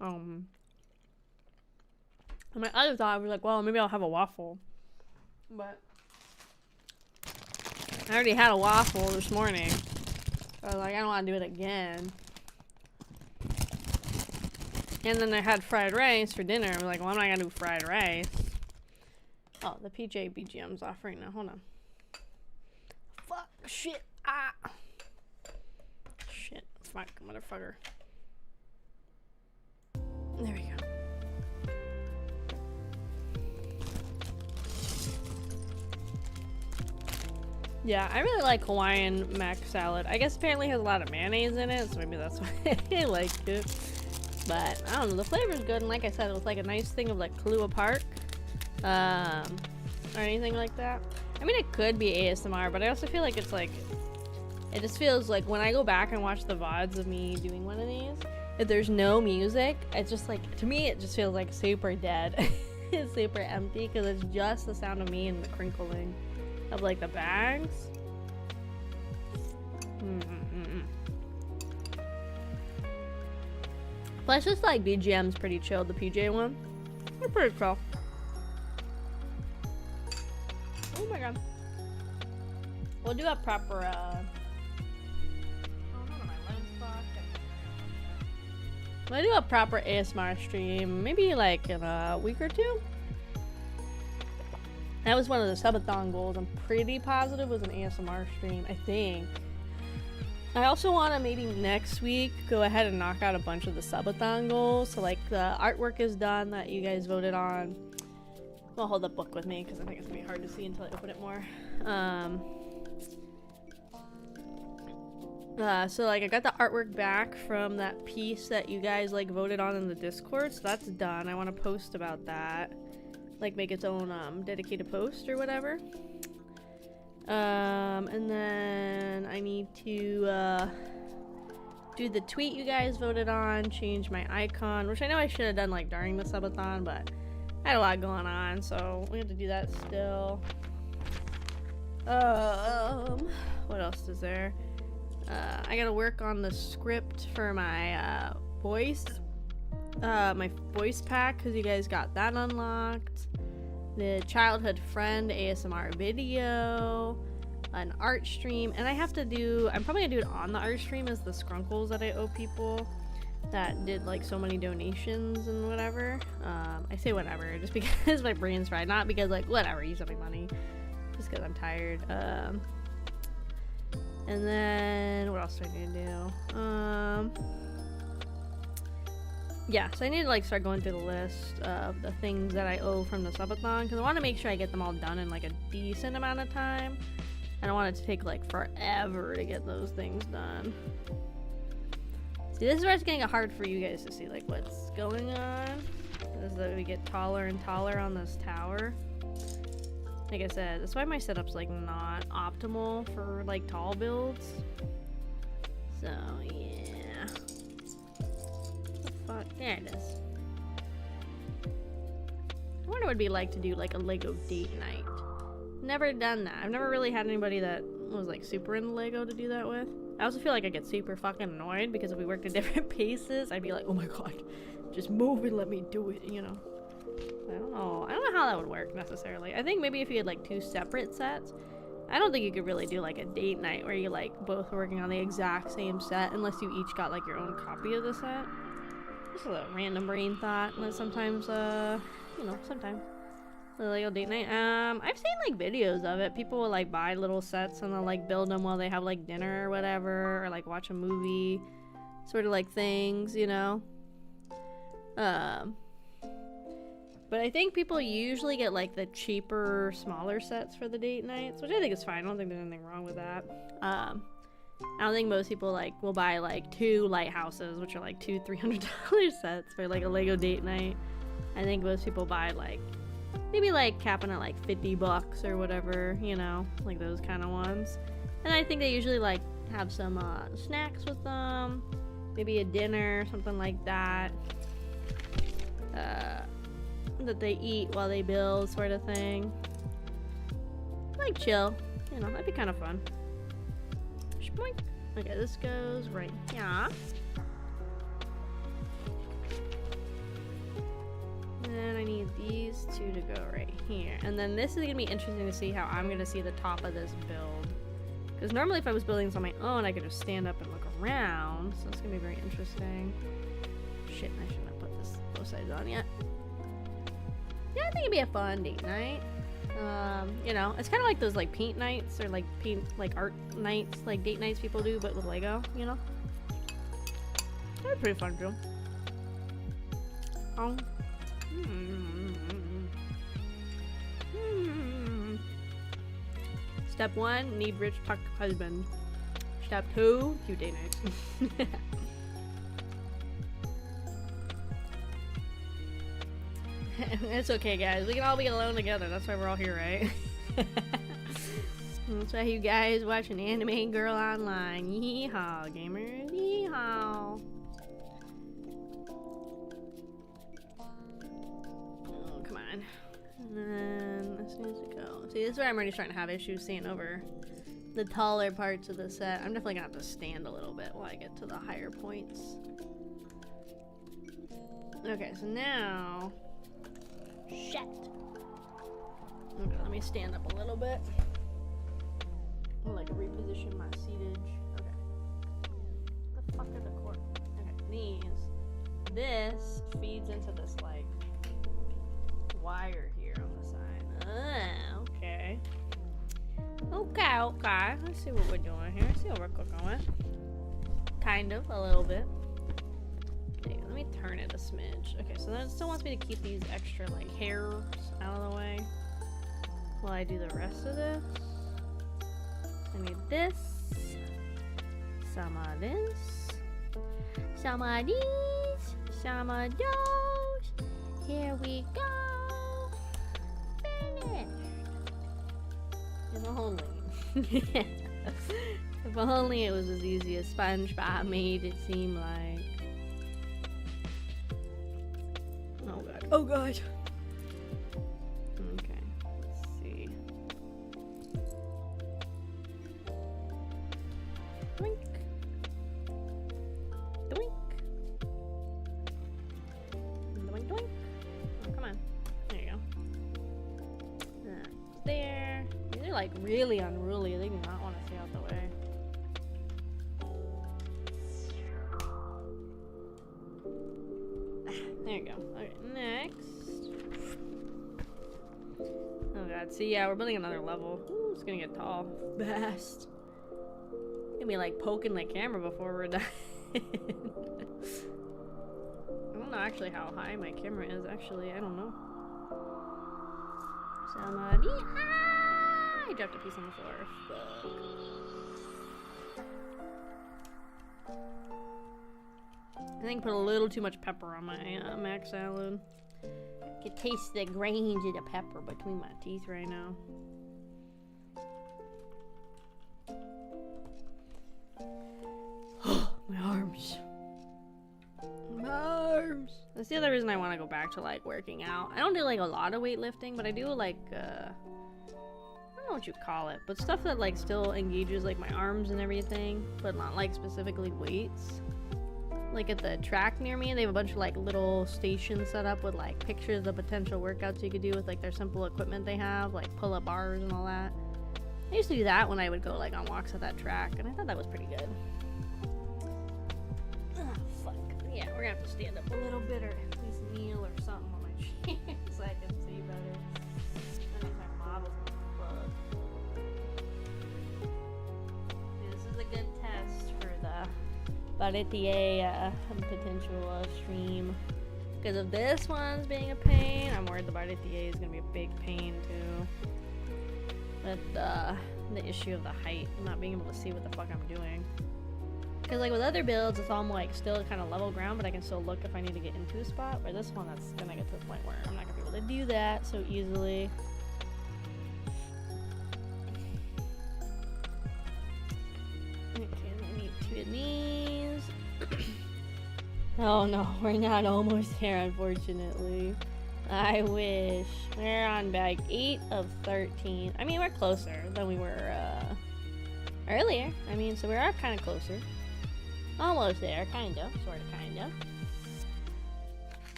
And my other thought, I was like, well, maybe I'll have a waffle. But I already had a waffle this morning. So I was like, I don't want to do it again. And then I had fried rice for dinner. I was like, well, I'm not going to do fried rice. Oh, the PJ BGM's off right now. Hold on. Fuck. Shit. Ah. Shit. Fuck. Motherfucker. There we go. Yeah, I really like Hawaiian mac salad. I guess apparently it has a lot of mayonnaise in it, so maybe that's why I like it. But I don't know, the flavor's good, and like I said, it was like a nice thing of like Kahlua Park, or anything like that. I mean, it could be ASMR, but I also feel like it's like, it just feels like when I go back and watch the VODs of me doing one of these, if there's no music, it's just like, to me, it just feels like super dead. It's super empty, because it's just the sound of me and the crinkling of like the bags. Plus just like BGM's pretty chill, the PJ one. They're pretty chill. Oh my god. We'll do a proper we'll do a proper ASMR stream, maybe like in a week or two. That was one of the subathon goals. I'm pretty positive it was an ASMR stream, I think. I also want to maybe next week go ahead and knock out a bunch of the subathon goals. So like the artwork is done that you guys voted on. I'll hold the book with me because I think it's going to be hard to see until I open it more. So like I got the artwork back from that piece that you guys like voted on in the Discord. So that's done. I want to post about that. Like make its own dedicated post or whatever. And then I need to do the tweet you guys voted on, change my icon, which I know I should have done like during the subathon, but I had a lot going on, so we have to do that still. What else is there? I gotta work on the script for my voice pack, because you guys got that unlocked. The childhood friend ASMR video, an art stream, and I have to do, I'm probably gonna do it on the art stream as the scrunkles that I owe people that did like so many donations and whatever. I say whatever just because my brain's fried, not because like whatever, you sent me money, just because I'm tired. And then, what else do I need to do? Yeah, so I need to like start going through the list of the things that I owe from the subathon, because I want to make sure I get them all done in like a decent amount of time. I don't want it to take like forever to get those things done. See, this is where it's getting hard for you guys to see like what's going on. As we get taller and taller on this tower. Like I said, that's why my setup's like not optimal for like tall builds. So yeah. What the fuck? There it is. I wonder what it'd be like to do like a Lego date night. Never done that. I've never really had anybody that was like super into Lego to do that with. I also feel like I get super fucking annoyed because if we worked at different paces, I'd be like, oh my god, just move and let me do it, you know. I don't know how that would work necessarily. I think maybe if you had like 2 separate sets, I don't think you could really do like a date night where you like both working on the exact same set unless you each got like your own copy of the set. Just a random brain thought. And sometimes, you know, sometimes a Lego date night. I've seen like videos of it. People will like buy little sets and they'll like build them while they have like dinner or whatever, or like watch a movie, sort of like things, you know. But I think people usually get like the cheaper, smaller sets for the date nights, which I think is fine. I don't think there's anything wrong with that. I don't think most people like will buy like 2 lighthouses, which are like $200-300 sets for like a Lego date night. I think most people buy like maybe like capping at like $50 or whatever, you know, like those kind of ones. And I think they usually like have some snacks with them, maybe a dinner, something like that. That they eat while they build, sort of thing. Like chill, you know, that'd be kind of fun. Shpoink. Okay, this goes right here. And I need these 2 to go right here. And then this is gonna be interesting to see how I'm gonna see the top of this build. Because normally if I was building this on my own, I could just stand up and look around. So it's gonna be very interesting. Shit, I shouldn't have put this both sides on yet. Yeah, I think it'd be a fun date night. You know, it's kind of like those like paint nights or like paint like art nights, like date nights people do, but with Lego, you know. That'd be pretty fun too. Oh. Step 1, need rich tuck husband. Step 2, cute date night. It's okay, guys. We can all be alone together. That's why we're all here, right? That's why you guys watch an anime girl online. Yeehaw, gamers. Yeehaw. Oh, come on. And then this needs to go. See, this is where I'm already starting to have issues seeing over the taller parts of the set. I'm definitely gonna have to stand a little bit while I get to the higher points. Okay, so now... Shit. Okay, let me stand up a little bit. I'll like reposition my seatage. Okay. What the fuck are the cords? Okay, these. This feeds into this like wire here on the side. Ah, okay. Okay. Let's see what we're doing here. Let's see what we're cooking with. Kind of, a little bit. Okay, let me turn it a smidge. Okay, so that still wants me to keep these extra like hairs out of the way while I do the rest of this. I need this, some of this, some of these, some of those. Here we go. Finished. If only. If only it was as easy as SpongeBob made it seem like. Oh god. Oh god. Okay. Let's see. Doink. Doink. Doink doink. Oh, come on. There you go. There. These are like really unruly. They do not want to stay out the way. There you go. Okay, next. Oh god, see, yeah, we're building another level. Ooh, it's gonna get tall. Fast. Gonna be like poking the camera before we're done. I don't know actually how high my camera is. Actually, I don't know. Somebody, I dropped a piece on the floor. Fuck. I think put a little too much pepper on my mac salad. I can taste the grains of the pepper between my teeth right now. My arms. My arms. That's the other reason I want to go back to like working out. I don't do like a lot of weightlifting, but I do like I don't know what you call it, but stuff that like still engages like my arms and everything, but not like specifically weights. Like at the track near me, they have a bunch of like little stations set up with like pictures of potential workouts you could do with like their simple equipment they have, like pull-up bars and all that. I used to do that when I would go like on walks at that track, and I thought that was pretty good. Oh, fuck. Yeah, we're gonna have to stand up a little bit or at least kneel or something on my chair so I can see better. That means my model's fuck. This is a good test for the Barretier potential stream. Because if this one's being a pain, I'm worried the Barretier is gonna be a big pain too. With the issue of the height and not being able to see what the fuck I'm doing. Because like with other builds, it's all like still kind of level ground, but I can still look if I need to get into a spot. Where this one, that's gonna get to the point where I'm not gonna be able to do that so easily. Okay, I need two of these. Oh no, we're not almost there, unfortunately. I wish. We're on bag 8 of 13. I mean, we're closer than we were earlier. I mean, so we are kind of closer. Almost there, kind of, sort of, kind of.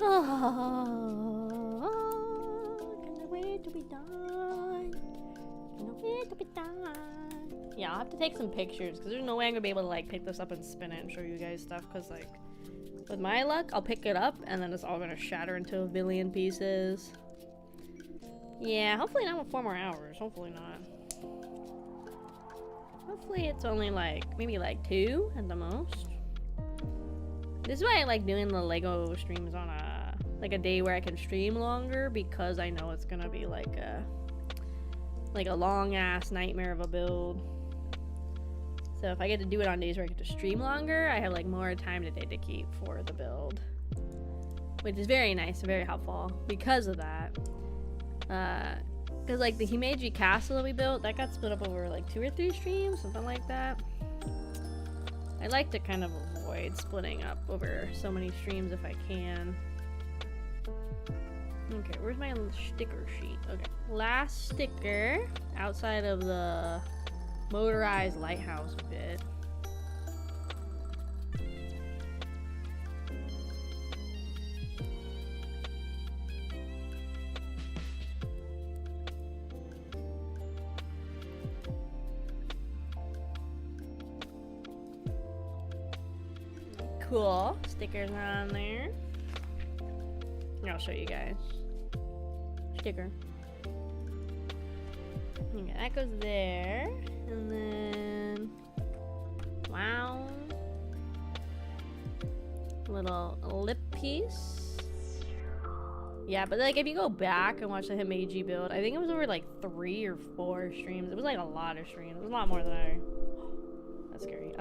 Oh, can't wait to be done. Can't wait to be done. Yeah, I'll have to take some pictures because there's no way I'm gonna be able to like pick this up and spin it and show you guys stuff. Because like, with my luck, I'll pick it up and then it's all gonna shatter into a billion pieces. Yeah, hopefully not with 4 more hours. Hopefully not. Hopefully it's only like, maybe like 2 at the most. This is why I like doing the Lego streams on a day where I can stream longer, because I know it's gonna be like a long ass nightmare of a build. So if I get to do it on days where I get to stream longer, I have like more time to dedicate for the build, which is very nice and very helpful because of that. Because like the Himeji castle that we built, that got split up over like 2 or 3 streams, something like that. I like to kind of avoid splitting up over so many streams if I can. Okay, where's my sticker sheet? Okay, last sticker outside of the motorized lighthouse bit. Cool. Stickers on there. I'll show you guys. Sticker. Okay, that goes there. And then... wow. Little lip piece. Yeah, but like if you go back and watch the Himeji build, I think it was over like 3 or 4 streams. It was like a lot of streams. It was a lot more than I... That's scary.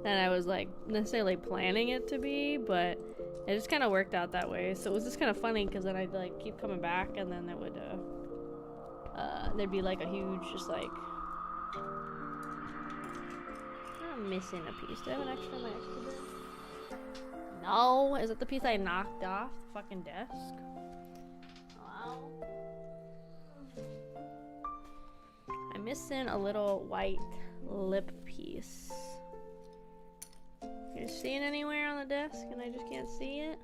Than I was like necessarily planning it to be, but it just kind of worked out that way. So it was just kind of funny because then I'd like keep coming back, and then it would there'd be like a huge just like, I'm missing a piece. Do I have an extra on my extra bit? No, is it the piece I knocked off the fucking desk? Wow. I'm missing a little white lip piece. You see it anywhere on the desk and I just can't see it?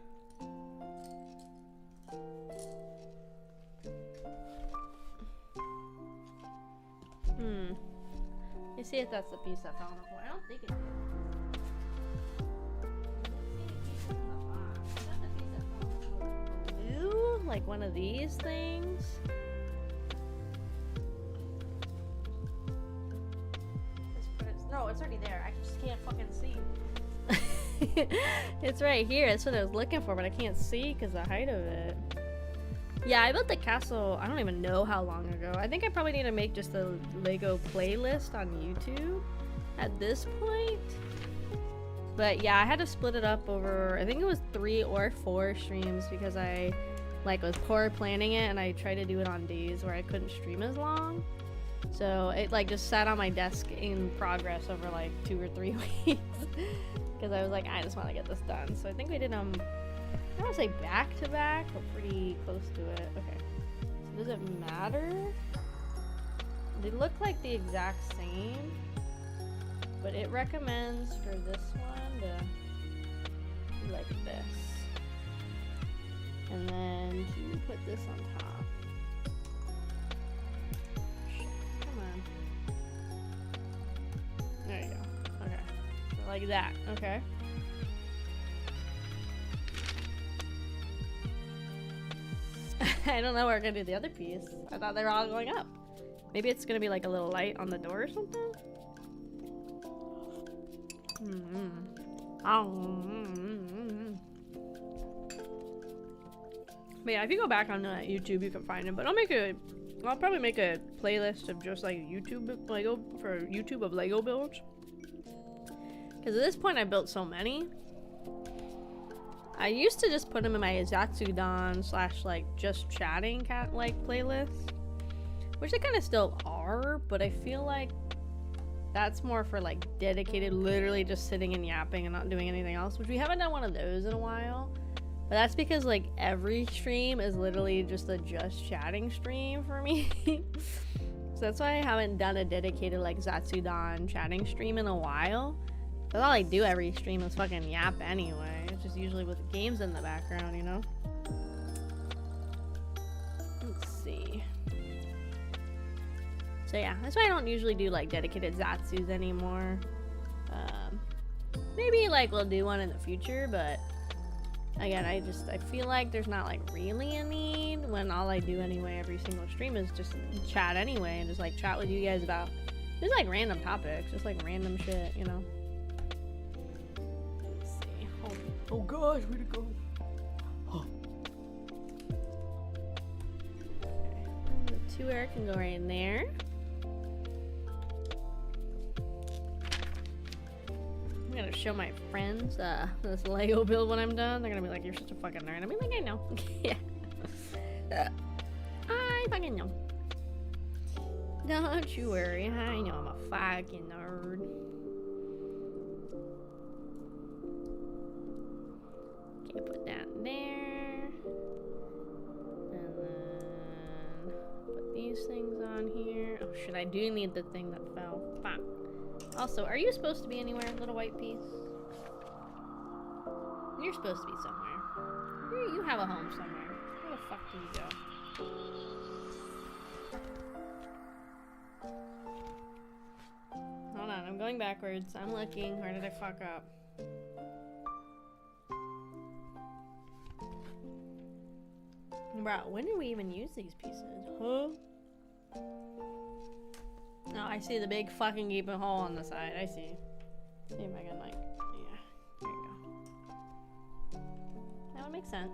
You see if that's the piece I found before. I don't think it is. Blue? Like one of these things? Oh, it's already there. I just can't fucking see. It's right here. That's what I was looking for, but I can't see because the height of it. Yeah, I built the castle, I don't even know how long ago. I think I probably need to make just a Lego playlist on YouTube at this point. But yeah, I had to split it up over, I think it was 3 or 4 streams because I like was poor planning it, and I tried to do it on days where I couldn't stream as long. So it like just sat on my desk in progress over like 2 or 3 weeks because I was like, I just want to get this done. So I think we did I don't want to say back to back, but pretty close to it. Okay. So does it matter? They look like the exact same, but it recommends for this one to be like this. And then to put this on top. Shit, come on. There you go. Okay. So like that. Okay. I don't know where we're gonna do the other piece. I thought they were all going up. Maybe it's gonna be like a little light on the door or something? But yeah, if you go back on YouTube, you can find it. But I'll probably make a playlist of just like YouTube Lego for YouTube of Lego builds. Because at this point, I built so many. I used to just put them in my Zatsudan / like just chatting cat like playlist, which they kind of still are, but I feel like that's more for like dedicated, literally just sitting and yapping and not doing anything else, which we haven't done one of those in a while. But that's because like every stream is literally just a just chatting stream for me. So that's why I haven't done a dedicated like Zatsudan chatting stream in a while. That's all I do every stream is fucking yap anyway. It's just usually with games in the background, you know? Let's see. So yeah, that's why I don't usually do like dedicated Zatsus anymore. Maybe like we'll do one in the future, but again, I feel like there's not like really a need when all I do anyway every single stream is just chat anyway and just like chat with you guys about just like random topics, just like random shit, you know? Oh gosh, where'd it go? Oh. Okay. The 2 air can go right in there. I'm gonna show my friends this Lego build when I'm done. They're gonna be like, you're such a fucking nerd. I'll be like, I know. Yeah. I fucking know. Don't you worry. I know I'm a fucking nerd. Put that there, and then put these things on here. Oh shit, I do need the thing that fell. Fuck. Also, are you supposed to be anywhere, little white piece? You're supposed to be somewhere. You have a home somewhere. Where the fuck do you go? Hold on, I'm going backwards. I'm looking. Where did I fuck up? Bro, when did we even use these pieces? Huh? No, I see the big fucking gaping hole on the side. I see. See if I can like, yeah. There you go. That would make sense.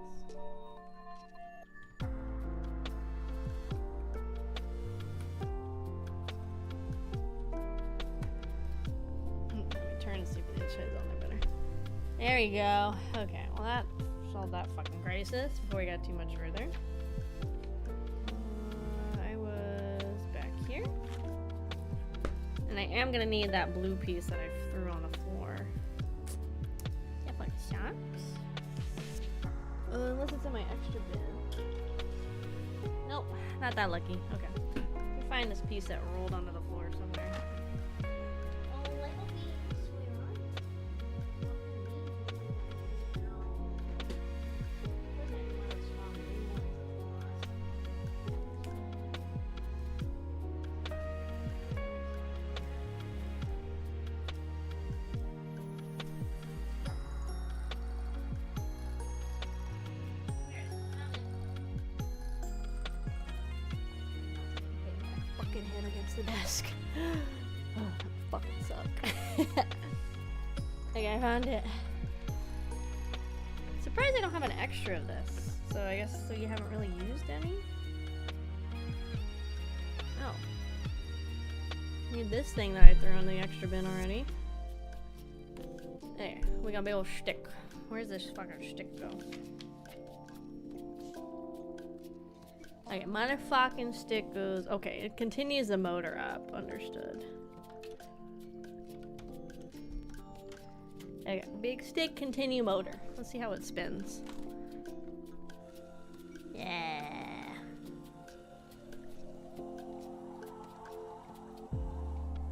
Let me turn and see if this shit's on there better. There we go. Okay, well that solved that fucking crisis before we got too much further. I was back here. And I am gonna need that blue piece that I threw on the floor. That fucking sucks. Unless it's in my extra bin. Nope, not that lucky. Okay. Let me find this piece that rolled onto the floor somewhere. Head against the desk. Oh, that fucking suck. Okay, I found it. Surprised I don't have an extra of this. So I guess so you haven't really used any? Oh. I need this thing that I threw in the extra bin already. There, we got a big old stick. Where's this fucking stick go? Okay, motherfucking stick goes. Okay, it continues the motor up. Understood. Okay, big stick, continue motor. Let's see how it spins. Yeah.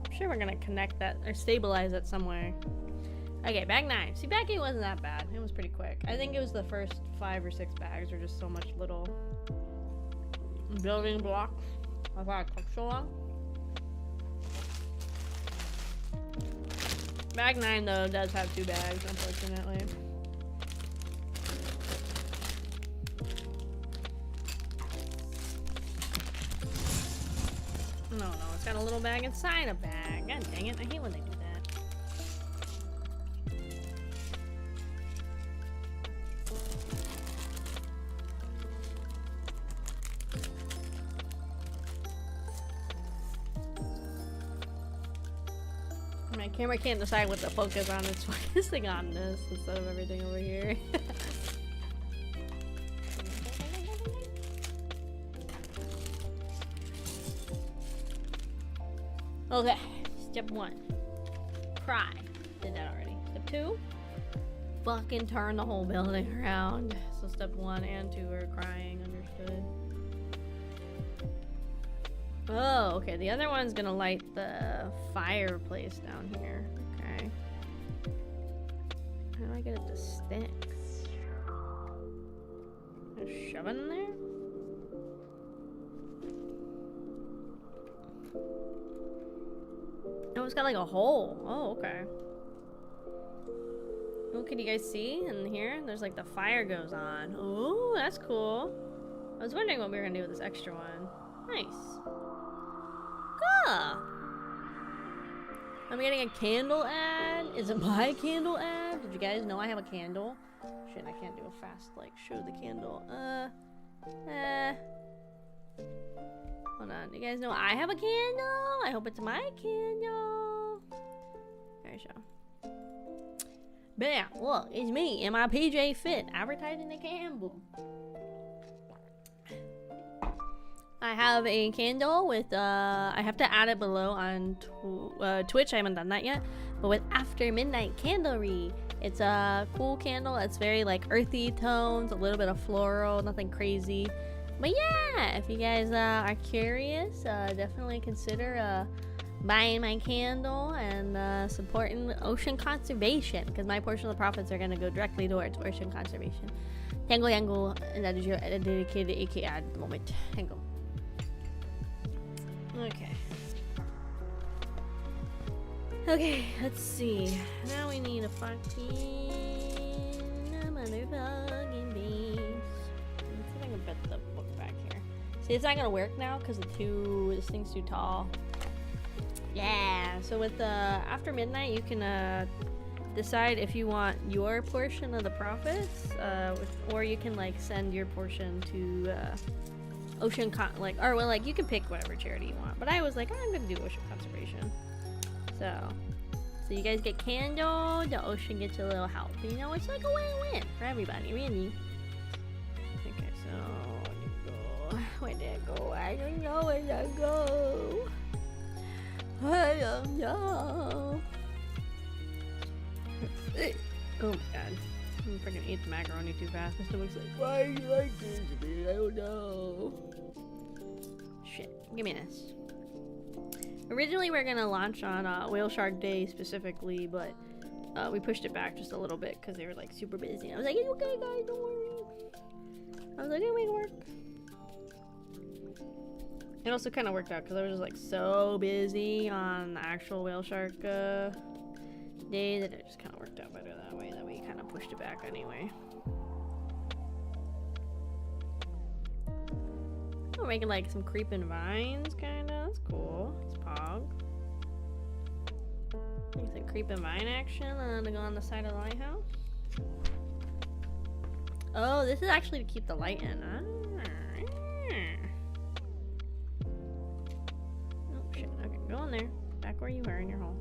I'm sure we're gonna connect that or stabilize it somewhere. Okay, bag 9. See, bag 8 wasn't that bad. It was pretty quick. I think it was the first 5 or 6 bags were just so much little building blocks. I thought it took so long. Bag 9 though does have 2 bags, unfortunately. No, it's got a little bag inside a bag. God dang it, I hate when they do that. My camera can't decide what to focus on. It's focusing on this instead of everything over here. Okay, step 1. Cry. Did that already. Step 2. Fucking turn the whole building around. So step 1 and 2 are crying, understood. Oh, okay. The other one's gonna light the fireplace down here. Okay. How do I get it to stick? Just shove it in there? Oh, it's got like a hole. Oh, okay. Oh, can you guys see in here? There's like the fire goes on. Oh, that's cool. I was wondering what we were gonna do with this extra one. Nice. Cool. I'm getting a candle ad. Is it my candle ad? Did you guys know I have a candle? Shit, I can't do a fast like show the candle. Hold on. You guys know I have a candle? I hope it's my candle. There you go. Bam! Look, it's me in my PJ Fit advertising the candle. I have a candle with, I have to add it below on Twitch. I haven't done that yet. But with After Midnight Candlery. It's a cool candle. It's very like earthy tones, a little bit of floral, nothing crazy. But yeah, if you guys are curious, definitely consider buying my candle and supporting ocean conservation, because my portion of the profits are going to go directly towards ocean conservation. Tango, and that is your dedicated AK ad at the moment. Tango. Okay, let's see. Now we need a fucking motherfucking base. Let's see if I can put the book back here. See, it's not gonna work now because this thing's too tall. Yeah, so with After Midnight, you can decide if you want your portion of the profits, or you can like send your portion to you can pick whatever charity you want. But I was like, I'm gonna do ocean conservation. So you guys get candle, the ocean gets a little help. You know, it's like a win-win for everybody, really. Okay, so where did it go? I don't know where to go. I don't know. Oh my god. I freaking ate the macaroni too fast. My stomach's like, why do you like this, dude? I don't know. Shit. Give me this. Originally, we were gonna launch on Whale Shark Day specifically, but we pushed it back just a little bit because they were like super busy. I was like, it's okay, guys, don't worry. I was like, it'll make it work. It also kind of worked out because I was just like so busy on the actual Whale Shark day that it just kind of worked out better that way. That we kind of pushed it back anyway. We're making like some creeping vines, kind of. That's cool. It's Pog. Like the creep and vine action to go on the side of the lighthouse. Oh, this is actually to keep the light in. Oh shit, okay, go in there. Back where you were in your hole.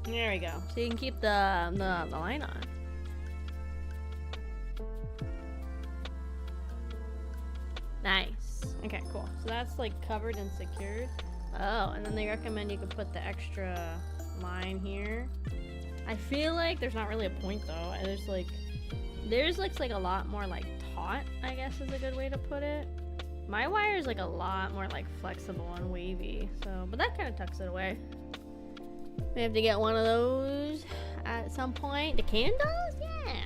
There we go. So you can keep the light on. Nice. Okay, cool. So that's like covered and secured. Oh, and then they recommend you could put the extra line here. I feel like there's not really a point though. Theirs looks like a lot more like taut, I guess is a good way to put it. My wire is like a lot more like flexible and wavy. So, but that kind of tucks it away. We have to get one of those at some point. The candles? Yeah.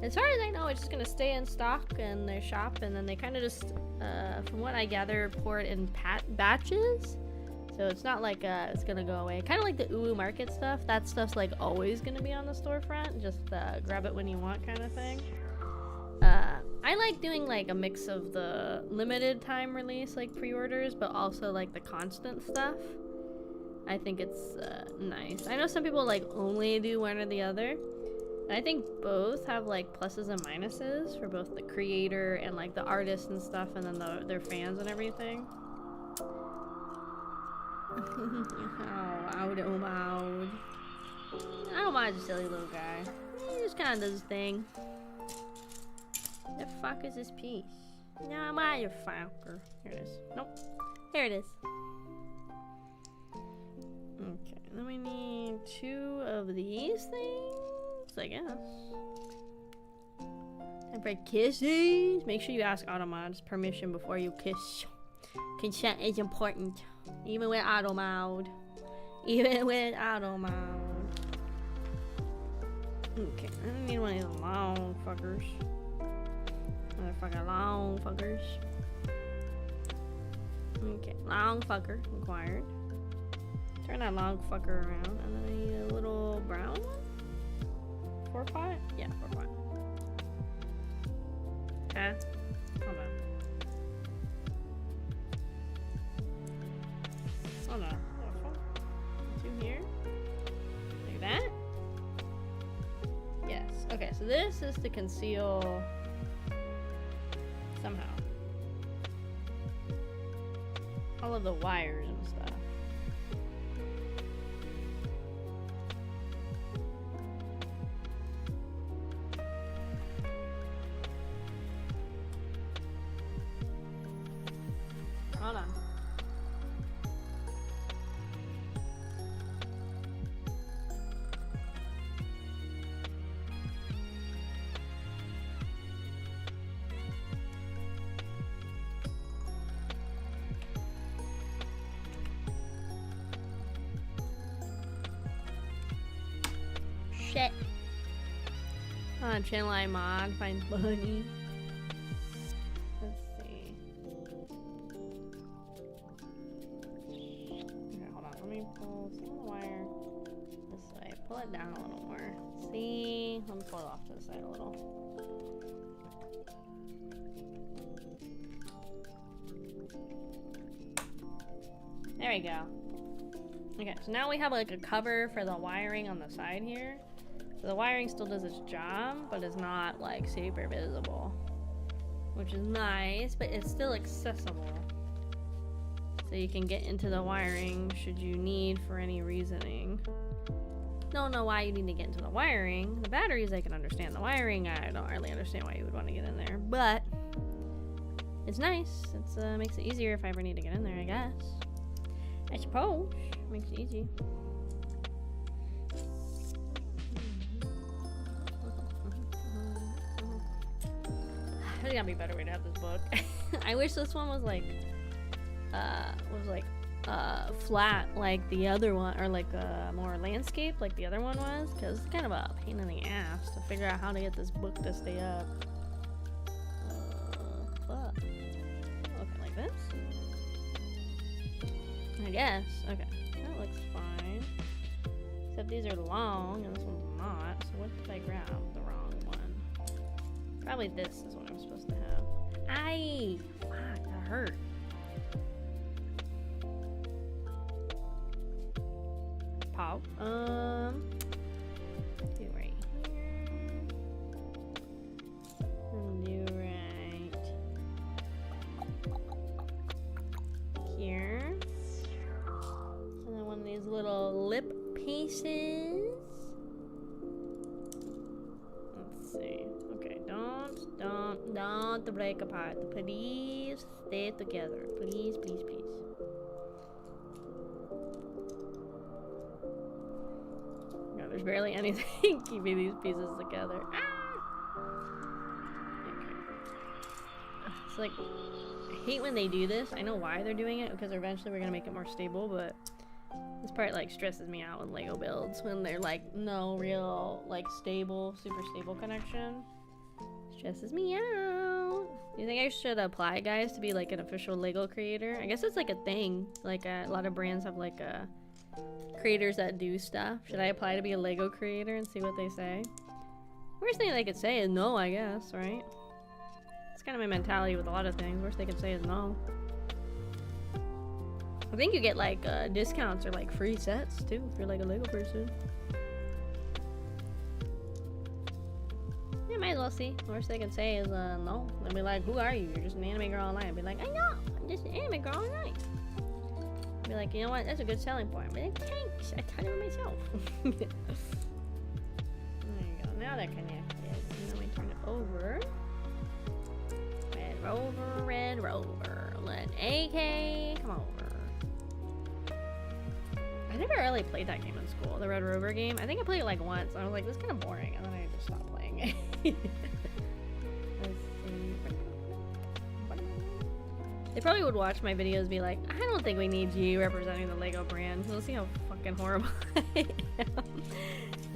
As far as I know, it's just gonna stay in stock in their shop, and then they kind of just, from what I gather, pour it in batches. So it's not like it's gonna go away. Kind of like the Uwu Market stuff. That stuff's like always gonna be on the storefront. Just grab it when you want, kind of thing. I like doing like a mix of the limited time release, like pre-orders, but also like the constant stuff. I think it's nice. I know some people like only do one or the other. I think both have like pluses and minuses for both the creator and like the artist and stuff, and then their fans and everything. I don't mind the silly little guy. He just kind of does his thing. The fuck is this piece? No, motherfucker. Here it is. Nope. Here it is. Okay, then we need 2 of these things, I guess. And for kisses, make sure you ask Automod's permission before you kiss. Consent is important, even with Automod. Even with Automod. Okay, I need one of these long fuckers. Motherfucking long fuckers. Okay, long fucker required. Turn that long fucker around, and then I need a little brown one? 4-pot? Yeah, 4-pot. Okay. Hold on. Hold on. 2 here. Like that? Yes. Okay, so this is to conceal somehow all of the wires and stuff. Hold on. Shit. On channel I mod, find bunny. Let's see. Okay, hold on. Let me pull some of the wire this way. Pull it down a little more. See? Let me pull it off to the side a little. There we go. Okay, so now we have like a cover for the wiring on the side here. So the wiring still does its job, but it's not like super visible, which is nice, but it's still accessible. So you can get into the wiring should you need for any reasoning. Don't know why you need to get into the wiring. The batteries, I can understand. The wiring, I don't really understand why you would want to get in there, but it's nice. It makes it easier if I ever need to get in there, I guess. I suppose. Makes it easy. There's gotta be a better way to have this book. I wish this one was like flat like the other one, or like more landscape like the other one was, because it's kind of a pain in the ass to figure out how to get this book to stay up. Fuck. Okay, like this? I guess. Okay. That looks fine. Except these are long and this one's not. So what did I grab? The wrong one. Probably this is what I'm supposed to have. Why? Fuck, that hurt. Pop. Do right here. And do right here. And then one of these little lip pieces. Let's see. Okay, don't break apart. Please stay together. Please, please, please. No, there's barely anything keeping these pieces together. Ah! Okay. It's like, I hate when they do this. I know why they're doing it, because eventually we're gonna make it more stable, but this part like stresses me out when Lego builds, when they're like no real like stable, super stable connection. Stresses me out. Do you think I should apply, guys, to be like an official Lego creator? I guess it's like a thing. Like a lot of brands have like creators that do stuff. Should I apply to be a Lego creator and see what they say? Worst thing they could say is no, I guess, right? It's kind of my mentality with a lot of things. Worst they could say is no. I think you get like discounts or like free sets too if you're like a Lego person. Yeah, might as well see. Worst they can say is no. They'll be like, who are you? You're just an anime girl online. I'll be like, I know, I'm just an anime girl online. Be like, you know what? That's a good selling point. Be like, thanks. I taught it myself. There you go. Now they're connected. And then we turn it over. Red Rover, Red Rover. Let AK come over. I never really played that game in school, the Red Rover game. I think I played it like once. And I was like, this is kind of boring. And then I just stopped playing it. Let's see. They probably would watch my videos and be like, I don't think we need you representing the Lego brand. You'll see how fucking horrible I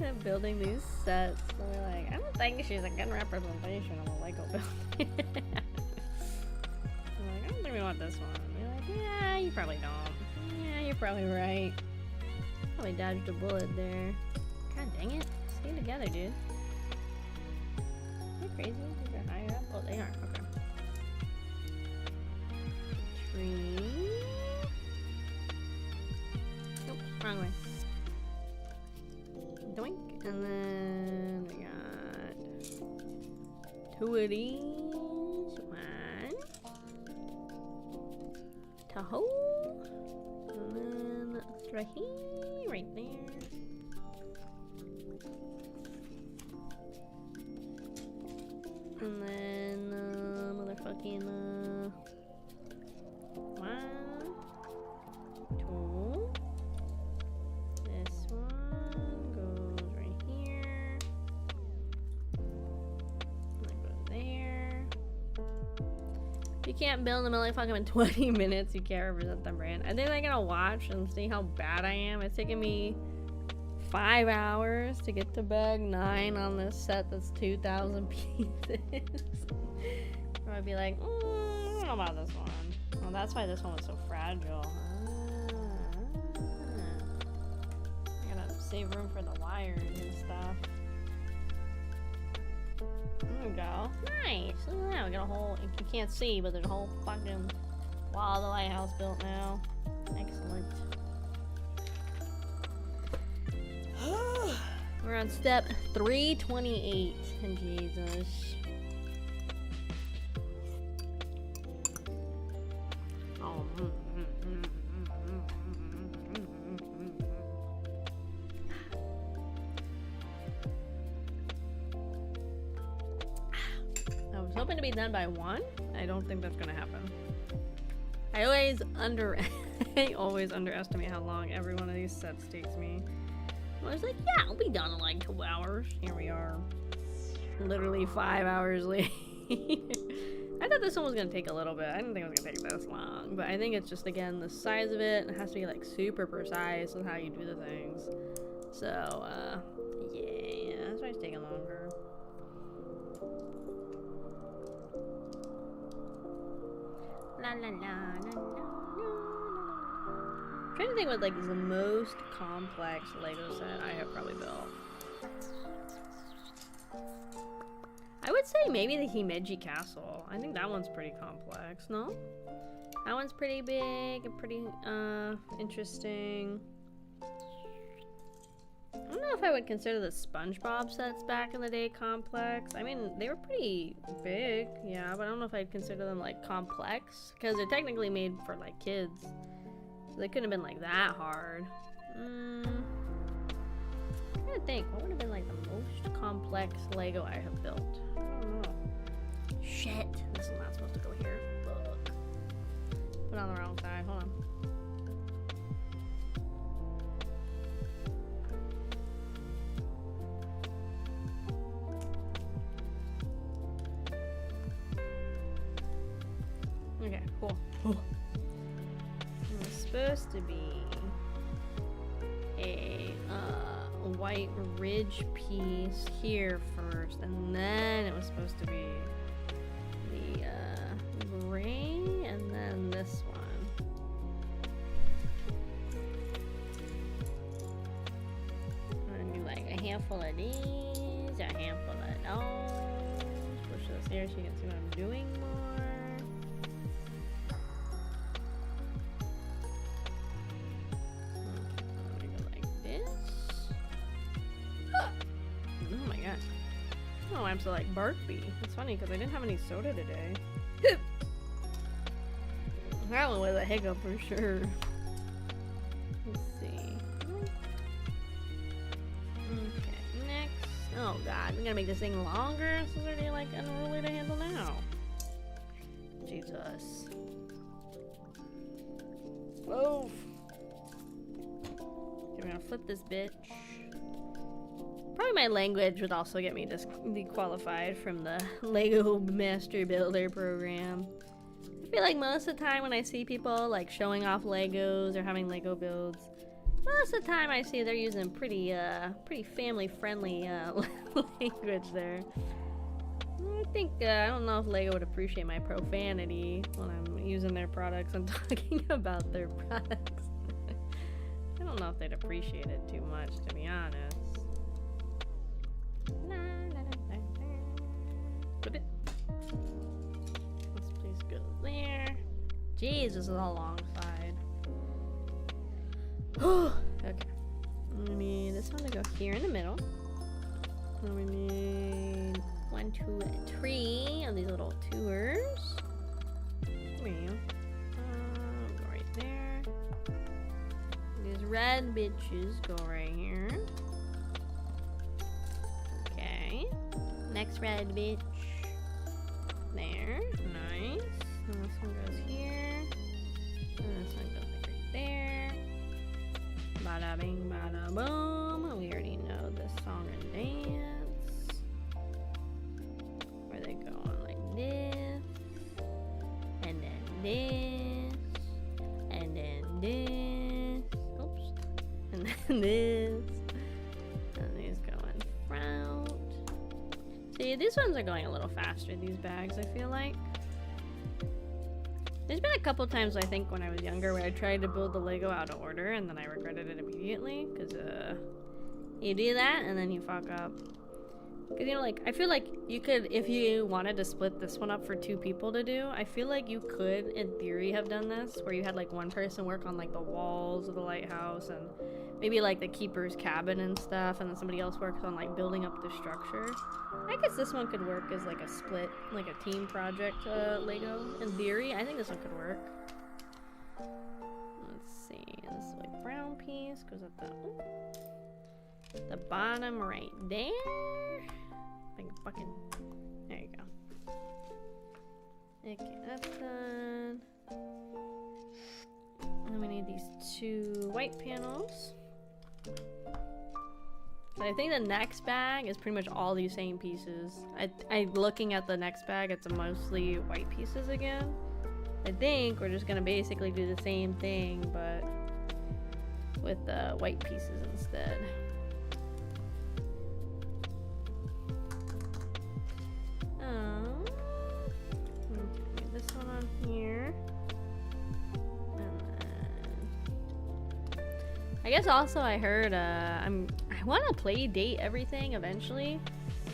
am building these sets. So they're like, I don't think she's a good representation of a Lego building. I'm like, I don't think we want this one. They're like, yeah, you probably don't. Yeah, you're probably right. Probably dodged a bullet there. God dang it. Stay together, dude. Are they crazy? These are higher up? Oh, they aren't. Okay. Tree. Nope, wrong way. Doink. And then we got two of these. One. Tahoe. And then Strahi right there. And then motherfucking one, two. This one goes right here. That goes there. You can't build them in fucking 20 minutes. You can't represent the brand. I think they're gonna watch and see how bad I am. It's taken me 5 hours to get to bag 9 on this set that's 2,000 pieces. Or I'd be like, I don't know about this one. Well, that's why this one was so fragile. I gotta save room for the wires and stuff. There we go. Nice. Look at that. We got a whole, you can't see, but there's a whole fucking wall of the lighthouse built now. Excellent. We're on step 328. And Jesus. Oh. I was hoping to be done by 1. I don't think that's gonna happen. I always underestimate how long every one of these sets takes me. I was like, yeah, I'll be done in like 2 hours. Here we are. Literally 5 hours later. I thought this one was gonna take a little bit. I didn't think it was gonna take this long. But I think it's just, again, the size of it. It has to be like super precise with how you do the things. So, yeah, that's why it's taking longer. La la la la la la. I'm trying to think what like the most complex Lego set I have probably built. I would would say maybe the Himeji Castle. I think that one's pretty complex, no? That one's pretty big and pretty interesting. I don't know if I would consider the SpongeBob sets back in the day complex. I mean, they were pretty big, yeah, but I don't know if I'd consider them like complex because they're technically made for like kids. So they couldn't have been like that hard. I'm trying to think, what would have been like the most complex Lego I have built? I don't know. Shit, this is not supposed to go here. Fuck. Put it on the wrong side, hold on. Okay, cool. It's supposed to be a white ridge piece here first, and then it was supposed to be the gray, and then this one. I'm gonna do like a handful of these, a handful of those. Push this here so you can see what I'm doing more. I'm so like Barkby. It's funny because I didn't have any soda today. That one was a hiccup for sure. Let's see. Okay, next. Oh god, I'm gonna make this thing longer. This is already like unruly to handle now. Jesus. Whoa. Okay, we're gonna flip this bitch. Probably my language would also get me disqualified from the Lego Master Builder program. I feel like most of the time when I see people like showing off Legos or having Lego builds, most of the time I see they're using pretty family-friendly language there. I think, I don't know if Lego would appreciate my profanity when I'm using their products and talking about their products. I don't know if they'd appreciate it too much, to be honest. Flip it. This please go there. Jeez, this is a long side. Okay. We need this one to go here in the middle. And we need 1, 2, and 3 of these little tours. There you go. Go right there. These red bitches go right here. Next red bitch. There. Nice. And this one goes here. And this one goes like right there. Bada bing, bada boom. We already know this song and dance. Where they go on like this. And then this. And then this. Oops. And then this. And these go in front. See, these ones are going a little faster, these bags, I feel like. There's been a couple times, I think, when I was younger where I tried to build the Lego out of order and then I regretted it immediately, because, you do that and then you fuck up. Because, you know, like, I feel like you could, if you wanted to split this one up for 2 people to do, I feel like you could, in theory, have done this, where you had, like, one person work on, like, the walls of the lighthouse and maybe, like, the keeper's cabin and stuff, and then somebody else works on, like, building up the structure. I guess this one could work as, like, a split, like, a team project, Lego. In theory, I think this one could work. Let's see, this, like, brown piece goes at the bottom right there. Like fucking, there you go. Okay, that's done. And we need these 2 white panels. So I think the next bag is pretty much all these same pieces. I looking at the next bag, it's mostly white pieces again. I think we're just gonna basically do the same thing, but with the white pieces instead. This one on here. And then I guess also I heard I want to play date everything eventually.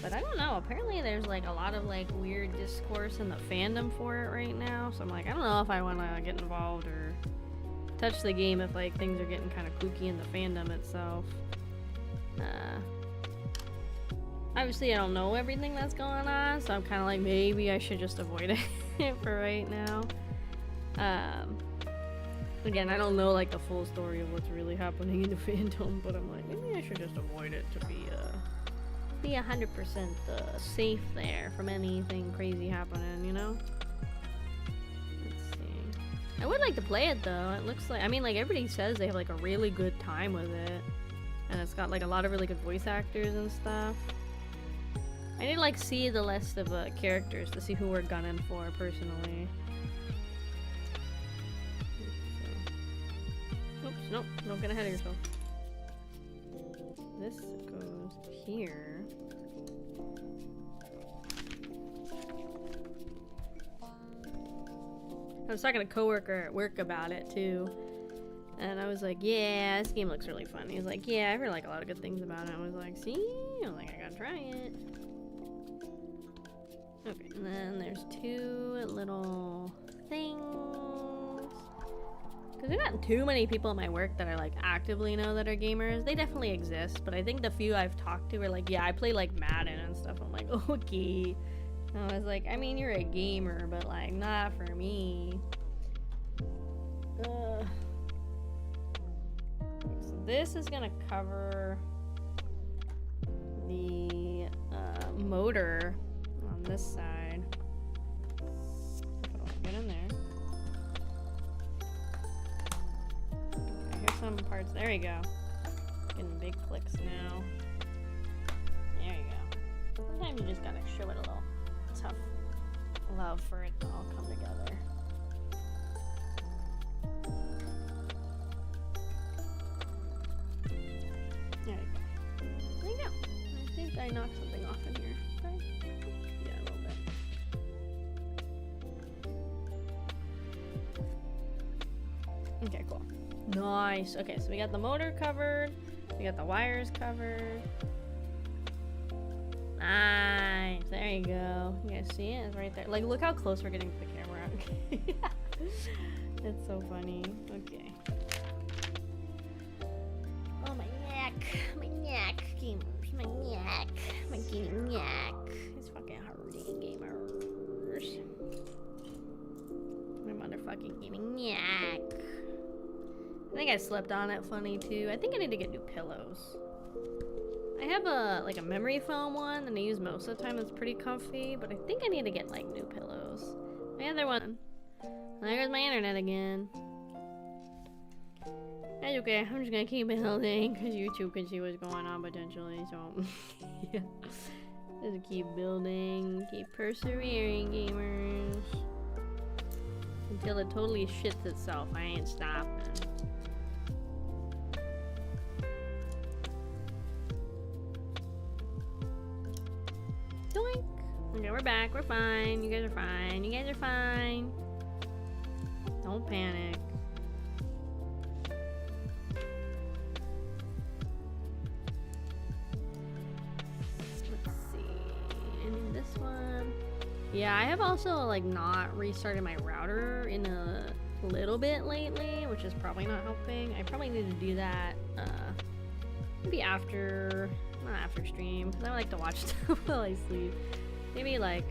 But I don't know, apparently there's like a lot of like weird discourse in the fandom for it right now, so I'm like, I don't know if I want to get involved or touch the game if like things are getting kind of kooky in the fandom itself. Obviously I don't know everything that's going on, so I'm kind of like, maybe I should just avoid it for right now. Again, I don't know like the full story of what's really happening in the fandom, but I'm like, maybe I should just avoid it to be 100% safe there from anything crazy happening, you know? Let's see. I would like to play it though. It looks like, I mean, like everybody says they have like a really good time with it, and it's got like a lot of really good voice actors and stuff. I need to like see the list of characters to see who we're gunning for personally. Oops, nope, don't get ahead of yourself. This goes here. I was talking to a coworker at work about it too, and I was like, yeah, this game looks really fun. He was like, yeah, I've heard like a lot of good things about it. I was like, see? I'm like, I gotta try it. Okay, and then there's two little things. Because there's not too many people at my work that I like actively know that are gamers. They definitely exist, but I think the few I've talked to are like, yeah, I play like Madden and stuff. I'm like, okay. And I was like, I mean, you're a gamer, but like, not for me. So this is gonna cover the motor on this side. How do I get in there? Here's some parts. There you go. Getting big clicks now. There you go. Sometimes you just gotta show it a little tough love for it to all come together. There you go. There you go. I think I knocked something off in here. Okay. Yeah, a little bit. Okay, cool. Nice. Okay, so we got the motor covered. We got the wires covered. Nice. There you go. You guys see it? It's right there. Like, look how close we're getting to the camera. It's so funny. Okay. Oh, my neck. My neck. Gamers. My neck. My gaming neck. It's fucking hurting, gamers. My motherfucking gaming neck. I think I slept on it funny too. I think I need to get new pillows. I have a like a memory foam one and I use most of the time. It's pretty comfy, but I think I need to get like new pillows. My other one. There goes my internet again. That's okay. I'm just gonna keep building because YouTube can see what's going on potentially. So yeah, just keep building, keep persevering, gamers, until it totally shits itself. I ain't stopping. Doink. Okay, we're back. We're fine. You guys are fine. You guys are fine. Don't panic. Let's see. And this one. Yeah, I have also like not restarted my router in a little bit lately, which is probably not helping. I probably need to do that maybe after, not after stream, because I like to watch stuff while I sleep. Maybe like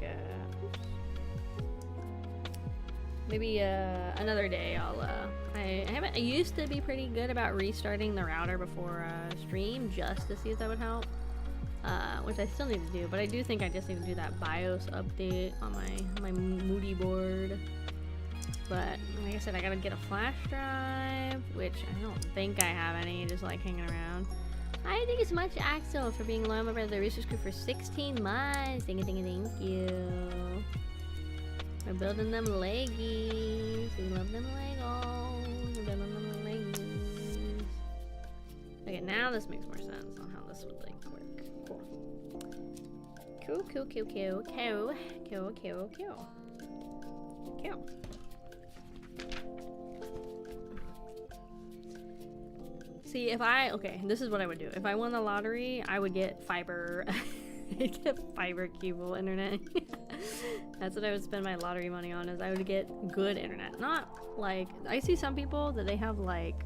maybe another day I'll I used to be pretty good about restarting the router before stream just to see if that would help, which I still need to do, but I do think I just need to do that BIOS update on my Moody board. But like I said, I gotta get a flash drive, which I don't think I have any, just like hanging around. I think it's much Axel for being loyal member of the research group for 16 months. Thank you. We're building them leggies. We love them Legos. We're building them leggies. Okay, now this makes more sense on how this would like work. Cool. Cool. See, if I, okay, this is what I would do. If I won the lottery, I would get fiber. I'd get fiber cable internet. That's what I would spend my lottery money on, is I would get good internet. Not like, I see some people that they have like,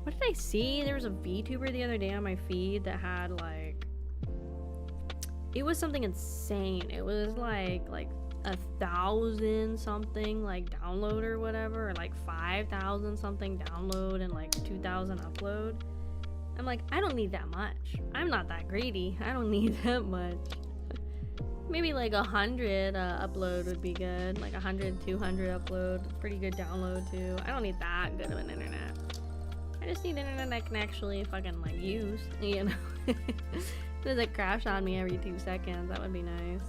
what did I see? There was a VTuber the other day on my feed that had like, it was something insane. It was like 1,000 something like download or whatever, or like 5,000 something download and like 2,000 upload. I'm like, I don't need that much. I'm not that greedy. I don't need that much. Maybe like 100 upload would be good. Like 100, 200 upload. Pretty good download too. I don't need that good of an internet. I just need internet I can actually fucking like use, you know? Does it crash on me every 2 seconds? That would be nice.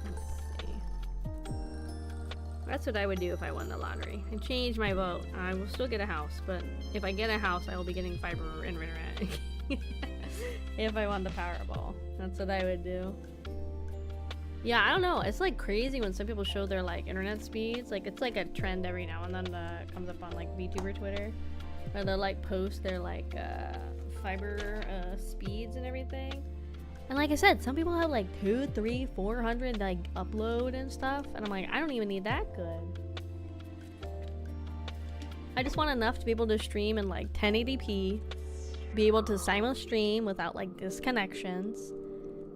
Let's see. That's what I would do if I won the lottery. I'd change my vote. I will still get a house, but if I get a house, I will be getting fiber and internet. If I won the Powerball. That's what I would do. Yeah, I don't know. It's like crazy when some people show their like internet speeds. Like it's like a trend every now and then that comes up on like VTuber Twitter, where they'll like post their like fiber speeds and everything. And like I said, some people have like 200, 300, 400 like upload and stuff, and I'm like, I don't even need that good. I just want enough to be able to stream in like 1080p, be able to simul stream without like disconnections,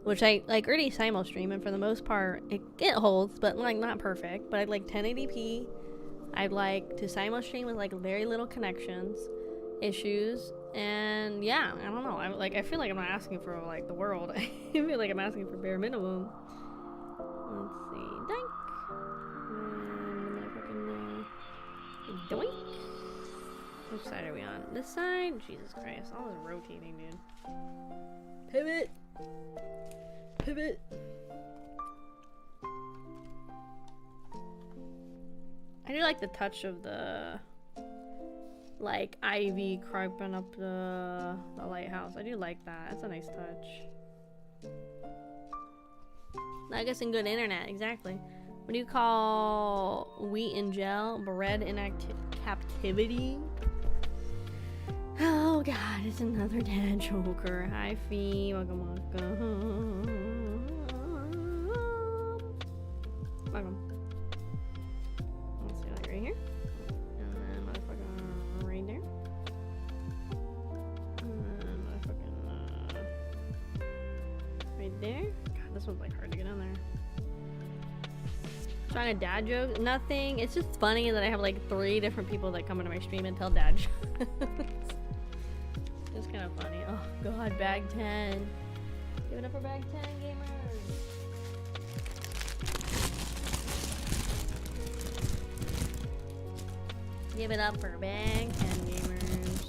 which I like already simul stream, and for the most part it holds, but like not perfect. But I'd like 1080p. I'd like to simul stream with like very little connections issues, and yeah, I don't know. I feel like I'm not asking for like the world. I feel like I'm asking for bare minimum. Let's see, doink, and doink. Which side are we on? This side? Jesus Christ, all this rotating, dude. Pivot. Pivot. I do like the touch of the like ivy creeping up the lighthouse. I do like that. That's a nice touch. I guess in good internet, exactly. What do you call wheat and gel? Bread in captivity? Oh god, it's another dad joker. Hi Fee, welcome, welcome. Welcome. Let's do that right here. And then motherfucker right there. And then motherfucking right there. God, this one's like hard to get on there. Trying a dad joke? Nothing. It's just funny that I have like 3 different people that come into my stream and tell dad jokes. It's kind of funny. Oh god, bag 10. Give it up for bag 10, gamers. Give it up for bag 10, gamers.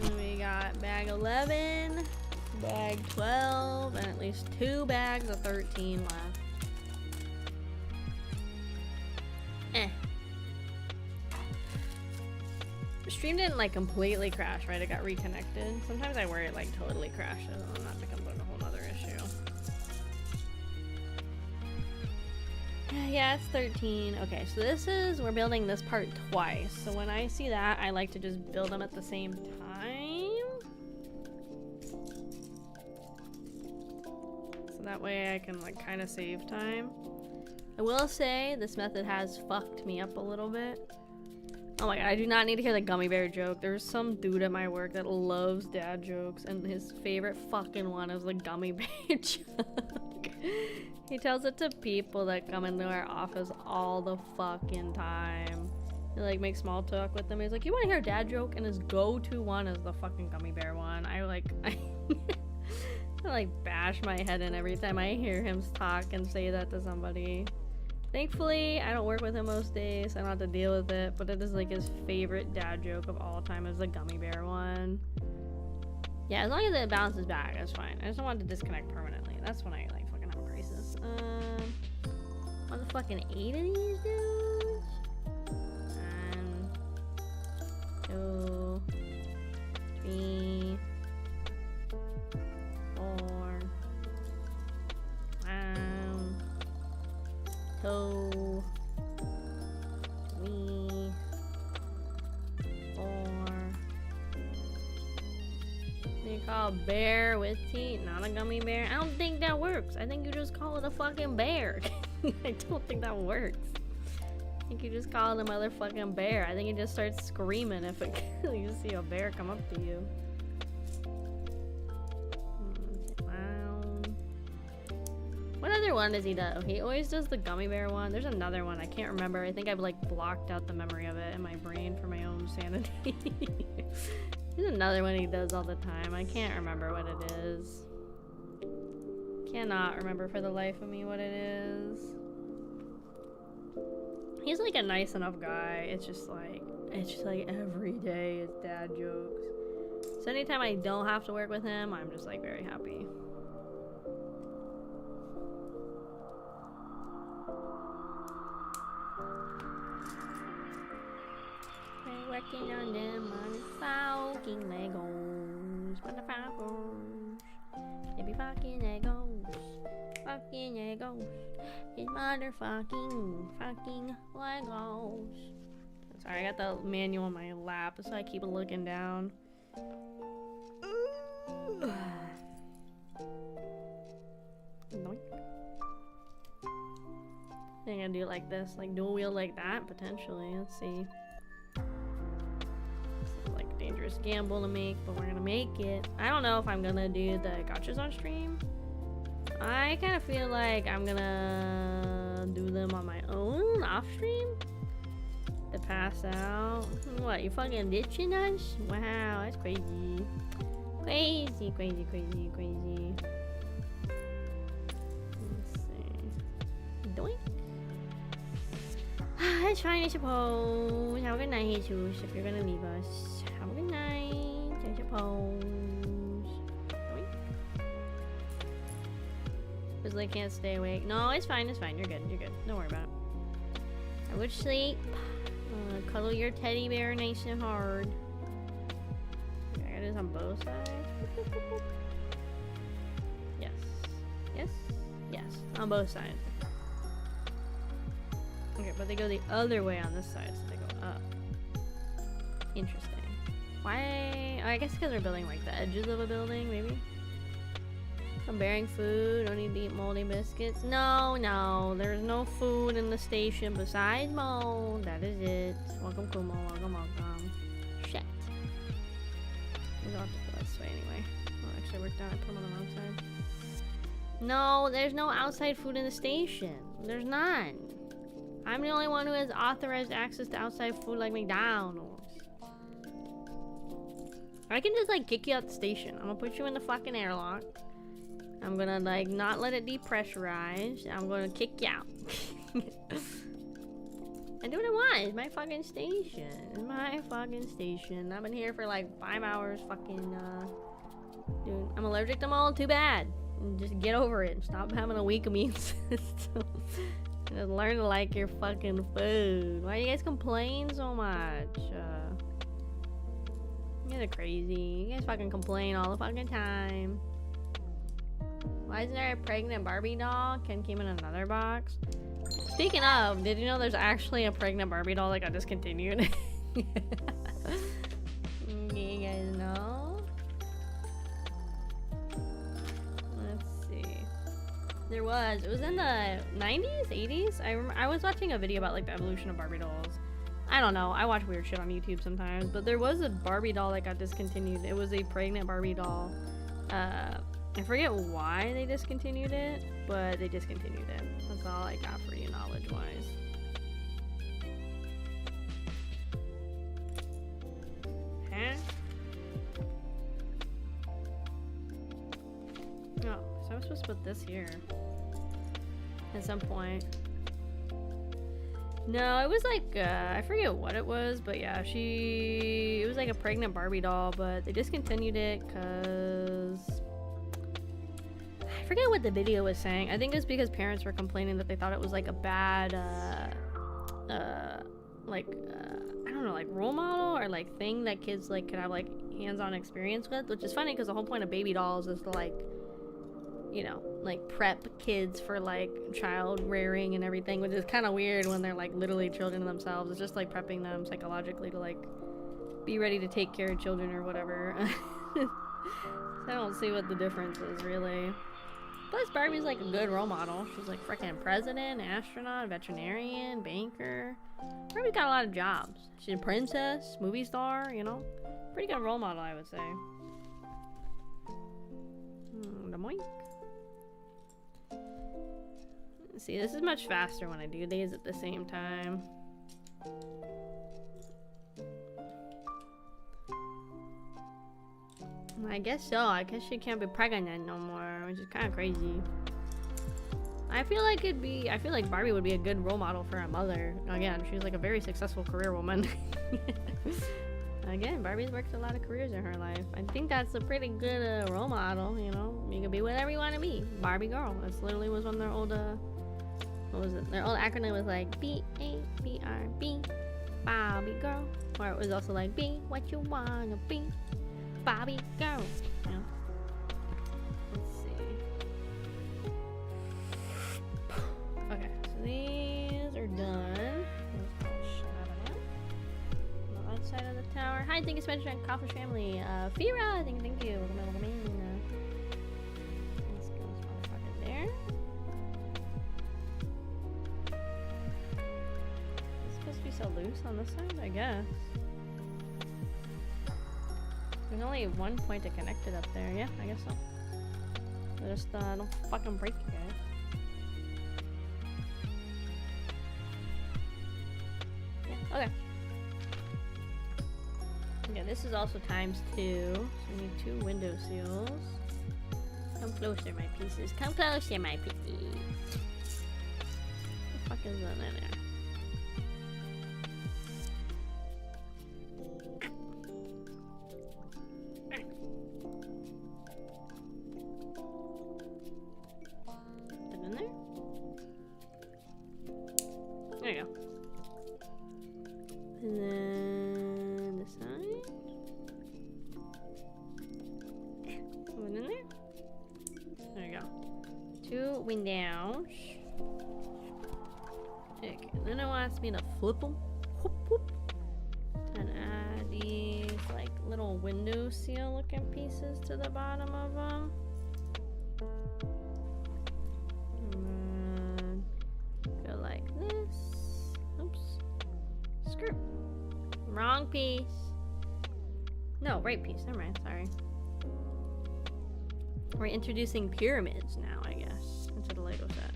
And we got bag 11, bag 12, and at least 2 bags of 13 left. The stream didn't like completely crash, right? It got reconnected. Sometimes I worry it like totally crashes and that becomes like a whole nother issue. Yeah, it's 13. Okay, so this is, we're building this part twice. So when I see that, I like to just build them at the same time. So that way I can like kind of save time. I will say this method has fucked me up a little bit. Oh my god, I do not need to hear the gummy bear joke. There's some dude at my work that loves dad jokes, and his favorite fucking one is the gummy bear joke. He tells it to people that come into our office all the fucking time. He like makes small talk with them. He's like, you want to hear a dad joke? And his go-to one is the fucking gummy bear one. I like bash my head in every time I hear him talk and say that to somebody. Thankfully, I don't work with him most days, so I don't have to deal with it, but it is like his favorite dad joke of all time is the gummy bear one. Yeah, as long as it bounces back, that's fine. I just don't want it to disconnect permanently. That's when I like fucking have a crisis. Motherfucking 8 of these dudes? 1, 2, 3, 4, 1, 2, You call a bear with teeth, not a gummy bear? I don't think that works. I think you just call it a fucking bear. I don't think that works. I think you just call it a motherfucking bear. I think you just start screaming if it, you see a bear come up to you. Wow. What other one does he do? He always does the gummy bear one. There's another one. I can't remember. I think I've like blocked out the memory of it in my brain for my own sanity. There's another one he does all the time. I can't remember what it is. Cannot remember for the life of me what it is. He's like a nice enough guy. It's just like every day is dad jokes. So anytime I don't have to work with him, I'm just like very happy. Working on them motherfucking Legos. Motherfuckers. They be fucking Legos. Fucking Legos. It's motherfucking fucking Legos. Sorry, I got the manual on my lap, so I keep looking down. Noink. I think I do like this, like dual wheel like that, potentially. Let's see. Dangerous gamble to make, but we're gonna make it. I don't know if I'm gonna do the gotchas on stream. I kind of feel like I'm gonna do them on my own off stream to pass out. What, you fucking ditching us? Wow, that's crazy. Crazy, crazy, crazy, crazy. Let's see. Doink. That's fine, I suppose. Have a good night, Jesus, if you're gonna leave us. Have a good night, I suppose. Because they can't stay awake. No, it's fine, it's fine. You're good, you're good. Don't worry about it. I would sleep. Cuddle your teddy bear nice and hard. Okay, I got this on both sides. Yes. Yes? Yes. On both sides. Okay, but they go the other way on this side, so they go up. Interesting. Why? Oh, I guess because they're building like the edges of a building, maybe? I'm bearing food. Don't need to eat moldy biscuits. No, no. There's no food in the station besides mold. That is it. Welcome, Kumo. Welcome, welcome. Shit. We don't have to go this way anyway. Oh, actually, I worked out. I put them on the wrong side. No, there's no outside food in the station. There's none. I'm the only one who has authorized access to outside food like McDonald's. I can just like kick you out the station. I'm gonna put you in the fucking airlock. I'm gonna like not let it depressurize. I'm gonna kick you out. I do what I want. It's my fucking station. It's my fucking station. I've been here for like 5 hours fucking dude, I'm allergic to mold. Too bad. Just get over it. Stop having a weak immune system. Just learn to like your fucking food. Why do you guys complain so much? You guys are crazy. You guys fucking complain all the fucking time. Why isn't there a pregnant Barbie doll? Ken came in another box. Speaking of, did you know there's actually a pregnant Barbie doll that got discontinued? You guys know? Let's see. There was. It was in the 90s, 80s. I was watching a video about like the evolution of Barbie dolls. I don't know. I watch weird shit on YouTube sometimes, but there was a Barbie doll that got discontinued. It was a pregnant Barbie doll. I forget why they discontinued it, but they discontinued it. That's all I got for you knowledge-wise. Huh? Oh, so I was supposed to put this here at some point. No, it was like, I forget what it was, but yeah, it was like a pregnant Barbie doll, but they discontinued it because I forget what the video was saying. I think it's because parents were complaining that they thought it was like a bad, I don't know, like role model or like thing that kids like could have like hands-on experience with, which is funny because the whole point of baby dolls is to like, you know, like prep kids for like child rearing and everything, which is kind of weird when they're like literally children themselves. It's just like prepping them psychologically to like be ready to take care of children or whatever. see what the difference is, really. Plus, Barbie's like a good role model. She's like freaking president, astronaut, veterinarian, banker. Barbie got a lot of jobs. She's a princess, movie star, you know? Pretty good role model, I would say. Moink. See, this is much faster when I do these at the same time. I guess so. I guess she can't be pregnant no more, which is kind of crazy. I feel like Barbie would be a good role model for a mother. Again, she's like a very successful career woman. Again, Barbie's worked a lot of careers in her life. I think that's a pretty good role model, you know? You can be whatever you want to be. Barbie girl. That's literally was one of their old, what was it? Their old acronym was like B-A-B-R-B, Barbie girl. Or it was also like be what you wanna be, Barbie girl. You know? Let's see. Okay, so these are done. Side of the tower. Hi, thank you so much, Kraufish family. Fira, thank you. Welcome in. Let's go this motherfucker there. It's supposed to be so loose on this side, I guess. There's only one point to connect it up there. Yeah, I guess so. Just don't fucking break it, guys. Yeah, okay. Yeah, this is also ×2, so we need 2 window seals. Come closer, my pieces. Come closer, my pieces. What the fuck is that in there? Is it in there? There you go. And then this side. One in there. There you go. 2 windows. Okay, then it wants me to flip them. Whoop, whoop. And add these like little window seal looking pieces to the bottom of them. And then go like this. Oops. Screw. Wrong piece. No, right piece. Never mind. Sorry. We're introducing pyramids now, I guess, into the Lego set.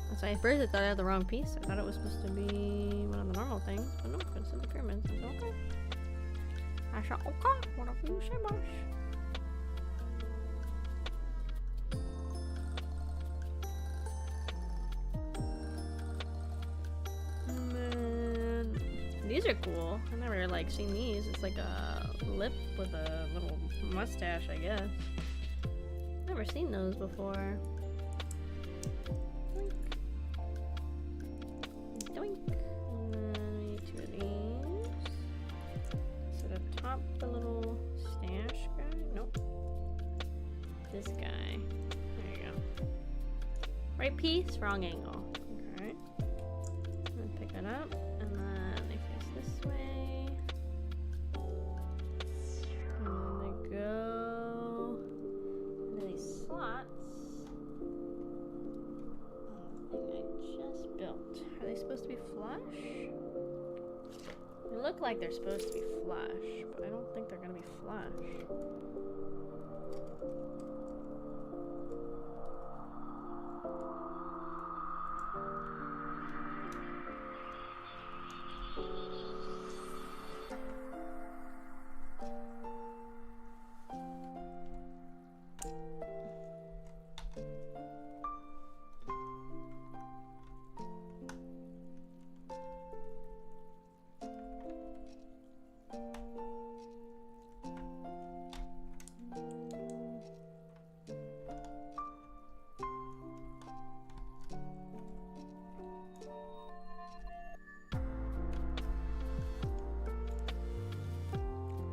That's why at first I thought I had the wrong piece. I thought it was supposed to be one of the normal things, but no, it's in the pyramids. It's okay. I shall okay. Whatever you say, boss. These are cool. I've never like seen these. It's like a lip with a little mustache, I guess. Never seen those before. Doink. Doink. And then we need 2 of these. So to top the little stash guy. Nope. This guy. There you go. Right piece, wrong angle. Okay. I'm gonna pick it up. And then they face this way. And then they go into these slots. The thing I just built. Are they supposed to be flush? They look like they're supposed to be flush, but I don't think they're gonna be flush.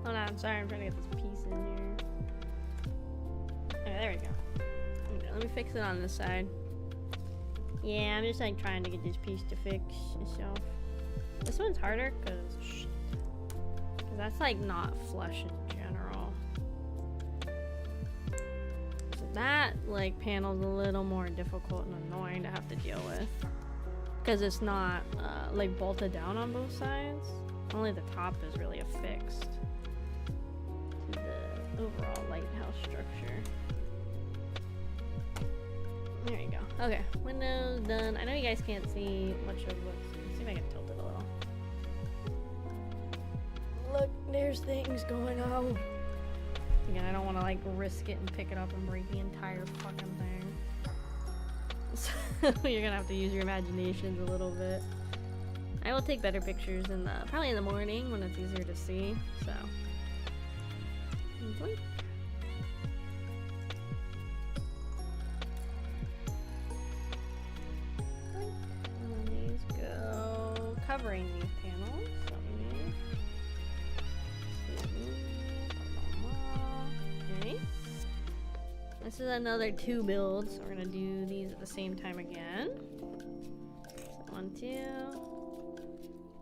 Hold on, sorry, I'm trying to get this piece in here. Okay, there we go. Okay, let me fix it on this side. Yeah, I'm just like trying to get this piece to fix itself. This one's harder because that's like not flush in general. That like panel's a little more difficult and annoying to have to deal with because it's not like bolted down on both sides. Only the top is really affixed to the overall lighthouse structure. There you go. Okay, windows done. I know you guys can't see much of what's. Let's see if I can tilt it a little. Look, there's things going on. Again, I don't want to like risk it and pick it up and break the entire fucking thing. So you're gonna have to use your imaginations a little bit. I will take better pictures in the probably in the morning when it's easier to see. So. Enjoy. Covering these panels. So okay. This is another 2 builds, so we're gonna do these at the same time again. So 1, 2,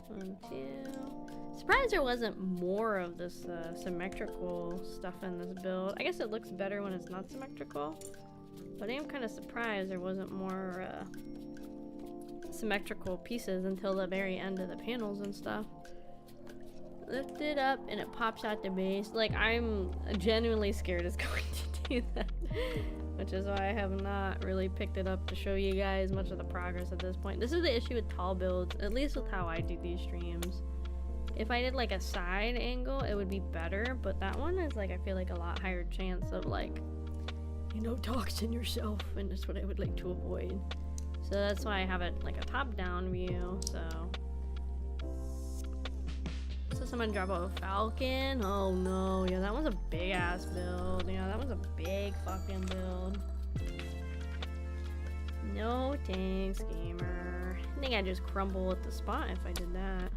1, 2. Surprised there wasn't more of this symmetrical stuff in this build. I guess it looks better when it's not symmetrical, but I am kind of surprised there wasn't more symmetrical pieces until the very end of the panels and stuff. Lift it up and it pops out the base. Like, I'm genuinely scared it's going to do that, which is why I have not really picked it up to show you guys much of the progress at this point. This is the issue with tall builds, at least with how I do these streams. If I did like a side angle, it would be better, but that one is like, I feel like a lot higher chance of like, you know, doxing yourself, and that's what I would like to avoid. So that's why I have it like a top-down view. So someone drop a falcon. Oh no, yeah, that was a big ass build. Yeah, that was a big fucking build. No thanks, gamer. I think I'd just crumble at the spot if I did that.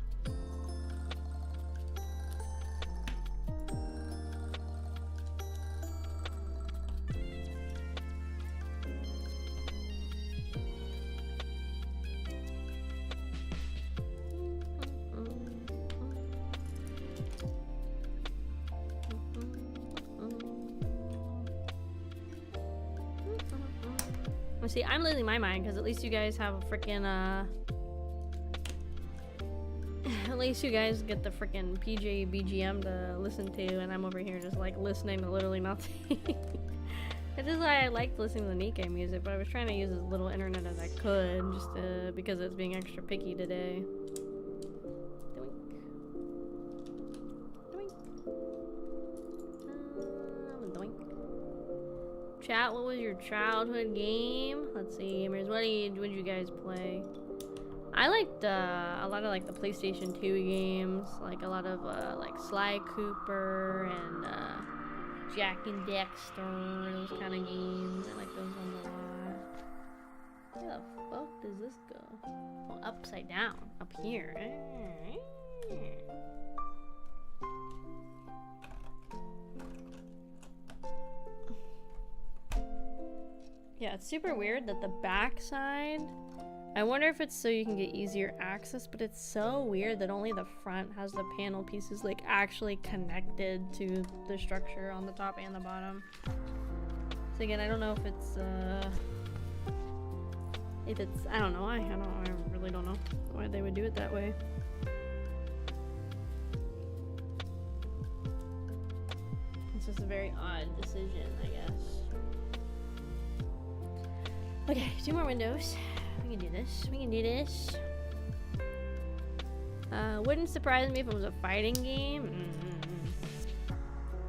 See, I'm losing my mind because at least you guys have a freaking at least you guys get the freaking PJ BGM to listen to, and I'm over here just like listening to literally nothing. This is why I liked listening to the Nikkei music, but I was trying to use as little internet as I could just because it's being extra picky today. Chat, what was your childhood game? Let's see, gamers. What did you guys play? I liked a lot of like the PlayStation 2 games, like a lot of like Sly Cooper and Jack and Dexter, those kind of games. I like those ones a lot. Where the fuck does this go? Oh, upside down, up here. Yeah, it's super weird that the back side, I wonder if it's so you can get easier access, but it's so weird that only the front has the panel pieces like actually connected to the structure on the top and the bottom. So again, I don't know if it's I don't know. I really don't know why they would do it that way. It's just a very odd decision, I guess. Okay, 2 more windows. We can do this. We can do this. Wouldn't surprise me if it was a fighting game.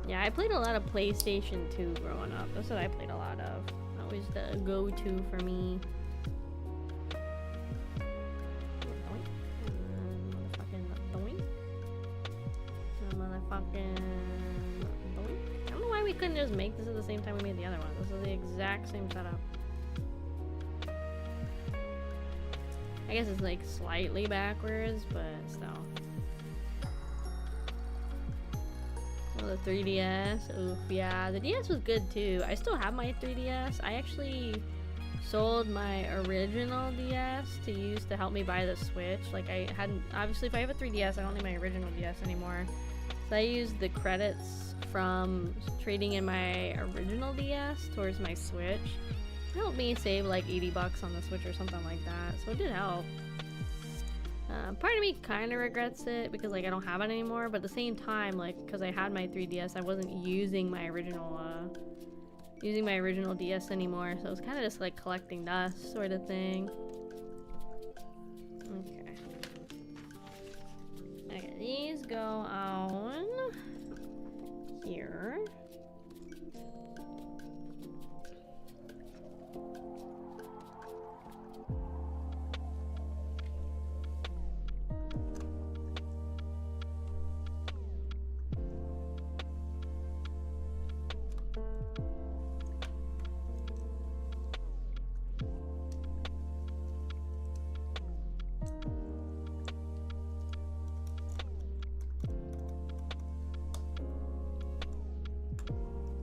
Yeah, I played a lot of PlayStation 2 growing up. That's what I played a lot of. Always the go-to for me. Motherfucking I don't know why we couldn't just make this at the same time we made the other one. This is the exact same setup. I guess it's like slightly backwards, but still. Oh, the 3DS. Oof, yeah, the DS was good too. I still have my 3DS. I actually sold my original DS to use to help me buy the Switch. Like, I hadn't, obviously if I have a 3DS, I don't need my original DS anymore. So I used the credits from trading in my original DS towards my Switch. It helped me save like 80 bucks on the Switch or something like that, so it did help. Part of me kind of regrets it because like I don't have it anymore, but at the same time, like because I had my 3DS, I wasn't using my original DS anymore, so it was kind of just like collecting dust sort of thing. Okay, these go on here.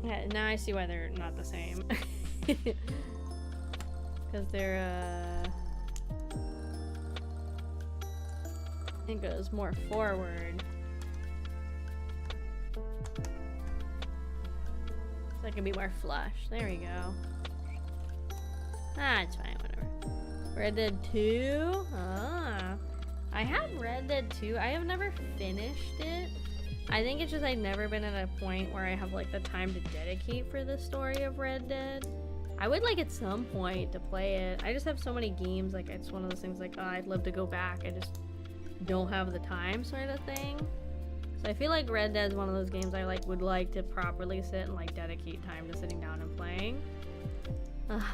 Yeah, now I see why they're not the same. Because they're, it goes more forward. So it can be more flush. There we go. Ah, it's fine, whatever. Red Dead 2? Ah. I have Red Dead 2. I have never finished it. I think it's just I've never been at a point where I have like the time to dedicate for the story of Red Dead. I would like at some point to play it. I just have so many games, like it's one of those things like, oh, I'd love to go back. I just don't have the time sort of thing. So I feel like Red Dead is one of those games I like would like to properly sit and like dedicate time to sitting down and playing.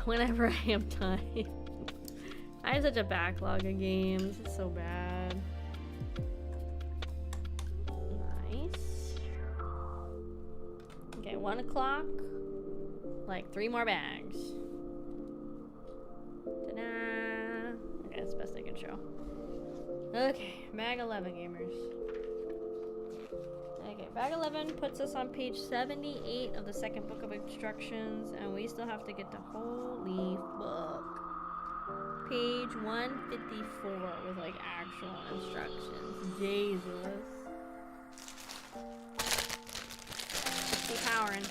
Whenever I have time. I have such a backlog of games. It's so bad. Okay, 1 o'clock. Like 3 more bags. Ta-da! Okay, that's the best I can show. Okay, bag 11 gamers. Okay, bag 11 puts us on page 78 of the second book of instructions, and we still have to get the holy book. Page 154 with like actual instructions. Jesus. Keep powering.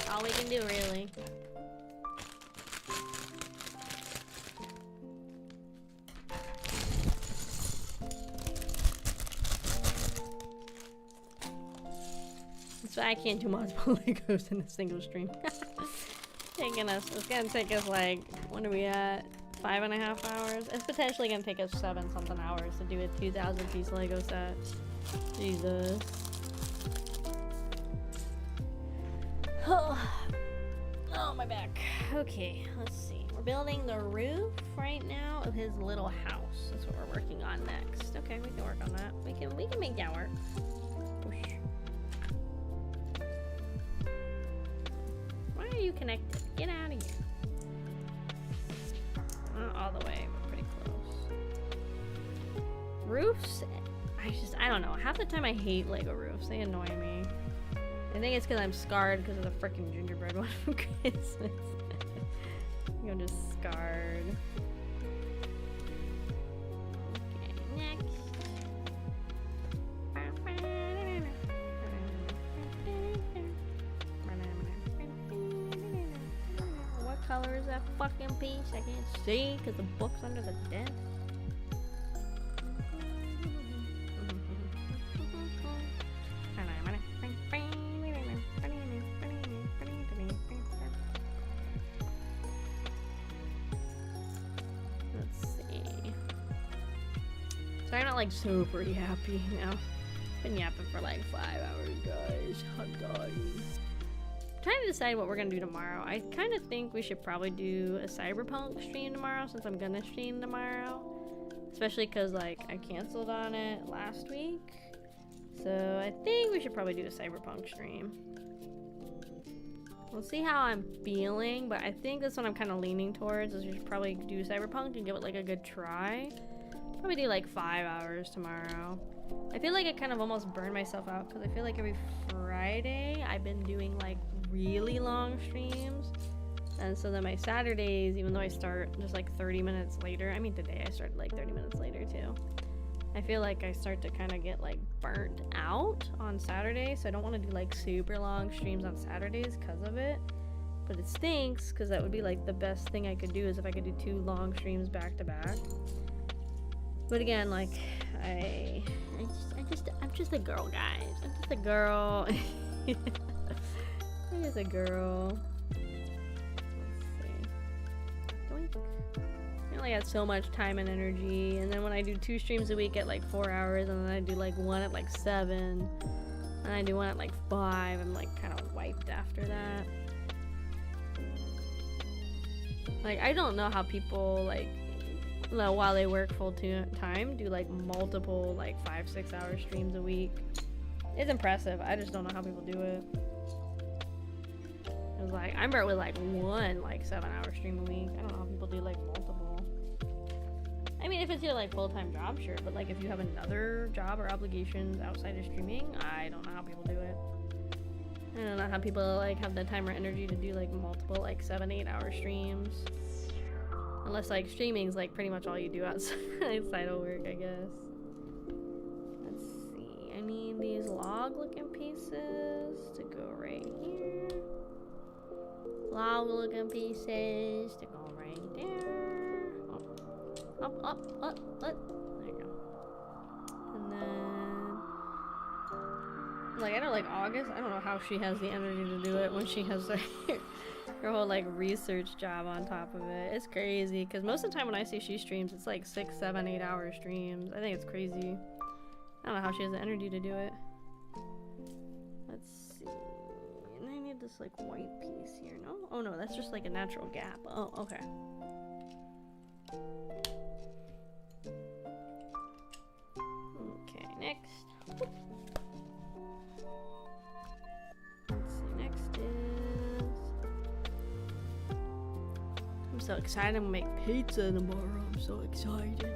All we can do, really. That's why I can't do multiple Legos in a single stream. It's gonna take us like, what are we at? 5.5 hours? It's potentially gonna take us 7-something hours to do a 2,000 piece Lego set. Jesus. Oh, my back. Okay, let's see. We're building the roof right now of his little house. That's what we're working on next. Okay, we can work on that. We can make that work. Whoosh. Why are you connected? Get out of here. Not all the way, but pretty close. Roofs, I don't know. Half the time I hate Lego roofs. They annoy me. I think it's because I'm scarred because of the freaking gingerbread one from Christmas. I'm just scarred. Okay, next. What color is that fucking piece? I can't see because the book's under the desk. I'm not like super yappy now. Been yapping for like 5 hours, guys. I'm dying. Trying to decide what we're gonna do tomorrow. I kind of think we should probably do a cyberpunk stream tomorrow since I'm gonna stream tomorrow. Especially because like I canceled on it last week. So I think we should probably do a cyberpunk stream. We'll see how I'm feeling, but I think that's what I'm kind of leaning towards is we should probably do cyberpunk and give it like a good try. Probably do like 5 hours tomorrow. I feel like I kind of almost burned myself out because I feel like every Friday I've been doing like really long streams, and so then my Saturdays, even though I start just like 30 minutes later, I mean today I started like 30 minutes later too, I feel like I start to kind of get like burnt out on Saturday, so I don't want to do like super long streams on Saturdays because of it. But it stinks because that would be like the best thing I could do is if I could do 2 long streams back to back. But again, like I'm just a girl, guys. I'm just a girl. I'm just a girl. I only had so much time and energy, and then when I do 2 streams a week at like 4 hours, and then I do like 1 at like 7, and I do 1 at like 5, I'm like kind of wiped after that. Like, I don't know how people like while they work full time do like multiple like 5-6 hour streams a week. It's impressive. I just don't know how people do it. It was like I'm with like 1 like 7-hour stream a week. I don't know how people do like multiple. I mean, if it's your like full-time job, sure, but like if you have another job or obligations outside of streaming, I don't know how people do it. I don't know how people like have the time or energy to do like multiple like 7-8 hour streams. Unless like streaming's like pretty much all you do outside of work, I guess. Let's see. I need these log looking pieces to go right here. Log looking pieces to go right there. Up. There you go. And then like I know like August, I don't know how she has the energy to do it when she has her whole like research job on top of it. It's crazy because most of the time when I see she streams, it's like 6, 7, 8 hour streams. I think it's crazy. I don't know how she has the energy to do it. Let's see. And I need this like white piece here. No? Oh no, that's just like a natural gap. Oh, okay. Okay, next. Let's see, next is... I'm so excited. I'm gonna make pizza tomorrow. I'm so excited.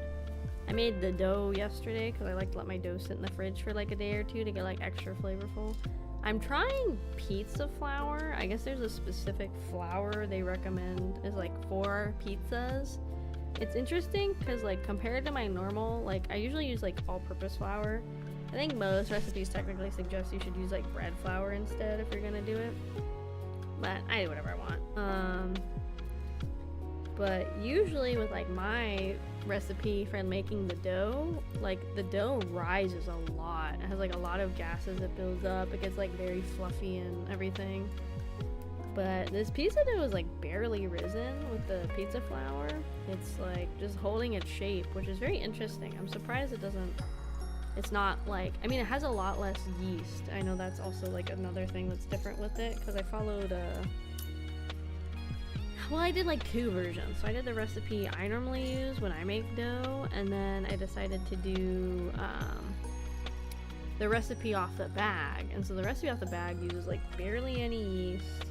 I made the dough yesterday because I like to let my dough sit in the fridge for like a day or 2 to get like extra flavorful. I'm trying pizza flour. I guess there's a specific flour they recommend is like for pizzas. It's interesting because like compared to my normal, like I usually use like all-purpose flour. I think most recipes technically suggest you should use like bread flour instead if you're gonna do it. But I do whatever I want. But usually with like my recipe for making the dough, like the dough rises a lot. It has like a lot of gases it builds up. It gets like very fluffy and everything. But this pizza dough is like barely risen with the pizza flour. It's like just holding its shape, which is very interesting. I'm surprised it's not like, I mean it has a lot less yeast. I know that's also like another thing that's different with it because I followed well, I did like 2 versions. So I did the recipe I normally use when I make dough, and then I decided to do the recipe off the bag. And so the recipe off the bag uses like barely any yeast,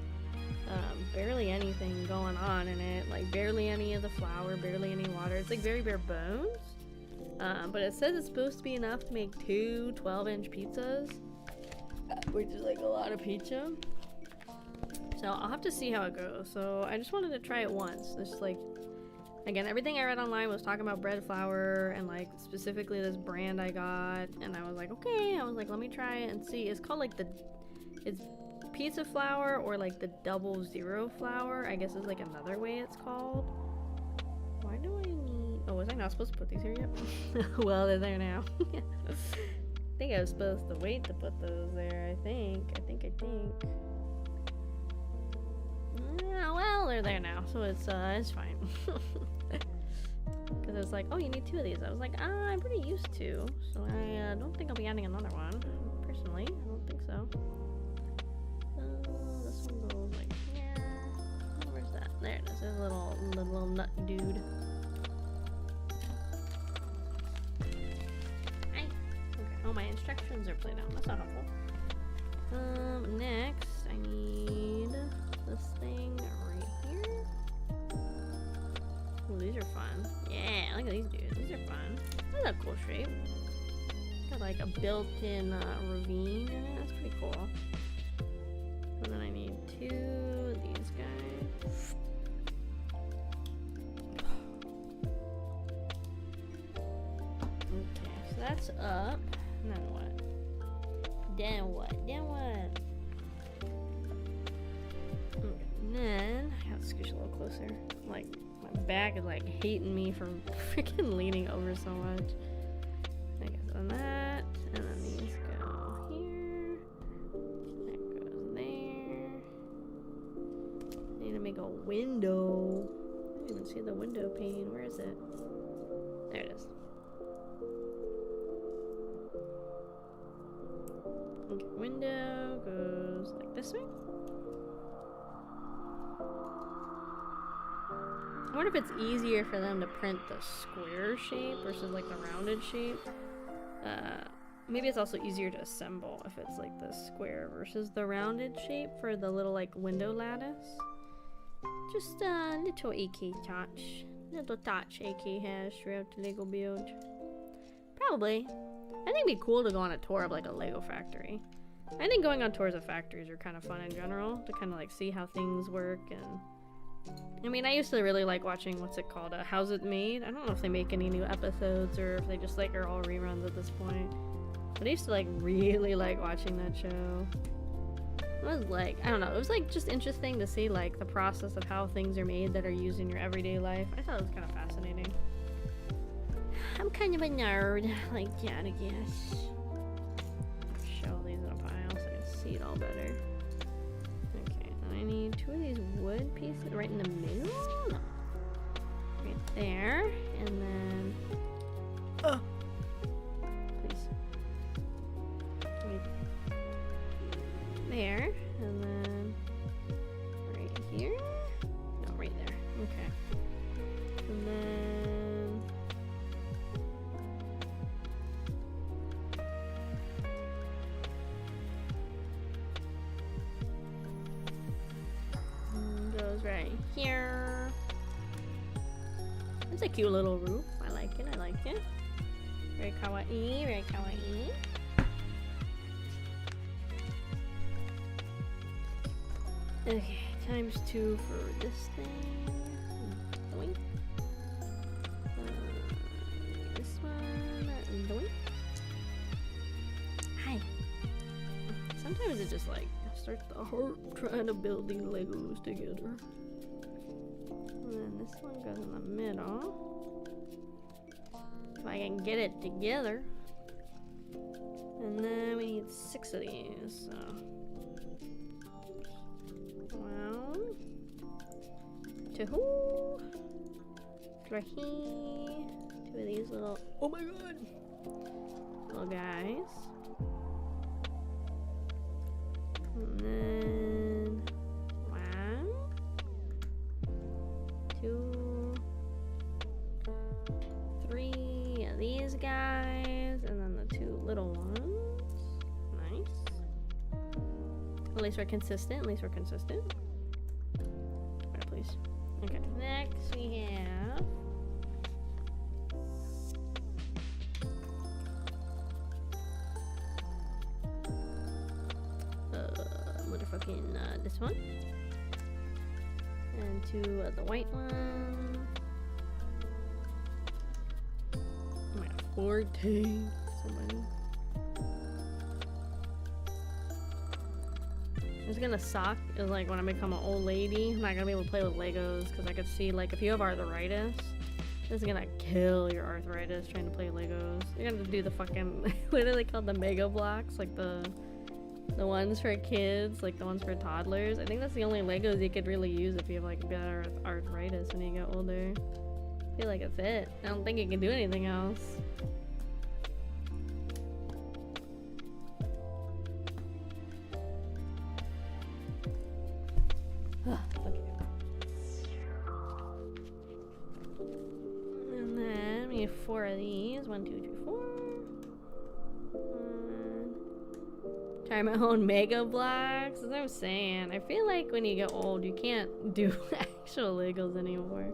barely anything going on in it, like barely any of the flour, barely any water. It's like very bare bones. But it says it's supposed to be enough to make 2 12-inch pizzas, which is like a lot of pizza. So I'll have to see how it goes. So I just wanted to try it once. Just like, again, everything I read online was talking about bread flour and like specifically this brand I got. And I was like, okay, I was like, let me try it and see. It's called like it's pizza flour or like the 00 flour, I guess is like another way it's called. Why do I need, oh, was I not supposed to put these here yet? Well, they're there now. I think I was supposed to wait to put those there, I think. Yeah, well, they're there now, so it's fine. Because it's like, oh, you need 2 of these. I was like, I'm pretty used to, so I don't think I'll be adding another one. Personally, I don't think so. This one goes like here. Oh, where's that? There it is. There's a little nut dude. Hi. Okay. Oh, my instructions are played out. That's not helpful. Next, I need this thing right here. Oh, these are fun. Yeah, look at these dudes. These are fun. That's a cool shape. Got like a built-in ravine in it. That's pretty cool. And then I need 2 of these guys. Okay, so that's up. Then what? Then what? Then what? Okay, and then I gotta scooch a little closer. Like my back is like hating me for freaking leaning over so much. I guess on that, and then these go here. That goes there. I need to make a window. I didn't even see the window pane. Where is it? There it is. Okay, window goes like this way. I wonder if it's easier for them to print the square shape versus like the rounded shape. Maybe it's also easier to assemble if it's like the square versus the rounded shape for the little like window lattice. Just a little AK touch. Little touch AK has throughout the Lego build. Probably. I think it'd be cool to go on a tour of like a Lego factory. I think going on tours of factories are kind of fun in general to kind of like see how things work. And I mean, I used to really like watching, what's it called, How's It Made? I don't know if they make any new episodes or if they just like are all reruns at this point. But I used to like really like watching that show. It was like, I don't know, it was like just interesting to see like the process of how things are made that are used in your everyday life. I thought it was kind of fascinating. I'm kind of a nerd, like that, I guess. Show these in a pile so I can see it all better. Okay, and I need 2 of these wood pieces right in the middle. No. Right there, and then. Please. Right there, and then right here. No, right there. Okay, and then. Goes right here. It's a cute little roof. I like it. I like it. Very kawaii. Very kawaii. Okay, times 2 for this thing. Doink. This one. Doink. Hi. Sometimes it just like starts to hurt trying to build these Legos together. And then this one goes in the middle. If I can get it together. And then we need 6 of these. So. 1, 2, 3, 2 of these little, oh my god, little guys. And then 1, 2, 3 of these guys, and then the 2 little ones. Nice. At least we're consistent. At least we're consistent. Alright, please. Okay. Next we have. Motherfucking this one. And 2 of the white one. Oh my god, 14. So many. It's gonna suck is like when I become an old lady, I'm not gonna be able to play with Legos because I could see like if you have arthritis, this is gonna kill your arthritis trying to play Legos. You're gonna do the fucking what are they called, the Mega Blocks, like the ones for kids, like the ones for toddlers. I think that's the only Legos you could really use if you have like bad arthritis when you get older. I feel like that's it. I don't think you can do anything else. Okay. And then we have 4 of these. 1, 2, 3, 4. Try my own Mega Blocks. As I was saying, I feel like when you get old, you can't do actual Legos anymore.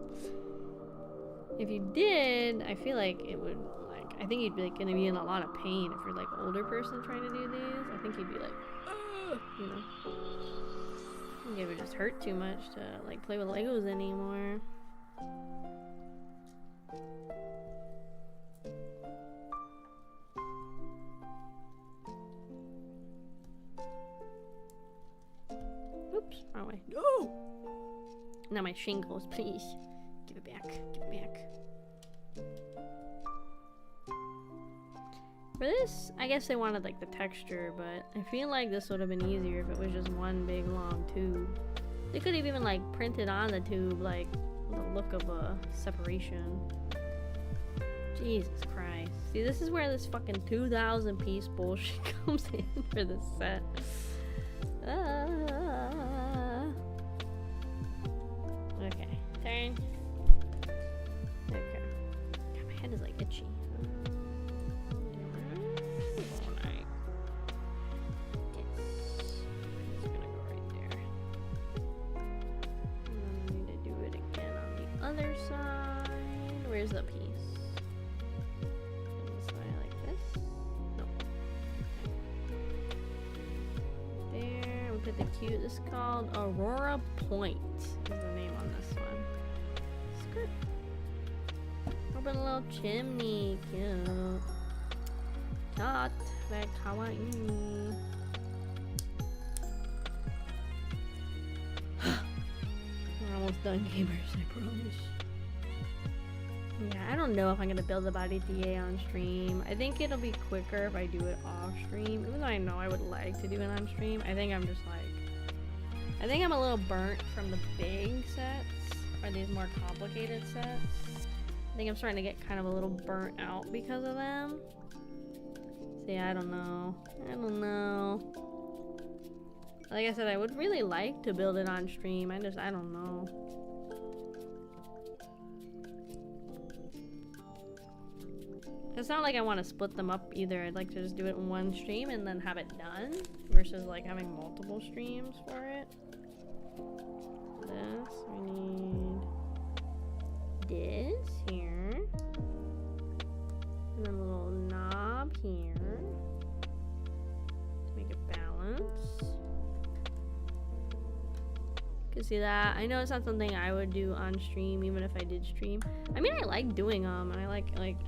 If you did, I feel like it would, like, I think you'd be like, gonna be in a lot of pain if you're like an older person trying to do these. I think you'd be like, you know. I think it would just hurt too much to like play with Legos anymore. Oops, wrong way. No! Now my shingles, please. Give it back. Give it back. For this, I guess they wanted like the texture, but I feel like this would have been easier if it was just one big long tube. They could have even like printed on the tube like the look of a separation. Jesus Christ. See, this is where this fucking 2,000 piece bullshit comes in for this set. Okay, turn. Okay. God, my head is like itchy. Other side. Where's the piece? This side like this? No. There. We put the cute. This is called Aurora Point. Is the name on this one. Skirt. Open a little chimney. Cute. Hot. Very kawaii. We're almost done, gamers, I promise. Yeah, I don't know if I'm gonna build the body DA on stream. I think it'll be quicker if I do it off stream. Even though I know I would like to do it on stream, I think I'm just like... I think I'm a little burnt from the big sets, or these more complicated sets. I think I'm starting to get kind of a little burnt out because of them. So yeah, I don't know. I don't know. Like I said, I would really like to build it on stream. I don't know. It's not like I want to split them up either. I'd like to just do it in one stream and then have it done versus like having multiple streams for it. This, we need this here. And then a little knob here to make it balanced. You see that? I know it's not something I would do on stream, even if I did stream. I mean, I like doing them, and I like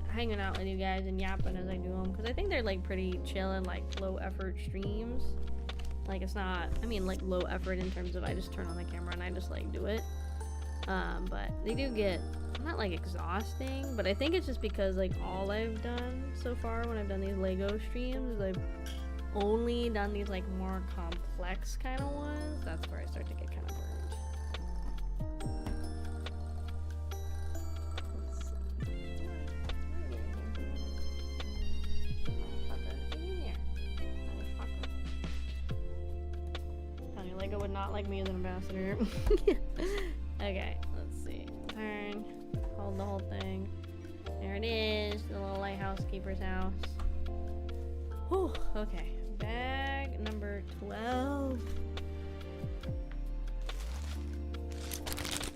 hanging out with you guys and yapping as I do them, because I think they're like pretty chill and like low effort streams. Like it's not, I mean, like low effort in terms of I just turn on the camera and I just like do it. But they do get not like exhausting, but I think it's just because like all I've done so far when I've done these Lego streams is I've only done these like more complex kind of ones. That's where I start to get kind of burned. Lego would not like me as an ambassador. Okay, let's see. Turn. Hold the whole thing. There it is. The little lighthouse keeper's house. Whew, okay. Bag number 12.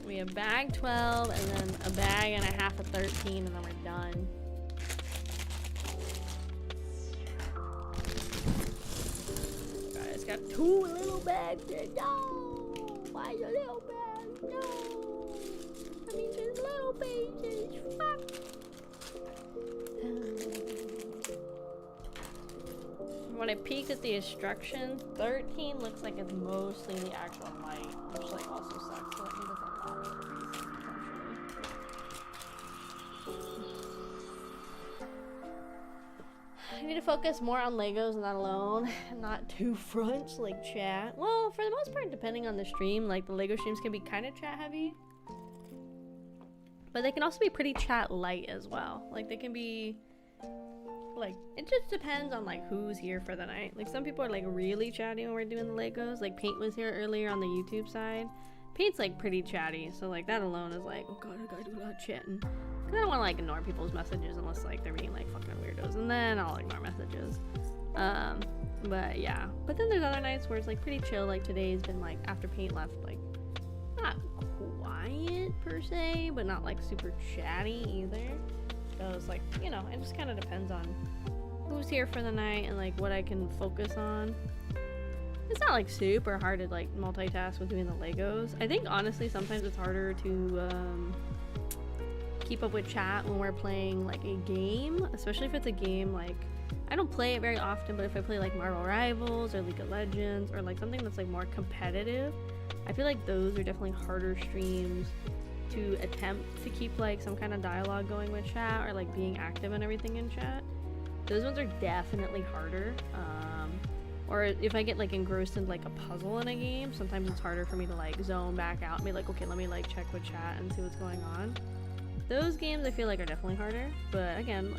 We have bag 12 and then a bag and a half of 13 and then we're done. Guys, got 2 little bags here. No! Why the little bags? No! I mean, just little pages. Fuck! When I peeked at the instructions, 13 looks like it's mostly the actual light, which like also sucks. So that means it's a lot of reason, I need to focus more on Legos and that alone, and not too fronts like chat. Well, for the most part, depending on the stream, like the Lego streams can be kind of chat heavy, but they can also be pretty chat light as well. Like they can be. Like, it just depends on like who's here for the night. Like some people are like really chatty when we're doing the Legos. Like Paint was here earlier on the YouTube side. Paint's like pretty chatty, so like that alone is like, oh god, I gotta do a lot of chatting. Cause I don't want to like ignore people's messages unless like they're being like fucking weirdos, and then I'll ignore messages. But yeah. But then there's other nights where it's like pretty chill. Like today's been like after Paint left, like not quiet per se, but not like super chatty either. So it's like, you know, it just kind of depends on who's here for the night and like what I can focus on. It's not like super hard to like multitask with doing the Legos. I think honestly sometimes it's harder to keep up with chat when we're playing like a game, especially if it's a game like I don't play it very often, but if I play like Marvel Rivals or League of Legends or like something that's like more competitive, I feel like those are definitely harder streams to attempt to keep like some kind of dialogue going with chat or like being active and everything in chat. Those ones are definitely harder. Or if I get like engrossed in like a puzzle in a game, sometimes it's harder for me to like zone back out and be like, okay, let me like check with chat and see what's going on. Those games I feel like are definitely harder, but again,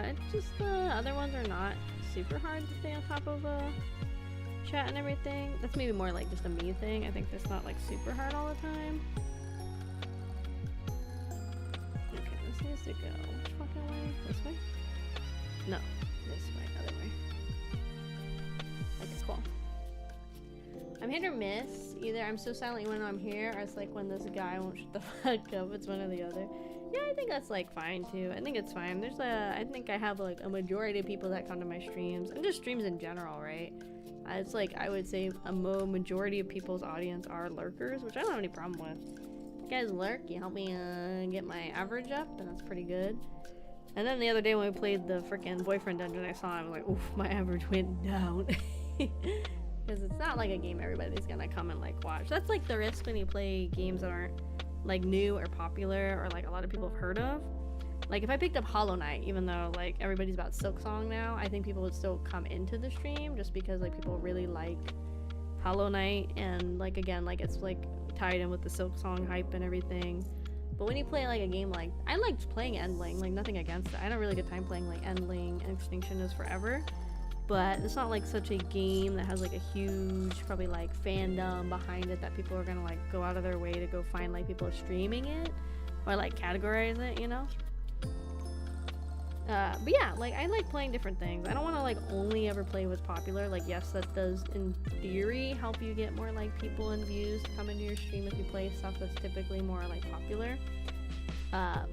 it's just the other ones are not super hard to stay on top of chat and everything. That's maybe more like just a me thing. I think that's not like super hard all the time. Okay, this needs to go which fucking way? This way? No, this way, other way. Okay, cool. I'm hit or miss. Either I'm so silent when I'm here, or it's like when this guy won't shut the fuck up. It's one or the other. Yeah, I think that's like fine too. I think it's fine. I think I have like a majority of people that come to my streams, and just streams in general, right? It's like, I would say a majority of people's audience are lurkers, which I don't have any problem with. You guys lurk, you help me get my average up, and that's pretty good. And then the other day when we played the freaking boyfriend dungeon, I saw him like, oof, my average went down. Because it's not like a game everybody's gonna come and like watch. That's like the risk when you play games that aren't like new or popular or like a lot of people have heard of. Like if I picked up Hollow Knight, even though like everybody's about Silksong now, I think people would still come into the stream just because like people really like Hollow Knight, and like again, like it's like tied in with the Silksong hype and everything. But when you play like a game like, I liked playing Endling, like nothing against it. I had a really good time playing like Endling and Extinction is Forever. But it's not like such a game that has like a huge probably like fandom behind it that people are gonna like go out of their way to go find like people streaming it or like categorize it, you know? But yeah, like I like playing different things. I don't want to like only ever play what's popular. Like yes, that does in theory help you get more like people and views to come into your stream if you play stuff that's typically more like popular.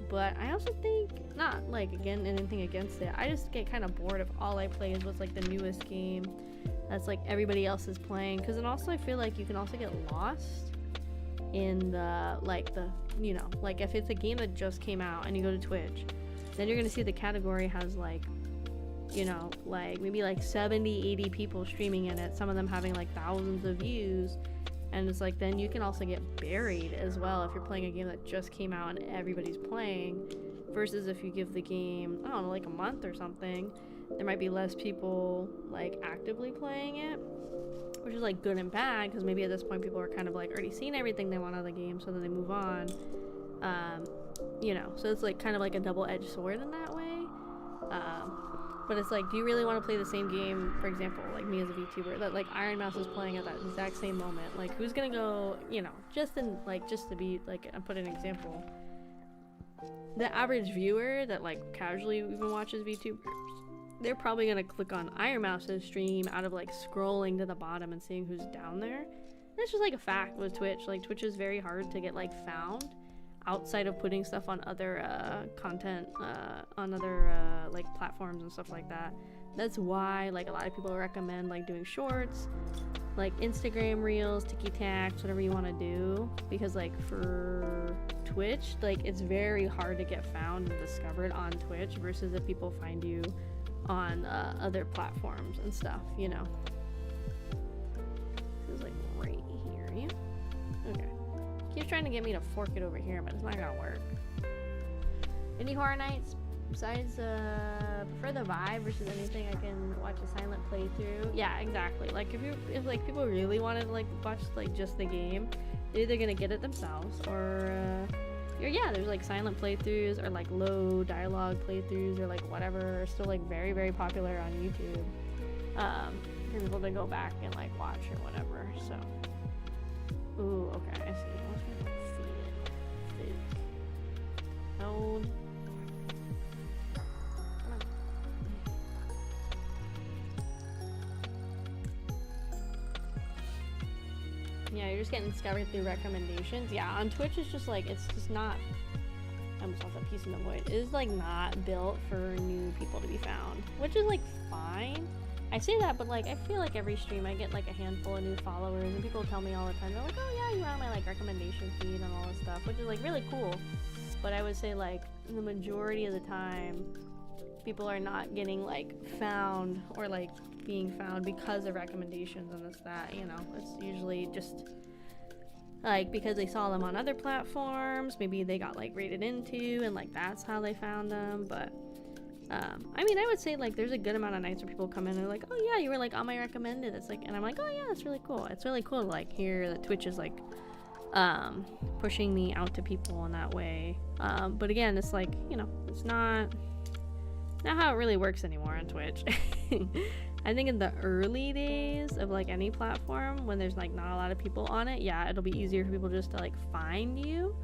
But I also think, not like again anything against it, I just get kind of bored if all I play is what's like the newest game that's like everybody else is playing, because then also I feel like you can also get lost in the like the, you know, like if it's a game that just came out and you go to Twitch, then you're gonna see the category has like, you know, like maybe like 70-80 people streaming in it, some of them having like thousands of views. And it's like, then you can also get buried as well if you're playing a game that just came out and everybody's playing, versus if you give the game, I don't know, like a month or something, there might be less people like actively playing it, which is like good and bad, because maybe at this point people are kind of like already seen everything they want out of the game, so then they move on. You know, so it's like kind of like a double-edged sword in that way. But it's like, do you really want to play the same game, for example, like me as a VTuber, that like Iron Mouse is playing at that exact same moment? Like, who's gonna go, you know, just to be like, I put an example, the average viewer that like casually even watches VTubers, they're probably gonna click on Iron Mouse's stream out of like scrolling to the bottom and seeing who's down there. That's just like a fact with Twitch. Like, Twitch is very hard to get like found outside of putting stuff on other content on other like platforms and stuff like that. That's why like a lot of people recommend like doing shorts, like Instagram reels, TikToks, whatever you want to do, because like for Twitch, like it's very hard to get found and discovered on Twitch versus if people find you on other platforms and stuff, you know. This is like right here, yeah? Okay. Keeps trying to get me to fork it over here, but it's not gonna work. Any horror nights besides prefer the vibe versus anything I can watch a silent playthrough? Yeah, exactly. Like if like people really wanted to like watch like just the game, they're either gonna get it themselves or yeah, there's like silent playthroughs or like low dialogue playthroughs or like whatever are still like very, very popular on YouTube for people to go back and like watch or whatever. So ooh, okay, I see. Let's go feed it. Hold. Yeah, you're just getting discovered through recommendations. Yeah, on Twitch it's just like, it's just not, I almost lost that piece in the void. It is like not built for new people to be found, which is like fine. I say that, but like I feel like every stream I get like a handful of new followers, and people tell me all the time, they're like, oh yeah, you're on my like recommendation feed and all this stuff, which is like really cool. But I would say like the majority of the time people are not getting like found or like being found because of recommendations and this, that, you know. It's usually just like because they saw them on other platforms, maybe they got like rated into and like that's how they found them. But I mean, I would say like there's a good amount of nights where people come in and they're like, oh yeah, you were like on my recommended. It's like, and I'm like, oh yeah, that's really cool. It's really cool to like hear that Twitch is like pushing me out to people in that way. But again, it's like, you know, it's not how it really works anymore on Twitch. I think in the early days of like any platform, when there's like not a lot of people on it, yeah, it'll be easier for people just to like find you.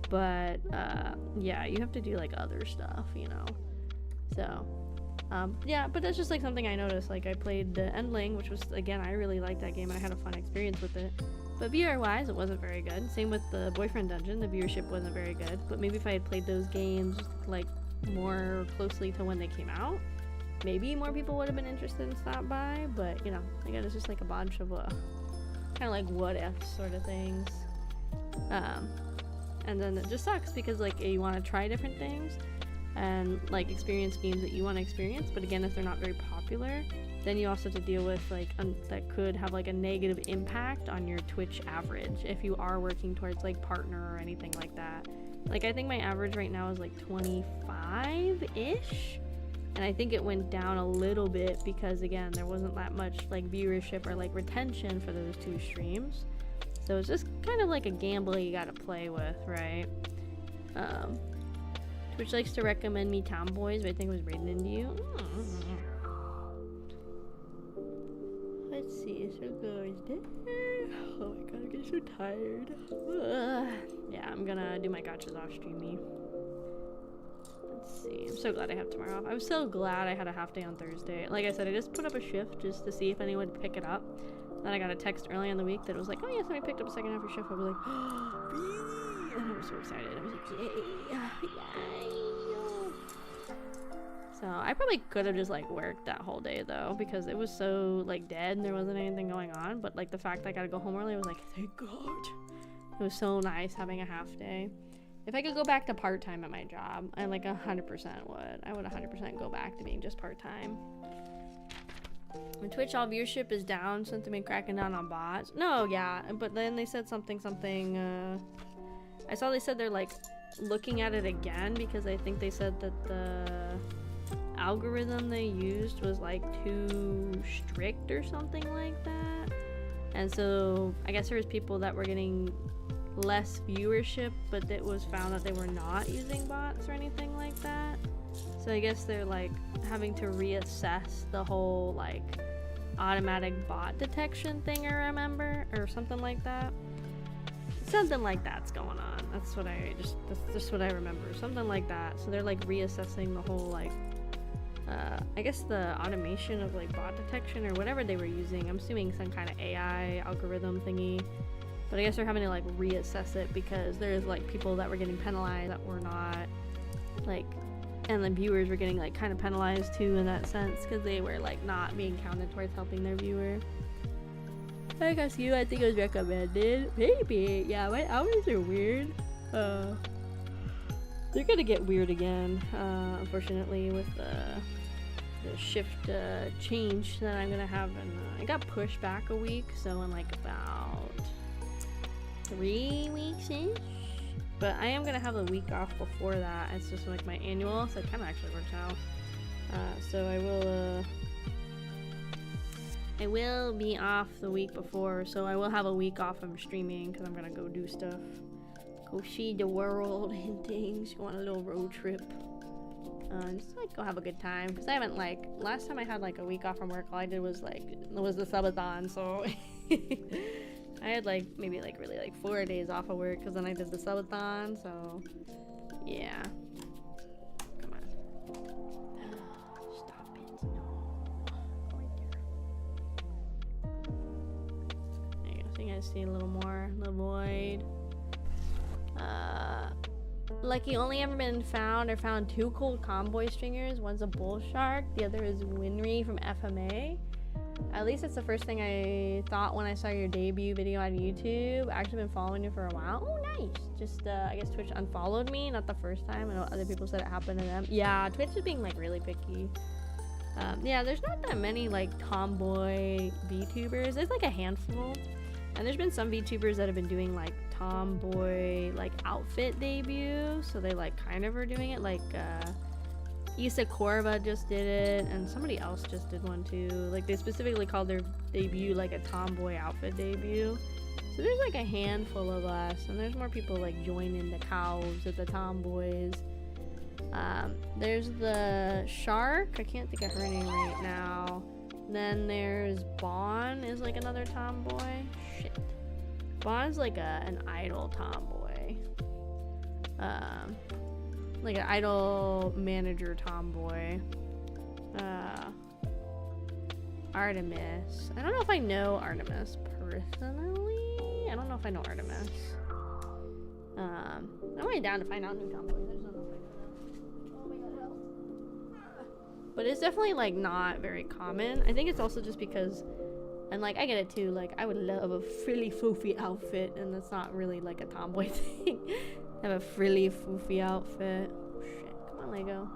But yeah, you have to do like other stuff, you know. So yeah, but that's just like something I noticed. Like I played the Endling, which was, again, I really liked that game and I had a fun experience with it. But viewer wise, it wasn't very good. Same with the Boyfriend Dungeon, the viewership wasn't very good. But maybe if I had played those games like more closely to when they came out, maybe more people would have been interested in stop by. But you know, again, it's just like a bunch of kind of like what if sort of things. And then it just sucks because like you want to try different things and like experience games that you want to experience, but again, if they're not very popular, then you also have to deal with like that could have like a negative impact on your Twitch average if you are working towards like partner or anything like that. Like I think my average right now is like 25-ish, and I think it went down a little bit because again, there wasn't that much like viewership or like retention for those two streams. So it's just kind of like a gamble you gotta play with, right? Twitch likes to recommend me tomboys, but I think it was rated into you. Let's see, so goes there. Oh my god, I'm getting so tired. Yeah, I'm gonna do my gotchas off streamy. Let's see, I'm so glad I have tomorrow off. I was so glad I had a half day on Thursday. Like I said, I just put up a shift just to see if anyone would pick it up. Then I got a text early in the week that was like, oh yeah, somebody picked up a second half of your shift. I was like, oh, really? And I was so excited. I was like, yay. So I probably could have just like worked that whole day though, because it was so like dead and there wasn't anything going on. But like the fact that I gotta go home early, I was like, thank God. It was so nice having a half day. If I could go back to part-time at my job, I like 100% would. I would 100% go back to being just part-time. On Twitch, all viewership is down since they've been cracking down on bots. No, yeah, but then they said something, I saw they said they're like looking at it again because I think they said that the algorithm they used was like too strict or something like that. And so I guess there was people that were getting less viewership, but it was found that they were not using bots or anything like that. So I guess they're like having to reassess the whole like automatic bot detection thing, I remember, or something like that. Something like that's going on. That's just what I remember. Something like that. So they're like reassessing the whole like I guess the automation of like bot detection or whatever they were using. I'm assuming some kind of AI algorithm thingy. But I guess they're having to like reassess it because there's like people that were getting penalized that were not like, and the viewers were getting like kind of penalized too in that sense because they were like not being counted towards helping their viewer. I guess I think it was recommended. Maybe. Yeah, my hours are weird. They're gonna get weird again, unfortunately, with the shift change that I'm gonna have. And I got pushed back a week, so in like about 3 weeks-ish. But I am gonna have a week off before that. It's just like my annual, so it kind of actually works out. So I will be off the week before, so I will have a week off from streaming because I'm gonna go do stuff, go see the world and things. Go on a little road trip, just like go have a good time. Because I haven't like last time I had like a week off from work, all I did was the subathon. So I had like maybe like really like 4 days off of work because then I did the subathon. So yeah. Come on. Stop it. No. There you go. I think I see a little more. The void. Lucky only ever been found 2 cold convoy stringers. One's a bull shark. The other is Winry from FMA. At least it's the first thing I thought when I saw your debut video on YouTube. I've actually been following you for a while. Oh, nice. Just, I guess Twitch unfollowed me, not the first time. I know other people said it happened to them. Yeah, Twitch is being, like, really picky. Yeah, there's not that many, like, tomboy VTubers. There's, like, a handful. And there's been some VTubers that have been doing, like, tomboy, like, outfit debuts. So they, like, kind of are doing it. Like, Issa Korva just did it, and somebody else just did one too. Like, they specifically called their debut like a tomboy outfit debut. So there's like a handful of us, and there's more people like joining the cows at the tomboys. There's the Shark. I can't think of her name right now. Then there's Bon is like another tomboy. Shit. Bon's like an idol tomboy. Like an idol manager tomboy. Artemis. I don't know if I know Artemis personally. I don't know if I know Artemis. I'm really down to find out new tomboys. I just don't know if I know them. Oh my god, help. But it's definitely like not very common. I think it's also just because, and like I get it too, like I would love a frilly foofy outfit, and that's not really like a tomboy thing. Have a frilly foofy outfit. Oh shit, come on Lego.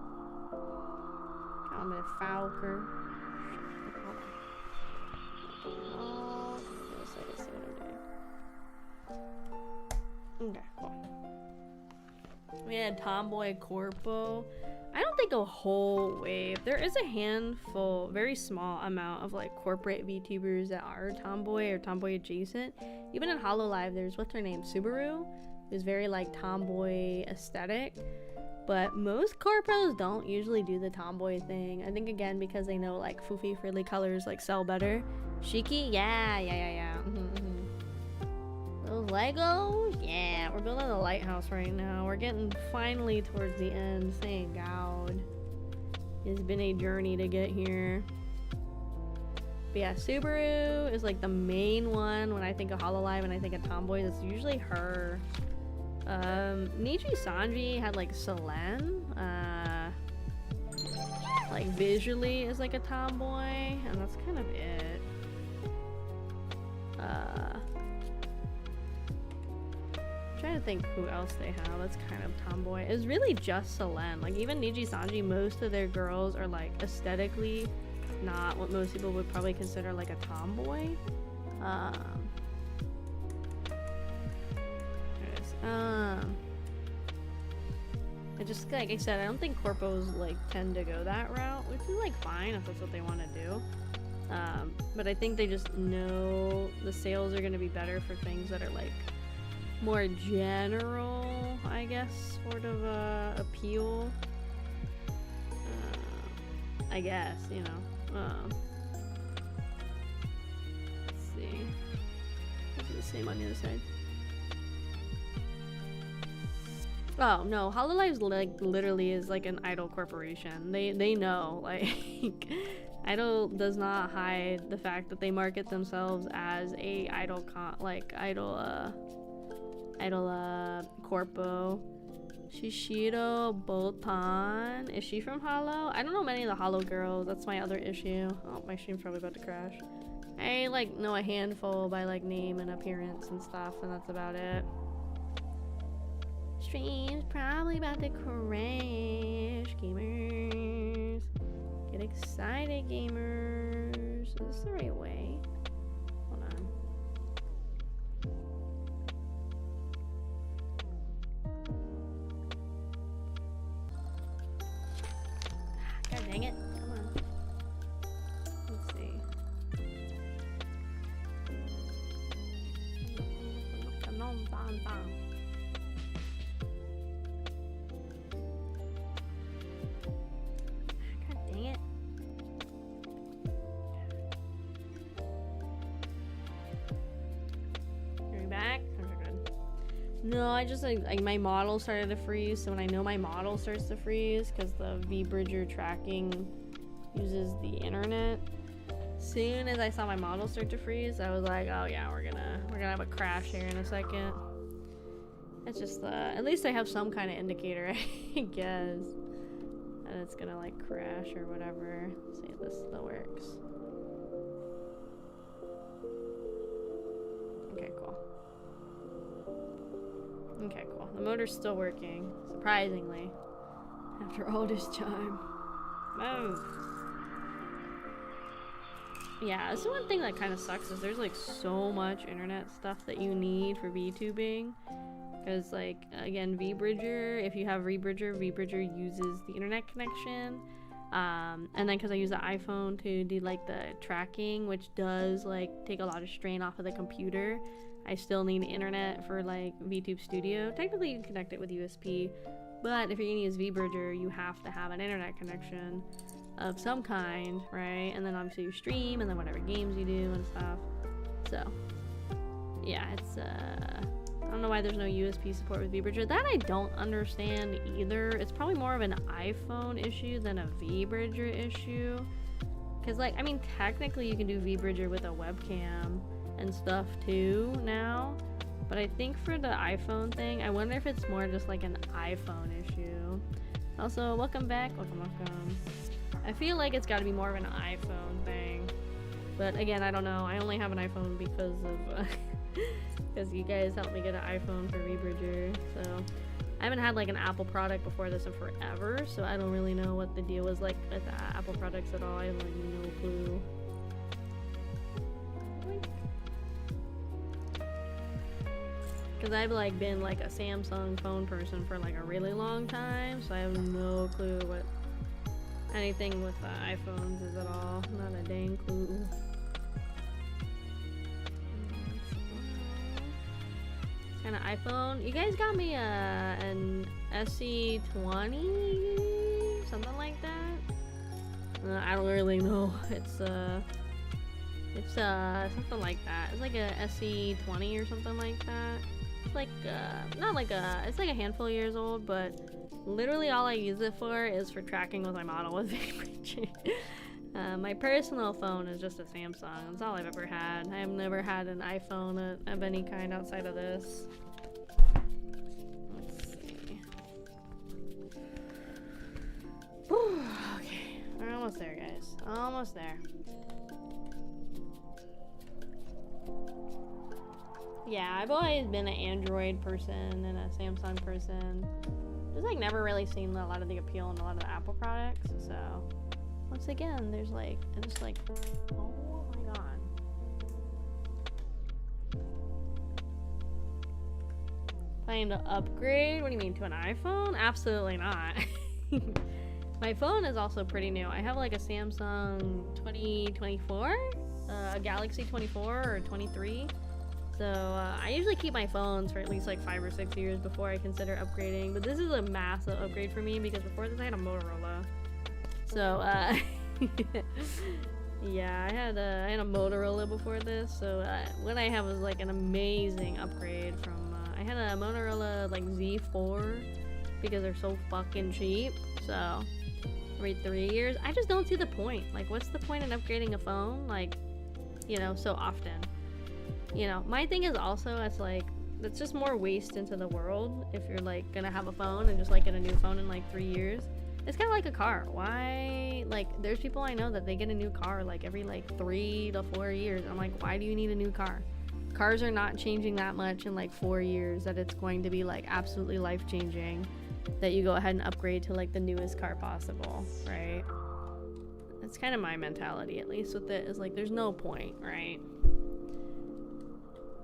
I'm a Falker. Oh, let's see what I'm doing. Okay, cool. We had Tomboy Corpo. I don't think a whole wave. There is a handful, very small amount of like corporate VTubers that are tomboy or tomboy adjacent. Even in HoloLive, there's what's her name, Subaru, who's very like tomboy aesthetic. But most corpos don't usually do the tomboy thing. I think again because they know like foofy frilly colors like sell better. Shiki, yeah. Those Legos, yeah. We're building a lighthouse right now. We're getting finally towards the end. Thank God. It's been a journey to get here. But yeah, Subaru is like the main one when I think of HoloLive and I think of tomboys. It's usually her. Niji Sanji had like Selene, like visually is like a tomboy, and that's kind of it. I'm trying to think who else they have that's kind of tomboy. It's really just Selene. Like even Niji Sanji, most of their girls are like aesthetically not what most people would probably consider like a tomboy. I just, like I said, I don't think corpos like tend to go that route, which is like fine if that's what they want to do. But I think they just know the sales are going to be better for things that are like more general, I guess, sort of appeal. I guess, you know. Let's see. Let's do the same on the other side. Oh no, HoloLive's like literally is like an idol corporation. They know, like Idol does not hide the fact that they market themselves as a idol corpo. Shishiro Botan. Is she from Holo? I don't know many of the Holo girls. That's my other issue. Oh, my stream's probably about to crash. I like know a handful by like name and appearance and stuff, and that's about it. Stream's probably about to crash, gamers. Get excited, gamers. Is this the right way? Hold on. God dang it. Come on. Let's see. Come on, bam, bam. No, I just like my model started to freeze, so when I know my model starts to freeze because the V-Bridger tracking uses the internet, soon as I saw my model start to freeze, I was like, oh yeah, we're gonna have a crash here in a second. It's just at least I have some kind of indicator, I guess, that it's gonna like crash or whatever. Let's see if this still works. Okay, cool. The motor's still working, surprisingly. After all this time. Move. Yeah, this is one thing that kind of sucks is there's like so much internet stuff that you need for VTubing. Because like, again, VBridger, if you have VBridger uses the internet connection. And then because I use the iPhone to do like the tracking, which does like take a lot of strain off of the computer, I still need internet for like VTube Studio. Technically you can connect it with USB, but if you're gonna use VBridger, you have to have an internet connection of some kind, right? And then obviously you stream, and then whatever games you do and stuff. So yeah, it's I don't know why there's no USB support with VBridger. That I don't understand either. It's probably more of an iPhone issue than a VBridger issue. Because like, I mean, technically you can do VBridger with a webcam and stuff too now. But I think for the iPhone thing, I wonder if it's more just like an iPhone issue. Also, welcome back. Welcome. I feel like it's got to be more of an iPhone thing. But again, I don't know. I only have an iPhone because of... because you guys helped me get an iPhone for VBridger, so I haven't had like an Apple product before this in forever, so I don't really know what the deal was like with Apple products at all. I have like no clue. Because I've like been like a Samsung phone person for like a really long time, so I have no clue what anything with iPhones is at all. Not a dang clue. Kind of iPhone. You guys got me an SE20, something like that. I don't really know. It's something like that. It's like a SE20 or something like that. It's like not like it's like a handful of years old, but literally all I use it for is for tracking with my model with VBridger. My personal phone is just a Samsung. That's all I've ever had. I have never had an iPhone of any kind outside of this. Let's see. Whew, okay, we're almost there, guys. Almost there. Yeah, I've always been an Android person and a Samsung person. Just like never really seen a lot of the appeal in a lot of the Apple products, so... Once again, there's like, it's just like, oh my god. Planning to upgrade? What do you mean, to an iPhone? Absolutely not. My phone is also pretty new. I have like a Samsung 2024, a Galaxy 24 or 23. So I usually keep my phones for at least like 5 or 6 years before I consider upgrading. But this is a massive upgrade for me because before this I had a Motorola. So, yeah, I had a Motorola before this, so what I have was like an amazing upgrade from, I had a Motorola like Z4 because they're so fucking cheap, so every 3 years, I just don't see the point. Like, what's the point in upgrading a phone, like, you know, so often? You know, my thing is also, it's like, that's just more waste into the world if you're like gonna have a phone and just like get a new phone in like 3 years. It's kind of like a car. Why, like, there's people I know that they get a new car like every like 3 to 4 years. I'm like, why do you need a new car? Cars are not changing that much in like 4 years that it's going to be like absolutely life-changing that you go ahead and upgrade to like the newest car possible, right? That's kind of my mentality, at least with it, is like there's no point, right?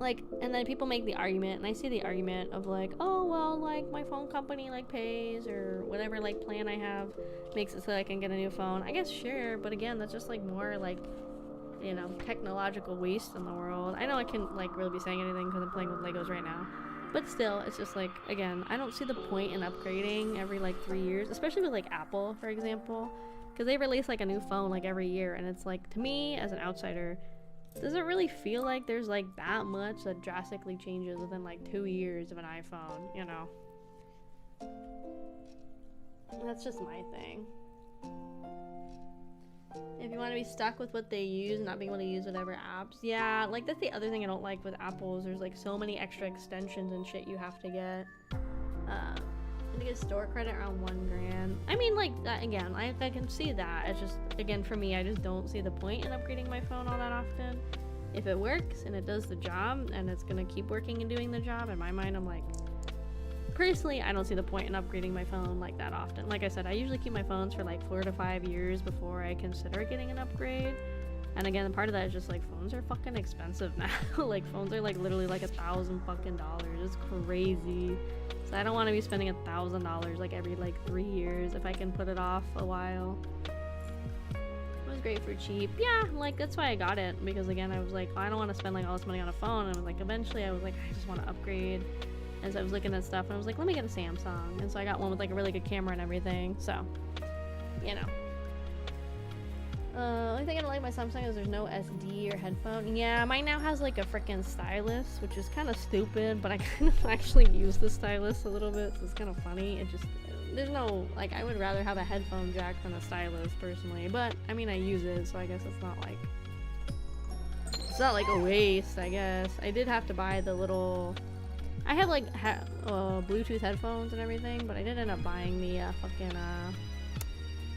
Like, and then people make the argument, and I see the argument of like, oh well, like my phone company like pays or whatever like plan I have makes it so I can get a new phone. I guess sure, but again, that's just like more like, you know, technological waste in the world. I know I can't like really be saying anything because I'm playing with Legos right now, but still, it's just like, again, I don't see the point in upgrading every like 3 years, especially with like Apple, for example, because they release like a new phone like every year, and it's like, to me as an outsider, doesn't really feel like there's like that much that drastically changes within like 2 years of an iPhone, you know? That's just my thing. If you want to be stuck with what they use and not being able to use whatever apps, yeah, like that's the other thing I don't like with Apple is there's like so many extra extensions and shit you have to get. To get store credit around $1,000. I mean, like, that, again, I can see that. It's just, again, for me, I just don't see the point in upgrading my phone all that often. If it works and it does the job and it's gonna keep working and doing the job, in my mind, I'm like, personally, I don't see the point in upgrading my phone like that often. Like I said, I usually keep my phones for like 4 to 5 years before I consider getting an upgrade. And again, part of that is just like phones are fucking expensive now. Like phones are like literally like $1,000 fucking dollars. It's crazy. So I don't want to be spending $1,000 like every like 3 years if I can put it off a while. It was great for cheap. Yeah, like that's why I got it, because again, I was like, I don't want to spend like all this money on a phone. And I was like, eventually I was like, I just want to upgrade. And so I was looking at stuff and I was like, let me get a Samsung. And so I got one with like a really good camera and everything. So, you know. Only thing I don't like my Samsung is there's no SD or headphone. Yeah, mine now has like a freaking stylus, which is kind of stupid, but I kind of actually use the stylus a little bit, so it's kind of funny. It just, there's no, like, I would rather have a headphone jack than a stylus personally, but I mean, I use it, so I guess it's not like a waste, I guess. I did have to buy the little, I have like Bluetooth headphones and everything, but I did end up buying the fucking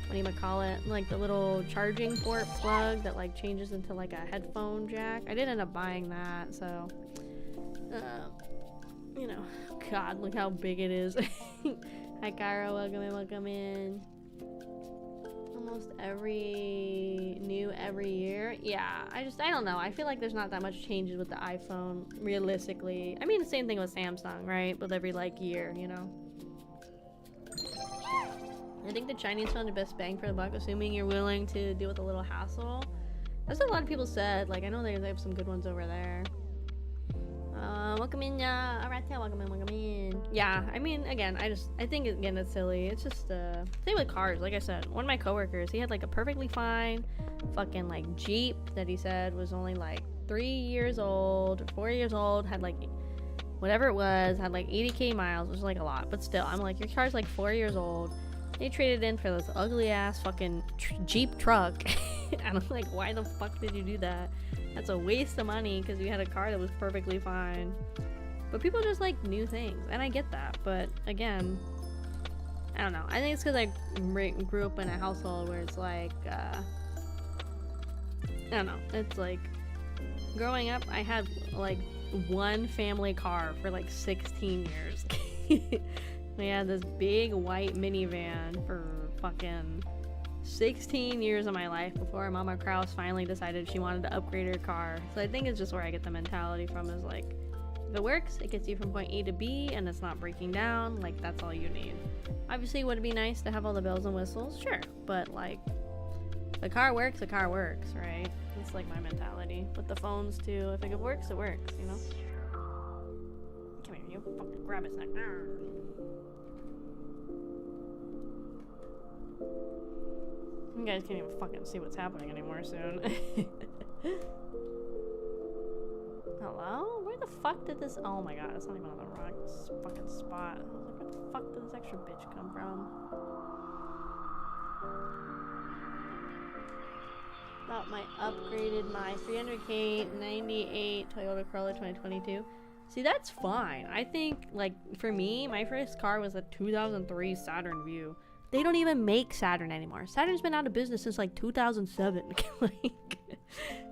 what do you call it, like the little charging port plug that like changes into like a headphone jack. I did end up buying that, so you know, god, look how big it is. Hi Kyra, welcome in. Almost every year. Yeah, I don't know, I feel like there's not that much changes with the iPhone realistically. I mean, the same thing with Samsung, right? With every like year, you know. I think the Chinese phone is the best bang for the buck, assuming you're willing to deal with a little hassle. That's what a lot of people said. Like, I know they have some good ones over there. Welcome in, alright, yeah, welcome in. Yeah, I mean, again, I think, again, it's silly. It's just, same with cars. Like I said, one of my coworkers, he had, like, a perfectly fine fucking, like, Jeep that he said was only, like, 3 years old, or 4 years old, had, like, whatever it was, had, like, 80k miles, which is, like, a lot. But still, I'm like, your car's, like, 4 years old. They traded in for this ugly ass fucking Jeep truck. And I'm like, why the fuck did you do that? That's a waste of money because you had a car that was perfectly fine. But people just like new things, and I get that. But again, I don't know. I think it's because I grew up in a household where it's like, I don't know. It's like, growing up, I had like one family car for like 16 years. We had this big white minivan for fucking 16 years of my life before Mama Kraus finally decided she wanted to upgrade her car. So I think it's just where I get the mentality from, is like, if it works, it gets you from point A to B and it's not breaking down, like that's all you need. Obviously, would it be nice to have all the bells and whistles? Sure, but like, the car works, right? It's like my mentality. With the phones too, if it works, it works, you know? Come here, you fucking grab it, snack. You guys can't even fucking see what's happening anymore soon. Hello? Where the fuck did this— oh my god, it's not even on the wrong fucking spot. I was like, where the fuck did this extra bitch come from? Thought upgraded my 300k 98 Toyota Corolla 2022. See, that's fine. I think, like, for me, my first car was a 2003 Saturn Vue. They don't even make Saturn anymore. Saturn's been out of business since like 2007. Like,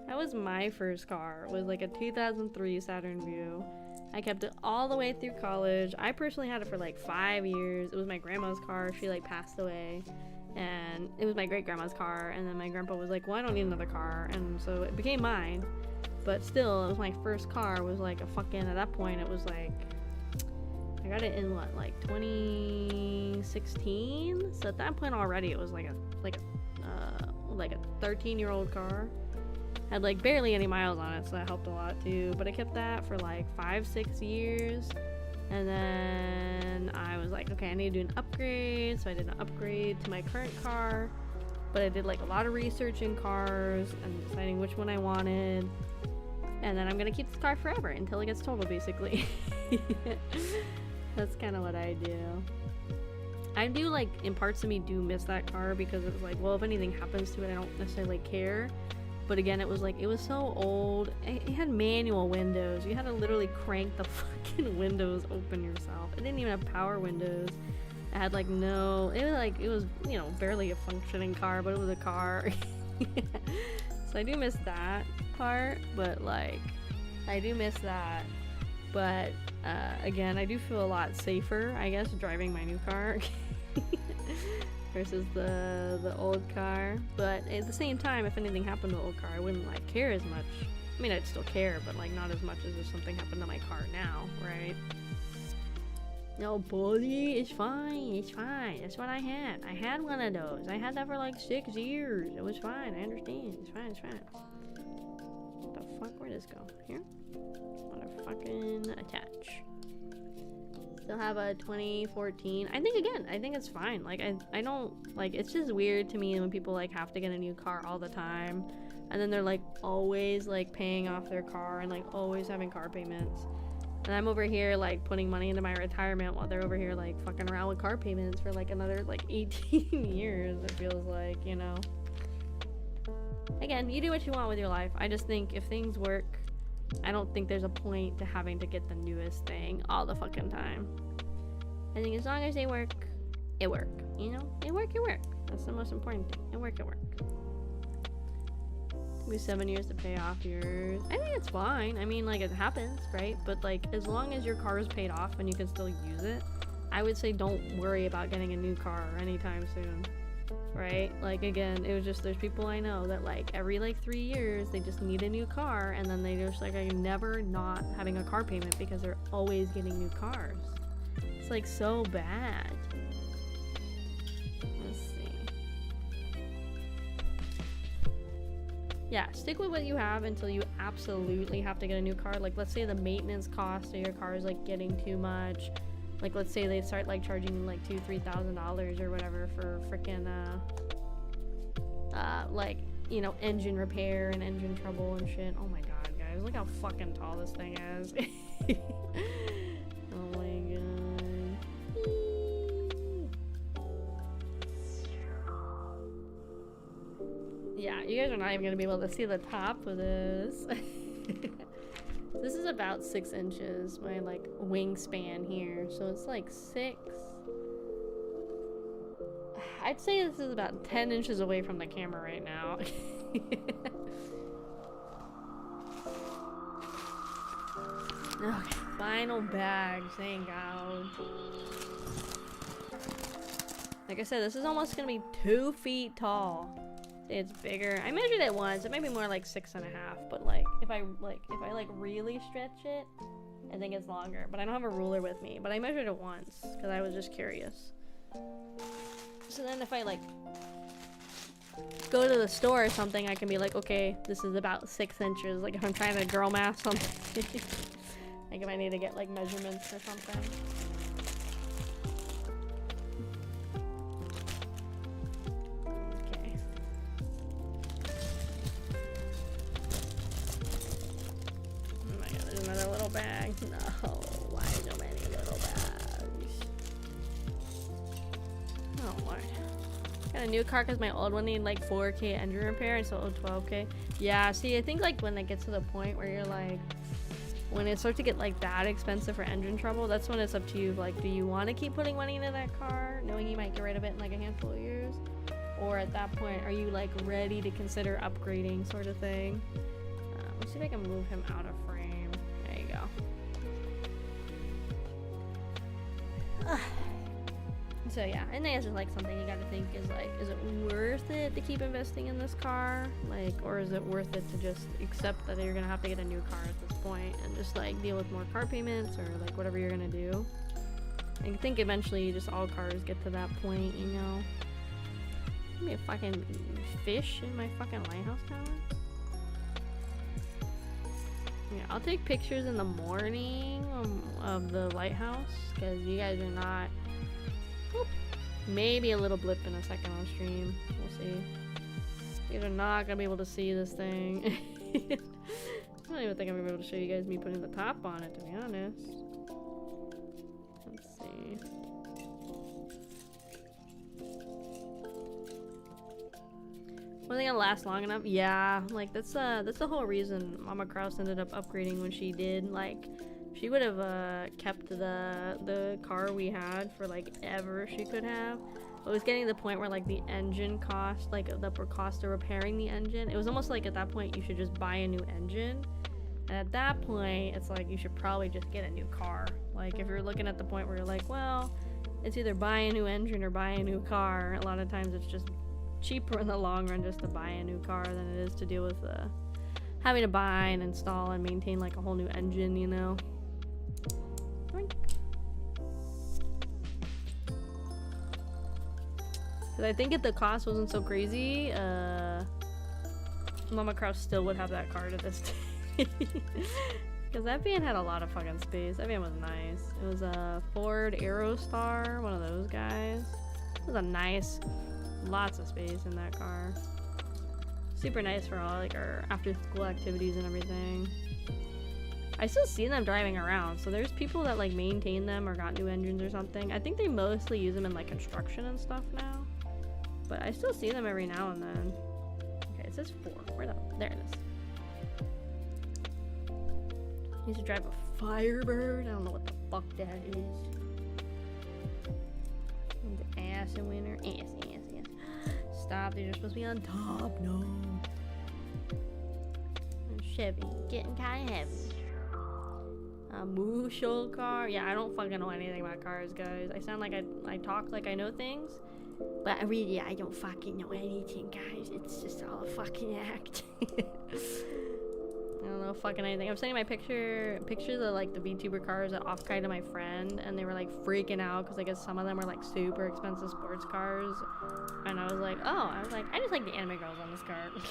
that was my first car. It was like a 2003 Saturn Vue. I kept it all the way through college. I personally had it for like 5 years. It was my grandma's car. She like passed away, and it was my great grandma's car. And then my grandpa was like, well, I don't need another car, and so it became mine. But still, it was my first car. It was like a fucking— at that point, it was like, I got it in what, like 2016. So at that point already, it was like a 13-year-old car. Had like barely any miles on it, so that helped a lot too. But I kept that for like 5-6 years, and then I was like, okay, I need to do an upgrade. So I did an upgrade to my current car, but I did like a lot of research in cars and deciding which one I wanted. And then I'm gonna keep this car forever until it gets totaled, basically. That's kind of what I do. I do, like, in parts of me do miss that car, because it was like, well, if anything happens to it, I don't necessarily care. But again, it was like, it was so old. It had manual windows. You had to literally crank the fucking windows open yourself. It didn't even have power windows. It had like no— it was, you know, barely a functioning car, but it was a car. So I do miss that part, but like, I do miss that But again, I do feel a lot safer, I guess, driving my new car versus the old car. But at the same time, if anything happened to the old car, I wouldn't like care as much. I mean, I'd still care, but like not as much as if something happened to my car now, right? No, buddy, it's fine, it's fine. That's what I had. I had one of those. I had that for like 6 years. It was fine, I understand. It's fine, it's fine. What the fuck? Where'd this go? Here? Motherfucking attach. Still have a 2014. I think it's fine. Like, I don't, like, it's just weird to me when people like have to get a new car all the time. And then they're like always like paying off their car and like always having car payments. And I'm over here like putting money into my retirement while they're over here like fucking around with car payments for like another like 18 years, it feels like, you know. Again, you do what you want with your life. I just think if things work, I don't think there's a point to having to get the newest thing all the fucking time. I think as long as they work, it work. You know? It work. That's the most important thing. It work. Took me 7 years to pay off yours. I think it's fine. I mean, like, it happens, right? But like, as long as your car is paid off and you can still use it, I would say don't worry about getting a new car anytime soon. Right? Like, again, it was just, there's people I know that like every like 3 years they just need a new car, and then they just like are never not having a car payment because they're always getting new cars. It's like so bad. Let's see. Yeah, stick with what you have until you absolutely have to get a new car. Like, let's say the maintenance cost of your car is like getting too much. Like, let's say they start like charging like $2,000-$3,000 or whatever for freaking like, you know, engine repair and engine trouble and shit. Oh my god, guys, look how fucking tall this thing is. Oh my god. Yeah, you guys are not even gonna be able to see the top of this. This is about 6 inches, my like wingspan here, so it's like 6. I'd say this is about 10 inches away from the camera right now. Okay, final bag, thank God. Like I said, this is almost gonna be 2 feet tall. It's bigger. I measured it once. It might be more like 6.5, but like if I really stretch it, I think it's longer. But I don't have a ruler with me. But I measured it once because I was just curious. So then if I like go to the store or something, I can be like, okay, this is about 6 inches. Like if I'm trying to girl math something, like if I need to get like measurements or something. Another little bag. No, why so many little bags? Oh Lord. Got a new car because my old one needed like 4K engine repair and so 12K. Yeah, see, I think like when it gets to the point where you're like, when it starts to get like that expensive for engine trouble, that's when it's up to you. Like, do you want to keep putting money into that car, knowing you might get rid of it in like a handful of years? Or at that point, are you like ready to consider upgrading, sort of thing? Let's see if I can move him out of frame. There you go. So yeah, and that's just like something you gotta think is like, is it worth it to keep investing in this car? Like, or is it worth it to just accept that you're gonna have to get a new car at this point and just like deal with more car payments or like whatever you're gonna do? I think eventually just all cars get to that point, you know? Give me a fucking fish in my fucking lighthouse tower. Yeah, I'll take pictures in the morning of the lighthouse because you guys are not. Whoop, maybe a little blip in a second on stream. We'll see. You guys are not gonna be able to see this thing. I don't even think I'm gonna be able to show you guys me putting the top on it, to be honest. Let's see. Wasn't gonna last long enough? Yeah, like that's the whole reason Mama Kraus ended up upgrading when she did. Like, she would have kept the car we had for like ever she could have. But it was getting to the point where like the engine cost, like the cost of repairing the engine, it was almost like at that point you should just buy a new engine And at that point, it's like you should probably just get a new car. Like if you're looking at the point where you're like, well, it's either buy a new engine or buy a new car. A lot of times it's just cheaper in the long run just to buy a new car than it is to deal with having to buy and install and maintain like a whole new engine, you know? Because I think if the cost wasn't so crazy, Mama Kraus still would have that car to this day. Because that van had a lot of fucking space. That van was nice. It was a Ford Aerostar, one of those guys. It was a nice, lots of space in that car. Super nice for all like our after school activities and everything. I still see them driving around, so there's people that like maintain them or got new engines or something. I think they mostly use them in like construction and stuff now, but I still see them every now and then. Okay, it says 4. Where the? There it is. He used to drive a Firebird. I don't know what the fuck that is. The ass in winter. Ass. Stop, these are supposed to be on top. No. Chevy. Getting kind of heavy. A Musho car. Yeah, I don't fucking know anything about cars, guys. I sound like I talk like I know things. But I don't fucking know anything, guys. It's just all a fucking act. I don't know fucking anything. I'm sending my pictures of like the VTuber cars at Off-Kai to my friend, and they were like freaking out because I guess some of them were like super expensive sports cars. And I was like, I just like the anime girls on this car. I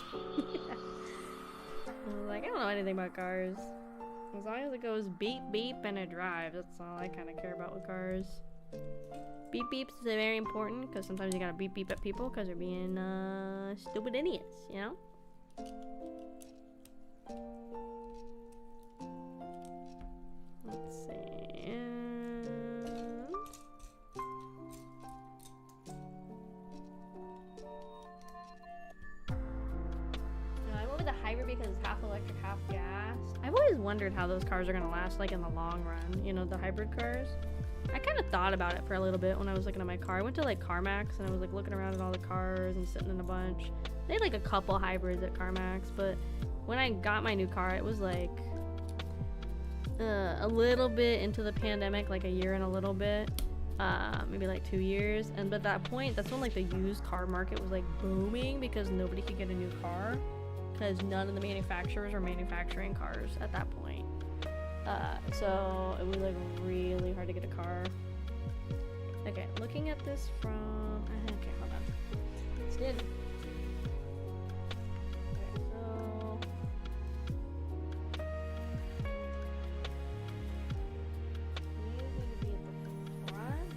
was like, I don't know anything about cars. As long as it goes beep beep and it drives, that's all I kind of care about with cars. Beep beeps is very important because sometimes you gotta beep beep at people because they're being stupid idiots, you know? Let's see. I went with the hybrid because it's half electric, half gas. I've always wondered how those cars are gonna last like in the long run, you know, the hybrid cars. I kind of thought about it for a little bit when I was looking at my car. I went to like CarMax and I was like looking around at all the cars and sitting in a bunch. They had like a couple hybrids at CarMax, but when I got my new car, it was like a little bit into the pandemic, like a year and a little bit, maybe like 2 years. And at that point, that's when like the used car market was like booming because nobody could get a new car because none of the manufacturers were manufacturing cars at that point. So it was like really hard to get a car. Okay, looking at this from, okay, hold on. It's good. Okay, so these need to be at the front.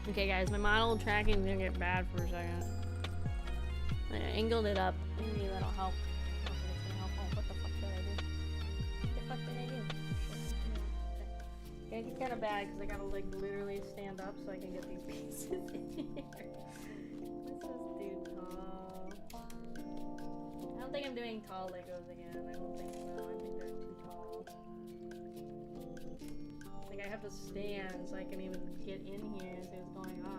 Okay guys, my model tracking is gonna get bad for a second. I angled it up. Maybe that'll help. I don't think it's gonna help. Oh, what the fuck did I do? What the fuck did I do? Okay, it's kind of bad because I gotta like literally stand up so I can get these pieces in here. This is too tall. I don't think I'm doing tall Legos again. I don't think so. I think they're too tall. Like I have to stand so I can even get in here and see what's going on.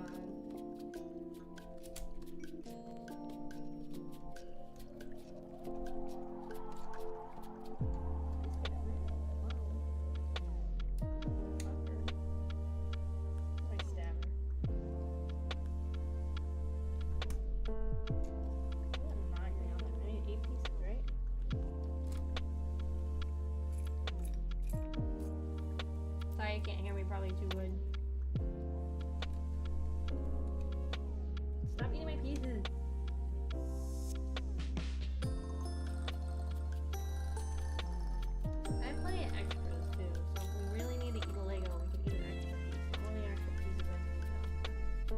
My stabber. I need 8 pieces, right? Sorry, you can't hear me, probably too wood. Stop eating my pieces. I have plenty of extras too, so if we really need to eat a Lego, we can eat an extra piece. All the extra pieces I can eat now.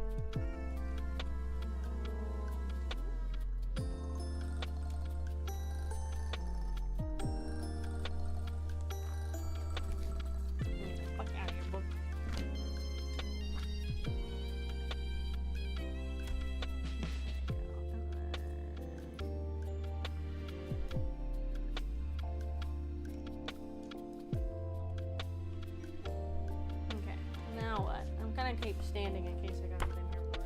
Fuck out of here, book. gonna keep standing in case I gotta get in here more.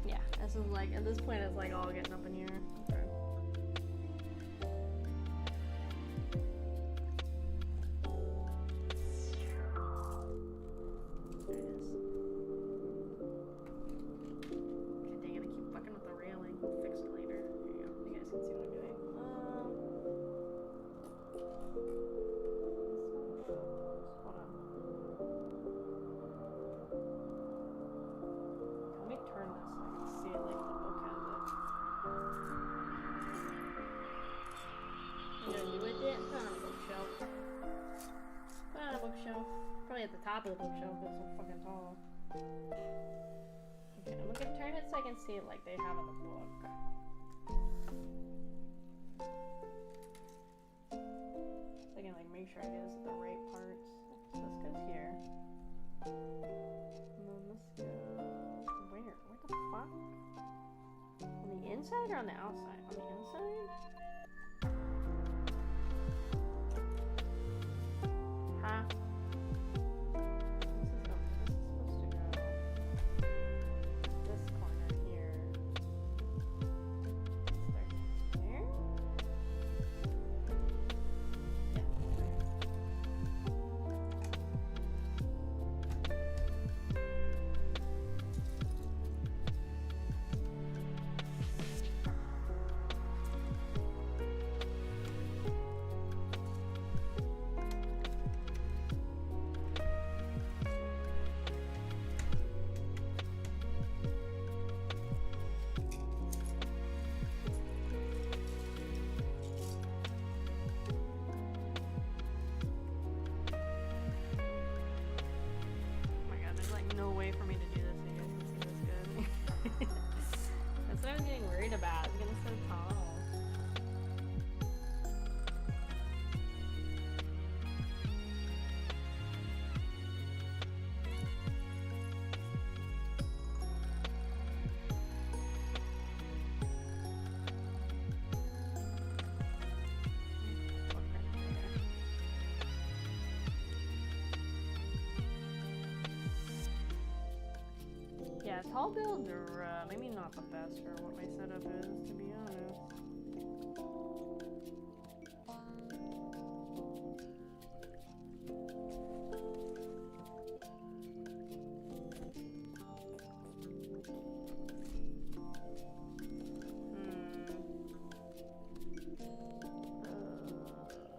Yeah, this is like, at this point it's like all getting up in here. Okay. There it is. Okay, dang it, I keep fucking with the railing. I'll fix it later. There you go. You guys can see what I'm doing. Hold on. Let me turn this so I can see it like the book has it. I'm gonna do it. Put it on a bookshelf. Put it on a bookshelf. Probably at the top of the bookshelf because it's so fucking tall. Okay, I'm gonna turn it so I can see it like they have in the book. So I can like make sure I get this at the right parts. So this goes here. And then this goes where? Where the fuck? On the inside or on the outside? On the inside? Huh? This is supposed to go this corner here. Start there. No way for me to do this so you guys can see this good. That's what I was getting worried about. It's getting so tall. Yeah, tall builds are maybe not the best for what my setup is, to be honest.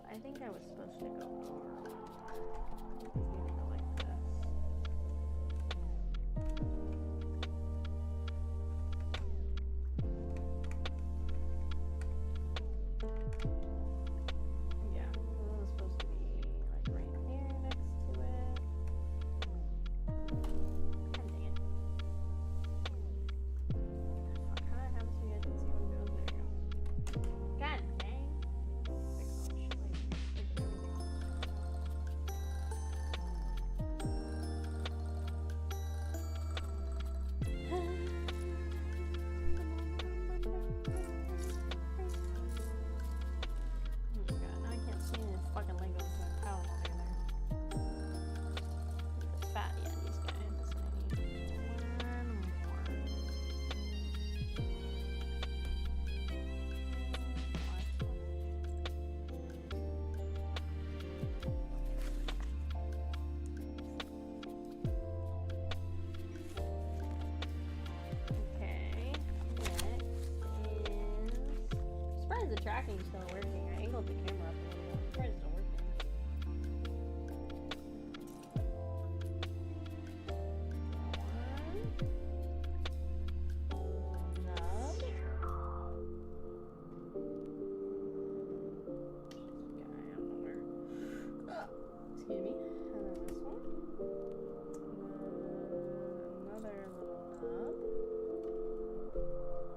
I think I was supposed to go more. These need to go like this. Yeah, this is supposed to be like right here next to it. God dang it. Fuck, how do I have it so you guys can see what I'm doing? There you go. God dang. Fix all this shit, like, everything. Oh my god, now I can't see any fucking Legos in my pile over there. The fat, yeah, these guys. I need one more. Okay, next is... I'm surprised the tracking's still working. I angled the camera up a little bit. I'm surprised it's still working. Excuse me. And then this one. And then another little nub.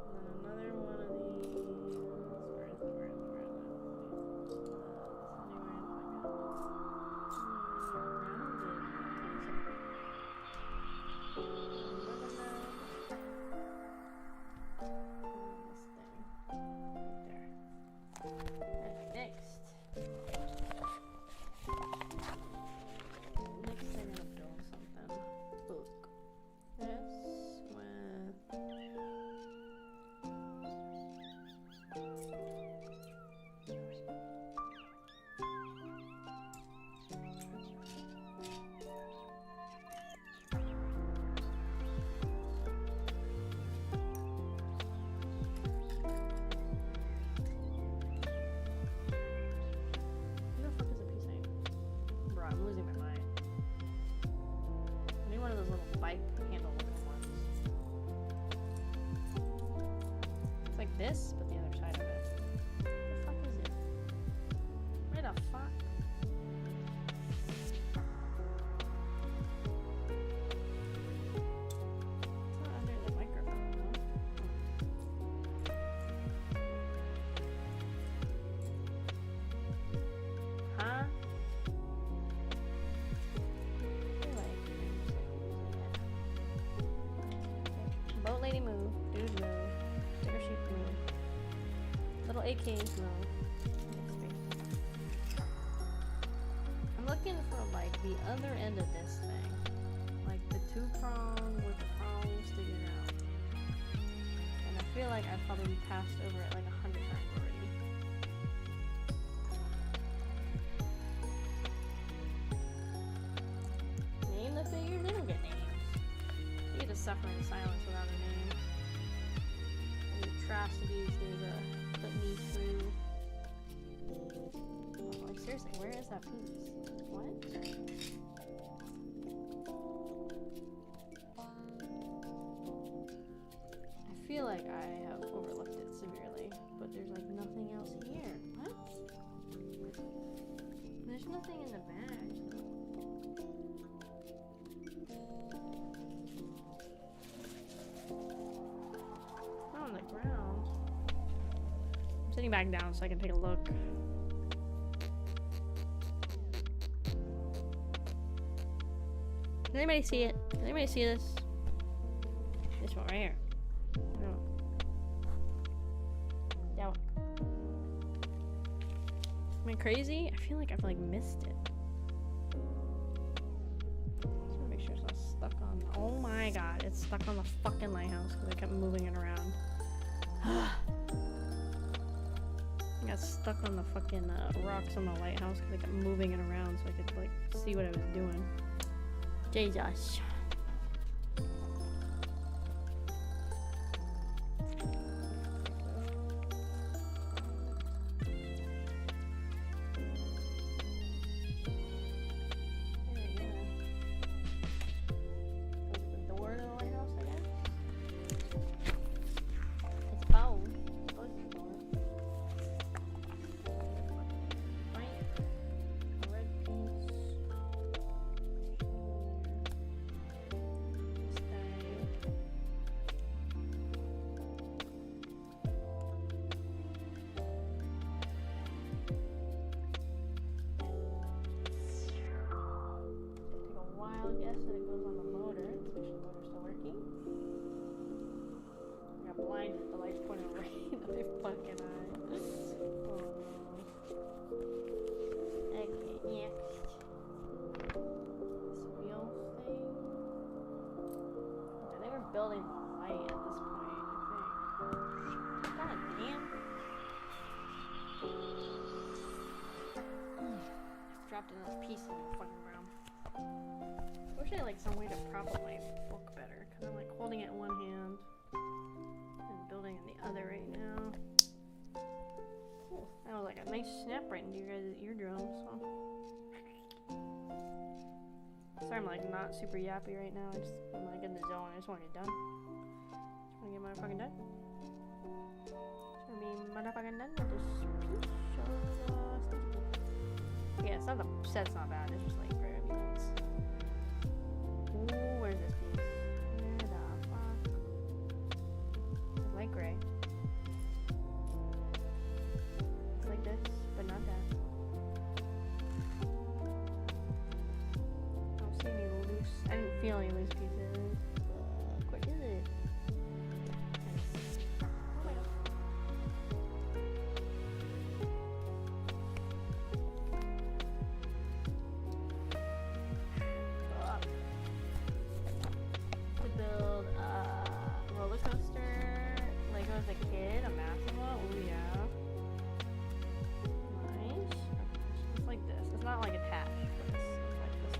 And then another one of these. Where is it? Where is it? Where is it? Next. AKs, no. I'm looking for like the other end of this thing. Like the 2-prong with the prong sticking out. And I feel like I've probably passed over it like 100 times already. Name the figures? They don't get names. They get to suffer in silence without a name. And the atrocities they've put me through. Oh, like seriously, where is that piece? What? I feel like I have overlooked it severely, but there's like nothing else here. What? There's nothing in the bag. Not on the ground. I'm sitting back down so I can take a look. Can anybody see it? Can anybody see this? This one right here. No. That one. Am I crazy? I feel like I've like missed it. Just wanna make sure it's not stuck on. Oh my god, it's stuck on the fucking lighthouse because I kept moving it around. I got stuck on the fucking rocks on the lighthouse because I kept moving it around so I could like see what I was doing. Jesus. Building the light at this point, I think. God damn. Dropped another piece in the fucking ground. I wish I had like some way to prop up my book better, because I'm like holding it in one hand and building in the other right now. Cool. That was like a nice snap right into your guys' eardrums. So. Sorry, I'm like not super yappy right now. I'm like in the zone. I just want to get done. Just want to get motherfucking done. Just want to be motherfucking done with this piece of sticky. Yeah, it's not the set's not bad. It's just like very evidence. Ooh, where's this piece? Where the fuck? It's light gray. It's like this, but not that. I didn't feel any loose pieces. What is it? Oh my god. To build a roller coaster, Lego as a kid, a massive one. Oh yeah. Nice. It's like this. It's not like attached, but it's like this.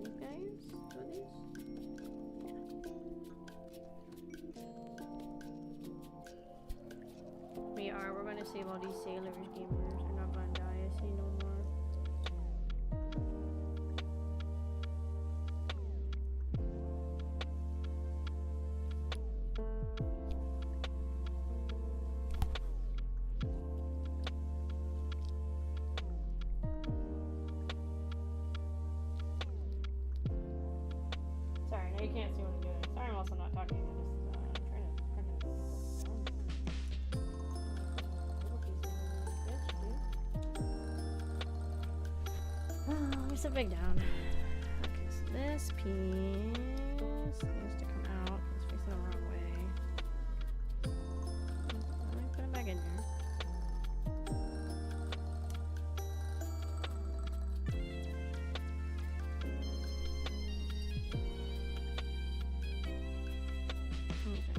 These guys? Are these? Alright, we're gonna save all these sailors gamers. They're not gonna die, I see no more. Sorry, now you can't see what I'm doing. Sorry, I'm also not talking. I'm just trying to let me sit back down. Okay, so this piece needs to come out. It's facing the wrong way. Let me put it back in here.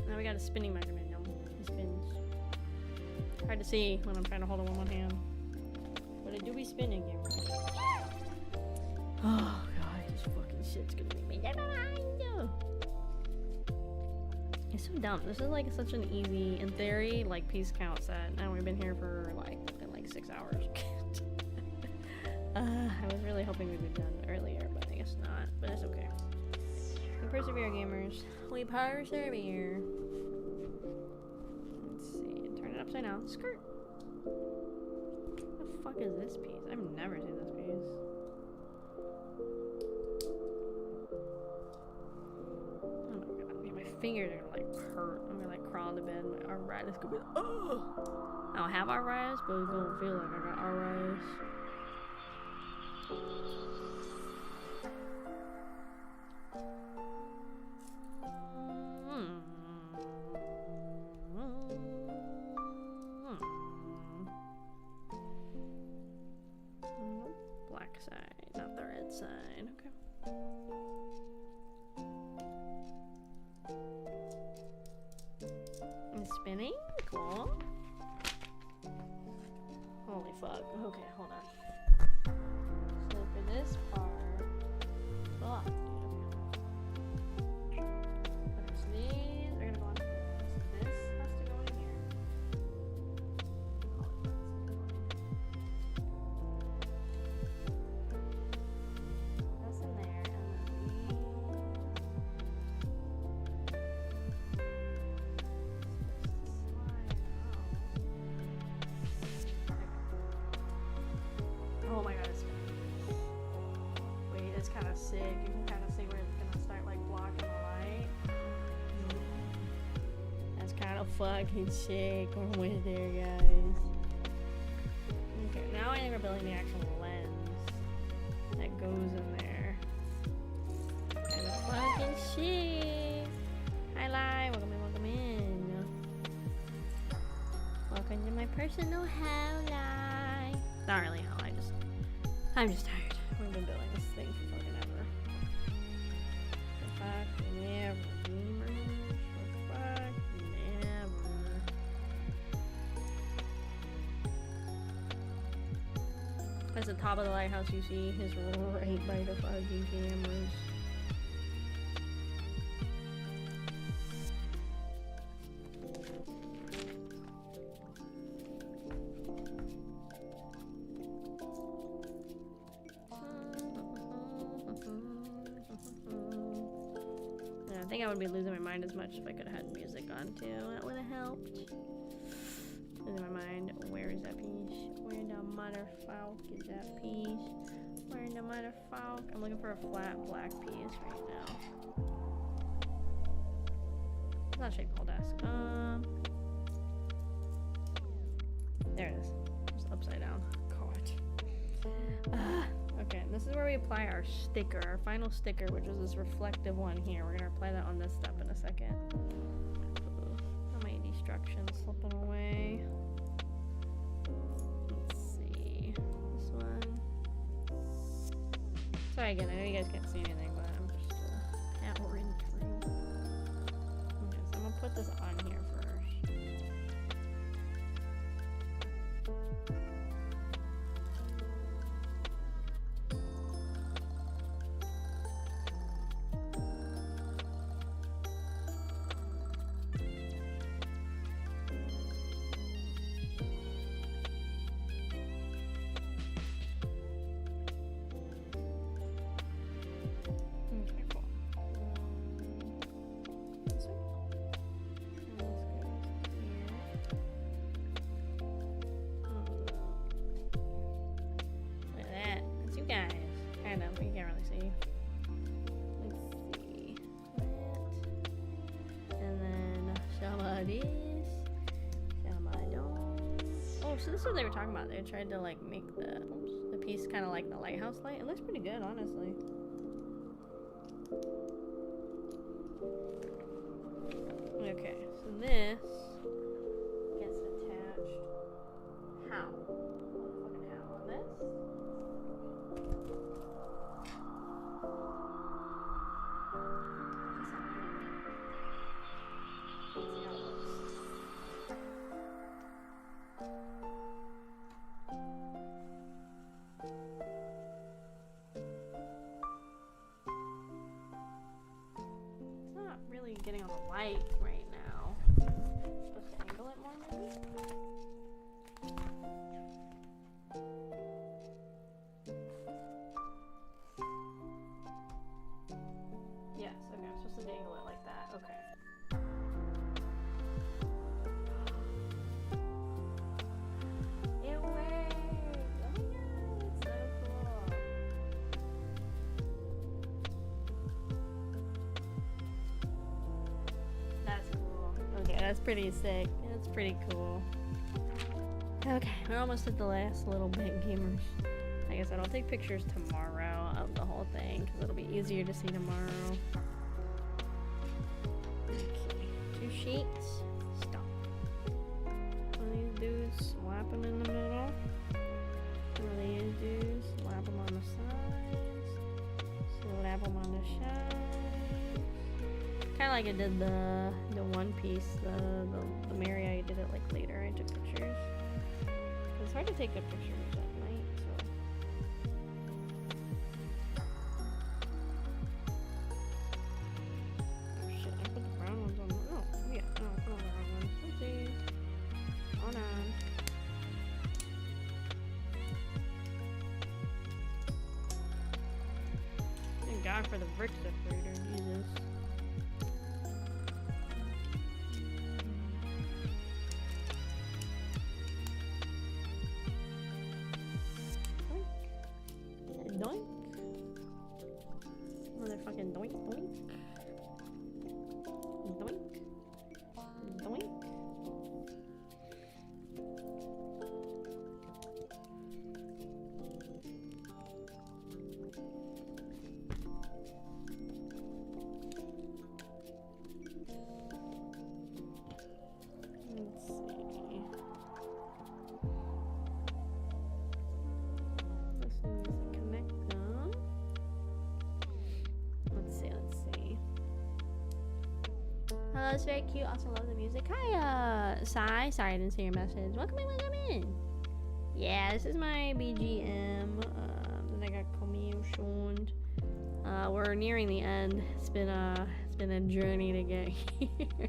Now we got a spinning mechanism. He spins. Hard to see when I'm trying to hold it with one hand. But it do be spinning here. Oh god, this fucking shit's gonna make me die. It's so dumb. This is like such an easy, in theory, like piece count set. And we've been here for like 6 hours. I was really hoping we'd be done earlier, but I guess not. But it's okay. We persevere, gamers. We persevere. Let's see. Turn it upside down. Skirt. What the fuck is this piece? I've never seen this piece. Oh my god. My fingers are gonna like hurt. I'm gonna like crawl into bed. My arthritis could be like, oh! I don't have arthritis, but it's gonna feel like I got arthritis. Black side, not the red side. Okay. And spinning? Cool. Holy fuck. Okay, hold on. So for this part, fuck, dude. Okay, so these are gonna go on. So this has to go in here. That's in there, and then oh my god, it's wait, it's kind of sick. You can kind of see where it's gonna start like blocking the light. That's kind of fucking sick. We're almost there, guys. Okay, now I think we're building the actual lens that goes in there. Kind of fucking sick. Hi, Lai. Welcome in, welcome in. Welcome to my personal hell, Lai. Not really hell. I'm just tired. We've been building this thing for fucking ever. Fuck never, gamers. Fuck never. That's the top of the lighthouse you see is right by the fucking cameras. I think I would be losing my mind as much if I could have had music on too. That would have helped. Losing my mind. Where is that piece? Where the motherfuck is that piece? Where the motherfuck? I'm looking for a flat black piece right now. It's not shaped whole desk. There it is. Just upside down. God. Okay, this is where we apply our sticker, our final sticker, which is this reflective one here. We're gonna apply that on this step in a second. How many destructions slipping away? Let's see. This one. Sorry again, I know you guys can't see anything, but I'm just powering through. Okay, so I'm gonna put this on here first. Oh, so this is what they were talking about. They tried to like make the piece kind of like the lighthouse light. It looks pretty good, honestly. Okay, so this gets attached. How? Fucking how on this? Getting on the light right now. Supposed to angle it more, maybe? Yes, okay, I'm supposed to dangle it like that. Okay. It works! Oh my god, it's so cool. That's cool. Okay, that's pretty sick. That's pretty cool. Okay, we're almost at the last little bit, gamers. Like I said, I'll take pictures tomorrow of the whole thing because it'll be easier to see tomorrow. Okay, 2 sheets. Stop. One of these dudes, slap them in the middle. One of these dudes, slap them on the sides. Slap them on the sides. Kind of like I did the one piece, the Mary. I did it like later. I took pictures. It's hard to take good pictures at night, so. Oh shit! I put the brown ones on. Oh yeah, no, I put on the wrong ones. Oopsie. Hold on. Thank God for the brick separator, Jesus. Doink. Motherfucking doink, doink. Doink. Doink. Let's see. This is connect them. Let's see. Hello, it's very cute. Also love the music. Hi, Sai. Sorry I didn't see your message. Welcome in. Yeah, this is my BGM. Then I got commissioned. We're nearing the end. It's been a journey to get here.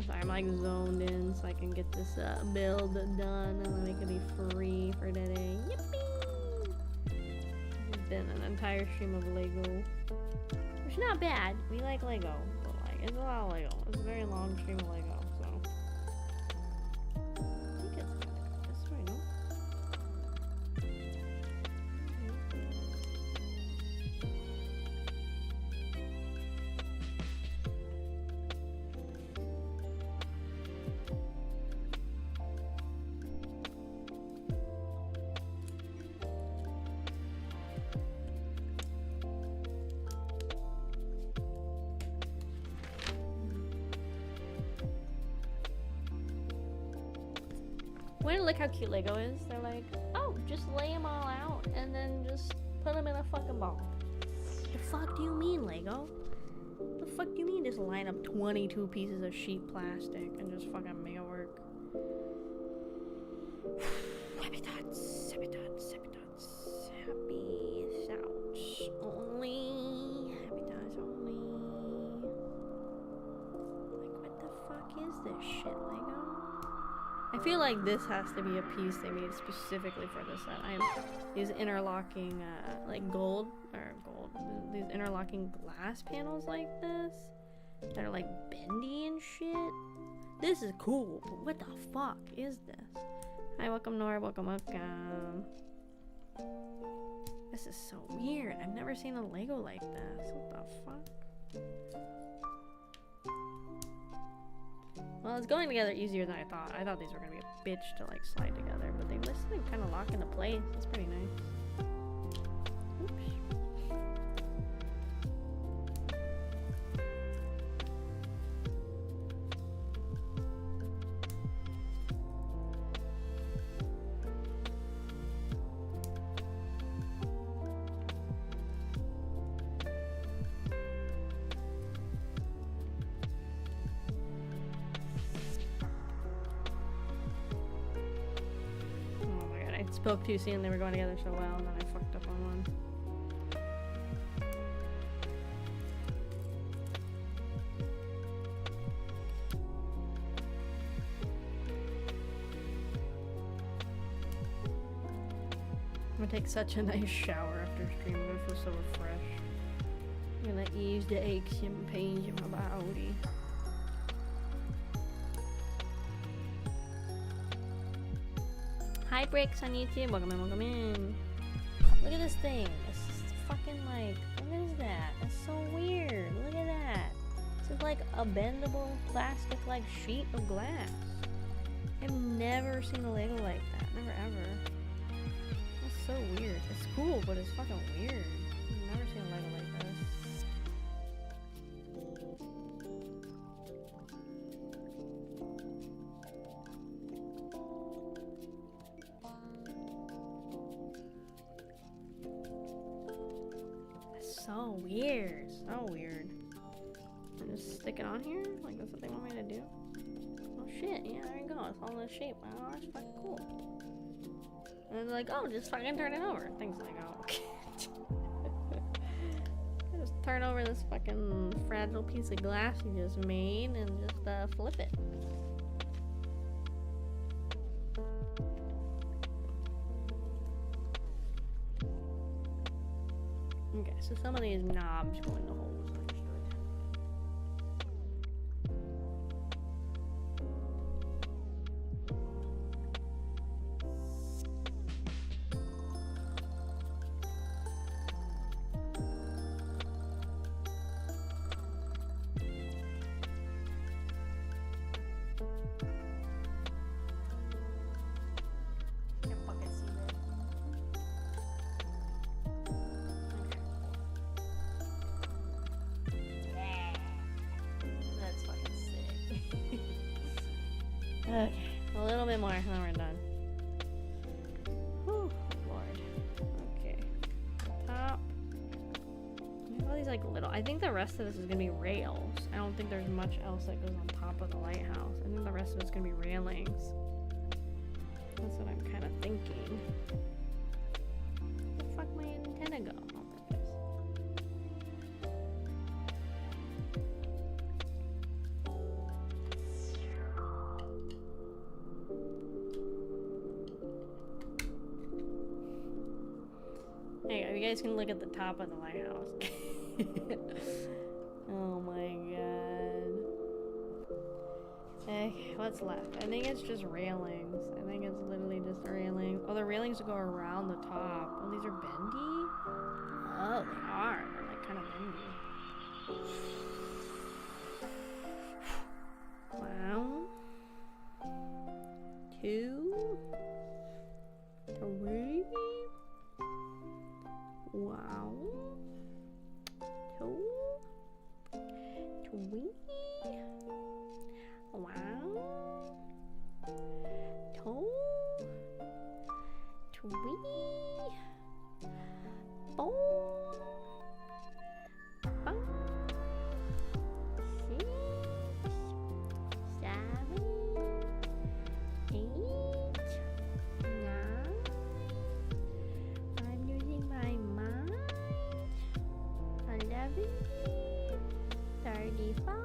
So I'm like zoned in so I can get this build done and then it can be free for today. Yippee! It's been an entire stream of Lego, which is not bad. We like Lego, but like it's a lot of Lego. It's a very long stream of Lego, so I think it's this way, no? Want to look how cute Lego is? They're like, oh, just lay them all out and then just put them in a fucking ball. The fuck do you mean, Lego? The fuck do you mean just line up 22 pieces of sheet plastic and just fucking make it work? Happy thoughts, happy thoughts, happy thoughts, happy thoughts only, happy thoughts only. Like, what the fuck is this shit, Lego? I feel like this has to be a piece they made specifically for this set. These interlocking, like these interlocking glass panels like this that are like bendy and shit. This is cool, but what the fuck is this? Hi, welcome Nora, welcome. This is so weird. I've never seen a Lego like this. What the fuck? Well, it's going together easier than I thought. I thought these were gonna be a bitch to like slide together, but they just like kind of lock into place. It's pretty nice. Oops. Spoke too soon, they were going together so well, and then I fucked up on one. I'm gonna take such a nice shower after streaming. I feel so refreshed. I'm gonna ease the aches and pains in my body. Hi Bricks on YouTube, welcome in, welcome in. Look at this thing, it's just fucking like, what is that? That's so weird, look at that. This is like a bendable plastic like sheet of glass. I've never seen a Lego like that, never ever. That's so weird. It's cool, but it's fucking weird. I've never seen a Lego like this. So weird, so weird. And just stick it on here? Like that's what they want me to do? Oh shit, yeah, there you go. It's all in the shape. Oh, that's fucking cool. And they're like, oh, just fucking turn it over. Things like, oh, okay. Just turn over this fucking fragile piece of glass you just made and just flip it. Okay, so some of these knobs go in the holes. Okay, a little bit more, and then we're done. Whew, Lord. Okay. Top. All these like little. I think the rest of this is gonna be rails. I don't think there's much else that goes on top of the lighthouse. I think the rest of it's gonna be railings. That's what I'm kind of thinking. Where the fuck my antenna go? Oh, there it is. Hey, you guys can look at the top of the lighthouse. Oh my god. Okay, what's left? I think it's just railings. I think it's literally just railings. Oh, the railings go around the top. Oh, these are bendy? Oh, they are. They're like kind of bendy. Wow. 2, 3. Wow. 2, 3. Wow. 2, 3. 4, 5, 6, 7, 8, 9. I'm using my mind. 11, 35.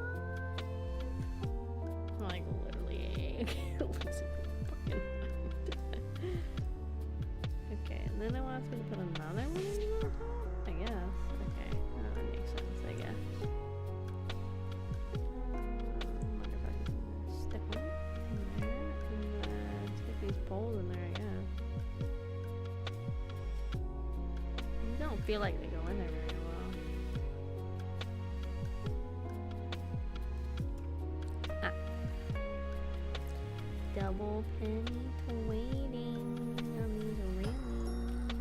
Like literally, I can't lose fucking mind. Okay, and then it wants me to put another one on top? I guess. Okay, that makes sense, I guess. Wonder if I can stick one in there, and then stick these poles in there, I guess. These don't feel like they go in there very well. double penny waiting on these railings.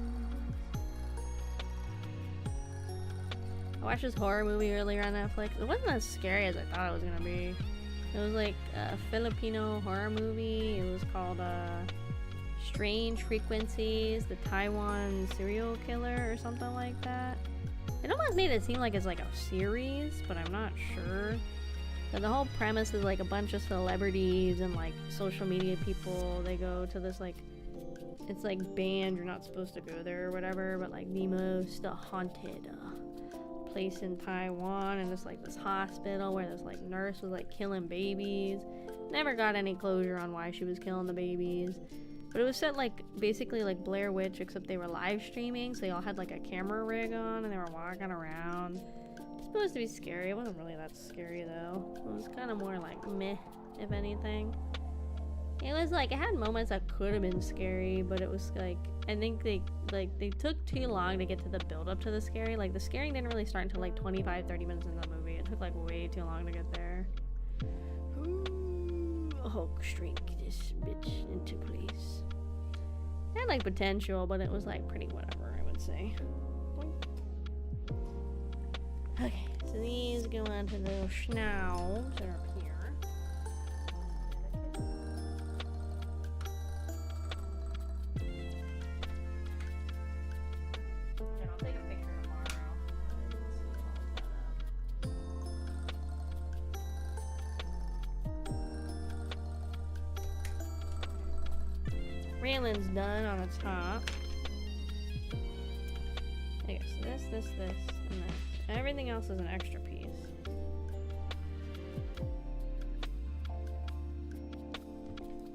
I watched this horror movie earlier on Netflix. It wasn't as scary as I thought it was gonna be. It was like a Filipino horror movie. It was called Strange Frequencies, the Taiwan Serial Killer or something like that. It almost made it seem like it's like a series, but I'm not sure. But the whole premise is like a bunch of celebrities and like social media people. They go to this like, it's like banned, you're not supposed to go there or whatever, but like the most haunted place in Taiwan, and it's like this hospital where this like nurse was like killing babies. Never got any closure on why she was killing the babies, but it was set like basically like Blair Witch, except they were live streaming, so they all had like a camera rig on and they were walking around. It's supposed to be scary. It wasn't really that scary though. It was kind of more like meh, if anything. It was like, it had moments that could have been scary, but it was like, I think they took too long to get to the build up to the scary. Like the scaring didn't really start until like 25-30 minutes in the movie. It took like way too long to get there. Ooh, Hulk shrink this bitch into place. It had like potential, but it was like pretty whatever, I would say. Okay, so these go onto the schnauze that are up here. Railing's done on the top. Okay, so this, and this. Everything else is an extra piece.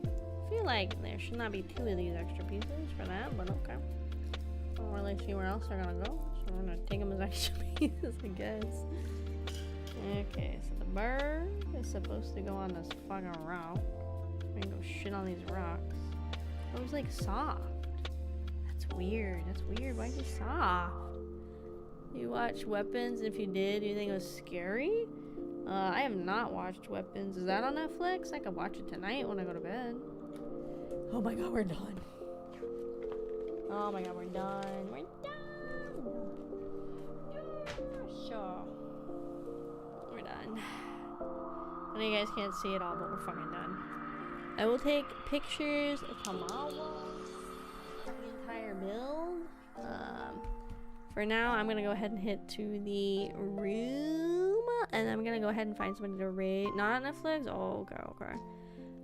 I feel like there should not be two of these extra pieces for that, but okay. I don't really see where else they're gonna go, so we're gonna take them as extra pieces, I guess. Okay, so the bird is supposed to go on this fucking rock. I'm gonna go shit on these rocks. It was like soft. That's weird. That's weird. Why is it soft? You watch Weapons? If you did, do you think it was scary? I have not watched Weapons. Is that on Netflix? I could watch it tonight when I go to bed. Oh my god, we're done. Oh my god, we're done. We're done. Sure. We're done. I know you guys can't see it all, but we're fucking done. I will take pictures tomorrow of the entire build. For now, I'm gonna go ahead and head to the room, and I'm gonna go ahead and find somebody to raid. Not on Netflix? Oh, okay.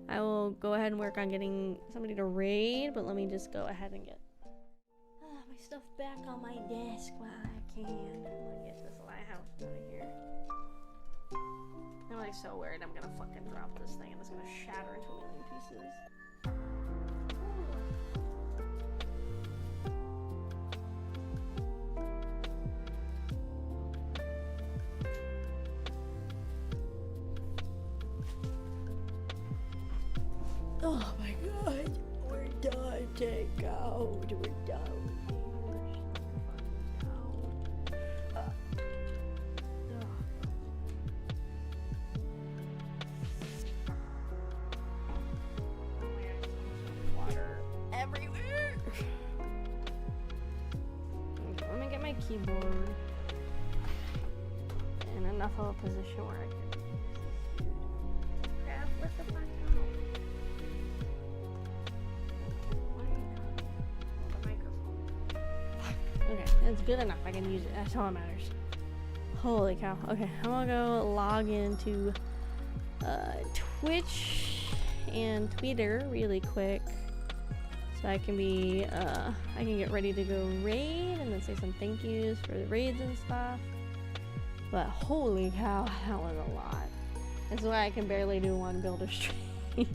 I will go ahead and work on getting somebody to raid, but let me just go ahead and get my stuff back on my desk while I can. I'm gonna get this Lighthouse out of here. I'm like so worried I'm gonna fucking drop this thing and it's gonna shatter into a million pieces. Oh my god, we're done. Take out. We're done. Keyboard in enough of a position where I can grab with the front the microphone. Okay, that's good enough. I can use it. That's all that matters. Holy cow. Okay, I'm gonna go log into Twitch and Twitter really quick. So I can be, I can get ready to go raid and then say some thank yous for the raids and stuff. But holy cow, that was a lot. That's why I can barely do one builder stream.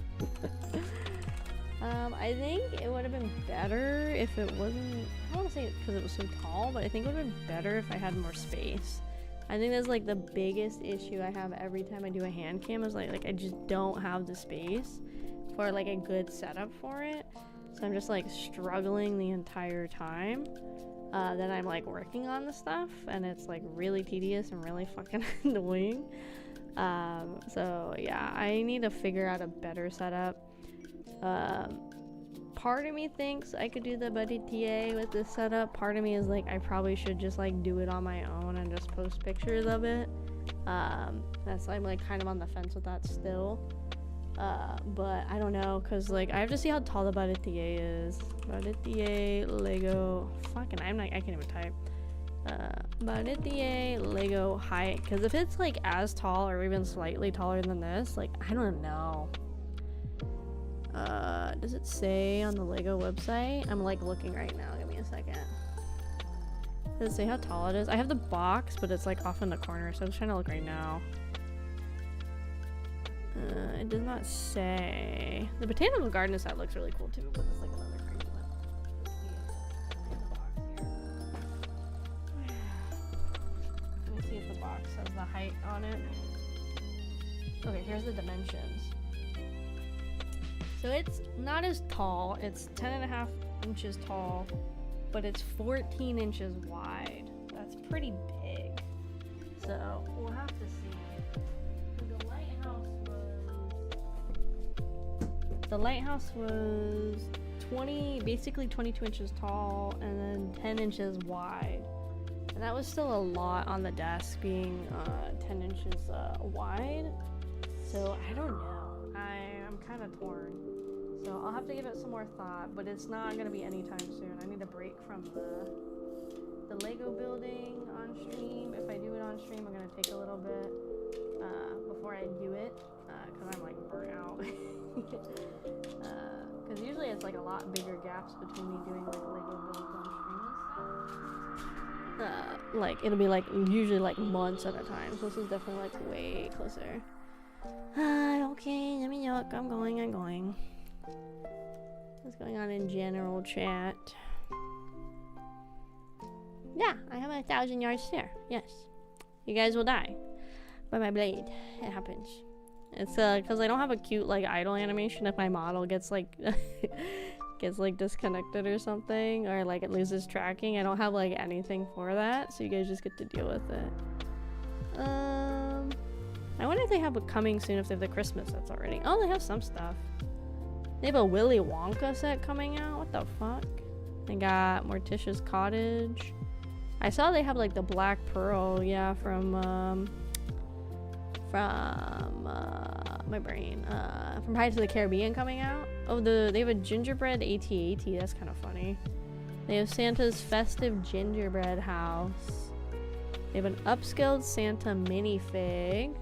I think it would have been better if it wasn't, I don't want to say it because it was so tall, but I think it would have been better if I had more space. I think that's like the biggest issue I have every time I do a hand cam is like I just don't have the space for like a good setup for it. So I'm just like struggling the entire time that I'm like working on the stuff, and it's like really tedious and really fucking annoying. So yeah, I need to figure out a better setup. Part of me thinks I could do the buddy TA with this setup. Part of me is like, I probably should just like do it on my own and just post pictures of it. I'm like kind of on the fence with that still. But I don't know, cause like I have to see how tall the buddy TA is. Buddy TA Lego. Fucking, I can't even type. Buddy TA Lego height. Cause if it's like as tall or even slightly taller than this, like I don't know. Does it say on the Lego website? I'm like looking right now. Give me a second. Does it say how tall it is? I have the box, but it's like off in the corner, so I'm trying to look right now. It does not say. The botanical garden set looks really cool too, but it's like another crazy one. Let me see if the box has the height on it. Okay, here's the dimensions. So it's not as tall, it's 10.5 inches tall, but it's 14 inches wide. That's pretty big. So we'll have to see. The lighthouse was basically 22 inches tall and then 10 inches wide. And that was still a lot on the desk being 10 inches wide. So I don't know. I'm kind of torn. So I'll have to give it some more thought, but it's not going to be anytime soon. I need a break from the Lego building on stream. If I do it on stream, I'm going to take a little bit before I do it, because I'm like burnt out. Because usually it's like a lot bigger gaps between me doing like Lego builds on stream and stuff. Like it'll be like usually like months at a time, so this is definitely like way closer. Okay, let me look. I'm going. What's going on in general chat? Yeah, I have 1,000 yards stare. Yes, you guys will die by my blade. It happens. It's because I don't have a cute like idle animation if my model gets like disconnected or something, or like it loses tracking. I don't have like anything for that, so you guys just get to deal with it. I wonder if they have a coming soon, if they have the Christmas sets already. Oh, they have some stuff. They have a Willy Wonka set coming out. What the fuck? They got Morticia's Cottage. I saw they have like the Black Pearl, yeah, from my brain. From Pirates of the Caribbean coming out. Oh, they have a gingerbread AT-AT. That's kind of funny. They have Santa's Festive Gingerbread House. They have an upscaled Santa minifig.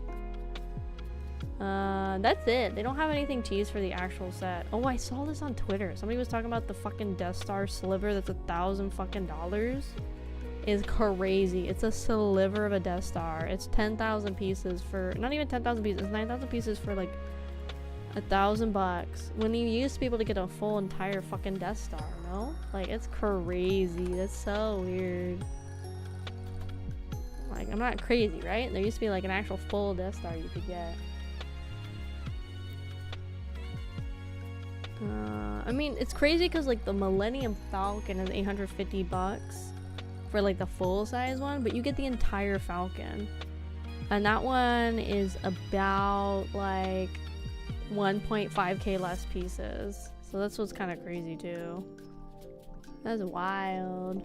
That's it. They don't have anything teased for the actual set. Oh, I saw this on Twitter. Somebody was talking about the fucking Death Star sliver that's $1,000 fucking dollars. Is crazy. It's a sliver of a Death Star. It's 10,000 pieces for, not even 10,000 pieces, it's 9,000 pieces for like $1,000 when you used to be able to get a full entire fucking Death Star, no? Like, it's crazy. That's so weird. Like, I'm not crazy, right? There used to be like an actual full Death Star you could get. I mean, it's crazy because like the Millennium Falcon is $850 for like the full size one, but you get the entire Falcon, and that one is about like 1.5k less pieces. So that's what's kind of crazy too. That's wild.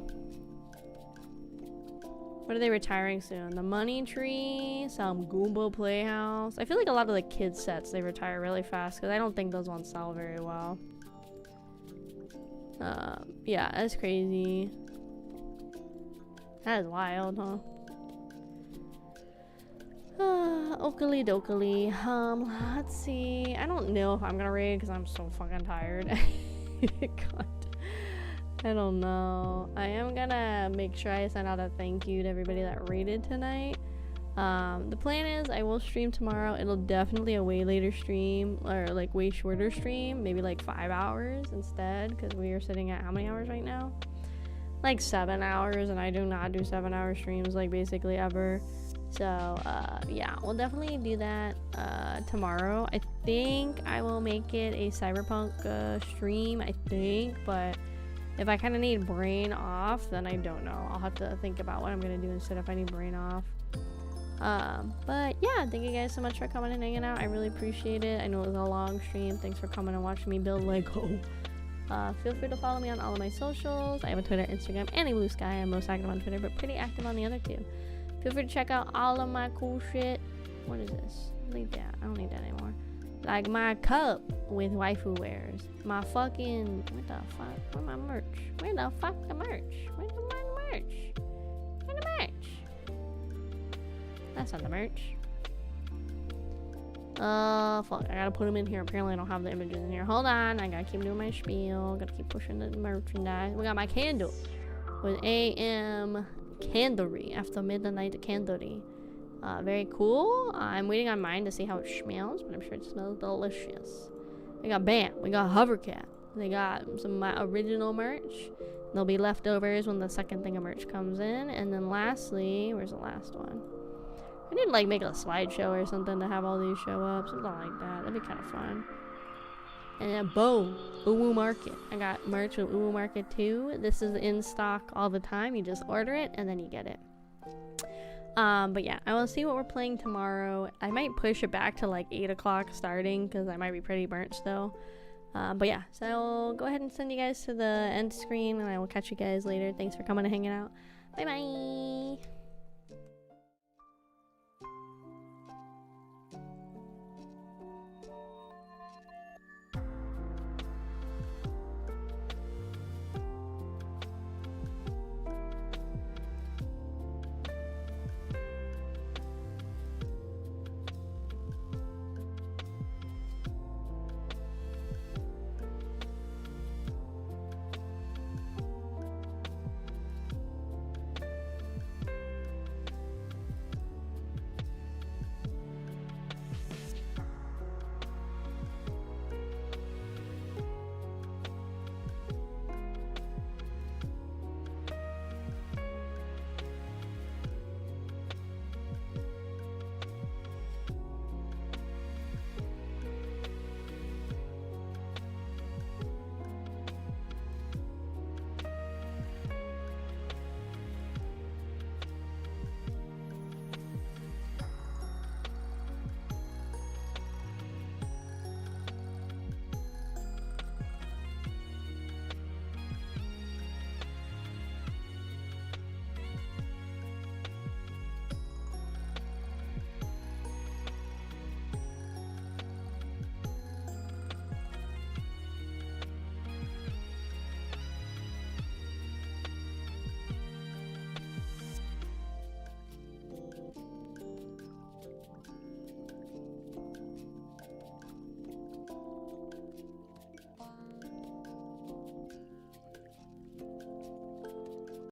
What are they retiring soon? The Money Tree, some Goomba Playhouse. I feel like a lot of the kids sets they retire really fast because I don't think those ones sell very well. Yeah, that's crazy. That is wild, huh? Oakley dokley. Let's see. I don't know if I'm gonna raid because I'm so fucking tired. God. I don't know. I am gonna make sure I send out a thank you to everybody that raided tonight. The plan is I will stream tomorrow. It'll definitely a way later stream, or like way shorter stream, maybe like 5 hours instead, because we are sitting at how many hours right now? Like 7 hours, and I do not do 7-hour streams like basically ever. So yeah, we'll definitely do that tomorrow. I think I will make it a cyberpunk stream, I think, but if I kind of need brain off, then I don't know. I'll have to think about what I'm gonna do instead if I need brain off. But yeah, thank you guys so much for coming and hanging out. I really appreciate it. I know it was a long stream. Thanks for coming and watching me build Lego. Feel free to follow me on all of my socials. I have a Twitter, Instagram, and a Blue Sky. I'm most active on Twitter, but pretty active on the other two. Feel free to check out all of my cool shit. What is this? Leave that. I don't need that anymore. Like my cup with waifu wears. My fucking... What the fuck? Where my merch? Where the fuck the merch? Where's the merch? Where's the merch? That's not the merch. Fuck. I gotta put them in here. Apparently I don't have the images in here. Hold on. I gotta keep doing my spiel. Gotta keep pushing the merchandise. We got my candle. With AM Candlery. After midnight candlery. Very cool. I'm waiting on mine to see how it smells, but I'm sure it smells delicious. We got BAM. We got Hovercat. They got some of my original merch. There'll be leftovers when the second thing of merch comes in. And then lastly, where's the last one? I need to like make a slideshow or something to have all these show up. Something like that. That'd be kind of fun. And then boom. Uwu Market. I got merch with Uwu Market too. This is in stock all the time. You just order it and then you get it. But yeah, I will see what we're playing tomorrow. I might push it back to like 8 o'clock starting because I might be pretty burnt still. But yeah, so I'll go ahead and send you guys to the end screen and I will catch you guys later. Thanks for coming and hanging out. Bye bye.